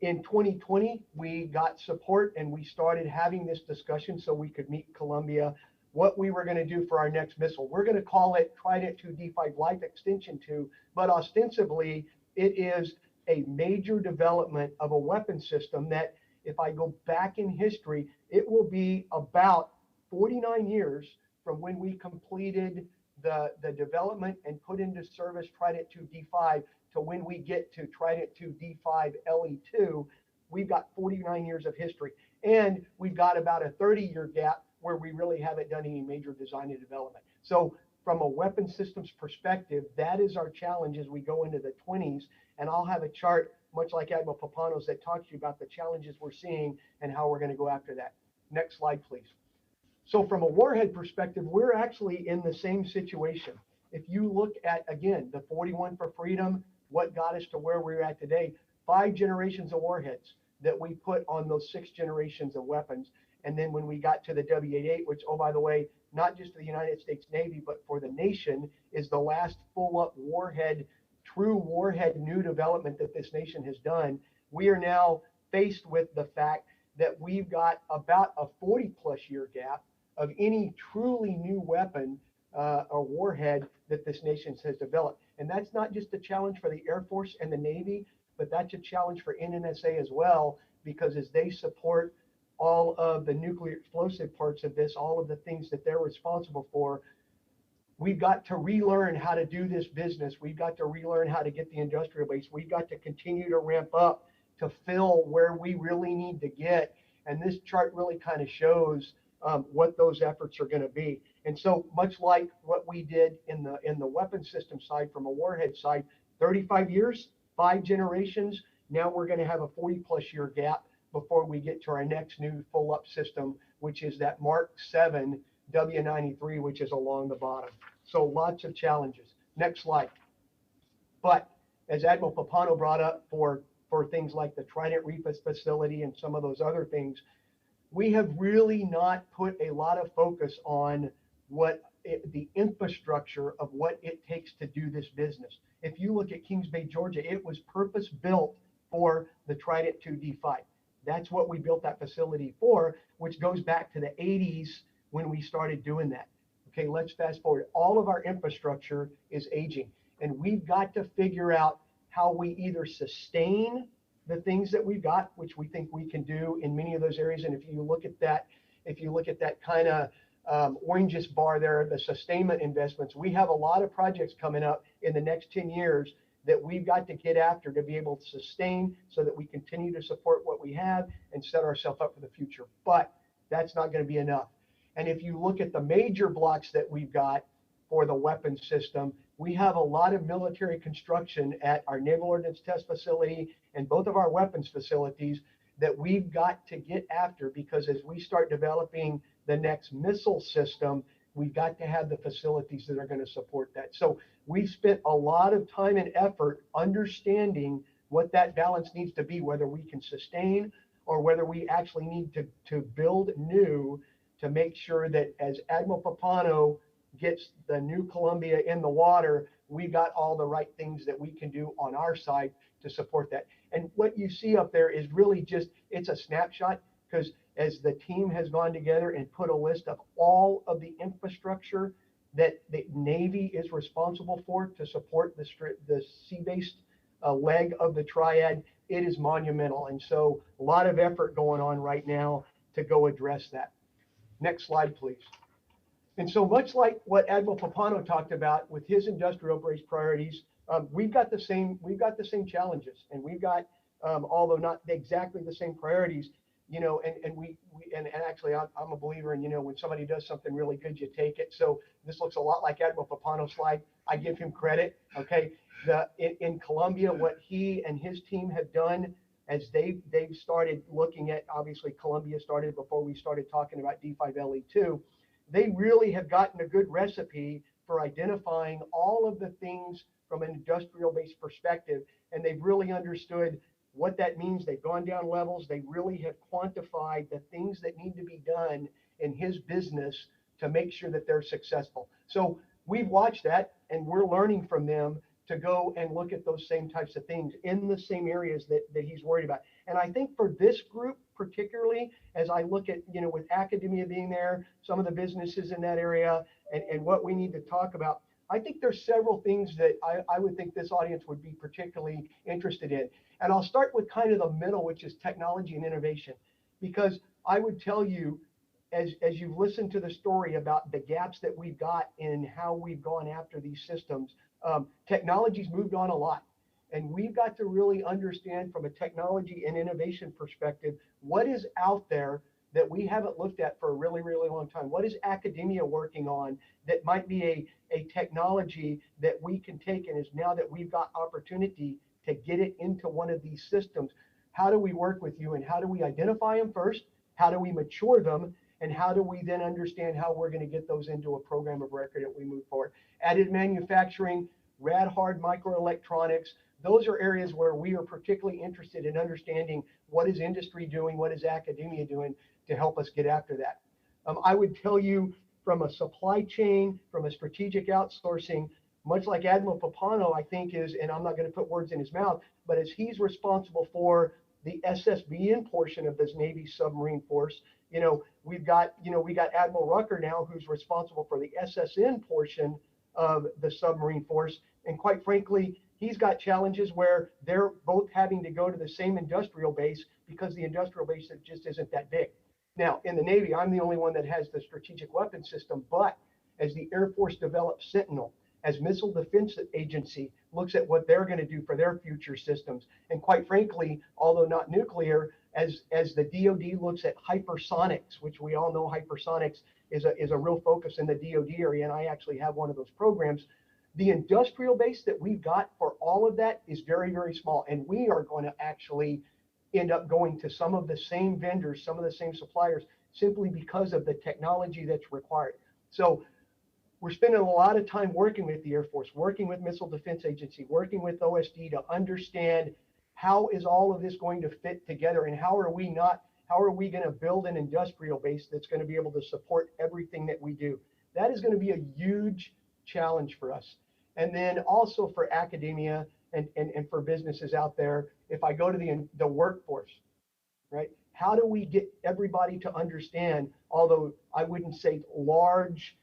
in 2020, we got support and we started having this discussion so we could meet Columbia what we were going to do for our next missile. We're going to call it Trident 2 D5 Life Extension 2, but ostensibly it is a major development of a weapon system that, if I go back in history, it will be about 49 years from when we completed the development and put into service Trident 2 D5 to when we get to Trident 2 D5 LE2. We've got 49 years of history. And we've got about a 30-year gap where we really haven't done any major design and development. So from a weapon systems perspective, that is our challenge as we go into the 20s. And I'll have a chart, much like Admiral Papanos, that talks to you about the challenges we're seeing and how we're going to go after that. Next slide, please. So from a warhead perspective, we're actually in the same situation. If you look at, again, the 41 for freedom, what got us to where we're at today, 5 generations of warheads that we put on those 6 generations of weapons. And then when we got to the W-88, which, oh, by the way, not just for the United States Navy, but for the nation, is the last full-up warhead, true warhead new development that this nation has done, we are now faced with the fact that we've got about a 40-plus year gap of any truly new weapon or warhead that this nation has developed. And that's not just a challenge for the Air Force and the Navy, but that's a challenge for NNSA as well, because as they support all of the nuclear explosive parts of this, all of the things that they're responsible for, we've got to relearn how to do this business. We've got to relearn how to get the industrial base. We've got to continue to ramp up to fill where we really need to get. And this chart really kind of shows what those efforts are going to be. And so much like what we did in the weapon system side, from a warhead side, 35 years, 5 generations, now we're going to have a 40-plus year gap before we get to our next new full-up system, which is that Mark 7 W93, which is along the bottom. So lots of challenges. Next slide. But as Admiral Papano brought up for things like the Trident Reefus facility and some of those other things, we have really not put a lot of focus on the infrastructure of what it takes to do this business. If you look at Kings Bay, Georgia, it was purpose built for the Trident 2 D5. That's what we built that facility for, which goes back to the 80s when we started doing that. Okay, let's fast forward. All of our infrastructure is aging, and we've got to figure out how we either sustain the things that we've got, which we think we can do in many of those areas. And if you look at that kind of orangish bar there, the sustainment investments, we have a lot of projects coming up in the next 10 years that we've got to get after to be able to sustain so that we continue to support what we have and set ourselves up for the future. But that's not going to be enough. And if you look at the major blocks that we've got for the weapons system, we have a lot of military construction at our Naval Ordnance Test Facility and both of our weapons facilities that we've got to get after, because as we start developing the next missile system, we've got to have the facilities that are going to support that. So we've spent a lot of time and effort understanding what that balance needs to be, whether we can sustain or whether we actually need to build new, to make sure that as Admiral Papano gets the new Columbia in the water, we got all the right things that we can do on our side to support that. And what you see up there is really just, it's a snapshot, because as the team has gone together and put a list of all of the infrastructure that the Navy is responsible for to support the sea-based leg of the triad, it is monumental. And so a lot of effort going on right now to go address that. Next slide, please. And so much like what Admiral Papano talked about with his industrial base priorities, we've got the same challenges, and we've got, although not exactly the same priorities, you know, and actually I'm a believer in, you know, when somebody does something really good, you take it. So this looks a lot like Admiral Papano's slide. I give him credit. Okay, in Columbia, what he and his team have done as they've started looking at, obviously Columbia started before we started talking about D5LE2. They really have gotten a good recipe for identifying all of the things from an industrial-based perspective, and they've really understood what that means. They've gone down levels. They really have quantified the things that need to be done in his business to make sure that they're successful. So we've watched that, and we're learning from them to go and look at those same types of things in the same areas that he's worried about. And I think for this group particularly, as I look at, with academia being there, some of the businesses in that area, and what we need to talk about, I think there's several things that I would think this audience would be particularly interested in. And I'll start with kind of the middle, which is technology and innovation, because I would tell you, as you've listened to the story about the gaps that we've got in how we've gone after these systems, technology's moved on a lot. And we've got to really understand from a technology and innovation perspective, what is out there that we haven't looked at for a really, really long time? What is academia working on that might be a technology that we can take, and is now that we've got opportunity to get it into one of these systems? How do we work with you, and how do we identify them first? How do we mature them? And how do we then understand how we're going to get those into a program of record as we move forward? Additive manufacturing, rad-hard microelectronics, those are areas where we are particularly interested in understanding what is industry doing, what is academia doing to help us get after that. I would tell you from a supply chain, from a strategic outsourcing, much like Admiral Papano, I think is, and I'm not going to put words in his mouth, but as he's responsible for the SSBN portion of this Navy submarine force, we got Admiral Rucker now, who's responsible for the SSN portion of the submarine force. And quite frankly, he's got challenges where they're both having to go to the same industrial base because the industrial base just isn't that big. Now, in the Navy, I'm the only one that has the strategic weapon system, but as the Air Force develops Sentinel, as Missile Defense Agency looks at what they're going to do for their future systems, and quite frankly, although not nuclear, as the DoD looks at hypersonics, which we all know hypersonics is a real focus in the DoD area, and I actually have one of those programs. The industrial base that we've got for all of that is very, very small, and we are going to actually end up going to some of the same vendors, some of the same suppliers, simply because of the technology that's required. So we're spending a lot of time working with the Air Force, working with Missile Defense Agency, working with OSD to understand how is all of this going to fit together, and how are we going to build an industrial base that's going to be able to support everything that we do. That is going to be a huge challenge for us. And then also for academia and for businesses out there, if I go to the workforce, right? How do we get everybody to understand, although I wouldn't say large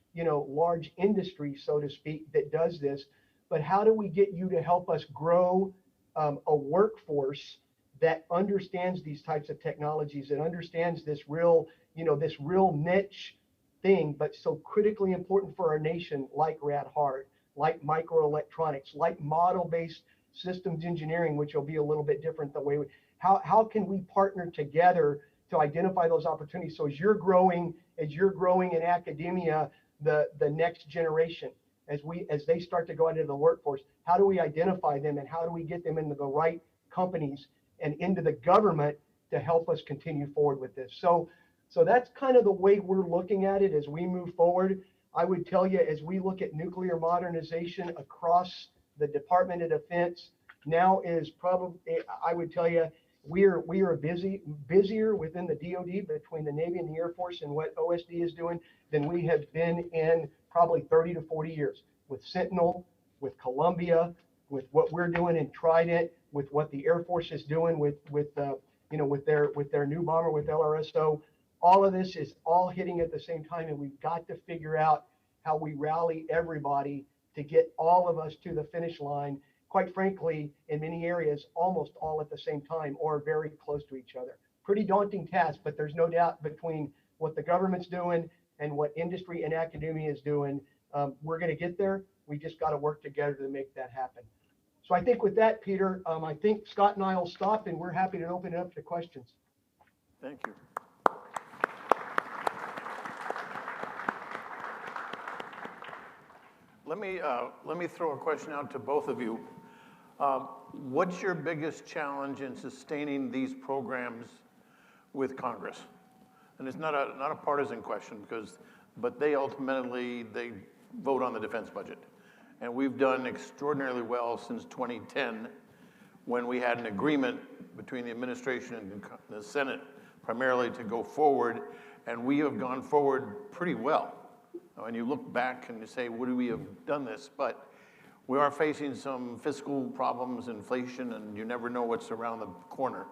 industry, so to speak, that does this, but how do we get you to help us grow a workforce that understands these types of technologies, that understands this real niche thing, but so critically important for our nation, like rad-hard, like microelectronics, like model-based systems engineering, which will be a little bit different the way how can we partner together to identify those opportunities? So as you're growing in academia, the next generation, as they start to go into the workforce, how do we identify them, and how do we get them into the right companies and into the government to help us continue forward with this? So that's kind of the way we're looking at it as we move forward. I would tell you, as we look at nuclear modernization across the Department of Defense, now is probably, I would tell you, we are busier within the DoD, between the Navy and the Air Force, and what OSD is doing than we have been in probably 30 to 40 years, with Sentinel, with Columbia, with what we're doing in Trident, with what the Air Force is doing with their new bomber, with LRSO. All of this is all hitting at the same time, and we've got to figure out how we rally everybody to get all of us to the finish line, quite frankly, in many areas, almost all at the same time or very close to each other. Pretty daunting task, but there's no doubt between what the government's doing and what industry and academia is doing, we're going to get there. We just got to work together to make that happen. So I think with that, Peter, I think Scott and I will stop, and we're happy to open it up to questions. Thank you. Let me throw a question out to both of you. What's your biggest challenge in sustaining these programs with Congress? And it's not a partisan question, but they ultimately vote on the defense budget. And we've done extraordinarily well since 2010, when we had an agreement between the administration and the Senate primarily to go forward, and we have gone forward pretty well. And you look back and you say, would we have done this? But we are facing some fiscal problems, inflation, and you never know what's around the corner.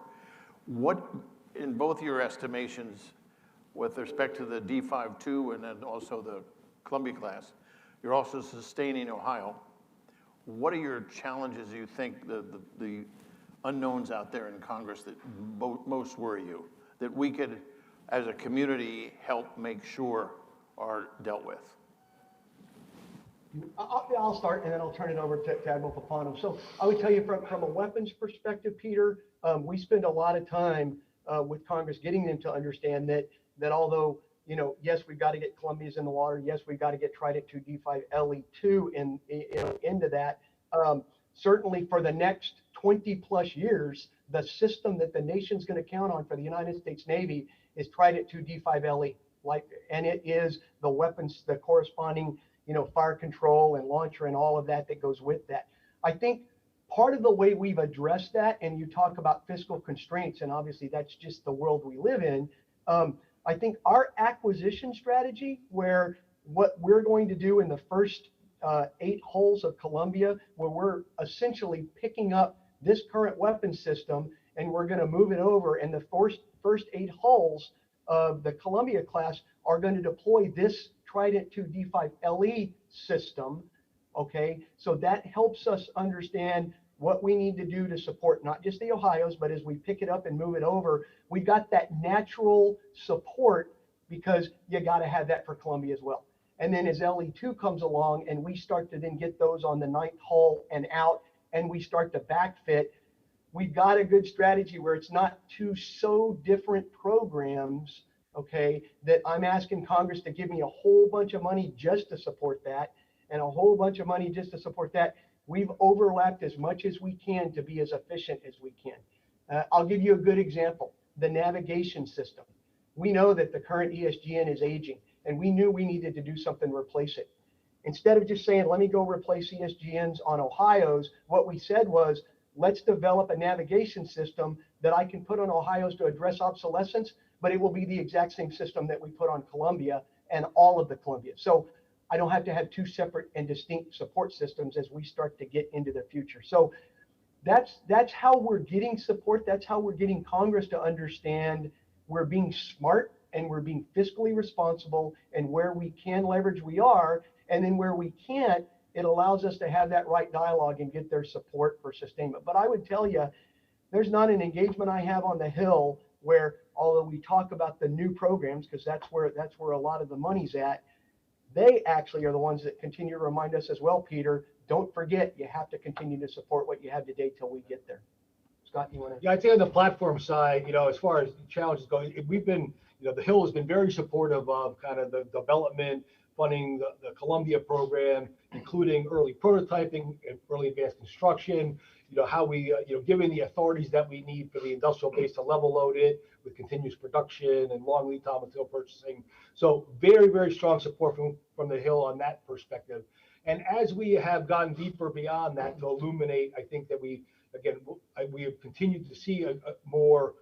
What, in both your estimations, with respect to the D-52 and then also the Columbia class, you're also sustaining Ohio. What are your challenges, you think, the unknowns out there in Congress that most worry you, that we could, as a community, help make sure are dealt with? I'll start and then I'll turn it over to Admiral Papano. So I would tell you from a weapons perspective, Peter, we spend a lot of time with Congress getting them to understand that although, you know, yes, we've got to get Columbia's in the water. Yes, we've got to get Trident 2 D5 LE2 into that. Certainly for the next 20 plus years, the system that the nation's going to count on for the United States Navy is Trident 2 D5 LE, and it is the weapons, the corresponding, you know, fire control and launcher and all of that goes with that. I think part of the way we've addressed that, and you talk about fiscal constraints, and obviously that's just the world we live in. I think our acquisition strategy, where what we're going to do in the first 8 hulls of Columbia, where we're essentially picking up this current weapon system and we're going to move it over, and the first 8 hulls of the Columbia class are going to deploy this Trident 2 D5 LE system. Okay, so that helps us understand what we need to do to support not just the Ohio's, but as we pick it up and move it over, we've got that natural support because you got to have that for Columbia as well. And then as LE2 comes along and we start to then get those on the 9th hull and out, and we start to backfit, we've got a good strategy where it's not 2 so different programs, okay, that I'm asking Congress to give me a whole bunch of money just to support that and a whole bunch of money just to support that. We've overlapped as much as we can to be as efficient as we can. I'll give you a good example, the navigation system. We know that the current ESGN is aging, and we knew we needed to do something to replace it. Instead of just saying, let me go replace ESGNs on Ohio's, what we said was, let's develop a navigation system that I can put on Ohio's to address obsolescence, but it will be the exact same system that we put on Columbia and all of the Columbia. So I don't have to have 2 separate and distinct support systems as we start to get into the future. So that's how we're getting support. That's how we're getting Congress to understand we're being smart and we're being fiscally responsible, and where we can leverage, we are. And then where we can't, it allows us to have that right dialogue and get their support for sustainment. But I would tell you, there's not an engagement I have on the Hill where, although we talk about the new programs, because that's where a lot of the money's at, they actually are the ones that continue to remind us as well, Peter, don't forget, you have to continue to support what you have today till we get there. Scott, you want to? Yeah, I'd say on the platform side, you know, as far as challenges go, we've been, you know, the Hill has been very supportive of kind of the development, funding the Columbia program, including early prototyping and early advanced construction, you know, how we, you know, given the authorities that we need for the industrial base to level load it with continuous production and long lead time material purchasing. So very, very strong support from the Hill on that perspective. And as we have gone deeper beyond that to illuminate, I think that we have continued to see a more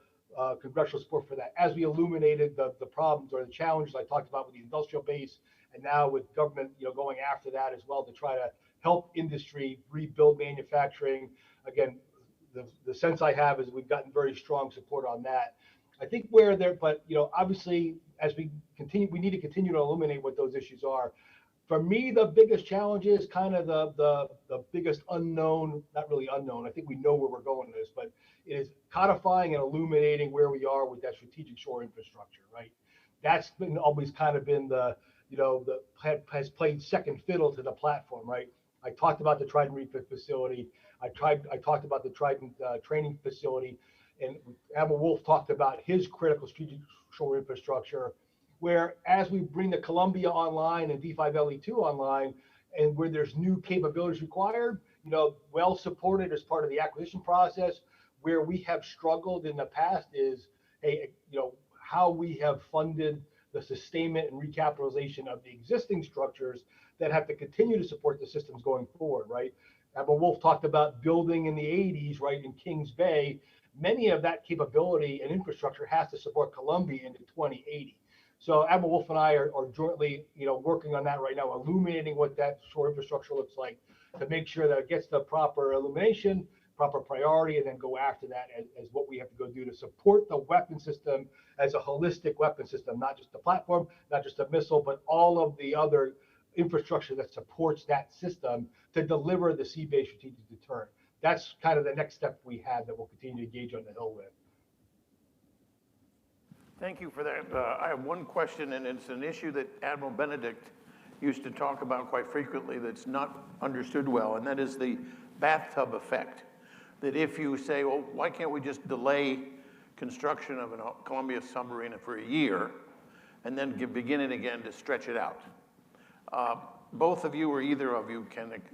congressional support for that. As we illuminated the problems or the challenges I talked about with the industrial base, and now with government, you know, going after that as well to try to help industry rebuild manufacturing. Again, the sense I have is we've gotten very strong support on that. I think where there, but you know, obviously as we continue, we need to continue to illuminate what those issues are. For me, the biggest challenge is kind of the biggest unknown, not really unknown. I think we know where we're going with this, but it is codifying and illuminating where we are with that strategic shore infrastructure, right? That's been always kind of been the, you know, has played second fiddle to the platform, right? I talked about the Trident refit facility. I talked about the Trident training facility, and Admiral Wolf talked about his critical strategic shore infrastructure, where as we bring the Columbia online and D5LE2 online, and where there's new capabilities required, you know, well supported as part of the acquisition process. Where we have struggled in the past is, hey, you know, how we have funded the sustainment and recapitalization of the existing structures that have to continue to support the systems going forward, right? Admiral Wolf talked about building in the 80s, right, in Kings Bay. Many of that capability and infrastructure has to support Columbia into 2080. So Admiral Wolf and I are jointly, you know, working on that right now, illuminating what that shore infrastructure looks like to make sure that it gets the proper illumination, proper priority and then go after that as what we have to go do to support the weapon system as a holistic weapon system, not just the platform, not just a missile, but all of the other infrastructure that supports that system to deliver the sea-based strategic deterrent. That's kind of the next step we have that we'll continue to engage on the Hill with. Thank you for that. I have one question, and it's an issue that Admiral Benedict used to talk about quite frequently that's not understood well, and that is the bathtub effect. That if you say, well, why can't we just delay construction of a Columbia submarine for a year and then begin it again to stretch it out? Both of you or either of you,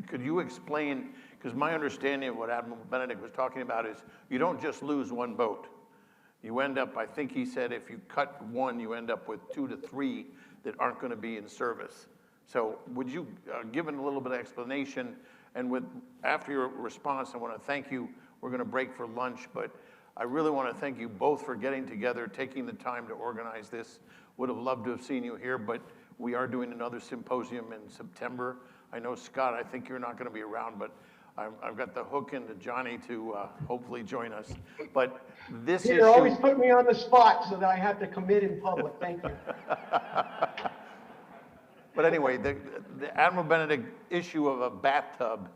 could you explain, because my understanding of what Admiral Benedict was talking about is you don't just lose one boat. You end up, I think he said, if you cut one, you end up with 2 to 3 that aren't going to be in service. So would you give it a little bit of explanation? And after your response, I want to thank you. We're going to break for lunch, but I really want to thank you both for getting together, taking the time to organize this. Would have loved to have seen you here, but we are doing another symposium in September. I know, Scott, I think you're not going to be around, but I've got the hook into Johnny to hopefully join us. But this issue... Peter always put me on the spot so that I have to commit in public. Thank you. But anyway, the Admiral Benedict issue of a bathtub,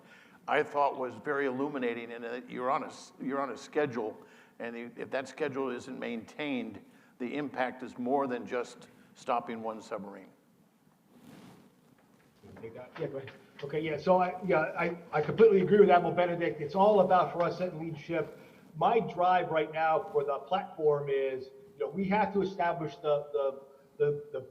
I thought was very illuminating, and you're on a schedule, and if that schedule isn't maintained, the impact is more than just stopping one submarine. Yeah, go ahead. Okay, yeah, so I completely agree with Admiral Benedict. It's all about, for us at leadership, my drive right now for the platform is, we have to establish the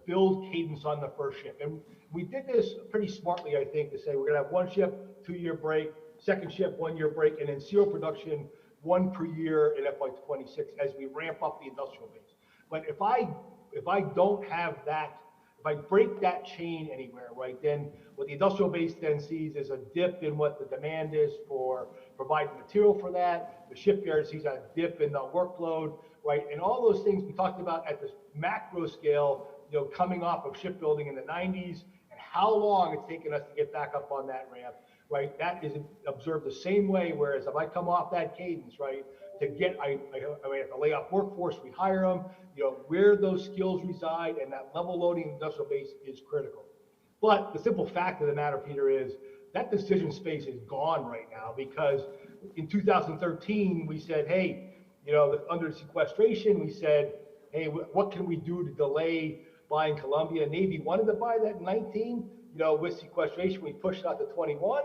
build cadence on the first ship. And we did this pretty smartly, I think, to say we're gonna have one ship, 2-year break, second ship, 1-year break, and then serial production, 1 per year in FY26 as we ramp up the industrial base. But if I don't have that, if I break that chain anywhere, right, then what the industrial base then sees is a dip in what the demand is for providing material for that. The shipyard sees a dip in the workload, right? And all those things we talked about at this macro scale, coming off of shipbuilding in the 90s and how long it's taken us to get back up on that ramp, right? That is observed the same way, whereas if I come off that cadence, right, I have to lay off workforce, we hire them, where those skills reside and that level loading industrial base is critical. But the simple fact of the matter, Peter, is that decision space is gone right now because in 2013, we said, hey, under sequestration, we said, hey, what can we do to delay buying Columbia? Navy wanted to buy that in 19, with sequestration, we pushed it out to 21,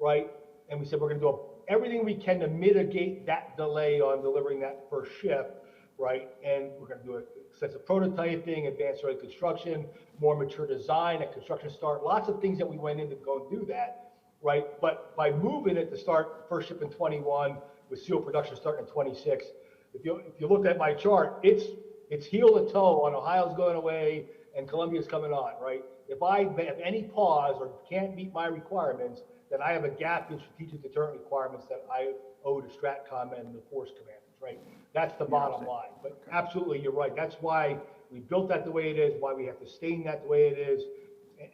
right? And we said, we're going to do everything we can to mitigate that delay on delivering that first ship, right? And we're going to do extensive prototyping, advanced early construction, more mature design, a construction start, lots of things that we went in to go and do that, right? But by moving it to start first ship in 21 with serial production starting in 26, if you look at my chart, it's heel to toe on Ohio's going away and Columbia's coming on, right? If I have any pause or can't meet my requirements, then I have a gap in strategic deterrent requirements that I owe to STRATCOM and the force commanders, right? That's the bottom line. But absolutely, you're right. That's why we built that the way it is, why we have to sustain that the way it is.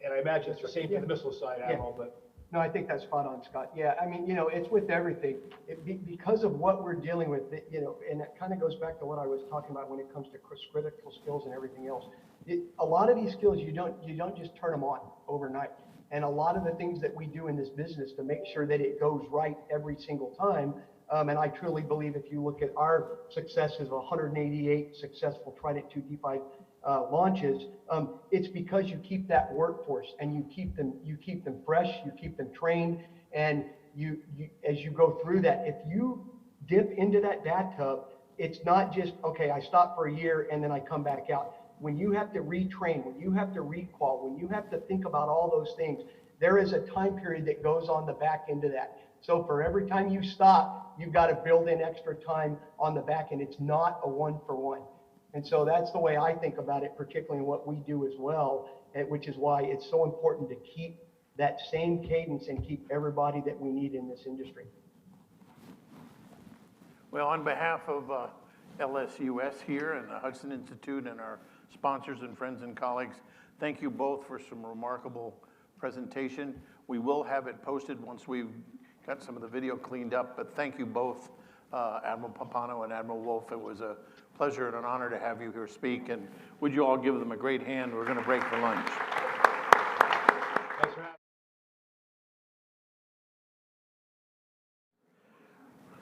And I imagine it's the same for the missile side, Admiral, but. No, I think that's spot on, Scott. Yeah, I mean, it's with everything. Because of what we're dealing with, and it kind of goes back to what I was talking about when it comes to critical skills and everything else. A lot of these skills, you don't just turn them on overnight. And a lot of the things that we do in this business to make sure that it goes right every single time, and I truly believe if you look at our successes of 188 successful Trident II D5 launches, it's because you keep that workforce and you keep them fresh, you keep them trained, and you as you go through that, if you dip into that bathtub, it's not just, okay, I stop for a year and then I come back out. When you have to retrain, when you have to requal, when you have to think about all those things, there is a time period that goes on the back end of that. So for every time you stop, you've got to build in extra time on the back end. It's not a 1-for-1. And so that's the way I think about it, particularly in what we do as well, which is why it's so important to keep that same cadence and keep everybody that we need in this industry. Well, on behalf of LSUS here and the Hudson Institute and our sponsors and friends and colleagues, thank you both for some remarkable presentation. We will have it posted once we've got some of the video cleaned up, but thank you both, Admiral Pompano and Admiral Wolf. It was a pleasure and an honor to have you here speak, and would you all give them a great hand? We're going to break for lunch. Thanks for having me.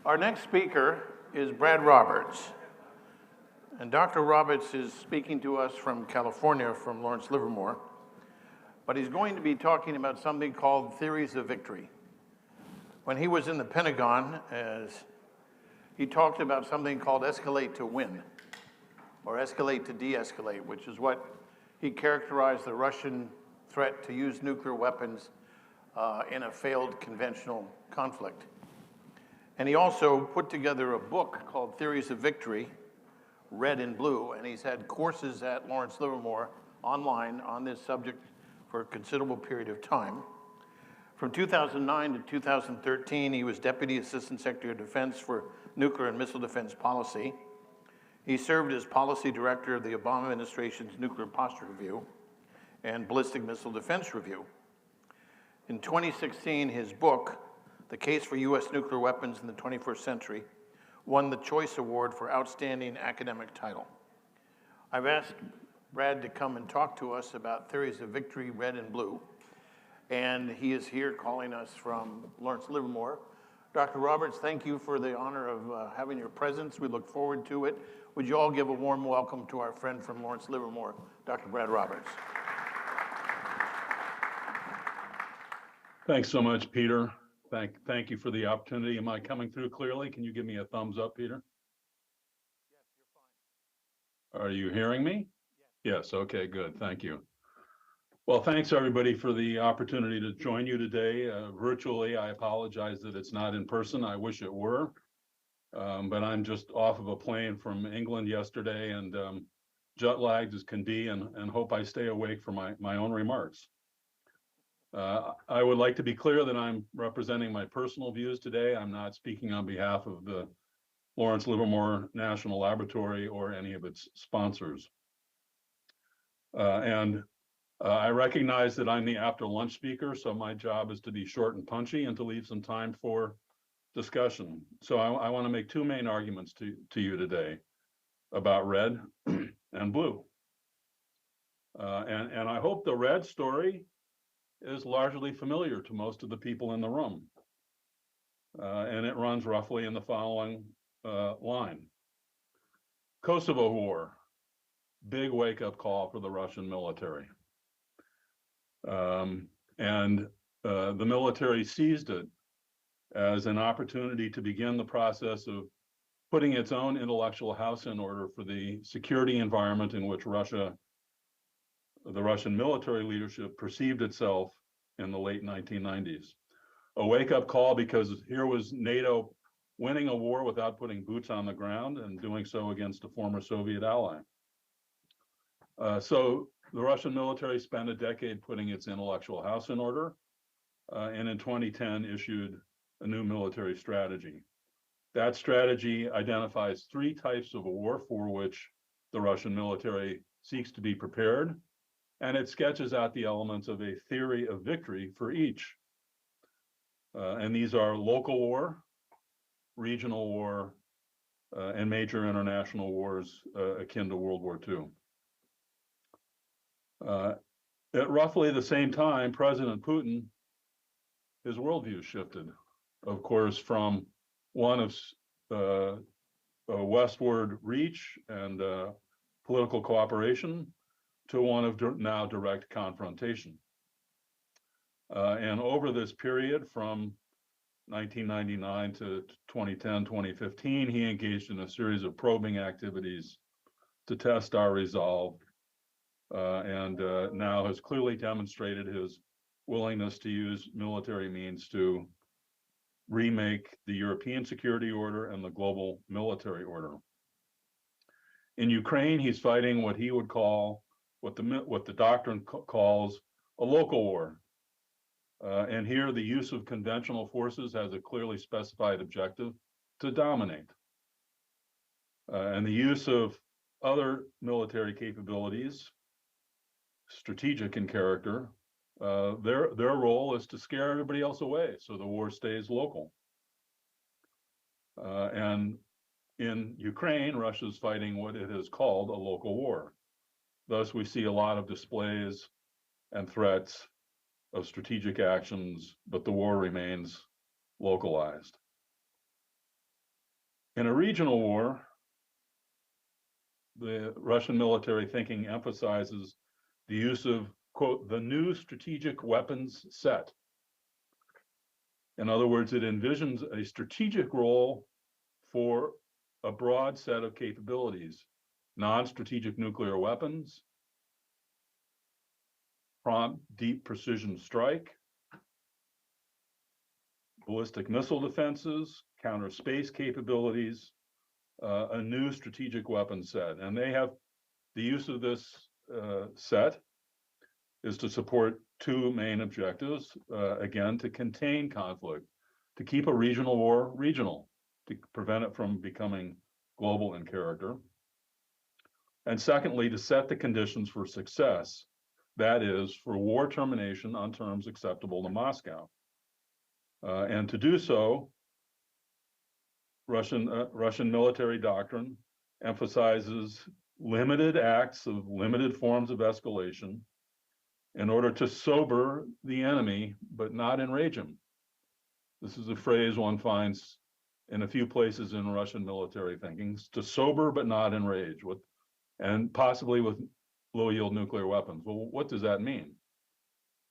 Our next speaker is Brad Roberts. And Dr. Roberts is speaking to us from California, from Lawrence Livermore. But he's going to be talking about something called theories of victory. When he was in the Pentagon, he talked about something called escalate to win, or escalate to de-escalate, which is what he characterized the Russian threat to use nuclear weapons in a failed conventional conflict. And he also put together a book called Theories of Victory, Red and Blue, and he's had courses at Lawrence Livermore online on this subject for a considerable period of time. From 2009 to 2013, he was Deputy Assistant Secretary of Defense for Nuclear and Missile Defense Policy. He served as Policy Director of the Obama administration's Nuclear Posture Review and Ballistic Missile Defense Review. In 2016, his book, The Case for U.S. Nuclear Weapons in the 21st Century, won the Choice Award for Outstanding Academic Title. I've asked Brad to come and talk to us about Theories of Victory, Red and Blue, and he is here calling us from Lawrence Livermore. Dr. Roberts, thank you for the honor of having your presence. We look forward to it. Would you all give a warm welcome to our friend from Lawrence Livermore, Dr. Brad Roberts. Thanks so much, Peter. Thank you for the opportunity. Am I coming through clearly? Can you give me a thumbs up, Peter? Yes, you're fine. Are you hearing me? Yes, okay, good, thank you. Well, thanks everybody for the opportunity to join you today. Virtually, I apologize that it's not in person. I wish it were, but I'm just off of a plane from England yesterday and jet lagged as can be and hope I stay awake for my own remarks. I would like to be clear that I'm representing my personal views today. I'm not speaking on behalf of the Lawrence Livermore National Laboratory or any of its sponsors. I recognize that I'm the after lunch speaker, so my job is to be short and punchy and to leave some time for discussion. So I want to make two main arguments to you today about red and blue. And I hope the red story is largely familiar to most of the people in the room. And it runs roughly in the following line. Kosovo War, big wake-up call for the Russian military. The military seized it as an opportunity to begin the process of putting its own intellectual house in order for the security environment in which the Russian military leadership perceived itself in the late 1990s. A wake-up call because here was NATO winning a war without putting boots on the ground and doing so against a former Soviet ally. So the Russian military spent a decade putting its intellectual house in order, and in 2010 issued a new military strategy. That strategy identifies three types of war for which the Russian military seeks to be prepared, and it sketches out the elements of a theory of victory for each. And these are local war, regional war, and major international wars akin to World War II. At roughly the same time, President Putin, his worldview shifted, of course, from one of westward reach and political cooperation to one of now direct confrontation. And over this period from 1999 to 2010, 2015, he engaged in a series of probing activities to test our resolve and now has clearly demonstrated his willingness to use military means to remake the European security order and the global military order. In Ukraine, he's fighting what he would call, what the doctrine calls a local war. And here the use of conventional forces has a clearly specified objective to dominate. And the use of other military capabilities, strategic in character, their role is to scare everybody else away so the war stays local. And in Ukraine, Russia's fighting what it has called a local war. Thus, we see a lot of displays and threats of strategic actions, but the war remains localized. In a regional war, the Russian military thinking emphasizes the use of, quote, the new strategic weapons set. In other words, it envisions a strategic role for a broad set of capabilities, non-strategic nuclear weapons, prompt deep precision strike, ballistic missile defenses, counter space capabilities, a new strategic weapon set. And they have the use of this set is to support two main objectives. Again, to contain conflict, to keep a regional war regional, to prevent it from becoming global in character. And secondly, to set the conditions for success, that is, for war termination on terms acceptable to Moscow. And to do so, Russian military doctrine emphasizes limited acts of limited forms of escalation in order to sober the enemy, but not enrage him. This is a phrase one finds in a few places in Russian military thinking, to sober but not enrage, and possibly with low-yield nuclear weapons. Well, what does that mean?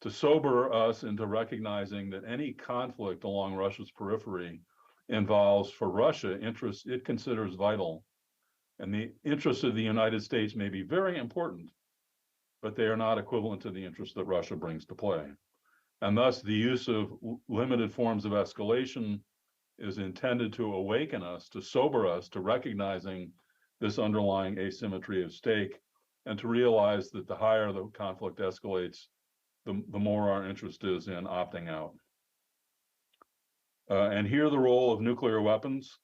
To sober us into recognizing that any conflict along Russia's periphery involves, for Russia, interests it considers vital. And the interests of the United States may be very important, but they are not equivalent to the interests that Russia brings to play. And thus, the use of limited forms of escalation is intended to awaken us, to sober us, to recognizing this underlying asymmetry of stake, and to realize that the higher the conflict escalates, the more our interest is in opting out. And here the role of nuclear weapons.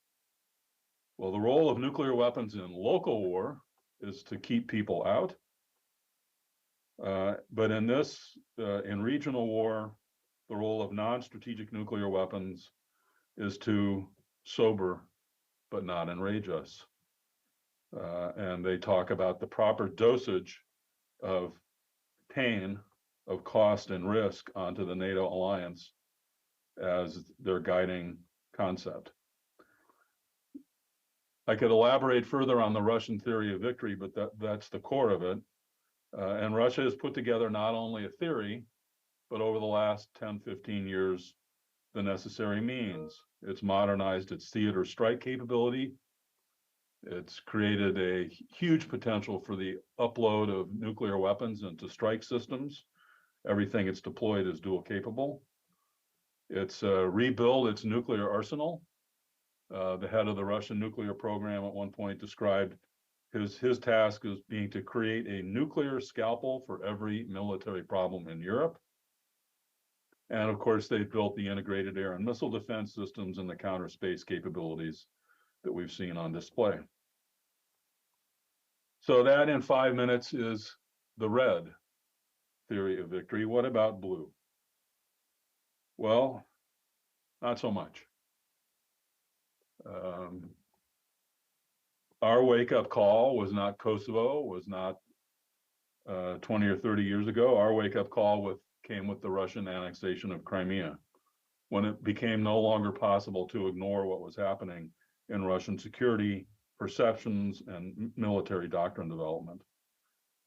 Well, the role of nuclear weapons in local war is to keep people out. But in this, in regional war, the role of non-strategic nuclear weapons is to sober but not enrage us. And they talk about the proper dosage of pain, of cost and risk onto the NATO alliance as their guiding concept. I could elaborate further on the Russian theory of victory, but that's the core of it. And Russia has put together not only a theory, but over the last 10, 15 years, the necessary means. It's modernized its theater strike capability. It's created a huge potential for the upload of nuclear weapons into strike systems. Everything it's deployed is dual capable. It's rebuilt its nuclear arsenal. The head of the Russian nuclear program at one point described his task as being to create a nuclear scalpel for every military problem in Europe. And of course, they've built the integrated air and missile defense systems and the counter space capabilities that we've seen on display. So that in 5 minutes is the red theory of victory. What about blue? Well, not so much. Our wake-up call was not Kosovo, was not 20 or 30 years ago. Our wake-up call came with the Russian annexation of Crimea, when it became no longer possible to ignore what was happening in Russian security perceptions and military doctrine development.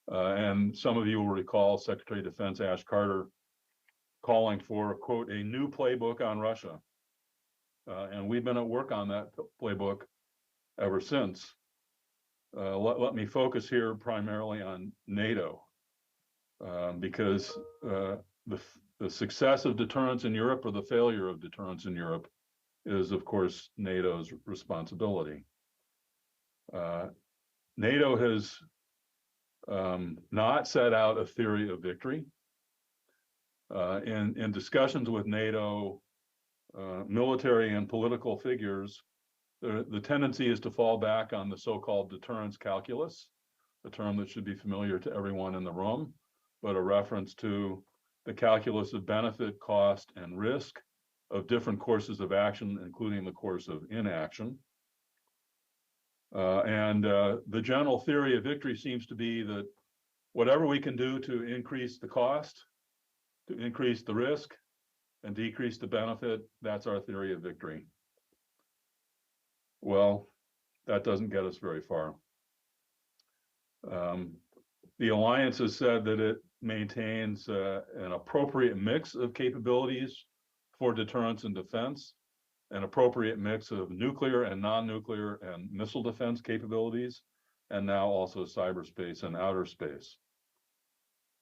And some of you will recall Secretary of Defense Ash Carter calling for, quote, a new playbook on Russia. And we've been at work on that playbook ever since. Let me focus here primarily on NATO, because the success of deterrence in Europe or the failure of deterrence in Europe is, of course, NATO's responsibility. NATO has not set out a theory of victory. In discussions with NATO military and political figures, the tendency is to fall back on the so-called deterrence calculus, a term that should be familiar to everyone in the room, but a reference to the calculus of benefit, cost, and risk of different courses of action, including the course of inaction. The general theory of victory seems to be that whatever we can do to increase the cost, to increase the risk, and decrease the benefit, that's our theory of victory. Well, that doesn't get us very far. The alliance has said that it maintains an appropriate mix of capabilities for deterrence and defense, an appropriate mix of nuclear and non-nuclear and missile defense capabilities, and now also cyberspace and outer space.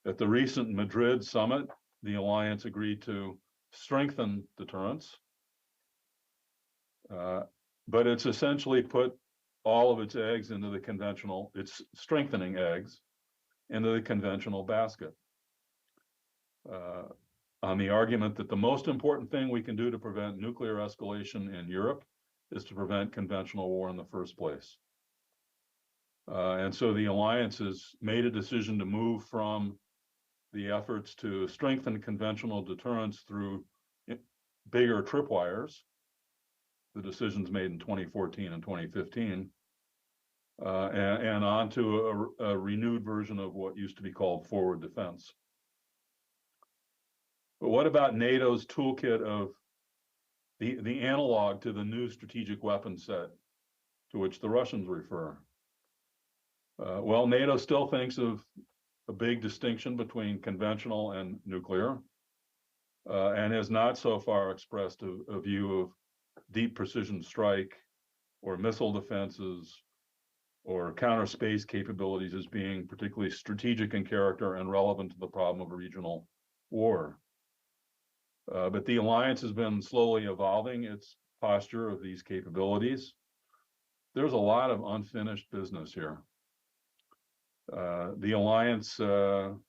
At the recent Madrid summit, the alliance agreed to strengthen deterrence, but it's essentially put all of its eggs into the conventional, it's strengthening eggs into the conventional basket. On the argument that the most important thing we can do to prevent nuclear escalation in Europe is to prevent conventional war in the first place. And so the alliance has made a decision to move from the efforts to strengthen conventional deterrence through bigger tripwires, the decisions made in 2014 and 2015, and on to a renewed version of what used to be called forward defense. But what about NATO's toolkit of the analog to the new strategic weapon set to which the Russians refer? Well, NATO still thinks of a big distinction between conventional and nuclear, and has not so far expressed a view of deep precision strike or missile defenses or counter space capabilities as being particularly strategic in character and relevant to the problem of regional war. But the alliance has been slowly evolving its posture of these capabilities. There's a lot of unfinished business here. The alliance, some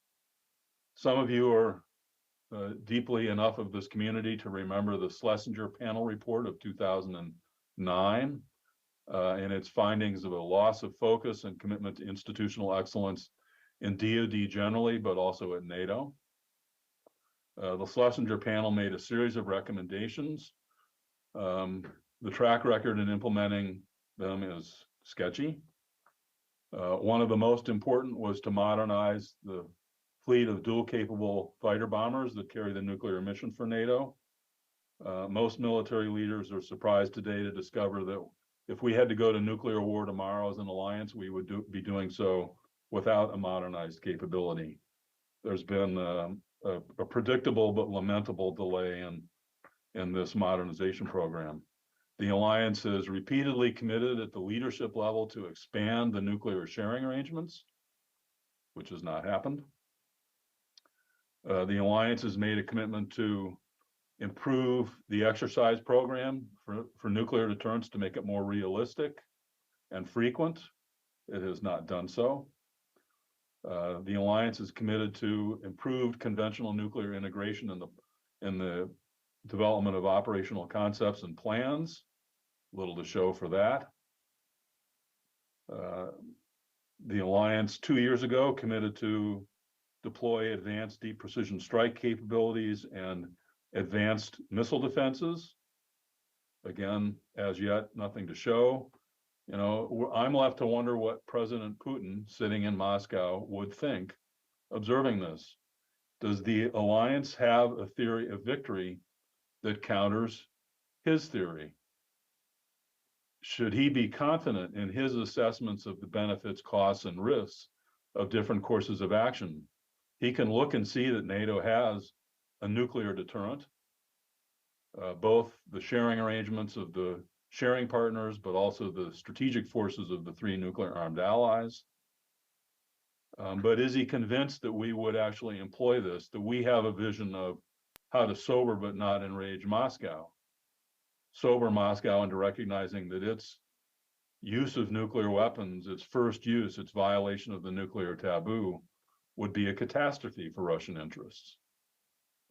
of you are deeply enough of this community to remember the Schlesinger panel report of 2009 and its findings of a loss of focus and commitment to institutional excellence in DoD generally, but also at NATO. The Schlesinger panel made a series of recommendations. The track record in implementing them is sketchy. One of the most important was to modernize the fleet of dual-capable fighter bombers that carry the nuclear mission for NATO. Most military leaders are surprised today to discover that if we had to go to nuclear war tomorrow as an alliance, we would be doing so without a modernized capability. There's been a predictable but lamentable delay in this modernization program. The alliance has repeatedly committed at the leadership level to expand the nuclear sharing arrangements, which has not happened. The alliance has made a commitment to improve the exercise program for nuclear deterrence to make it more realistic and frequent. It has not done so. The alliance is committed to improved conventional nuclear integration in the development of operational concepts and plans. Little to show for that. The alliance 2 years ago committed to deploy advanced deep precision strike capabilities and advanced missile defenses. Again, as yet, nothing to show. You know, I'm left to wonder what President Putin, sitting in Moscow, would think observing this. Does the alliance have a theory of victory that counters his theory? Should he be confident in his assessments of the benefits, costs, and risks of different courses of action? He can look and see that NATO has a nuclear deterrent, both the sharing arrangements of the sharing partners, but also the strategic forces of the three nuclear armed allies. But is he convinced that we would actually employ this, that we have a vision of how to sober but not enrage Moscow? Sober Moscow into recognizing that its use of nuclear weapons, its first use, its violation of the nuclear taboo, would be a catastrophe for Russian interests.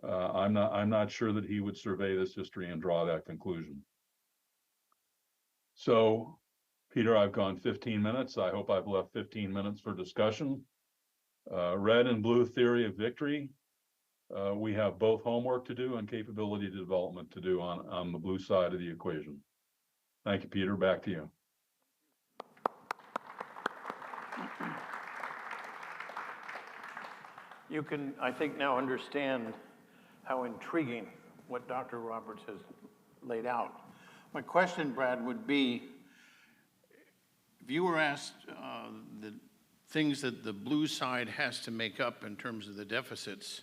I'm not sure that he would survey this history and draw that conclusion. So, Peter, I've gone 15 minutes. I hope I've left 15 minutes for discussion. Red and blue theory of victory. we have both homework to do and capability development to do on the blue side of the equation. Thank you, Peter. Back to you. You can, I think, now understand how intriguing what Dr. Roberts has laid out. My question, Brad, would be, if you were asked the things that the blue side has to make up in terms of the deficits,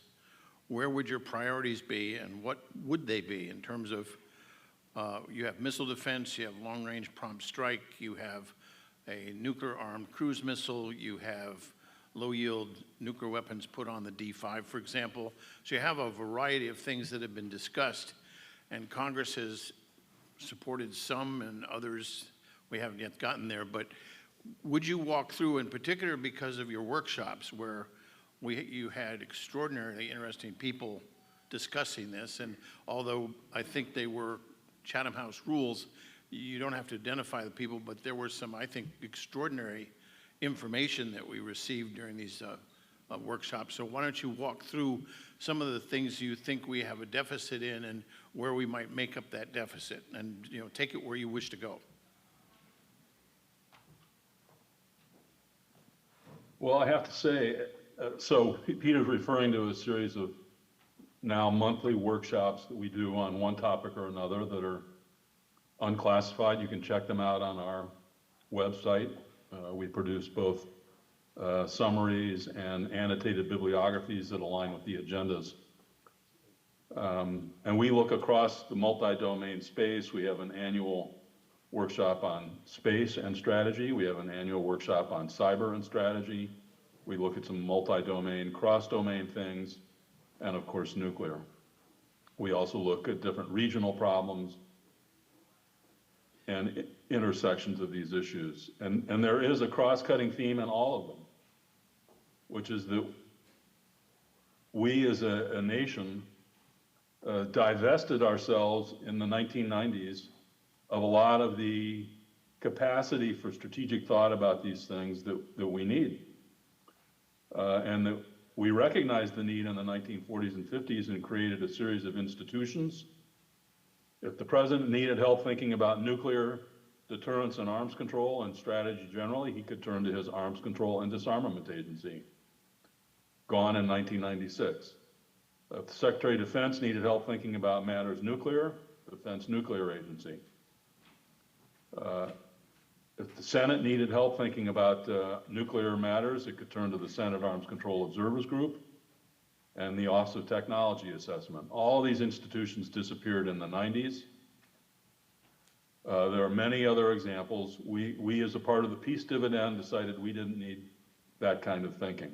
where would your priorities be and what would they be in terms of, you have missile defense, you have long-range prompt strike, you have a nuclear-armed cruise missile, you have low-yield nuclear weapons put on the D5, for example. So you have a variety of things that have been discussed, and Congress has supported some and others we haven't yet gotten there. But would you walk through, in particular because of your workshops, where you had extraordinarily interesting people discussing this, and although I think they were Chatham House rules, you don't have to identify the people, but there was some, I think, extraordinary information that we received during these workshops. So why don't you walk through some of the things you think we have a deficit in and where we might make up that deficit, and take it where you wish to go. Well, I have to say, so Peter's referring to a series of now monthly workshops that we do on one topic or another that are unclassified. You can check them out on our website. We produce both summaries and annotated bibliographies that align with the agendas. And we look across the multi-domain space. We have an annual workshop on space and strategy. We have an annual workshop on cyber and strategy. We look at some multi-domain, cross-domain things, and of course, nuclear. We also look at different regional problems and intersections of these issues. And there is a cross-cutting theme in all of them, which is that we as a nation divested ourselves in the 1990s of a lot of the capacity for strategic thought about these things that we need. And that we recognized the need in the 1940s and 50s and created a series of institutions. If the president needed help thinking about nuclear deterrence and arms control and strategy generally, he could turn to his Arms Control and Disarmament Agency, gone in 1996. If the Secretary of Defense needed help thinking about matters nuclear, the Defense Nuclear Agency. If the Senate needed help thinking about nuclear matters, it could turn to the Senate Arms Control Observers Group and the Office of Technology Assessment. All these institutions disappeared in the 90s. There are many other examples. We as a part of the peace dividend decided we didn't need that kind of thinking.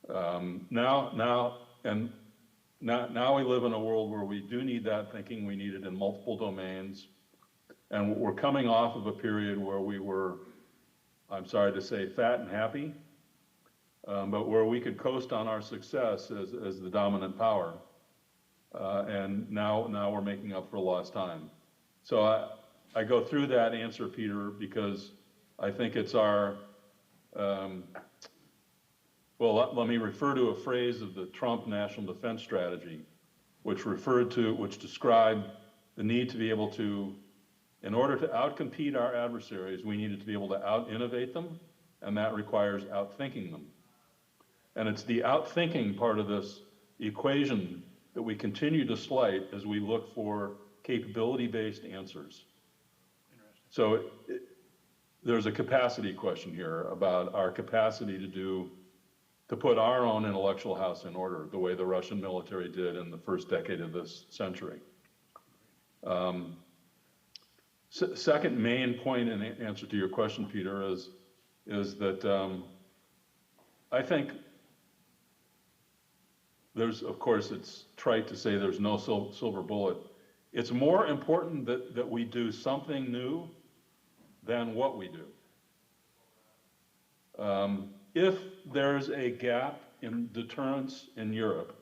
Now we live in a world where we do need that thinking. We need it in multiple domains. And we're coming off of a period where we were, I'm sorry to say, fat and happy, but where we could coast on our success as the dominant power. And now we're making up for lost time. So I go through that answer, Peter, because I think it's our, well, let me refer to a phrase of the Trump National Defense Strategy, which described the need to be able to, in order to outcompete our adversaries, we needed to be able to out-innovate them, and that requires outthinking them. And it's the outthinking part of this equation that we continue to slight as we look for capability-based answers. So there's a capacity question here about our capacity to put our own intellectual house in order, the way the Russian military did in the first decade of this century. Second main point in answer to your question, Peter, is that I think there's, of course, it's trite to say there's no silver bullet. It's more important that we do something new than what we do. If there's a gap in deterrence in Europe,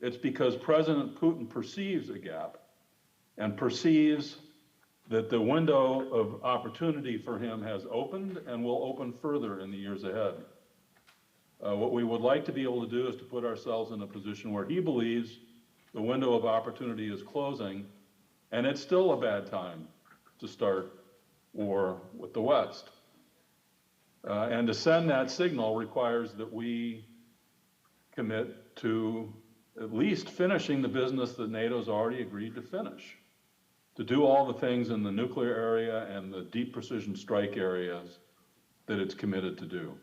it's because President Putin perceives a gap and perceives that the window of opportunity for him has opened and will open further in the years ahead. What we would like to be able to do is to put ourselves in a position where he believes the window of opportunity is closing, and it's still a bad time to start war with the West. And to send that signal requires that we commit to at least finishing the business that NATO's already agreed to finish, to do all the things in the nuclear area and the deep precision strike areas that it's committed to do.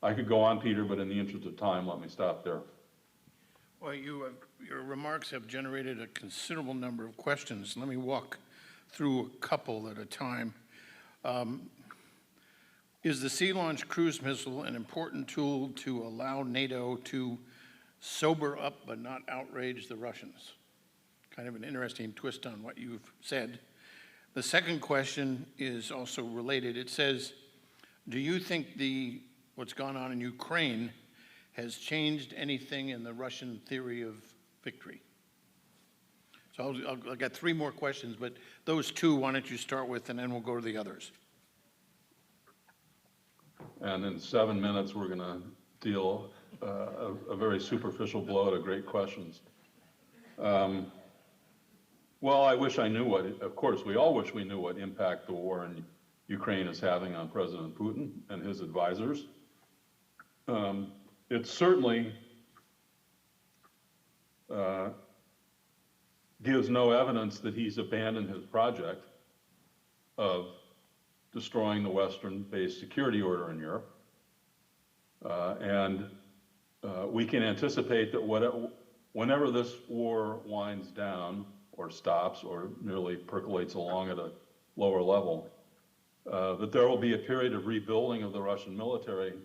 I could go on, Peter, but in the interest of time, let me stop there. Well, your remarks have generated a considerable number of questions. Let me walk through a couple at a time. Is the Sea Launch Cruise Missile an important tool to allow NATO to sober up but not outrage the Russians? Kind of an interesting twist on what you've said. The second question is also related. It says, do you think what's gone on in Ukraine has changed anything in the Russian theory of victory? So I'll got three more questions, but those two, why don't you start with, and then we'll go to the others. And in 7 minutes, we're going to deal a very superficial blow to great questions. Well, I wish I knew of course, we all wish we knew what impact the war in Ukraine is having on President Putin and his advisors. It certainly gives no evidence that he's abandoned his project of destroying the Western-based security order in Europe. We can anticipate that whenever this war winds down or stops or merely percolates along at a lower level, that there will be a period of rebuilding of the Russian military,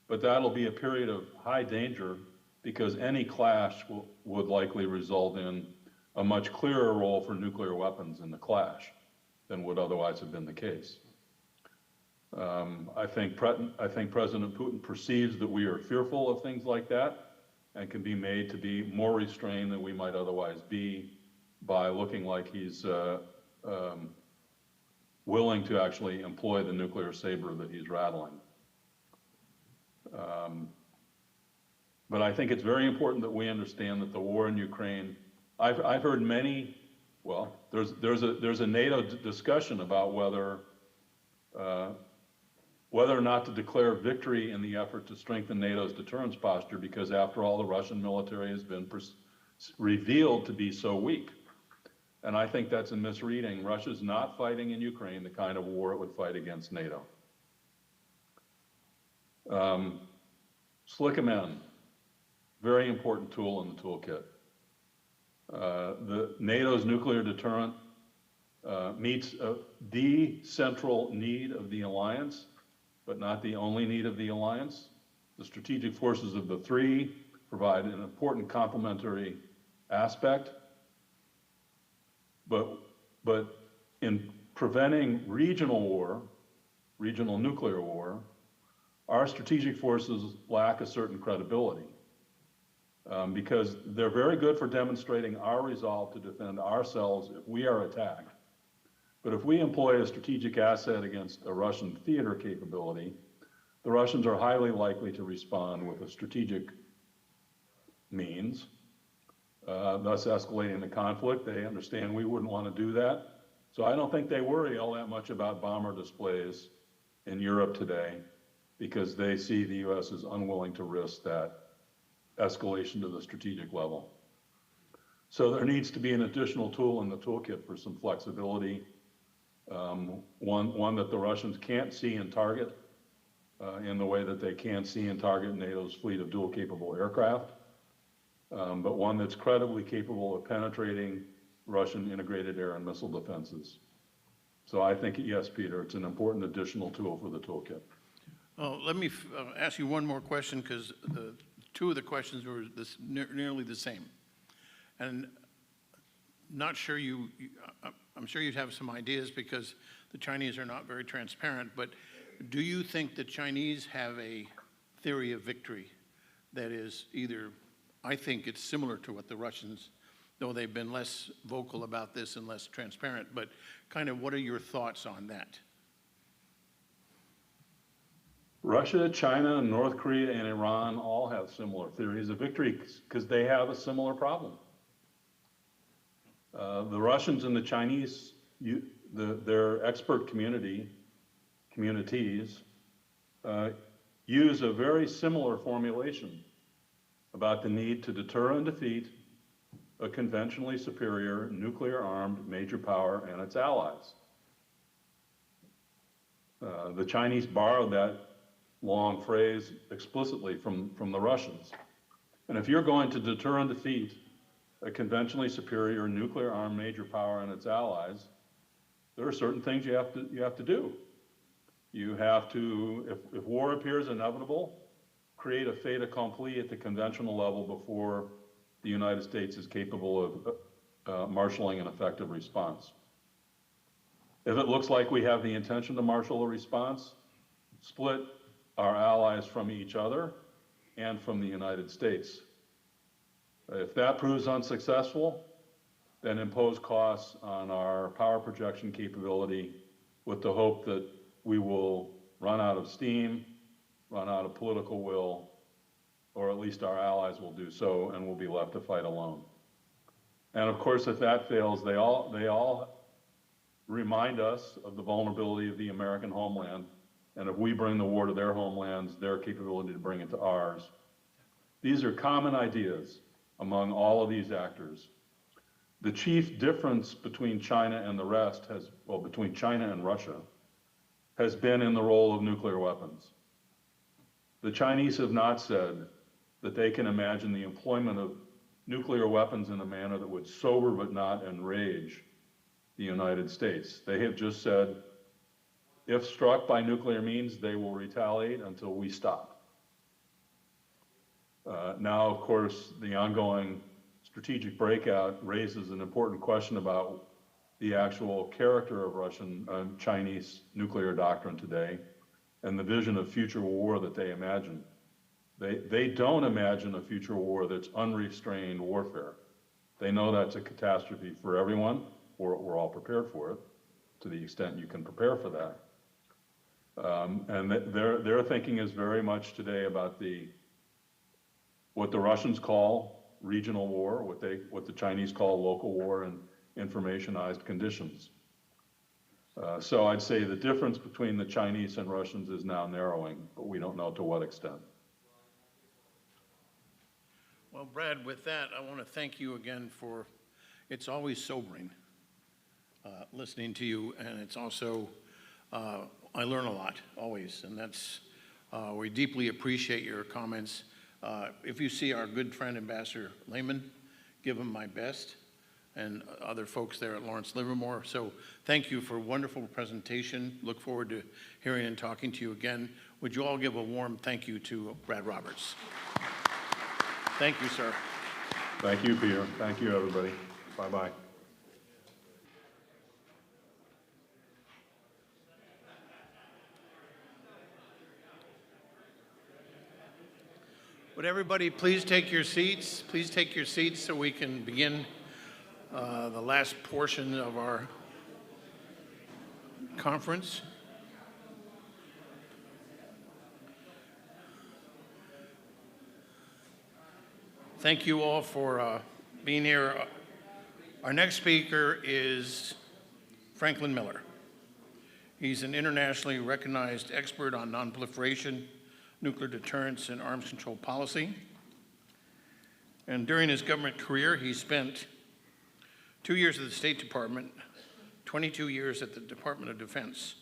but that'll be a period of high danger because any clash would likely result in a much clearer role for nuclear weapons in the clash than would otherwise have been the case. I think President Putin perceives that we are fearful of things like that and can be made to be more restrained than we might otherwise be by looking like he's willing to actually employ the nuclear saber that he's rattling. But I think it's very important that we understand that the war in Ukraine, I've heard many, well, there's a NATO discussion about whether or not to declare victory in the effort to strengthen NATO's deterrence posture, because after all, the Russian military has been revealed to be so weak. And I think that's a misreading. Russia's not fighting in Ukraine the kind of war it would fight against NATO. SLICM-N, very important tool in the toolkit. NATO's nuclear deterrent meets the central need of the alliance, but not the only need of the alliance. The strategic forces of the three provide an important complementary aspect, but in preventing regional war, regional nuclear war, our strategic forces lack a certain credibility because they're very good for demonstrating our resolve to defend ourselves if we are attacked. But if we employ a strategic asset against a Russian theater capability, the Russians are highly likely to respond with a strategic means, thus escalating the conflict. They understand we wouldn't want to do that. So I don't think they worry all that much about bomber displays in Europe today because they see the U.S. as unwilling to risk that escalation to the strategic level. So there needs to be an additional tool in the toolkit for some flexibility, one that the Russians can't see and target in the way that they can't see and target NATO's fleet of dual-capable aircraft, but one that's credibly capable of penetrating Russian integrated air and missile defenses. So I think, yes, Peter, it's an important additional tool for the toolkit. Well, let me ask you one more question because two of the questions were nearly the same. And not sure I'm sure you'd have some ideas because the Chinese are not very transparent, but do you think the Chinese have a theory of victory that is either, I think it's similar to what the Russians, though they've been less vocal about this and less transparent, but kind of what are your thoughts on that? Russia, China, North Korea, and Iran all have similar theories of victory because they have a similar problem. The Russians and the Chinese, their expert communities, use a very similar formulation about the need to deter and defeat a conventionally superior nuclear-armed major power and its allies. The Chinese borrowed that long phrase explicitly from the Russians. And if you're going to deter and defeat a conventionally superior nuclear-armed major power and its allies, there are certain things you have to do. You have to, if war appears inevitable, create a fait accompli at the conventional level before the United States is capable of marshaling an effective response. If it looks like we have the intention to marshal a response, split our allies from each other and from the United States. If that proves unsuccessful, then impose costs on our power projection capability with the hope that we will run out of steam, run out of political will, or at least our allies will do so, and we'll be left to fight alone. And of course, if that fails, they all remind us of the vulnerability of the American homeland, and if we bring the war to their homelands, their capability to bring it to ours. These are common ideas among all of these actors. The chief difference between China and the rest between China and Russia, has been in the role of nuclear weapons. The Chinese have not said that they can imagine the employment of nuclear weapons in a manner that would sober but not enrage the United States. They have just said, if struck by nuclear means, they will retaliate until we stop. Now, of course, the ongoing strategic breakout raises an important question about the actual character of Russian and Chinese nuclear doctrine today and the vision of future war that they imagine. They don't imagine a future war that's unrestrained warfare. They know that's a catastrophe for everyone. We're all prepared for it to the extent you can prepare for that. And their thinking is very much today about what the Russians call regional war, what the Chinese call local war in informationized conditions. So I'd say the difference between the Chinese and Russians is now narrowing, but we don't know to what extent. Well, Brad, with that, I want to thank you again for, it's always sobering listening to you, and it's also, I learn a lot, always, and that's, we deeply appreciate your comments. If you see our good friend, Ambassador Lehman, give him my best, and other folks there at Lawrence Livermore. So thank you for a wonderful presentation. Look forward to hearing and talking to you again. Would you all give a warm thank you to Brad Roberts? Thank you, sir. Thank you, Peter. Thank you, everybody. Bye-bye. Would everybody please take your seats? Please take your seats so we can begin the last portion of our conference. Thank you all for being here. Our next speaker is Franklin Miller. He's an internationally recognized expert on nonproliferation, nuclear deterrence, and arms control policy. And during his government career, he spent 2 years at the State Department, 22 years at the Department of Defense,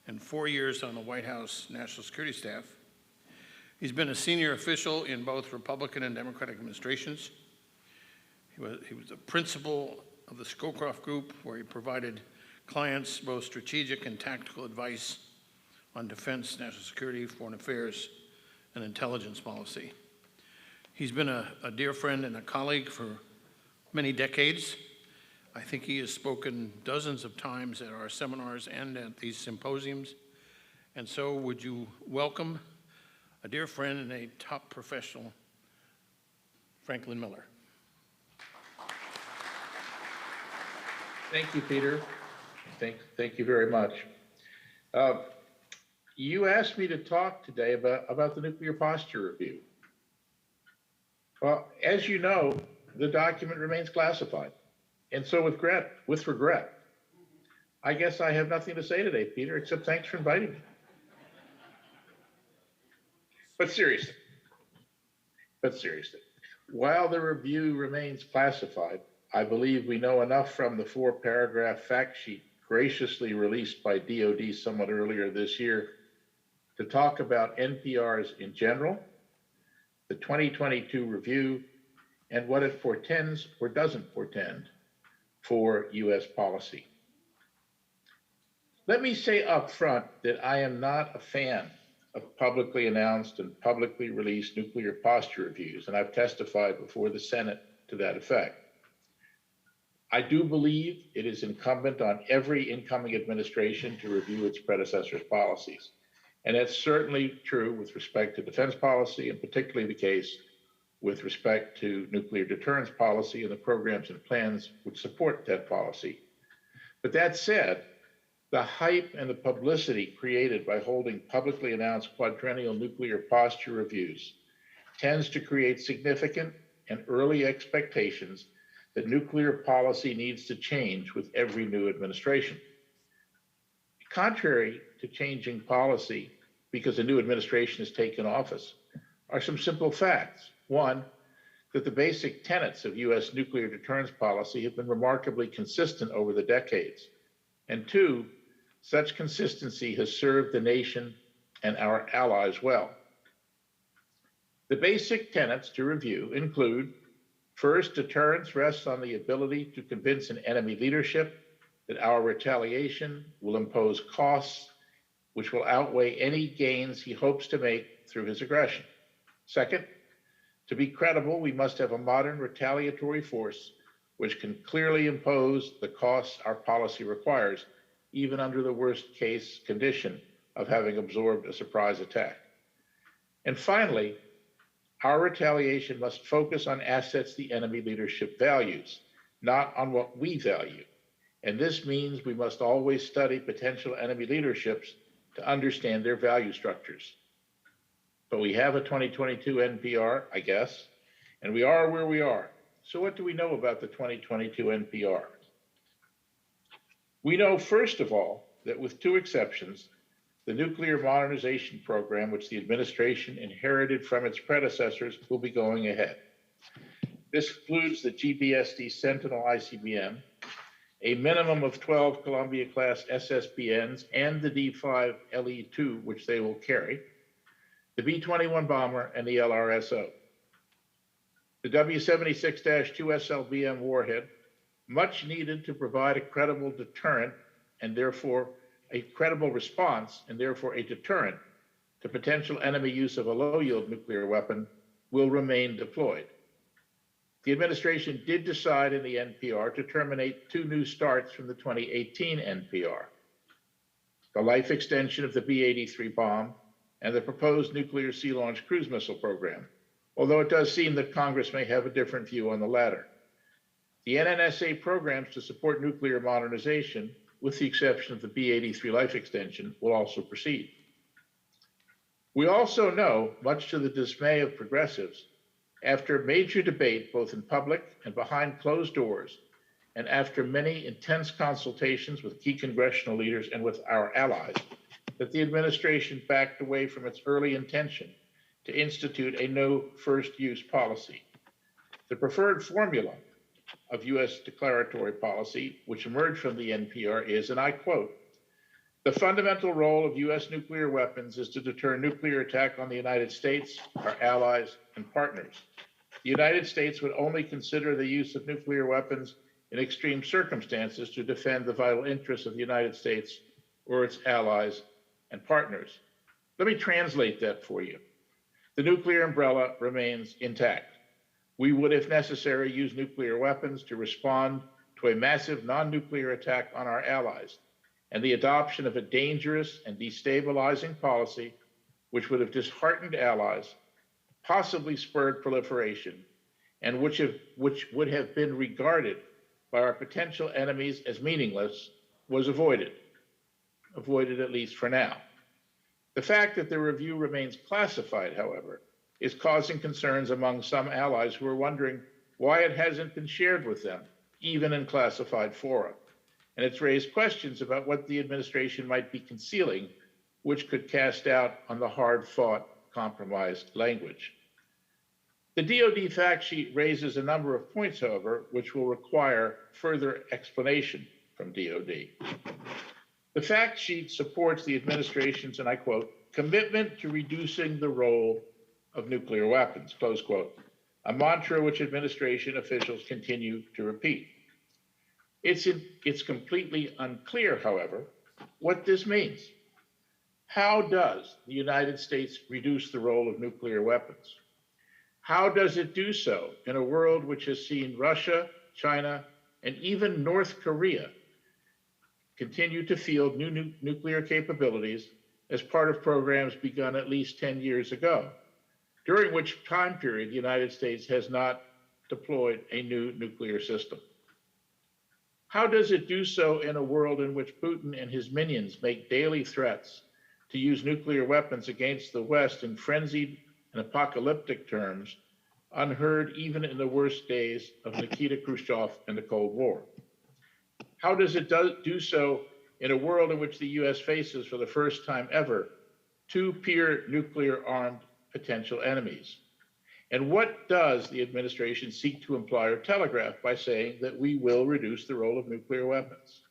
and 4 years on the White House National Security Staff. He's been a senior official in both Republican and Democratic administrations. He was the principal of the Scowcroft Group, where he provided clients both strategic and tactical advice on defense, national security, foreign affairs, and intelligence policy. He's been a dear friend and a colleague for many decades. I think he has spoken dozens of times at our seminars and at these symposiums. And so would you welcome a dear friend and a top professional, Franklin Miller. Thank you, Peter. Thank you very much. You asked me to talk today about the nuclear posture review. Well, as you know, the document remains classified. And so with regret, I guess I have nothing to say today, Peter, except thanks for inviting me. But seriously, while the review remains classified, I believe we know enough from the 4-paragraph fact sheet graciously released by DoD somewhat earlier this year to talk about NPRs in general, the 2022 review, and what it portends or doesn't portend for U.S. policy. Let me say up front that I am not a fan of publicly announced and publicly released nuclear posture reviews, and I've testified before the Senate to that effect. I do believe it is incumbent on every incoming administration to review its predecessor's policies. And that's certainly true with respect to defense policy, and particularly the case with respect to nuclear deterrence policy and the programs and plans which support that policy. But that said, the hype and the publicity created by holding publicly announced quadrennial nuclear posture reviews tends to create significant and early expectations that nuclear policy needs to change with every new administration. Contrary to changing policy because a new administration has taken office are some simple facts. One, that the basic tenets of U.S. nuclear deterrence policy have been remarkably consistent over the decades. And two, such consistency has served the nation and our allies well. The basic tenets to review include: first, deterrence rests on the ability to convince an enemy leadership that our retaliation will impose costs which will outweigh any gains he hopes to make through his aggression. Second, to be credible, we must have a modern retaliatory force which can clearly impose the costs our policy requires, even under the worst case condition of having absorbed a surprise attack. And finally, our retaliation must focus on assets the enemy leadership values, not on what we value. And this means we must always study potential enemy leaderships to understand their value structures. But we have a 2022 NPR, I guess, and we are where we are. So what do we know about the 2022 NPR? We know, first of all, that with two exceptions, the nuclear modernization program, which the administration inherited from its predecessors, will be going ahead. This includes the GBSD Sentinel Icbm, a minimum of 12 Columbia-class SSBNs, and the D5 LE-2, which they will carry, the B-21 bomber, and the LRSO. The W-76-2 SLBM warhead, much needed to provide a credible deterrent and therefore a credible response and therefore a deterrent to potential enemy use of a low-yield nuclear weapon, will remain deployed. The administration did decide in the NPR to terminate two new starts from the 2018 NPR: the life extension of the B-83 bomb and the proposed nuclear sea-launched cruise missile program, although it does seem that Congress may have a different view on the latter. The NNSA programs to support nuclear modernization, with the exception of the B-83 life extension, will also proceed. We also know, much to the dismay of progressives, after major debate both in public and behind closed doors, and after many intense consultations with key congressional leaders and with our allies, that the administration backed away from its early intention to institute a no first use policy. The preferred formula of U.S. declaratory policy, which emerged from the NPR, is, and I quote, "The fundamental role of U.S. nuclear weapons is to deter nuclear attack on the United States, our allies, and partners. The United States would only consider the use of nuclear weapons in extreme circumstances to defend the vital interests of the United States or its allies and partners." Let me translate that for you. The nuclear umbrella remains intact. We would, if necessary, use nuclear weapons to respond to a massive non-nuclear attack on our allies, and the adoption of a dangerous and destabilizing policy which would have disheartened allies, possibly spurred proliferation, and which would have been regarded by our potential enemies as meaningless, was avoided at least for now. The fact that the review remains classified, however, is causing concerns among some allies who are wondering why it hasn't been shared with them, even in classified fora. And it's raised questions about what the administration might be concealing, which could cast doubt on the hard-fought, compromised language. The DoD fact sheet raises a number of points, however, which will require further explanation from DoD. The fact sheet supports the administration's, and I quote, commitment to reducing the role of nuclear weapons, close quote, a mantra which administration officials continue to repeat. It's completely unclear, however, what this means. How does the United States reduce the role of nuclear weapons? How does it do so in a world which has seen Russia, China, and even North Korea continue to field new nuclear capabilities as part of programs begun at least 10 years ago, during which time period the United States has not deployed a new nuclear system? How does it do so in a world in which Putin and his minions make daily threats to use nuclear weapons against the West in frenzied and apocalyptic terms, unheard even in the worst days of Nikita Khrushchev and the Cold War? How does it do so in a world in which the U.S. faces, for the first time ever, two peer nuclear-armed potential enemies? And what does the administration seek to imply or telegraph by saying that we will reduce the role of nuclear weapons?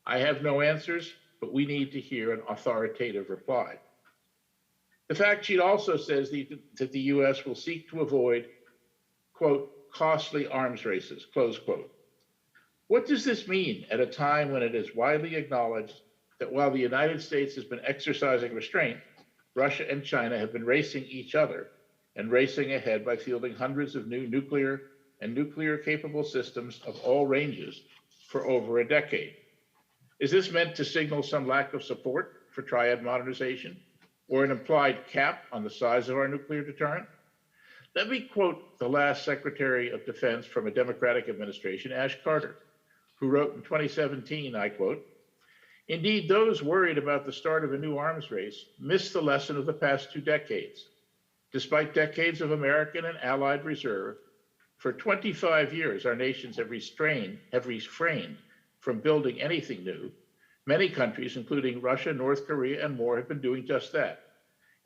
I have no answers, but we need to hear an authoritative reply. The fact sheet also says that the U.S. will seek to avoid, quote, costly arms races, close quote. What does this mean at a time when it is widely acknowledged that while the United States has been exercising restraint, Russia and China have been racing each other and racing ahead by fielding hundreds of new nuclear and nuclear-capable systems of all ranges for over a decade? Is this meant to signal some lack of support for triad modernization or an implied cap on the size of our nuclear deterrent? Let me quote the last Secretary of Defense from a Democratic administration, Ash Carter, who wrote in 2017, I quote, "Indeed, those worried about the start of a new arms race missed the lesson of the past 2 decades. Despite decades of American and allied reserve, for 25 years, our nations have refrained from building anything new. Many countries, including Russia, North Korea, and more, have been doing just that.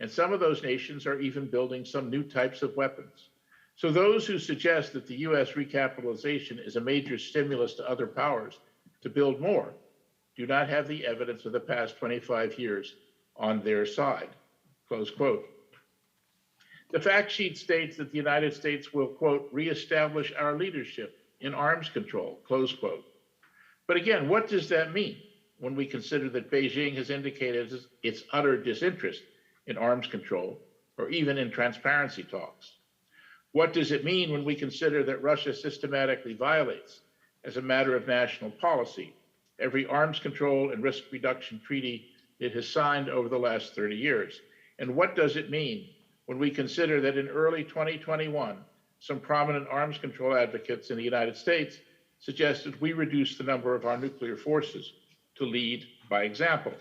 And some of those nations are even building some new types of weapons. So those who suggest that the U.S. recapitalization is a major stimulus to other powers to build more do not have the evidence of the past 25 years on their side," close quote. The fact sheet states that the United States will, quote, reestablish our leadership in arms control, close quote. But again, what does that mean when we consider that Beijing has indicated its utter disinterest in arms control or even in transparency talks? What does it mean when we consider that Russia systematically violates, as a matter of national policy, every arms control and risk reduction treaty it has signed over the last 30 years? And what does it mean when we consider that in early 2021, some prominent arms control advocates in the United States suggested we reduce the number of our nuclear forces to lead by example?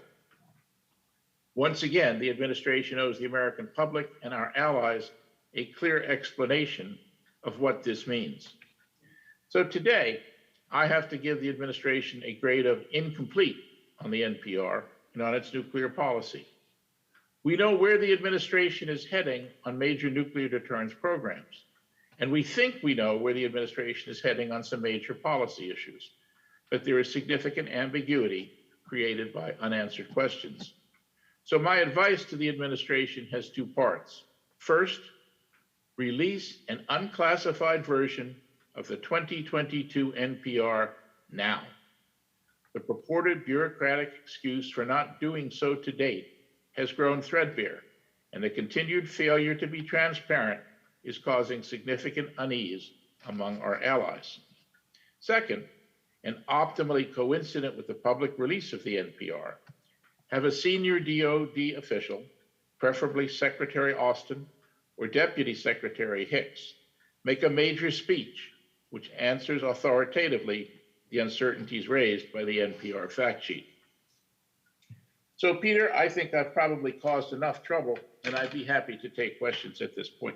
Once again, the administration owes the American public and our allies a clear explanation of what this means. So today, I have to give the administration a grade of incomplete on the NPR and on its nuclear policy. We know where the administration is heading on major nuclear deterrence programs, and we think we know where the administration is heading on some major policy issues, but there is significant ambiguity created by unanswered questions. So my advice to the administration has 2 parts. First, release an unclassified version of the 2022 NPR now. The purported bureaucratic excuse for not doing so to date has grown threadbare, and the continued failure to be transparent is causing significant unease among our allies. Second, and optimally coincident with the public release of the NPR, have a senior DoD official, preferably Secretary Austin or Deputy Secretary Hicks, make a major speech which answers authoritatively the uncertainties raised by the NPR fact sheet. So, Peter, I think I've probably caused enough trouble, and I'd be happy to take questions at this point.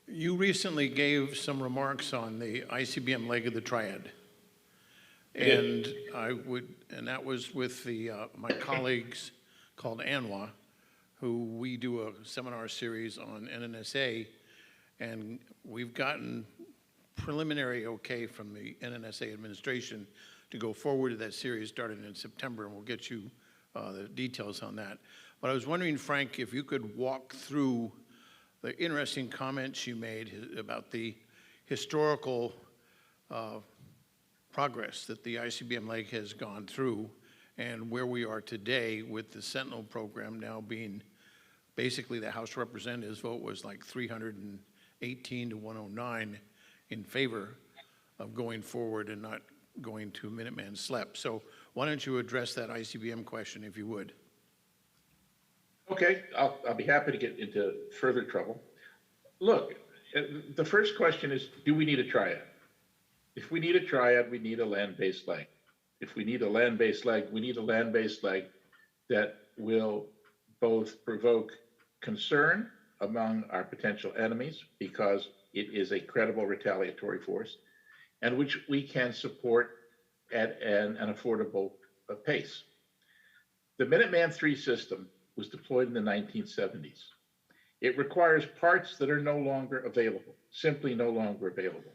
You recently gave some remarks on the ICBM leg of the triad. And that was with my colleagues called ANWA, who we do a seminar series on NNSA, and we've gotten preliminary okay from the NNSA administration to go forward to that series starting in September, and we'll get you the details on that. But I was wondering, Frank, if you could walk through the interesting comments you made about the historical progress that the ICBM leg has gone through and where we are today with the Sentinel program now being, basically the House of Representatives vote was like 318 to 109 in favor of going forward and not going to Minuteman SLEP. So why don't you address that ICBM question if you would? Okay, I'll be happy to get into further trouble. Look, the first question is, do we need a triad? If we need a triad, we need a land-based leg. If we need a land-based leg, we need a land-based leg that will both provoke concern among our potential enemies because it is a credible retaliatory force, and which we can support at an affordable pace. The Minuteman III system was deployed in the 1970s. It requires parts that are no longer available, simply no longer available.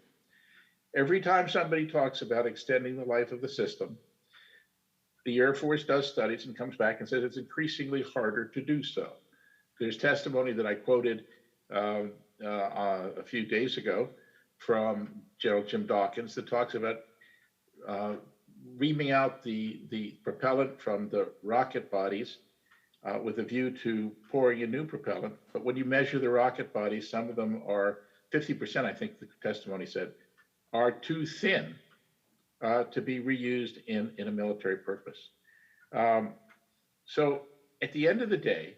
Every time somebody talks about extending the life of the system, the Air Force does studies and comes back and says it's increasingly harder to do so. There's testimony that I quoted a few days ago from General Jim Dawkins that talks about reaming out the propellant from the rocket bodies with a view to pouring in new propellant. But when you measure the rocket bodies, some of them are 50%, I think the testimony said, are too thin to be reused in a military purpose. So at the end of the day,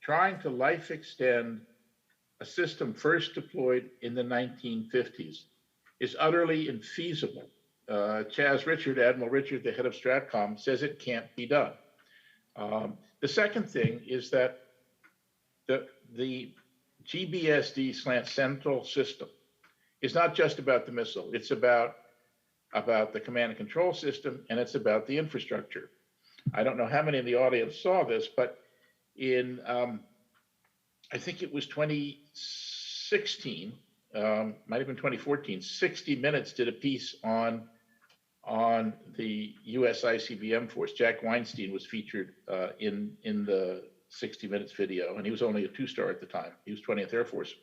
trying to life extend a system first deployed in the 1950s is utterly infeasible. Admiral Richard, the head of Stratcom, says it can't be done. The second thing is that the GBSD Sentinel system is not just about the missile. It's about the command and control system, and it's about the infrastructure. I don't know how many in the audience saw this, but in, I think it was 2016, might have been 2014, 60 Minutes did a piece on the US ICBM force. Jack Weinstein was featured in the 60 Minutes video, and he was only a 2-star at the time. He was 20th Air Force.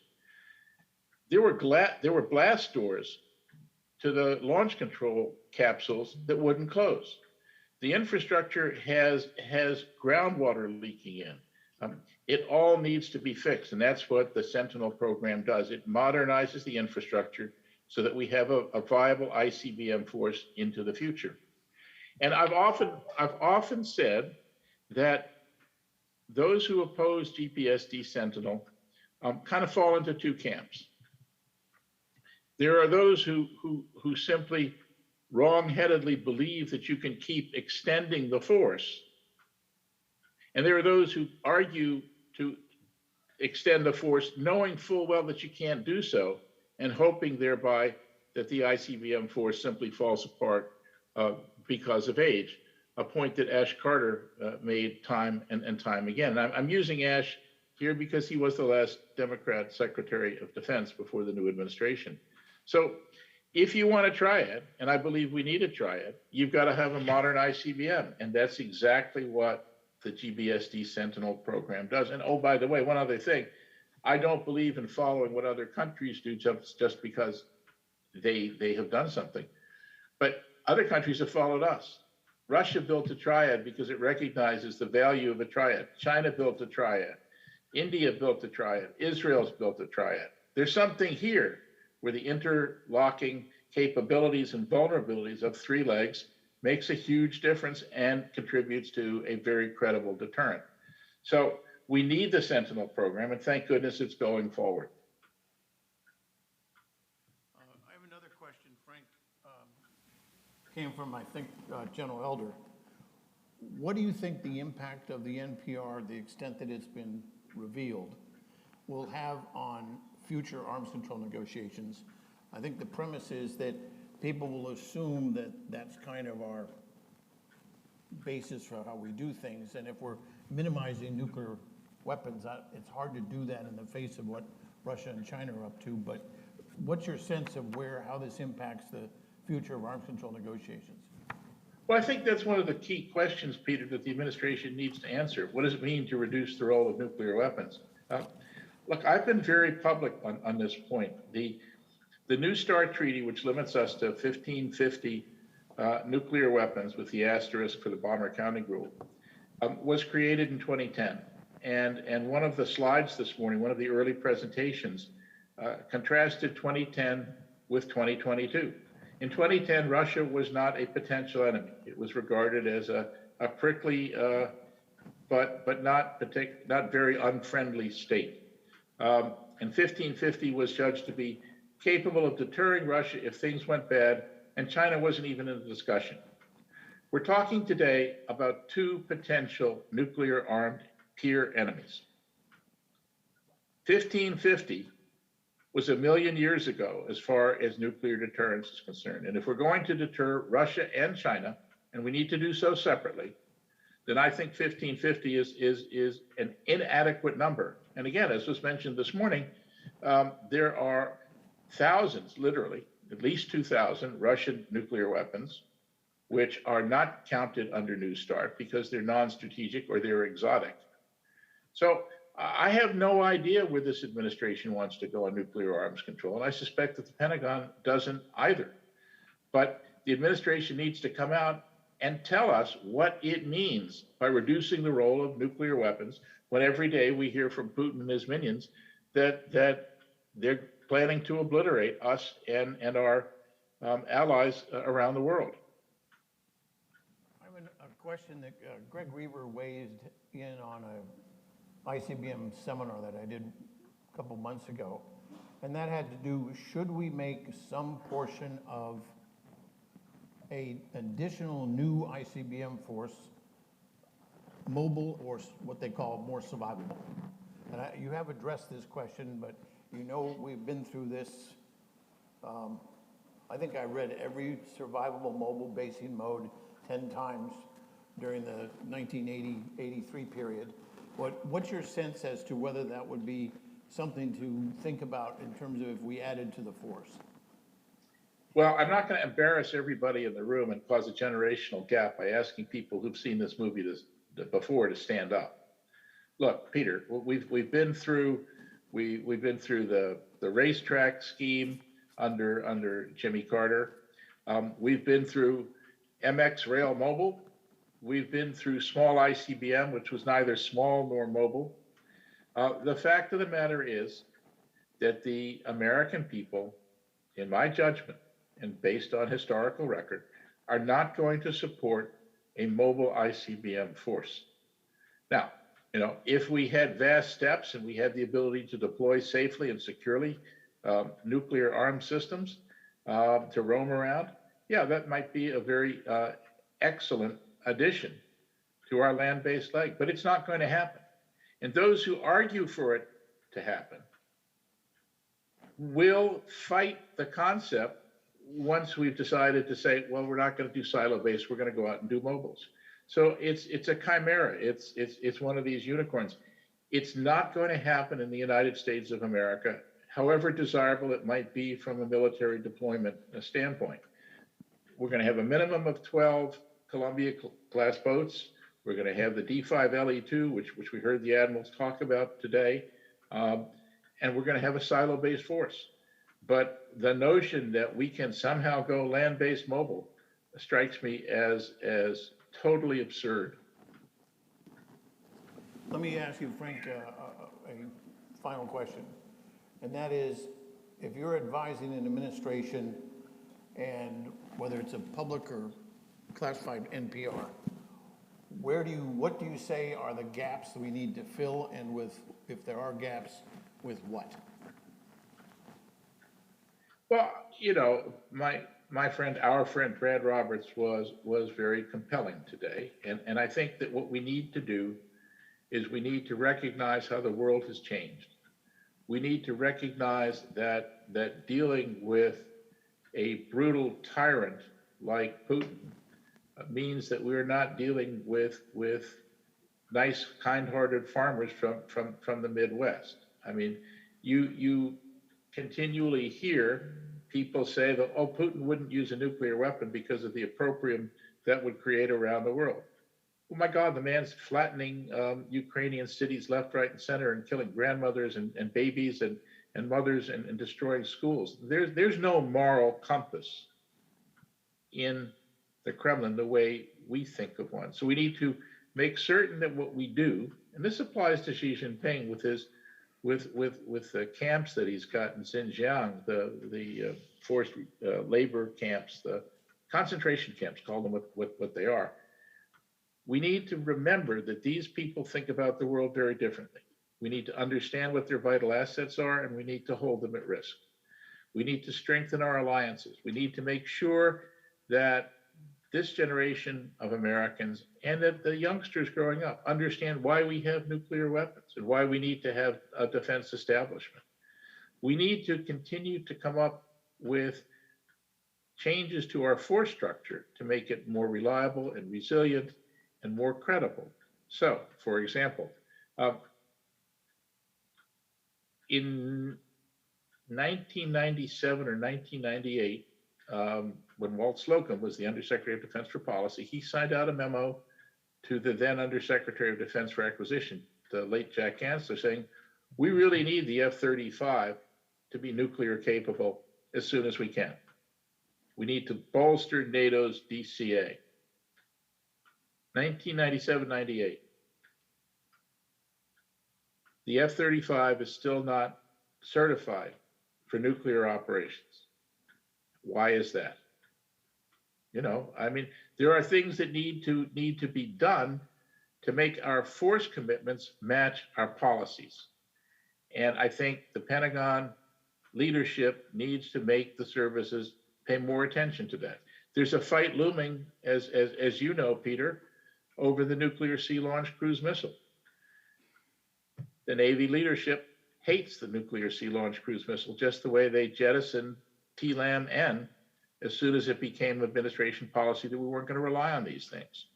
There were blast doors to the launch control capsules that wouldn't close. The infrastructure has groundwater leaking in. It all needs to be fixed, and that's what the Sentinel program does. It modernizes the infrastructure so that we have a viable ICBM force into the future. And I've often said that those who oppose GPSD Sentinel kind of fall into two camps. There are those who simply wrong-headedly believe that you can keep extending the force. And there are those who argue to extend the force knowing full well that you can't do so and hoping thereby that the ICBM force simply falls apart because of age, a point that Ash Carter made time and time again. And I'm using Ash here because he was the last Democrat Secretary of Defense before the new administration. So if you want a triad, and I believe we need a triad, you've got to have a modern ICBM. And that's exactly what the GBSD Sentinel program does. And oh, by the way, one other thing, I don't believe in following what other countries do just because they have done something. But other countries have followed us. Russia built a triad because it recognizes the value of a triad. China built a triad. India built a triad. Israel's built a triad. There's something here where the interlocking capabilities and vulnerabilities of three legs makes a huge difference and contributes to a very credible deterrent. So we need the Sentinel program, and thank goodness it's going forward. I have came from, I think, General Elder. What do you think the impact of the NPR, the extent that it's been revealed, will have on future arms control negotiations? I think the premise is that people will assume that that's kind of our basis for how we do things, and if we're minimizing nuclear weapons, it's hard to do that in the face of what Russia and China are up to, but what's your sense of how this impacts the future of arms control negotiations? Well, I think that's one of the key questions, Peter, that the administration needs to answer. What does it mean to reduce the role of nuclear weapons? Look, I've been very public on this point. The New START Treaty, which limits us to 1550 nuclear weapons with the asterisk for the bomber counting rule, was created in 2010. And one of the slides this morning, one of the early presentations, contrasted 2010 with 2022. In 2010, Russia was not a potential enemy. It was regarded as a prickly, but not very unfriendly state. And 1550 was judged to be capable of deterring Russia if things went bad, and China wasn't even in the discussion. We're talking today about two potential nuclear-armed peer enemies. 1550 was a million years ago as far as nuclear deterrence is concerned. And if we're going to deter Russia and China, and we need to do so separately, then I think 1550 is an inadequate number. And again, as was mentioned this morning, there are thousands, literally, at least 2,000 Russian nuclear weapons, which are not counted under New START because they're non-strategic or they're exotic. So I have no idea where this administration wants to go on nuclear arms control, and I suspect that the Pentagon doesn't either. But the administration needs to come out and tell us what it means by reducing the role of nuclear weapons when every day we hear from Putin and his minions that they're planning to obliterate us and our allies around the world. I have a question that Greg Reaver weighed in on a ICBM seminar that I did a couple months ago, and that had to do, should we make some portion of an additional new ICBM force mobile or what they call more survivable? And you have addressed this question, but you know we've been through this. I think I read every survivable mobile basing mode 10 times during the 1980-83 period. What's your sense as to whether that would be something to think about in terms of if we added to the force? Well, I'm not going to embarrass everybody in the room and cause a generational gap by asking people who've seen this movie before to stand up. Look, Peter, we've been through the racetrack scheme under Jimmy Carter. We've been through MX Rail Mobile. We've been through small ICBM, which was neither small nor mobile. The fact of the matter is that the American people, in my judgment, and based on historical record, are not going to support a mobile ICBM force. Now, if we had vast steppes and we had the ability to deploy safely and securely nuclear armed systems to roam around, yeah, that might be a very excellent addition to our land-based leg, but it's not going to happen. And those who argue for it to happen will fight the concept once we've decided to say, well, we're not going to do silo-based, we're going to go out and do mobiles. So it's a chimera. It's one of these unicorns. It's not going to happen in the United States of America, however desirable it might be from a military deployment standpoint. We're going to have a minimum of 12 Columbia-class boats. We're going to have the D5LE2, which we heard the admirals talk about today, and we're going to have a silo-based force. But the notion that we can somehow go land-based mobile strikes me as totally absurd. Let me ask you, Frank, a final question, and that is, if you're advising an administration, and whether it's a public or classified NPR, what do you say are the gaps that we need to fill, and if there are gaps, with what? Well, my friend, our friend Brad Roberts was very compelling today. And I think that what we need to do is we need to recognize how the world has changed. We need to recognize that dealing with a brutal tyrant like Putin means that we're not dealing with nice, kind-hearted farmers from the Midwest. I mean, you continually hear people say that, oh, Putin wouldn't use a nuclear weapon because of the opprobrium that would create around the world. Oh my God, the man's flattening Ukrainian cities left, right, and center and killing grandmothers and babies and mothers and destroying schools. There's no moral compass in the Kremlin the way we think of one. So we need to make certain that what we do, and this applies to Xi Jinping with his with the camps that he's got in Xinjiang, the forced labor camps, the concentration camps, call them what they are. We need to remember that these people think about the world very differently. We need to understand what their vital assets are, and we need to hold them at risk. We need to strengthen our alliances. We need to make sure that this generation of Americans and that the youngsters growing up understand why we have nuclear weapons and why we need to have a defense establishment. We need to continue to come up with changes to our force structure to make it more reliable and resilient and more credible. So, for example, in 1997 or 1998, when Walt Slocum was the Undersecretary of Defense for Policy, he signed out a memo to the then Undersecretary of Defense for Acquisition, the late Jack Gansler, saying, we really need the F-35 to be nuclear capable as soon as we can. We need to bolster NATO's DCA. 1997-98. The F-35 is still not certified for nuclear operations. Why is that? You know, I mean, there are things that need to be done to make our force commitments match our policies. And I think the Pentagon leadership needs to make the services pay more attention to that. There's a fight looming, as you know, Peter, over the nuclear sea-launched cruise missile. The Navy leadership hates the nuclear sea-launched cruise missile, just the way they jettisoned TLAM-N as soon as it became administration policy that we weren't going to rely on these things.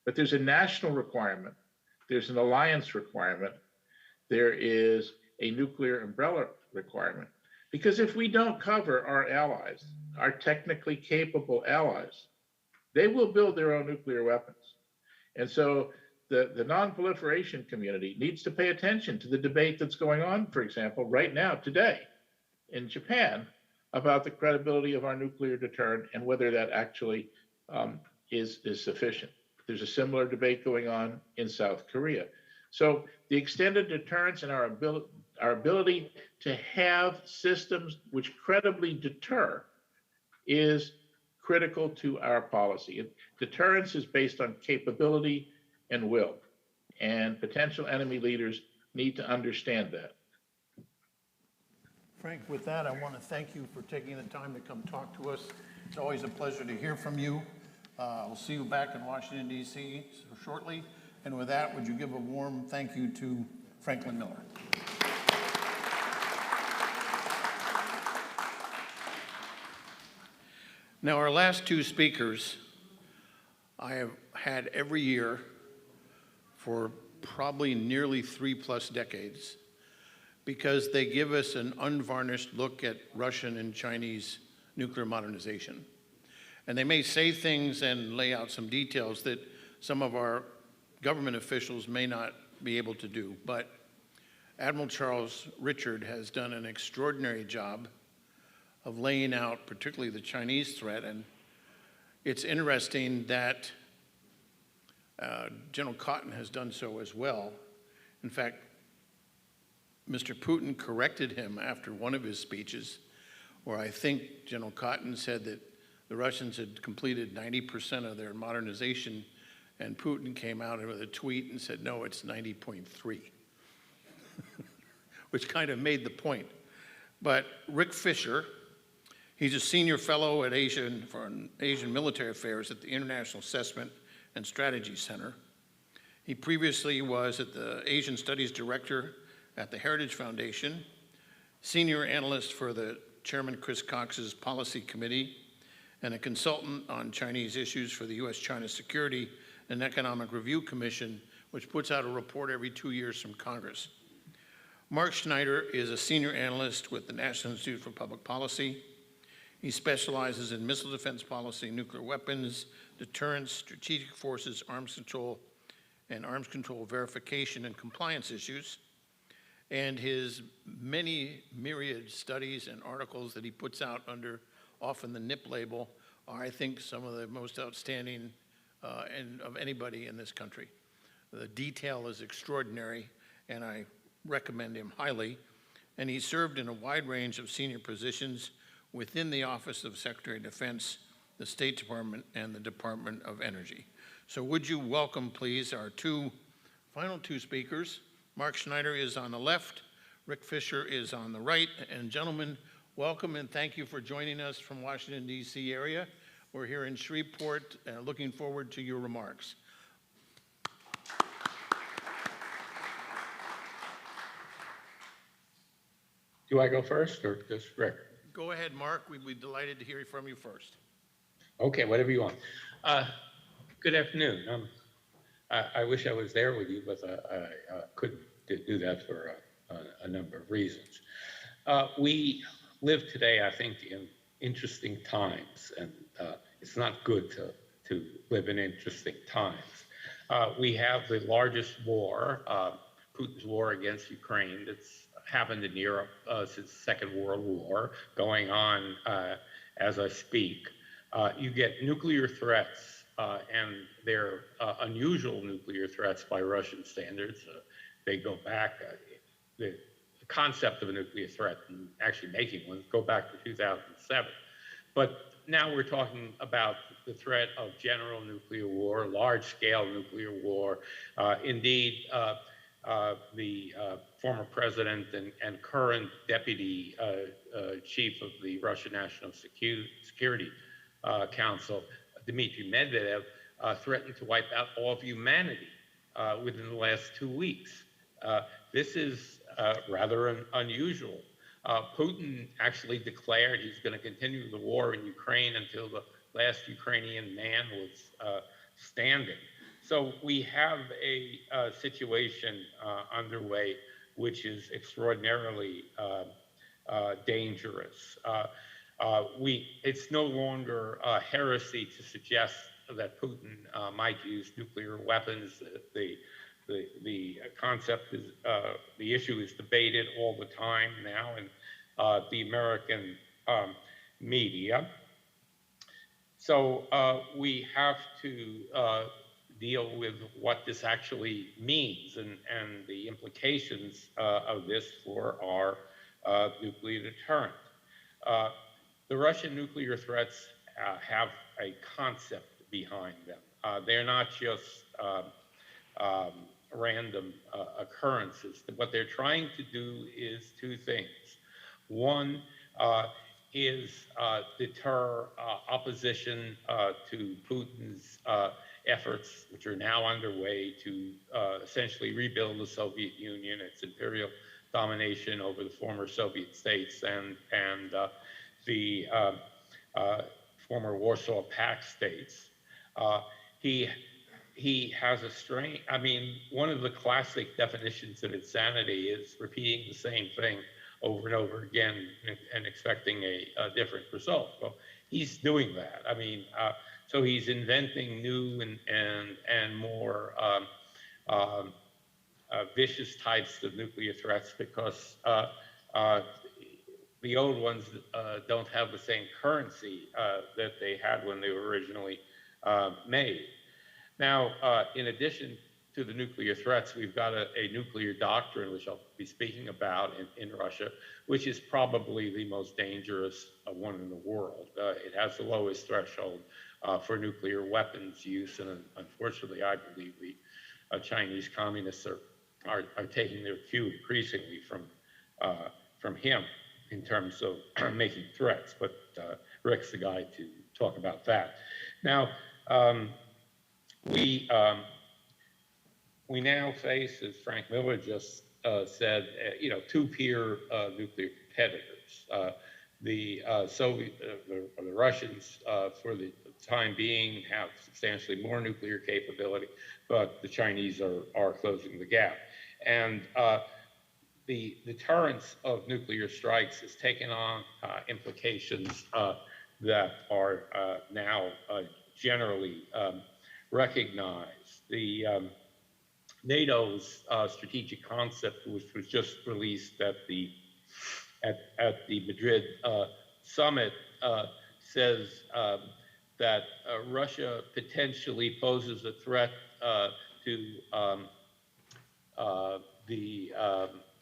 But there's a national requirement, there's an alliance requirement, there is a nuclear umbrella requirement. Because if we don't cover our allies, our technically capable allies, they will build their own nuclear weapons. And so the non-proliferation community needs to pay attention to the debate that's going on, for example, right now, today, in Japan, about the credibility of our nuclear deterrent and whether that actually is sufficient. There's a similar debate going on in South Korea. So the extended deterrence and our ability to have systems which credibly deter is critical to our policy. Deterrence is based on capability and will, and potential enemy leaders need to understand that. Frank, with that, I want to thank you for taking the time to come talk to us. It's always a pleasure to hear from you. We'll see you back in Washington, D.C. shortly. And with that, would you give a warm thank you to Franklin Miller? Now, our last two speakers, I have had every year for probably nearly 3+ decades, because they give us an unvarnished look at Russian and Chinese nuclear modernization. And they may say things and lay out some details that some of our government officials may not be able to do, but Admiral Charles Richard has done an extraordinary job of laying out particularly the Chinese threat. And it's interesting that General Cotton has done so as well. In fact, Mr. Putin corrected him after one of his speeches, where I think General Cotton said that the Russians had completed 90% of their modernization, and Putin came out with a tweet and said, no, it's 90.3, which kind of made the point. But Rick Fisher, He's a senior fellow at Asian Military Affairs at the International Assessment and Strategy Center. He previously was at the Asian Studies Director at the Heritage Foundation, senior analyst for the Chairman Chris Cox's Policy Committee, and a consultant on Chinese issues for the U.S.-China Security and Economic Review Commission, which puts out a report every 2 years from Congress. Mark Schneider is a senior analyst with the National Institute for Public Policy. He specializes in missile defense policy, nuclear weapons, deterrence, strategic forces, arms control, and arms control verification and compliance issues. And his many myriad studies and articles that he puts out under often the NIP label are, I think, some of the most outstanding of anybody in this country. The detail is extraordinary, and I recommend him highly. And he served in a wide range of senior positions within the Office of Secretary of Defense, the State Department, and the Department of Energy. So would you welcome, please, our final two speakers. Mark Schneider is on the left, Rick Fisher is on the right. And gentlemen, welcome and thank you for joining us from Washington, D.C. area. We're here in Shreveport, looking forward to your remarks. Do I go first or just Rick? Go ahead, Mark. We'd be delighted to hear from you first. Okay, whatever you want. Good afternoon. I wish I was there with you, but I couldn't do that for a number of reasons. We live today, I think, in interesting times, and it's not good to live in interesting times. We have the largest war, Putin's war against Ukraine, that's happened in Europe since the Second World War, going on as I speak. You get nuclear threats, and they're unusual nuclear threats by Russian standards. They go back, the concept of a nuclear threat and actually making one go back to 2007. But now we're talking about the threat of general nuclear war, large-scale nuclear war. Indeed, the former president and current deputy chief of the Russian National Security Council, Dmitry Medvedev, threatened to wipe out all of humanity within the last 2 weeks. This is rather unusual. Putin actually declared he's going to continue the war in Ukraine until the last Ukrainian man was standing. So we have a situation underway which is extraordinarily dangerous. It's no longer heresy to suggest that Putin might use nuclear weapons. The concept is, the issue is debated all the time now in the American media. So we have to deal with what this actually means and the implications of this for our nuclear deterrent. The Russian nuclear threats have a concept behind them. They're not just random occurrences. What they're trying to do is two things. One is deter opposition to Putin's efforts, which are now underway to essentially rebuild the Soviet Union, its imperial domination over the former Soviet states and the former Warsaw Pact states. He has a strain. I mean, one of the classic definitions of insanity is repeating the same thing over and over again and expecting a different result. Well, he's doing that. I mean, so he's inventing new and more vicious types of nuclear threats because the old ones don't have the same currency that they had when they were originally made. Now, in addition to the nuclear threats, we've got a nuclear doctrine, which I'll be speaking about in Russia, which is probably the most dangerous one in the world. It has the lowest threshold for nuclear weapons use, and unfortunately, I believe the Chinese communists are taking their cue increasingly from him. in terms of making threats, but Rick's the guy to talk about that. Now, we now face, as Frank Miller just said, two peer nuclear competitors. The Russians, for the time being, have substantially more nuclear capability, but the Chinese are closing the gap. And the deterrence of nuclear strikes has taken on implications that are now generally recognized. The NATO's strategic concept, which was just released at the Madrid summit, says that Russia potentially poses a threat to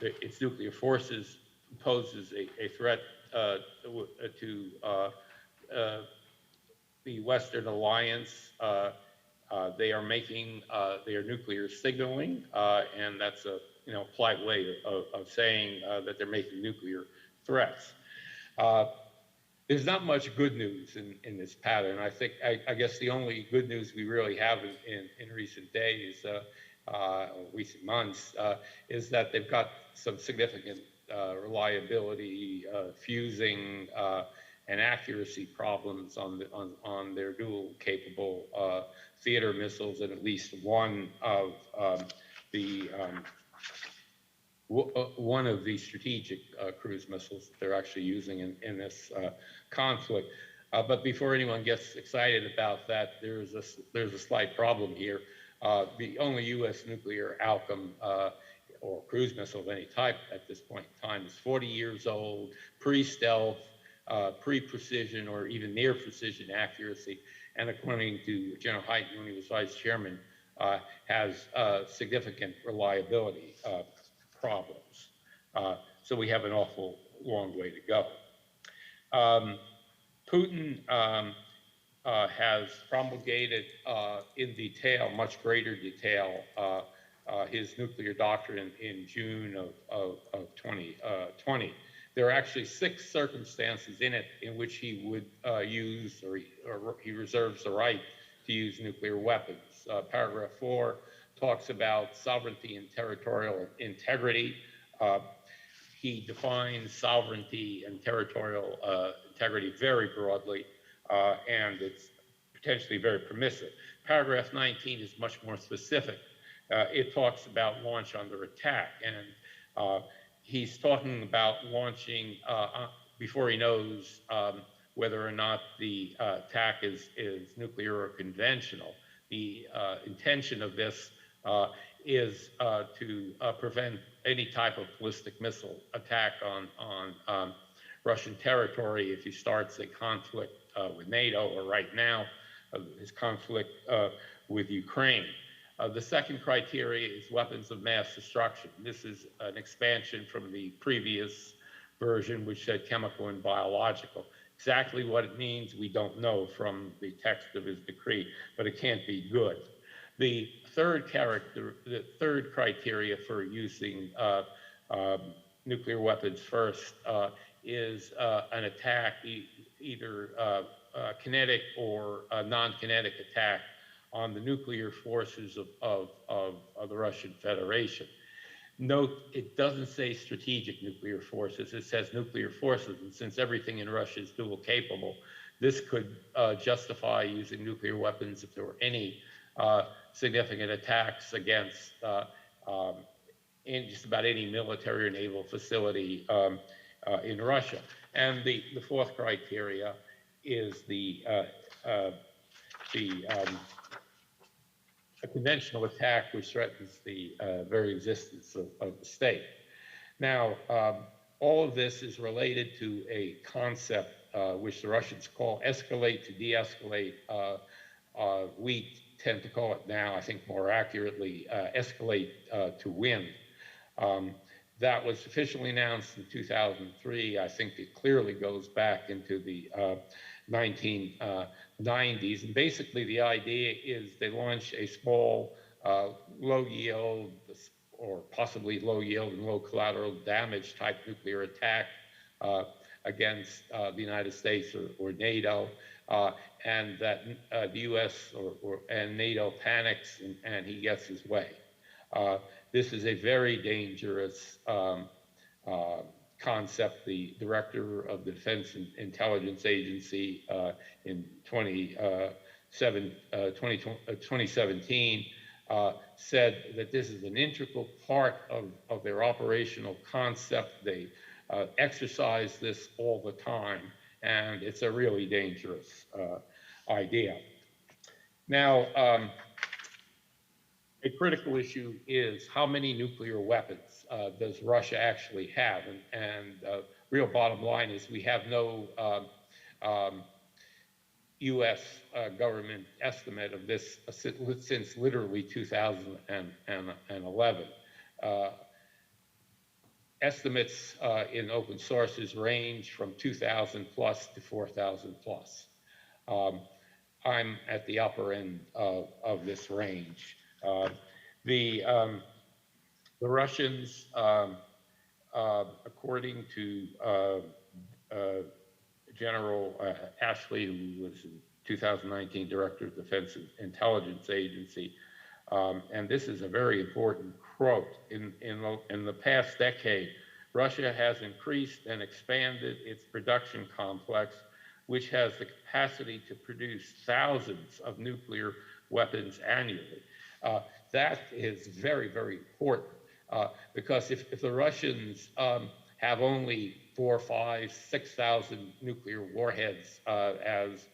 its nuclear forces, poses a threat to the Western alliance. They are making their nuclear signaling, and that's a polite way of saying that they're making nuclear threats. There's not much good news in this pattern. I guess the only good news we really have in recent days, or recent months, is that they've got some significant reliability, fusing, and accuracy problems on their dual capable theater missiles, and at least one of the strategic cruise missiles that they're actually using in this conflict. But before anyone gets excited about that, there's a slight problem here. The only U.S. nuclear outcome or cruise missile of any type at this point in time is 40 years old, pre-stealth, pre-precision, or even near precision accuracy, and according to General Hyten, when he was vice chairman, has significant reliability problems. So we have an awful long way to go. Putin has promulgated in detail, much greater detail, his nuclear doctrine in June of 2020. There are actually 6 circumstances in it in which he would use, or he reserves the right to use nuclear weapons. Paragraph 4 talks about sovereignty and territorial integrity. He defines sovereignty and territorial integrity very broadly, and it's potentially very permissive. Paragraph 19 is much more specific. It talks about launch under attack, and he's talking about launching before he knows whether or not the attack is nuclear or conventional. The intention of this is to prevent any type of ballistic missile attack on Russian territory if he starts a conflict with NATO, or right now, his conflict with Ukraine. The second criteria is weapons of mass destruction. This is an expansion from the previous version, which said chemical and biological. Exactly what it means, we don't know from the text of his decree, but it can't be good. The third criteria for using nuclear weapons first is an attack, either kinetic or non-kinetic attack on the nuclear forces of the Russian Federation. Note, it doesn't say strategic nuclear forces, it says nuclear forces, and since everything in Russia is dual capable, this could justify using nuclear weapons if there were any significant attacks against in just about any military or naval facility in Russia. And the fourth criteria is a conventional attack which threatens the very existence of the state. Now, all of this is related to a concept which the Russians call escalate to de-escalate. We tend to call it now, I think more accurately, escalate to win. That was officially announced in 2003. I think it clearly goes back into the 1990s. And basically the idea is they launch a small, low yield, or possibly low yield and low collateral damage type nuclear attack against the United States or NATO, and that the U.S. and NATO panics and he gets his way. This is a very dangerous concept. The director of the Defense Intelligence Agency in 2017 said that this is an integral part of their operational concept. They exercise this all the time, and it's a really dangerous idea. Now, a critical issue is how many nuclear weapons does Russia actually have? And real bottom line is we have no U.S. Government estimate of this since literally 2011. Estimates in open sources range from 2,000 plus to 4,000 plus. I'm at the upper end of this range. The Russians, according to General Ashley, who was in 2019 Director of Defense Intelligence Agency, and this is a very important quote, in the past decade, Russia has increased and expanded its production complex, which has the capacity to produce thousands of nuclear weapons annually. That is very, very important, because if the Russians have only 4,000, 5,000, 6,000 nuclear warheads, as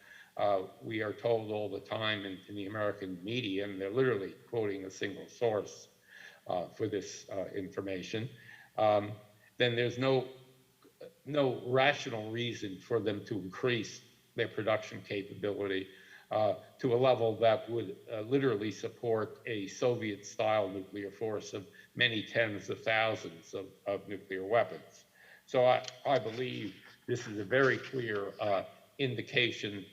we are told all the time in the American media, and they're literally quoting a single source for this information, then there's no rational reason for them to increase their production capability to a level that would literally support a Soviet-style nuclear force of many tens of thousands of nuclear weapons. So I believe this is a very clear indication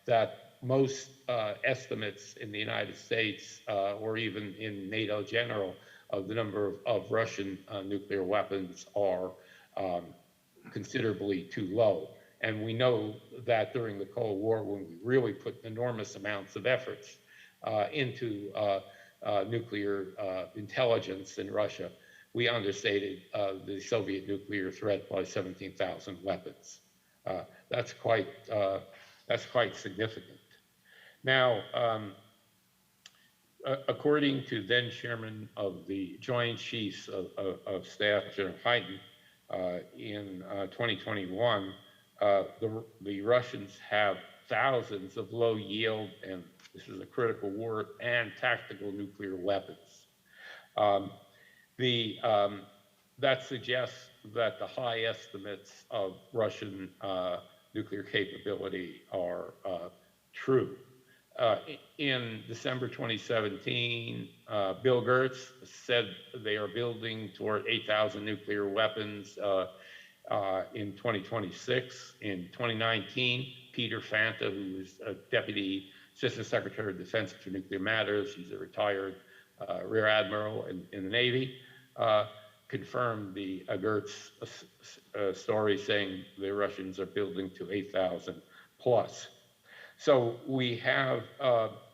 that most estimates in the United States or even in NATO general of the number of Russian nuclear weapons are considerably too low. And we know that during the Cold War, when we really put enormous amounts of efforts into nuclear intelligence in Russia, we understated the Soviet nuclear threat by 17,000 weapons. That's quite significant. Now, according to then Chairman of the Joint Chiefs of Staff, General Hyten, in 2021, the Russians have thousands of low yield, and this is a critical word, and tactical nuclear weapons. That suggests that the high estimates of Russian nuclear capability are true. In December 2017, Bill Gertz said they are building toward 8,000 nuclear weapons in 2026. In 2019, Peter Fanta, who is a Deputy Assistant Secretary of Defense for Nuclear Matters, he's a retired Rear Admiral in the Navy, confirmed the Gertz story, saying the Russians are building to 8,000 plus. So we have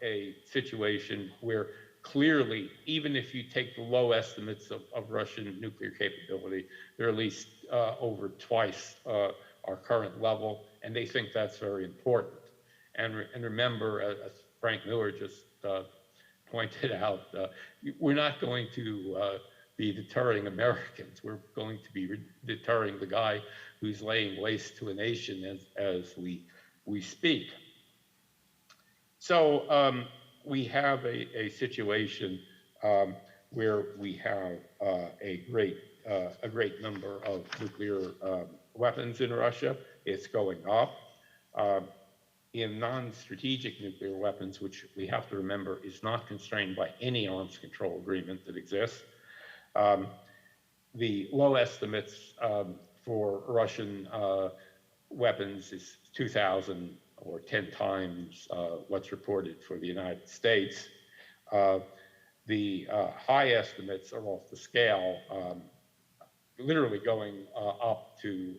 a situation where clearly, even if you take the low estimates of Russian nuclear capability, they're at least over twice our current level, and they think that's very important. And remember, as Frank Miller just pointed out, we're not going to be deterring Americans. We're going to be deterring the guy who's laying waste to a nation as we speak. So we have a situation where we have a great number of nuclear weapons in Russia. It's going up. In non-strategic nuclear weapons, which we have to remember is not constrained by any arms control agreement that exists, the low estimates for Russian weapons is 2,000 or 10 times what's reported for the United States. The high estimates are off the scale. literally going up to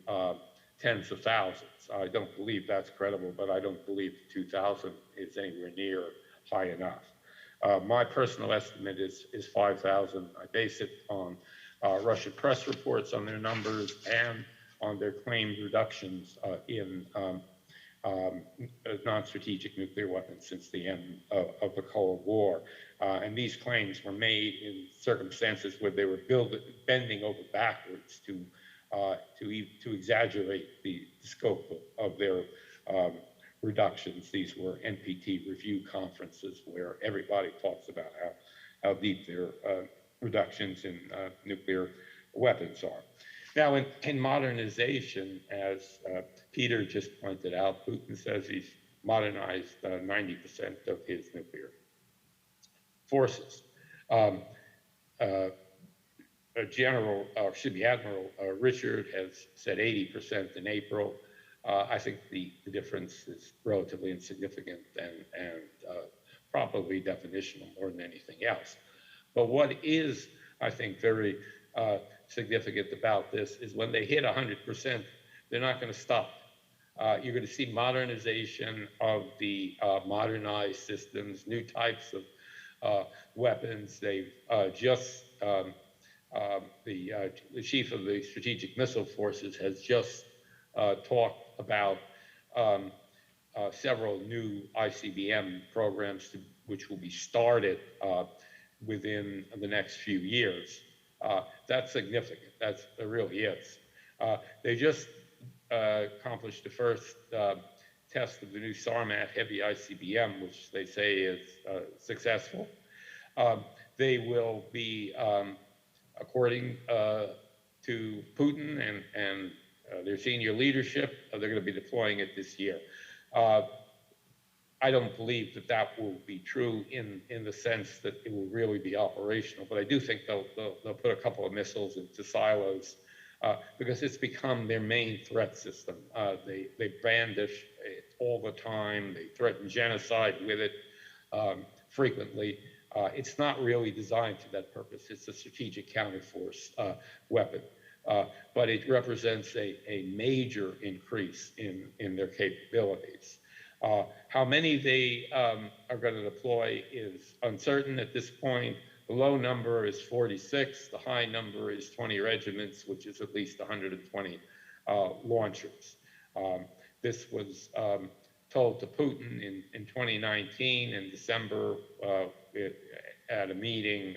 tens of thousands. I don't believe that's credible, but I don't believe 2,000 is anywhere near high enough. My personal estimate is 5,000. I base it on Russian press reports on their numbers and on their claimed reductions in non-strategic nuclear weapons since the end of the Cold War. And these claims were made in circumstances where they were bending over backwards to exaggerate the scope of their reductions. These were NPT review conferences where everybody talks about how deep their reductions in nuclear weapons are. Now, in modernization, as Peter just pointed out, Putin says he's modernized 90% of his nuclear forces. Admiral Richard has said 80% in April. I think the difference is relatively insignificant and probably definitional more than anything else. But what is, I think, very significant about this is when they hit 100%, they're not going to stop. You're going to see modernization of the modernized systems, new types of weapons. They've just, the chief of the Strategic Missile Forces has just talked about several new ICBM programs which will be started within the next few years. That's significant. It really is. They just accomplished the first test of the new Sarmat heavy ICBM, which they say is successful. They will be, according to Putin and their senior leadership, they're going to be deploying it this year. I don't believe that will be true in the sense that it will really be operational, but I do think they'll put a couple of missiles into silos because it's become their main threat system. They brandish it all the time. They threaten genocide with it frequently. It's not really designed for that purpose. It's a strategic counterforce weapon. But it represents a major increase in their capabilities. How many they are going to deploy is uncertain at this point. The low number is 46. The high number is 20 regiments, which is at least 120 launchers. This was told to Putin in 2019 in December at a meeting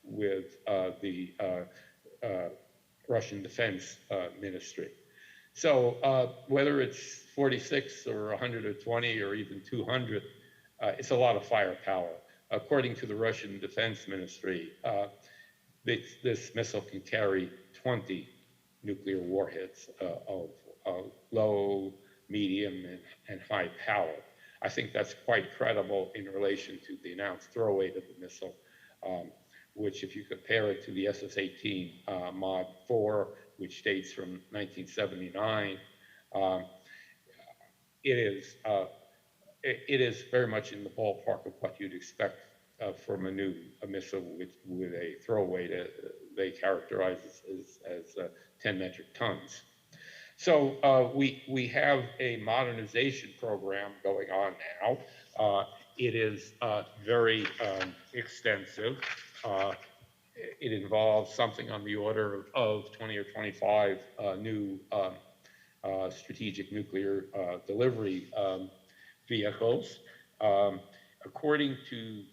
with the Russian Defense Ministry. So whether it's 46 or 120 or even 200, it's a lot of firepower. According to the Russian Defense Ministry, this missile can carry 20 nuclear warheads of low, medium, and high power. I think that's quite credible in relation to the announced throw weight of the missile, which if you compare it to the SS-18 Mod 4, which dates from 1979, it is very much in the ballpark of what you'd expect from a missile with a throw weight they characterize as 10 metric tons. So we have a modernization program going on now. It is very extensive. It involves something on the order of 20 or 25 new strategic nuclear delivery vehicles. According to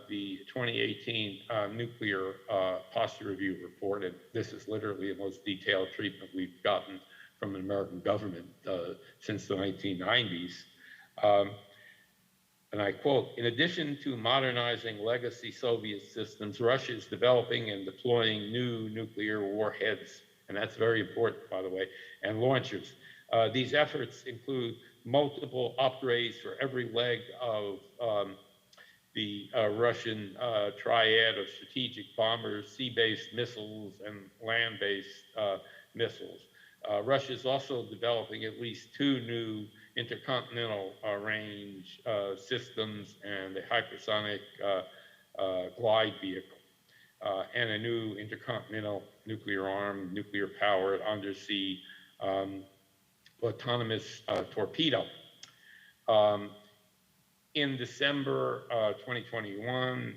the 2018 Nuclear Posture Review report, and this is literally the most detailed treatment we've gotten from the American government since the 1990s, and I quote, "In addition to modernizing legacy Soviet systems, Russia is developing and deploying new nuclear warheads," and that's very important, by the way, "and launchers. These efforts include multiple upgrades for every leg of the Russian triad of strategic bombers, sea-based missiles, and land-based missiles. Russia is also developing at least 2 new intercontinental range systems and a hypersonic glide vehicle. and a new intercontinental nuclear-armed, nuclear-powered undersea autonomous torpedo. In December 2021,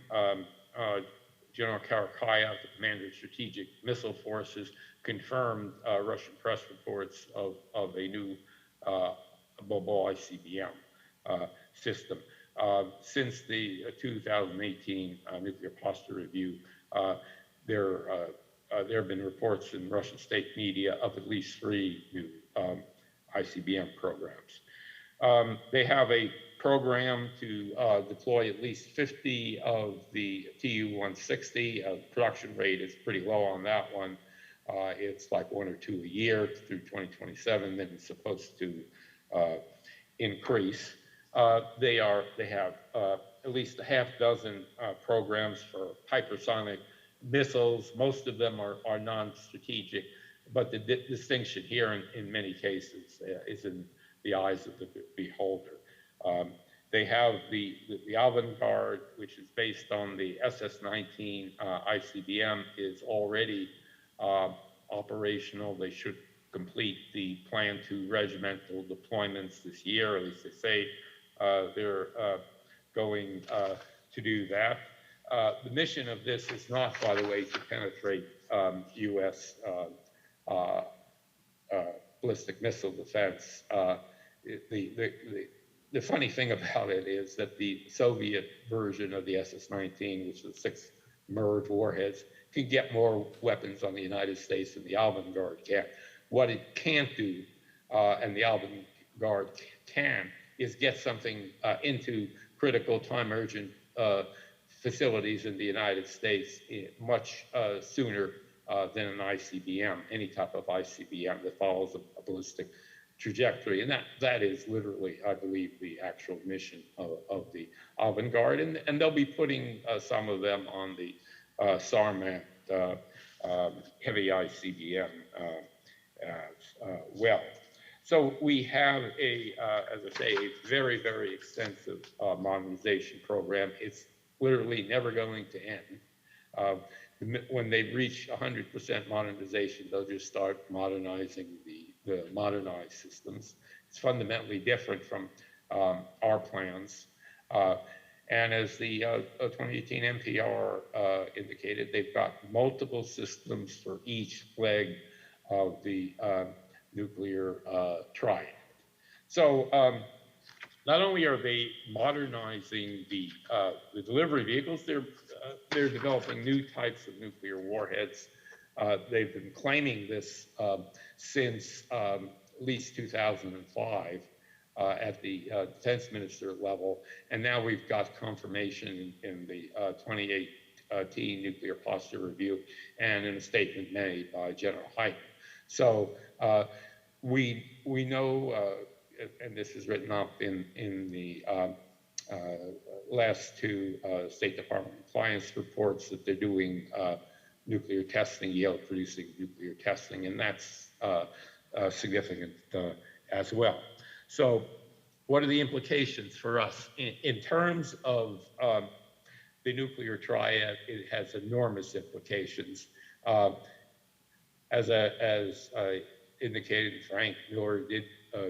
General Karakaya, the commander of strategic missile forces, confirmed Russian press reports of a new mobile ICBM system. Since the 2018 nuclear posture review, there have been reports in Russian state media of at least 3 new ICBM programs. They have a program to deploy at least 50 of the Tu-160. Production rate is pretty low on that one. It's like 1 or 2 a year through 2027, then it's supposed to increase. They have at least a half dozen programs for hypersonic missiles. Most of them are non-strategic, but the distinction here in many cases is in the eyes of the beholder. They have the Avangard, which is based on the SS-19 ICBM, is already operational. They should complete the planned 2 regimental deployments this year, at least they say they're going to do that. The mission of this is not, by the way, to penetrate U.S. Ballistic missile defense. The funny thing about it is that the Soviet version of the SS-19, which is 6 merged warheads, can get more weapons on the United States than the Avangard can. What it can't do, and the Avangard can, is get something into critical time urgent facilities in the United States much sooner than an ICBM, any type of ICBM that follows a ballistic trajectory. And that is literally, I believe, the actual mission of the Avangard. And they'll be putting some of them on the Sarmat heavy ICBM as well. So we have as I say, a very, very extensive modernization program. It's literally never going to end. When they reach 100% modernization, they'll just start modernizing the modernized systems. It's fundamentally different from our plans. And as the 2018 NPR indicated, they've got multiple systems for each leg of the nuclear triad. So not only are they modernizing the delivery vehicles, they're developing new types of nuclear warheads. They've been claiming this since at least 2005 at the defense minister level, and now we've got confirmation in the 2018 nuclear posture review and in a statement made by General Hype. So we know, and this is written up in the last 2 State Department compliance reports, that they're doing nuclear testing, yield producing nuclear testing, and that's significant as well. So what are the implications for us? In terms of the nuclear triad, it has enormous implications. As I indicated, Frank Miller did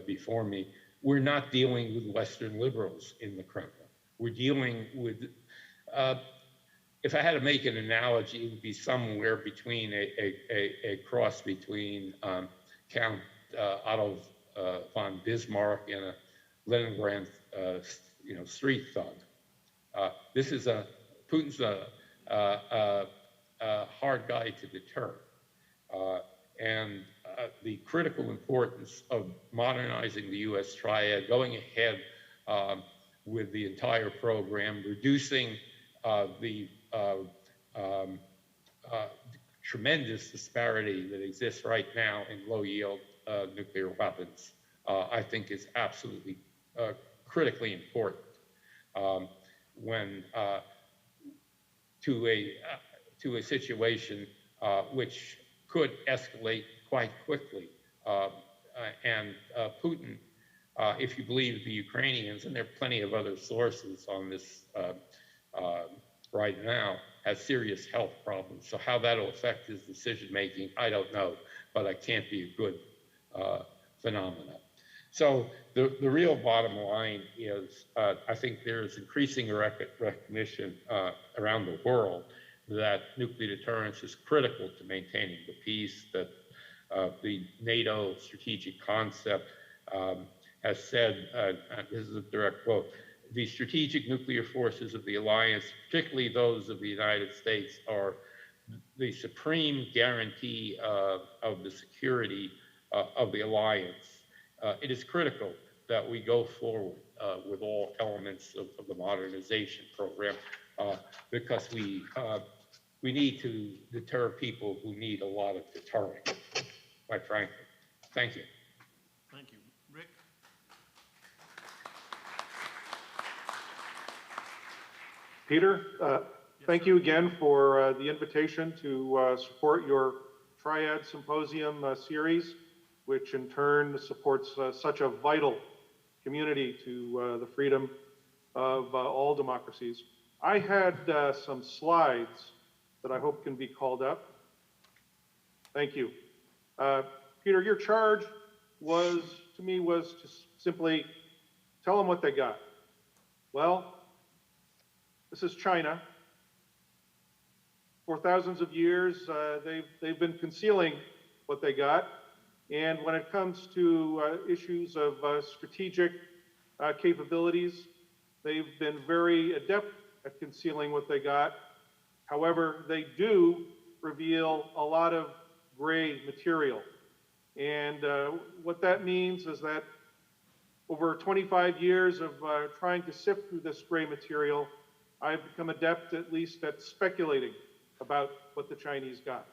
before me, we're not dealing with Western liberals in the Kremlin. We're dealing with, if I had to make an analogy, it would be somewhere between a cross between Count Otto von Bismarck and a Leningrad, street thug. This is Putin's a hard guy to deter, and the critical importance of modernizing the U.S. triad, going ahead with the entire program, reducing the tremendous disparity that exists right now in low-yield nuclear weapons, I think is absolutely critically important when to a situation which could escalate quite quickly. And Putin, if you believe the Ukrainians, and there are plenty of other sources on this right now has serious health problems. So how that'll affect his decision-making, I don't know, but it can't be a good phenomenon. So the real bottom line is, I think there is increasing recognition around the world that nuclear deterrence is critical to maintaining the peace, that the NATO strategic concept has said, this is a direct quote, the strategic nuclear forces of the alliance, particularly those of the United States, are the supreme guarantee of the security of the alliance. It is critical that we go forward with all elements of the modernization program because we need to deter people who need a lot of deterring, quite frankly. Thank you. Thank you. Rick? Peter, thank you again for the invitation to support your Triad Symposium series, which in turn supports such a vital community to the freedom of all democracies. I had some slides that I hope can be called up. Thank you. Peter, your charge was to simply tell them what they got. Well, this is China. For thousands of years, they've been concealing what they got. And when it comes to issues of strategic capabilities, they've been very adept at concealing what they got. However, they do reveal a lot of gray material. And what that means is that over 25 years of trying to sift through this gray material, I've become adept at least at speculating about what the Chinese got.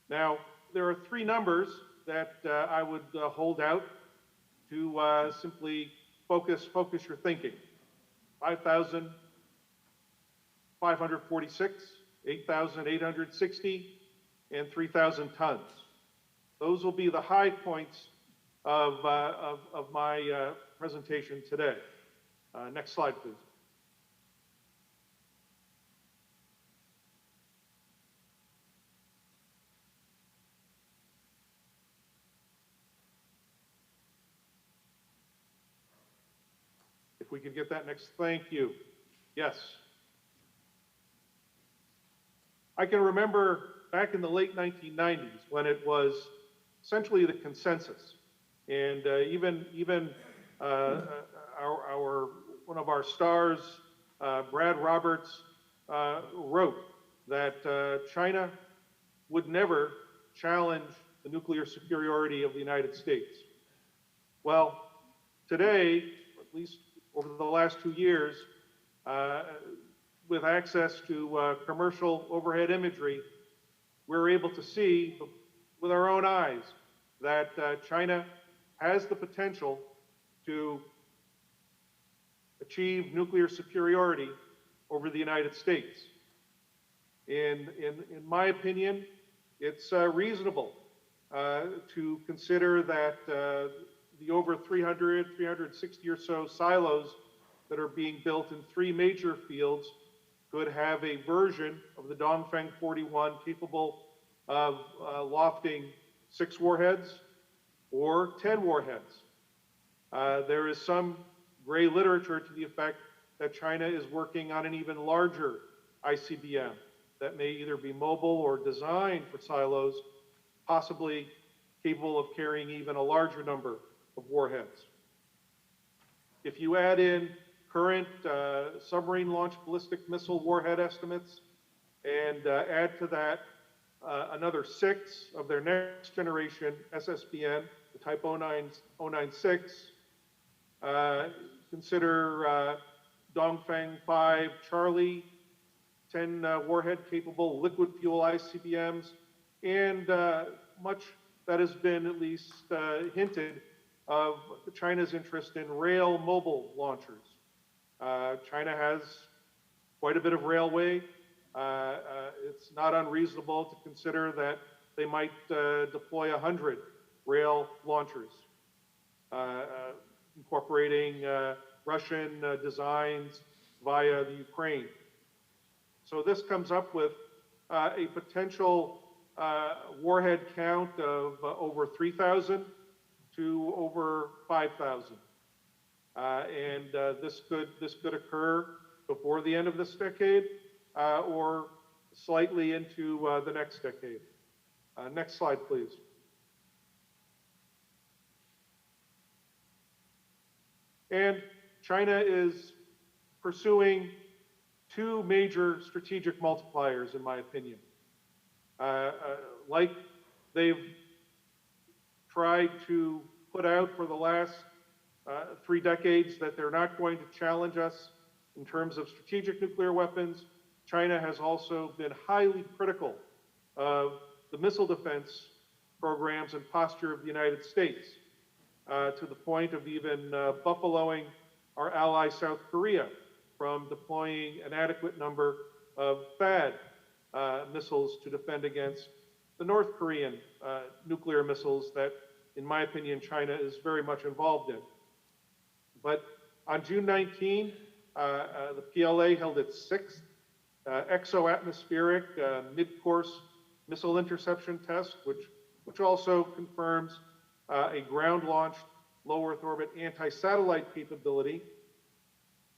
Now, there are three numbers that I would hold out to simply focus your thinking. 5,546, 8,860, and 3,000 tons. Those will be the high points of my presentation today. Next slide, please. If we could get that next, thank you. Yes. I can remember back in the late 1990s when it was essentially the consensus. And even one of our stars, Brad Roberts, wrote that China would never challenge the nuclear superiority of the United States. Well, today, at least over the last 2 years, with access to commercial overhead imagery, we're able to see with our own eyes that China has the potential to achieve nuclear superiority over the United States. In my opinion, it's reasonable to consider that the over 360 or so silos that are being built in 3 major fields could have a version of the Dongfeng 41 capable of lofting 6 warheads or 10 warheads. There is some gray literature to the effect that China is working on an even larger ICBM that may either be mobile or designed for silos, possibly capable of carrying even a larger number of warheads. If you add in current submarine-launched ballistic missile warhead estimates and add to that another 6 of their next generation SSBN, the Type 096, consider Dongfeng 5 Charlie, 10 warhead capable liquid fuel ICBMs, and much that has been at least hinted of China's interest in rail mobile launchers. China has quite a bit of railway. It's not unreasonable to consider that they might deploy 100 rail launchers, incorporating Russian designs via the Ukraine. So this comes up with a potential warhead count of over 3,000 to over 5,000. And this could occur before the end of this decade or slightly into the next decade. Next slide, please. And China is pursuing two major strategic multipliers, in my opinion. Like they've tried to put out for the last 3 decades that they're not going to challenge us in terms of strategic nuclear weapons, China has also been highly critical of the missile defense programs and posture of the United States, to the point of even buffaloing our ally South Korea from deploying an adequate number of THAAD missiles to defend against the North Korean nuclear missiles that, in my opinion, China is very much involved in. But on June 19, the PLA held its 6th exo-atmospheric mid-course missile interception test, which also confirms a ground-launched low Earth orbit anti-satellite capability.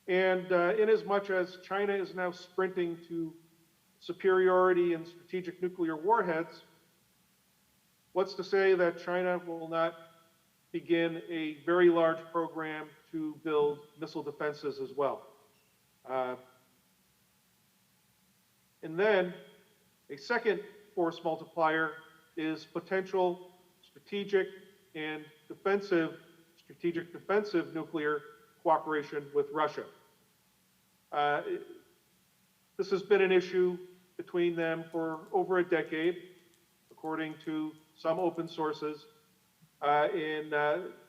And in as much as China is now sprinting to superiority in strategic nuclear warheads, what's to say that China will not begin a very large program to build missile defenses as well? And then a second force multiplier is potential strategic defensive nuclear cooperation with Russia. This has been an issue between them for over a decade, according to some open sources. In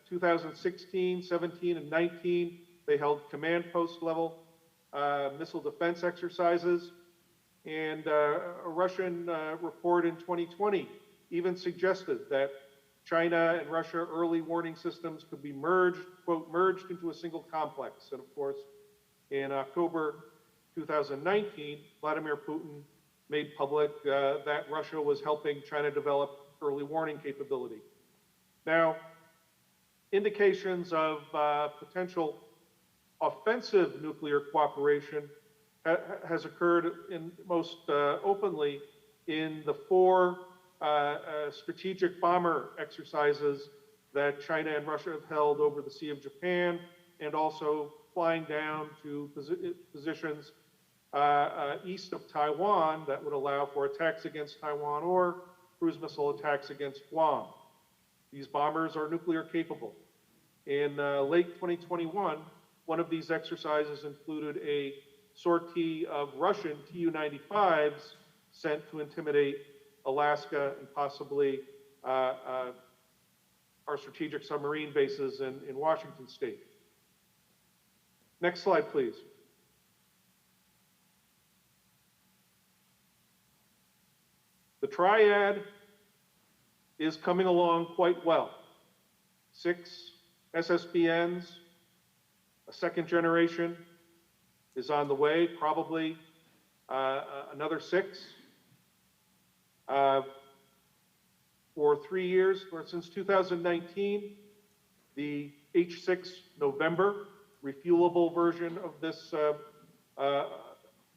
2016, 17, and 19, they held command post level missile defense exercises. And a Russian report in 2020 even suggested that China and Russia early warning systems could be merged, quote, merged into a single complex. And of course, in October 2019, Vladimir Putin made public that Russia was helping China develop early warning capability. Now, indications of potential offensive nuclear cooperation has occurred in most openly in the 4 strategic bomber exercises that China and Russia have held over the Sea of Japan, and also flying down to positions east of Taiwan that would allow for attacks against Taiwan or cruise missile attacks against Guam. These bombers are nuclear capable. In late 2021, one of these exercises included a sortie of Russian Tu-95s sent to intimidate Alaska and possibly our strategic submarine bases in Washington state. Next slide, please. The triad is coming along quite well. 6 SSBNs, a 2nd generation is on the way, probably another 6. For 3 years, or since 2019, the H6 November refuelable version of this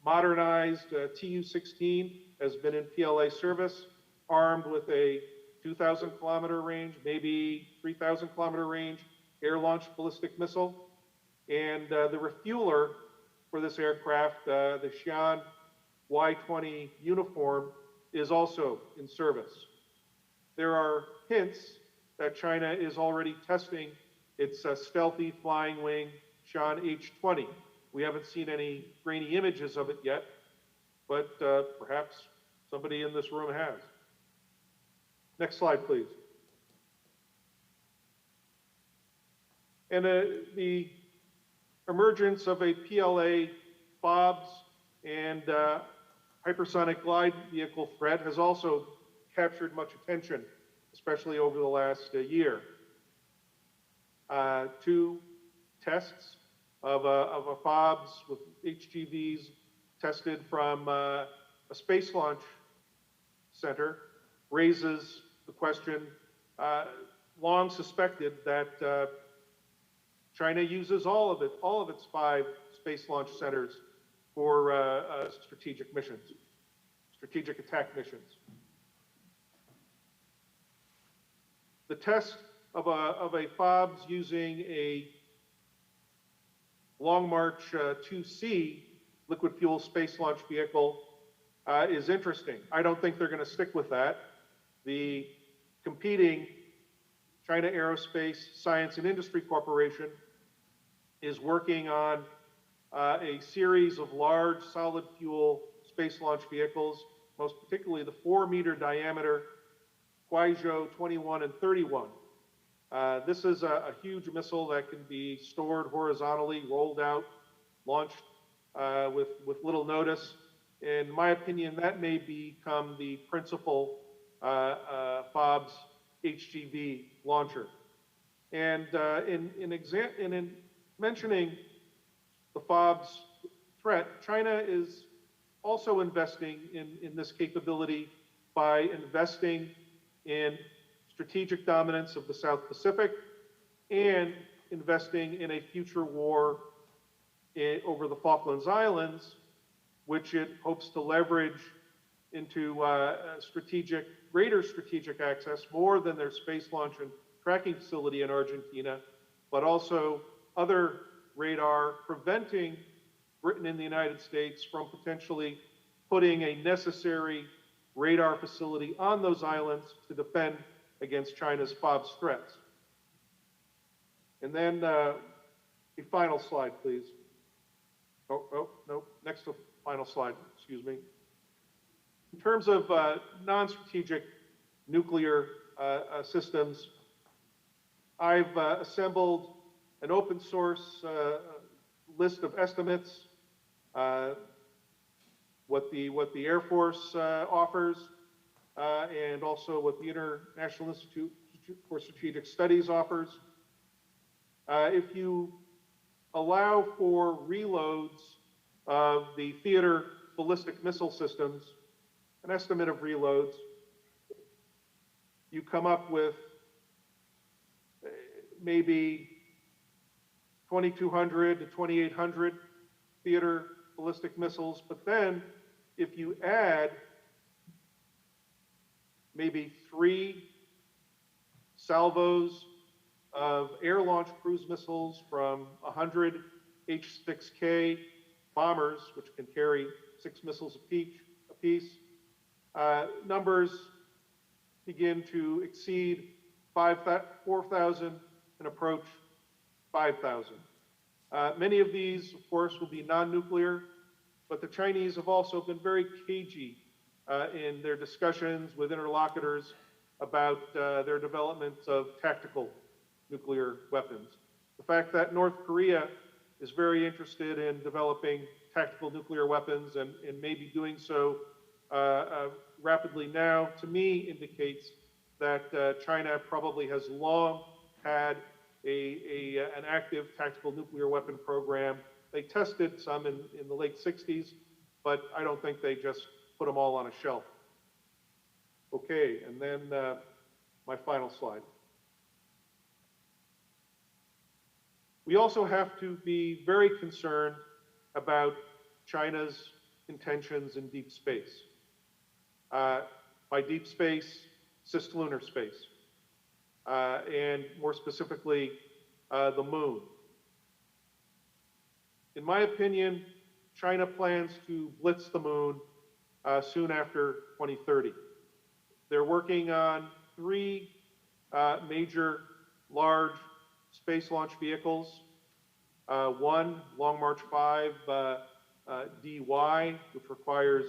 modernized Tu-16 has been in PLA service, armed with a 2,000 kilometer range, maybe 3,000 kilometer range air-launched ballistic missile. And the refueler for this aircraft, the Xi'an Y-20 uniform, is also in service. There are hints that China is already testing its stealthy flying wing Xi'an H-20. We haven't seen any grainy images of it yet, but perhaps somebody in this room has. Next slide, please. And the emergence of a PLA FOBs and hypersonic glide vehicle threat has also captured much attention, especially over the last year. 2 tests of a FOBs with HGVs tested from a space launch center raises the question, long suspected, that China uses all of its 5 space launch centers for strategic missions, strategic attack missions. The test of a FOBS using a Long March 2C liquid fuel space launch vehicle is interesting. I don't think they're going to stick with that. The competing China Aerospace Science and Industry Corporation is working on a series of large solid fuel space launch vehicles, most particularly the 4-meter diameter Guizhou 21 and 31. This is a huge missile that can be stored horizontally, rolled out, launched with little notice. In my opinion, that may become the principal FOBS HGV launcher. And in mentioning the FOBS threat, China is also investing in this capability by investing in strategic dominance of the South Pacific and investing in a future war over the Falklands Islands, which it hopes to leverage into greater strategic access, more than their space launch and tracking facility in Argentina, but also other radar preventing Britain and the United States from potentially putting a necessary radar facility on those islands to defend against China's FOBS threats. And then a final slide, please. No, next to final slide, excuse me. In terms of non-strategic nuclear systems, I've assembled an open source list of estimates, what the Air Force offers, and also what the International Institute for Strategic Studies offers. If you allow for reloads of the theater ballistic missile systems, an estimate of reloads, you come up with maybe 2,200 to 2,800 theater ballistic missiles. But then if you add maybe 3 salvos of air-launched cruise missiles from 100 H-6K bombers, which can carry 6 missiles apiece, numbers begin to exceed 4,000 and approach 5,000. Many of these, of course, will be non-nuclear, but the Chinese have also been very cagey in their discussions with interlocutors about their development of tactical nuclear weapons. The fact that North Korea is very interested in developing tactical nuclear weapons and may be doing so rapidly now, to me indicates that China probably has long had an active tactical nuclear weapon program. They tested some in the late 60s, but I don't think they just put them all on a shelf. Okay, and then my final slide. We also have to be very concerned about China's intentions in deep space. By deep space, cislunar space, and more specifically, the moon. In my opinion, China plans to blitz the moon soon after 2030. They're working on 3 major large space launch vehicles. One, Long March 5 DY, which requires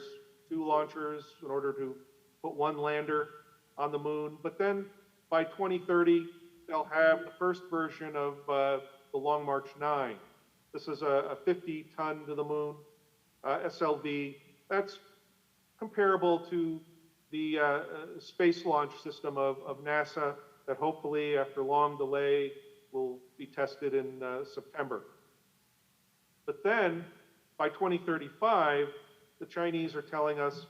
2 launchers in order to put 1 lander on the moon. But then by 2030, they'll have the first version of the Long March 9. This is a 50-ton to the moon SLV. That's comparable to the space launch system of NASA that hopefully, after long delay, will be tested in September. But then by 2035, the Chinese are telling us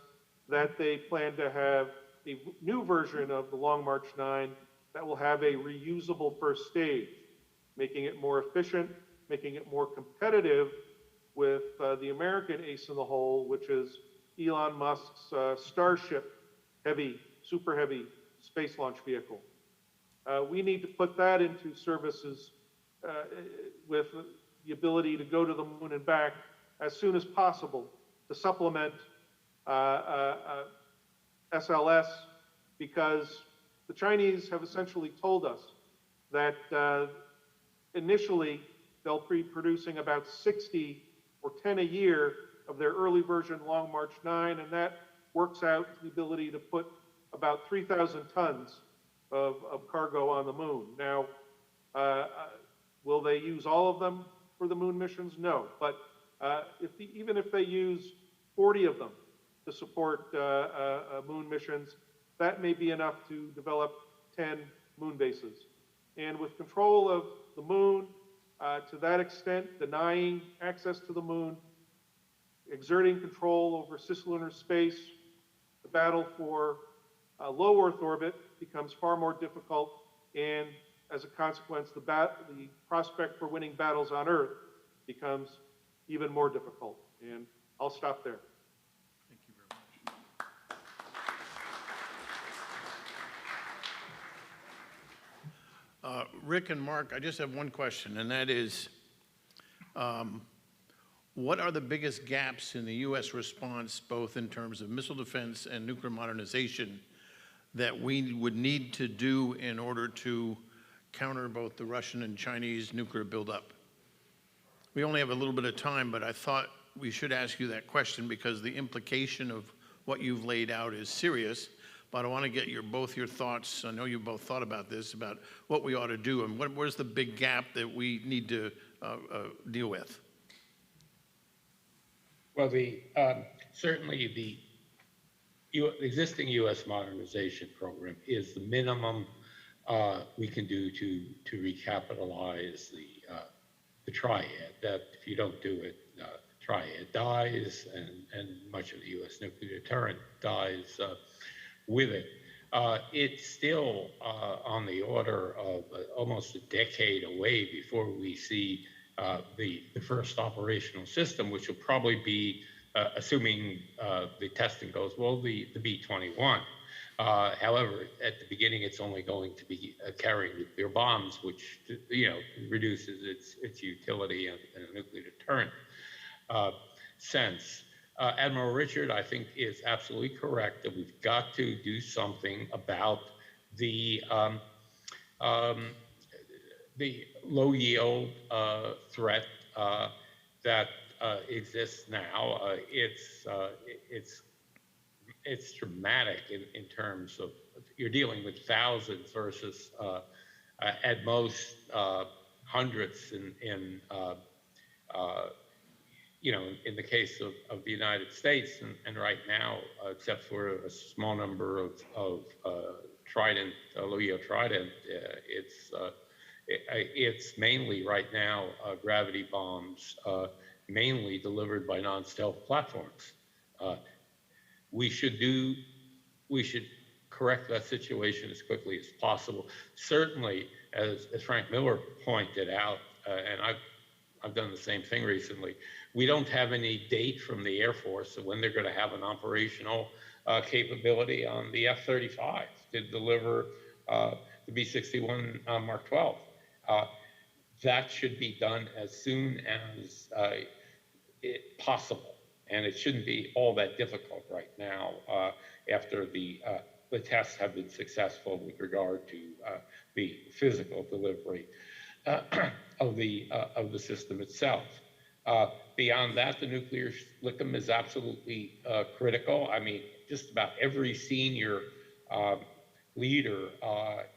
that they plan to have a new version of the Long March 9 that will have a reusable first stage, making it more efficient, making it more competitive with the American ace in the hole, which is Elon Musk's Starship heavy, super heavy space launch vehicle. We need to put that into services with the ability to go to the moon and back as soon as possible to supplement SLS, because the Chinese have essentially told us that initially they'll be producing about 60 or 10 a year of their early version Long March 9, and that works out the ability to put about 3,000 tons of cargo on the moon. Now, will they use all of them for the moon missions? No, but even if they use 40 of them to support moon missions, that may be enough to develop 10 moon bases. And with control of the moon, to that extent, denying access to the moon, exerting control over cislunar space, the battle for low Earth orbit becomes far more difficult, and as a consequence, the prospect for winning battles on Earth becomes even more difficult. And I'll stop there. Thank you very much. Rick and Mark, I just have one question, and that is, what are the biggest gaps in the U.S. response, both in terms of missile defense and nuclear modernization, that we would need to do in order to counter both the Russian and Chinese nuclear buildup? We only have a little bit of time, but I thought we should ask you that question because the implication of what you've laid out is serious. But I want to get both your thoughts. I know you both thought about this, about what we ought to do and where's the big gap that we need to deal with. Well, certainly the existing U.S. modernization program is the minimum we can do to recapitalize the Triad. That if you don't do it, Triad dies, and much of the U.S. nuclear deterrent dies with it. It's still on the order of almost a decade away before we see the first operational system, which will probably be, assuming the testing goes well, the B-21. However, at the beginning, it's only going to be carrying nuclear bombs, which reduces its utility in a nuclear deterrent sense. Admiral Richard, I think, is absolutely correct that we've got to do something about the low yield threat that exists now. It's dramatic in terms of you're dealing with thousands versus at most hundreds in the case of the United States, and right now, except for a small number of Trident, low-yield Trident, it's mainly right now gravity bombs, mainly delivered by non-stealth platforms. We should correct that situation as quickly as possible. Certainly, as Frank Miller pointed out, and I've done the same thing recently, we don't have any date from the Air Force of when they're going to have an operational capability on the F-35 to deliver the B-61 Mark 12. That should be done as soon as possible, and it shouldn't be all that difficult right now after the tests have been successful with regard to the physical delivery of the system itself. Beyond that, the nuclear LICM is absolutely critical. I mean, just about every senior leader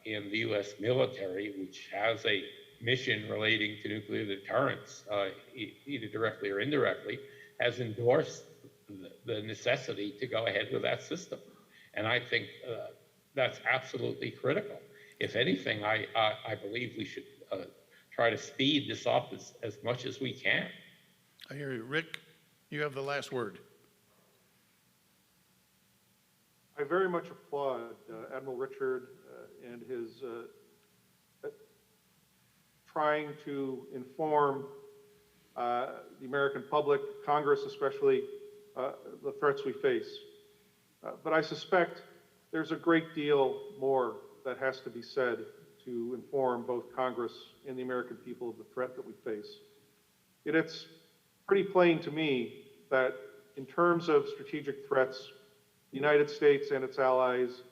in the U.S. military, which has a mission relating to nuclear deterrence, either directly or indirectly, has endorsed the necessity to go ahead with that system. And I think that's absolutely critical. If anything, I believe we should try to speed this up as much as we can. I hear you. Rick? You have the last word. I very much applaud Admiral Richard and his trying to inform the American public, Congress especially, the threats we face. But I suspect there's a great deal more that has to be said to inform both Congress and the American people of the threat that we face. It's pretty plain to me that in terms of strategic threats, the United States and its allies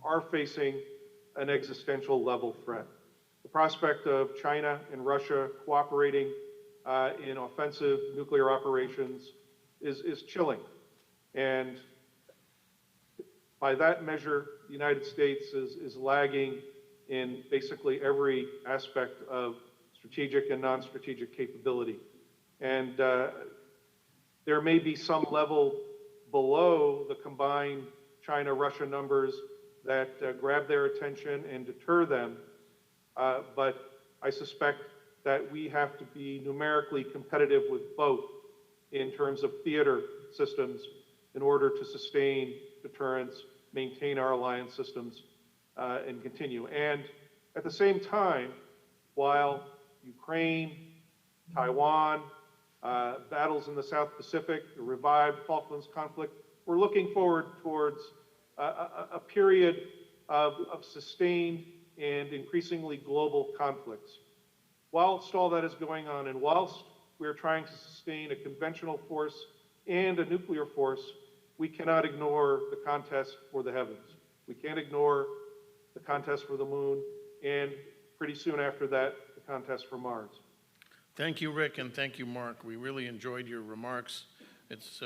are facing an existential level threat. The prospect of China and Russia cooperating in offensive nuclear operations is chilling. And by that measure, the United States is lagging in basically every aspect of strategic and non-strategic capability. And there may be some level below the combined China-Russia numbers that grab their attention and deter them, but I suspect that we have to be numerically competitive with both in terms of theater systems in order to sustain deterrence, maintain our alliance systems, and continue. And at the same time, while Ukraine, Taiwan, battles in the South Pacific, the revived Falklands conflict, we're looking forward towards a period of sustained and increasingly global conflicts. Whilst all that is going on, and whilst we're trying to sustain a conventional force and a nuclear force, we cannot ignore the contest for the heavens. We can't ignore the contest for the moon, and pretty soon after that, the contest for Mars. Thank you, Rick, and thank you, Mark. We really enjoyed your remarks. It's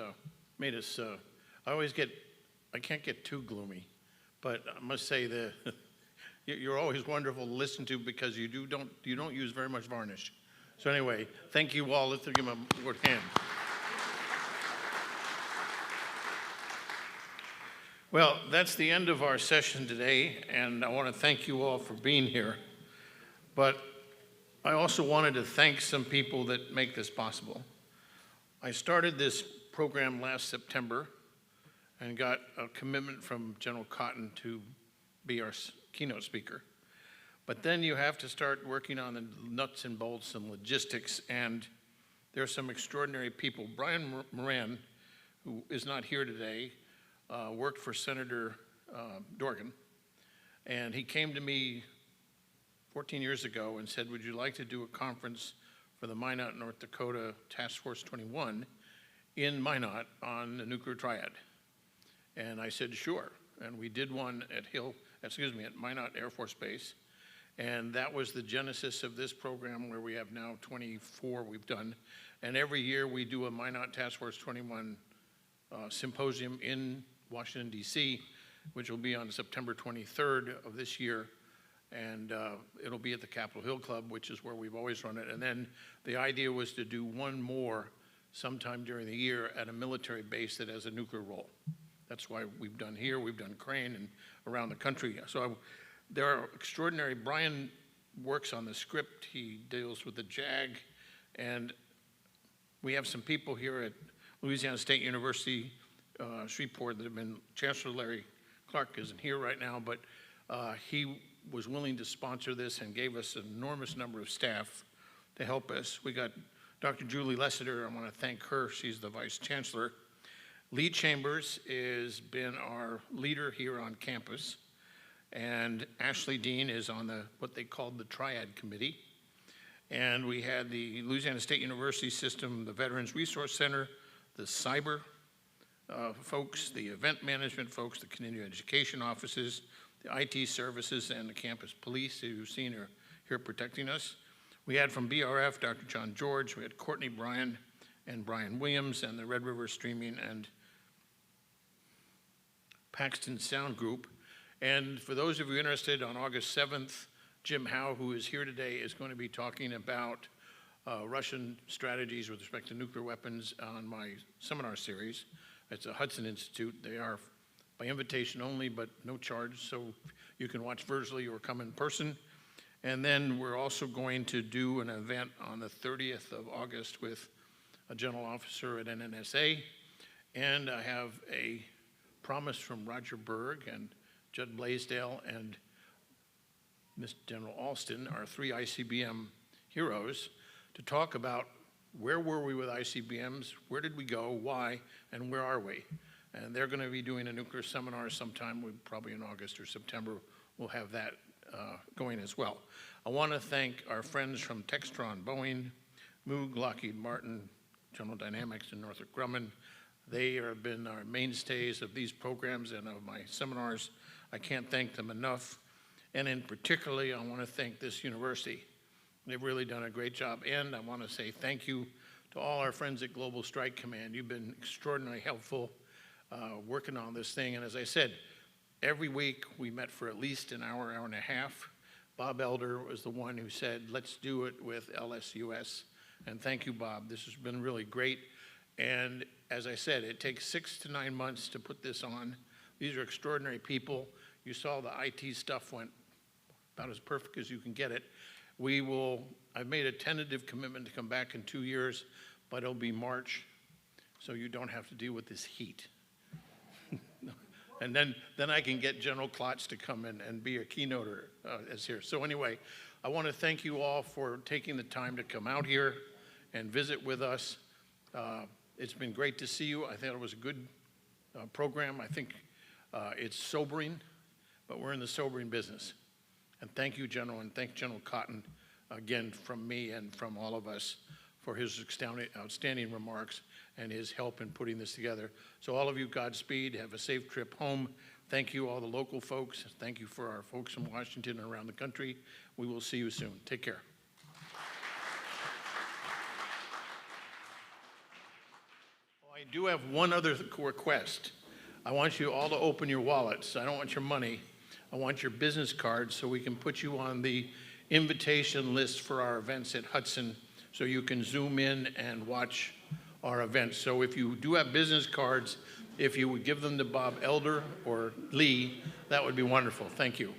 made us, I can't get too gloomy, but I must say that you're always wonderful to listen to because you don't use very much varnish. So anyway, thank you all. Let's give them a good hand. Well, that's the end of our session today, and I want to thank you all for being here. But I also wanted to thank some people that make this possible. I started this program last September and got a commitment from General Cotton to be our keynote speaker. But then you have to start working on the nuts and bolts and logistics, and there are some extraordinary people. Brian Moran, who is not here today, worked for Senator Dorgan, and he came to me 14 years ago and said, would you like to do a conference for the Minot, North Dakota Task Force 21 in Minot on the Nuclear Triad? And I said, sure. And we did one at Minot Air Force Base. And that was the genesis of this program, where we have now 24 we've done. And every year we do a Minot Task Force 21 symposium in Washington, D.C., which will be on September 23rd of this year. And it'll be at the Capitol Hill Club, which is where we've always run it. And then the idea was to do one more sometime during the year at a military base that has a nuclear role. That's why we've done here, we've done Crane, and around the country. So there are extraordinary, Brian works on the script, he deals with the JAG, and we have some people here at Louisiana State University Shreveport that have been, Chancellor Larry Clark isn't here right now, but he was willing to sponsor this and gave us an enormous number of staff to help us. We got Dr. Julie Lessiter, I want to thank her, she's the Vice Chancellor. Lee Chambers has been our leader here on campus, and Ashley Dean is on what they called the Triad Committee. And we had the Louisiana State University System, the Veterans Resource Center, the cyber folks, the event management folks, the continuing education offices, the IT services, and the campus police, who you've seen are here protecting us. We had from BRF, Dr. John George, we had Courtney Bryan and Brian Williams, and the Red River Streaming and Paxton Sound Group. And for those of you interested, on August 7th, Jim Howe, who is here today, is going to be talking about Russian strategies with respect to nuclear weapons on my seminar series. It's a Hudson Institute. They are by invitation only, but no charge, so you can watch virtually or come in person. And then we're also going to do an event on the 30th of August with a general officer at NNSA, and I have a promise from Roger Berg and Judd Blaisdell and Mr. General Alston, our 3 ICBM heroes, to talk about where were we with ICBMs, where did we go, why, and where are we? And they're going to be doing a nuclear seminar sometime, probably in August or September. We'll have that going as well. I want to thank our friends from Textron, Boeing, Moog, Lockheed Martin, General Dynamics, and Northrop Grumman. They have been our mainstays of these programs and of my seminars. I can't thank them enough. And in particularly, I want to thank this university. They've really done a great job. And I want to say thank you to all our friends at Global Strike Command. You've been extraordinarily helpful working on this thing. And as I said, every week we met for at least an hour, hour and a half. Bob Elder was the one who said, let's do it with LSUS. And thank you, Bob. This has been really great. And as I said, it takes 6 to 9 months to put this on. These are extraordinary people. You saw the IT stuff went about as perfect as you can get it. I've made a tentative commitment to come back in 2 years, but it'll be March, so you don't have to deal with this heat. And then I can get General Klotz to come in and be a keynoter as here. So anyway, I want to thank you all for taking the time to come out here and visit with us. It's been great to see you. I thought it was a good program. I think it's sobering, but we're in the sobering business. And thank you, General, and thank General Cotton again from me and from all of us for his outstanding remarks and his help in putting this together. So all of you, Godspeed. Have a safe trip home. Thank you, all the local folks. Thank you for our folks in Washington and around the country. We will see you soon. Take care. I do have one other request. I want you all to open your wallets. I don't want your money. I want your business cards so we can put you on the invitation list for our events at Hudson so you can zoom in and watch our events. So if you do have business cards, if you would give them to Bob Elder or Lee, that would be wonderful. Thank you.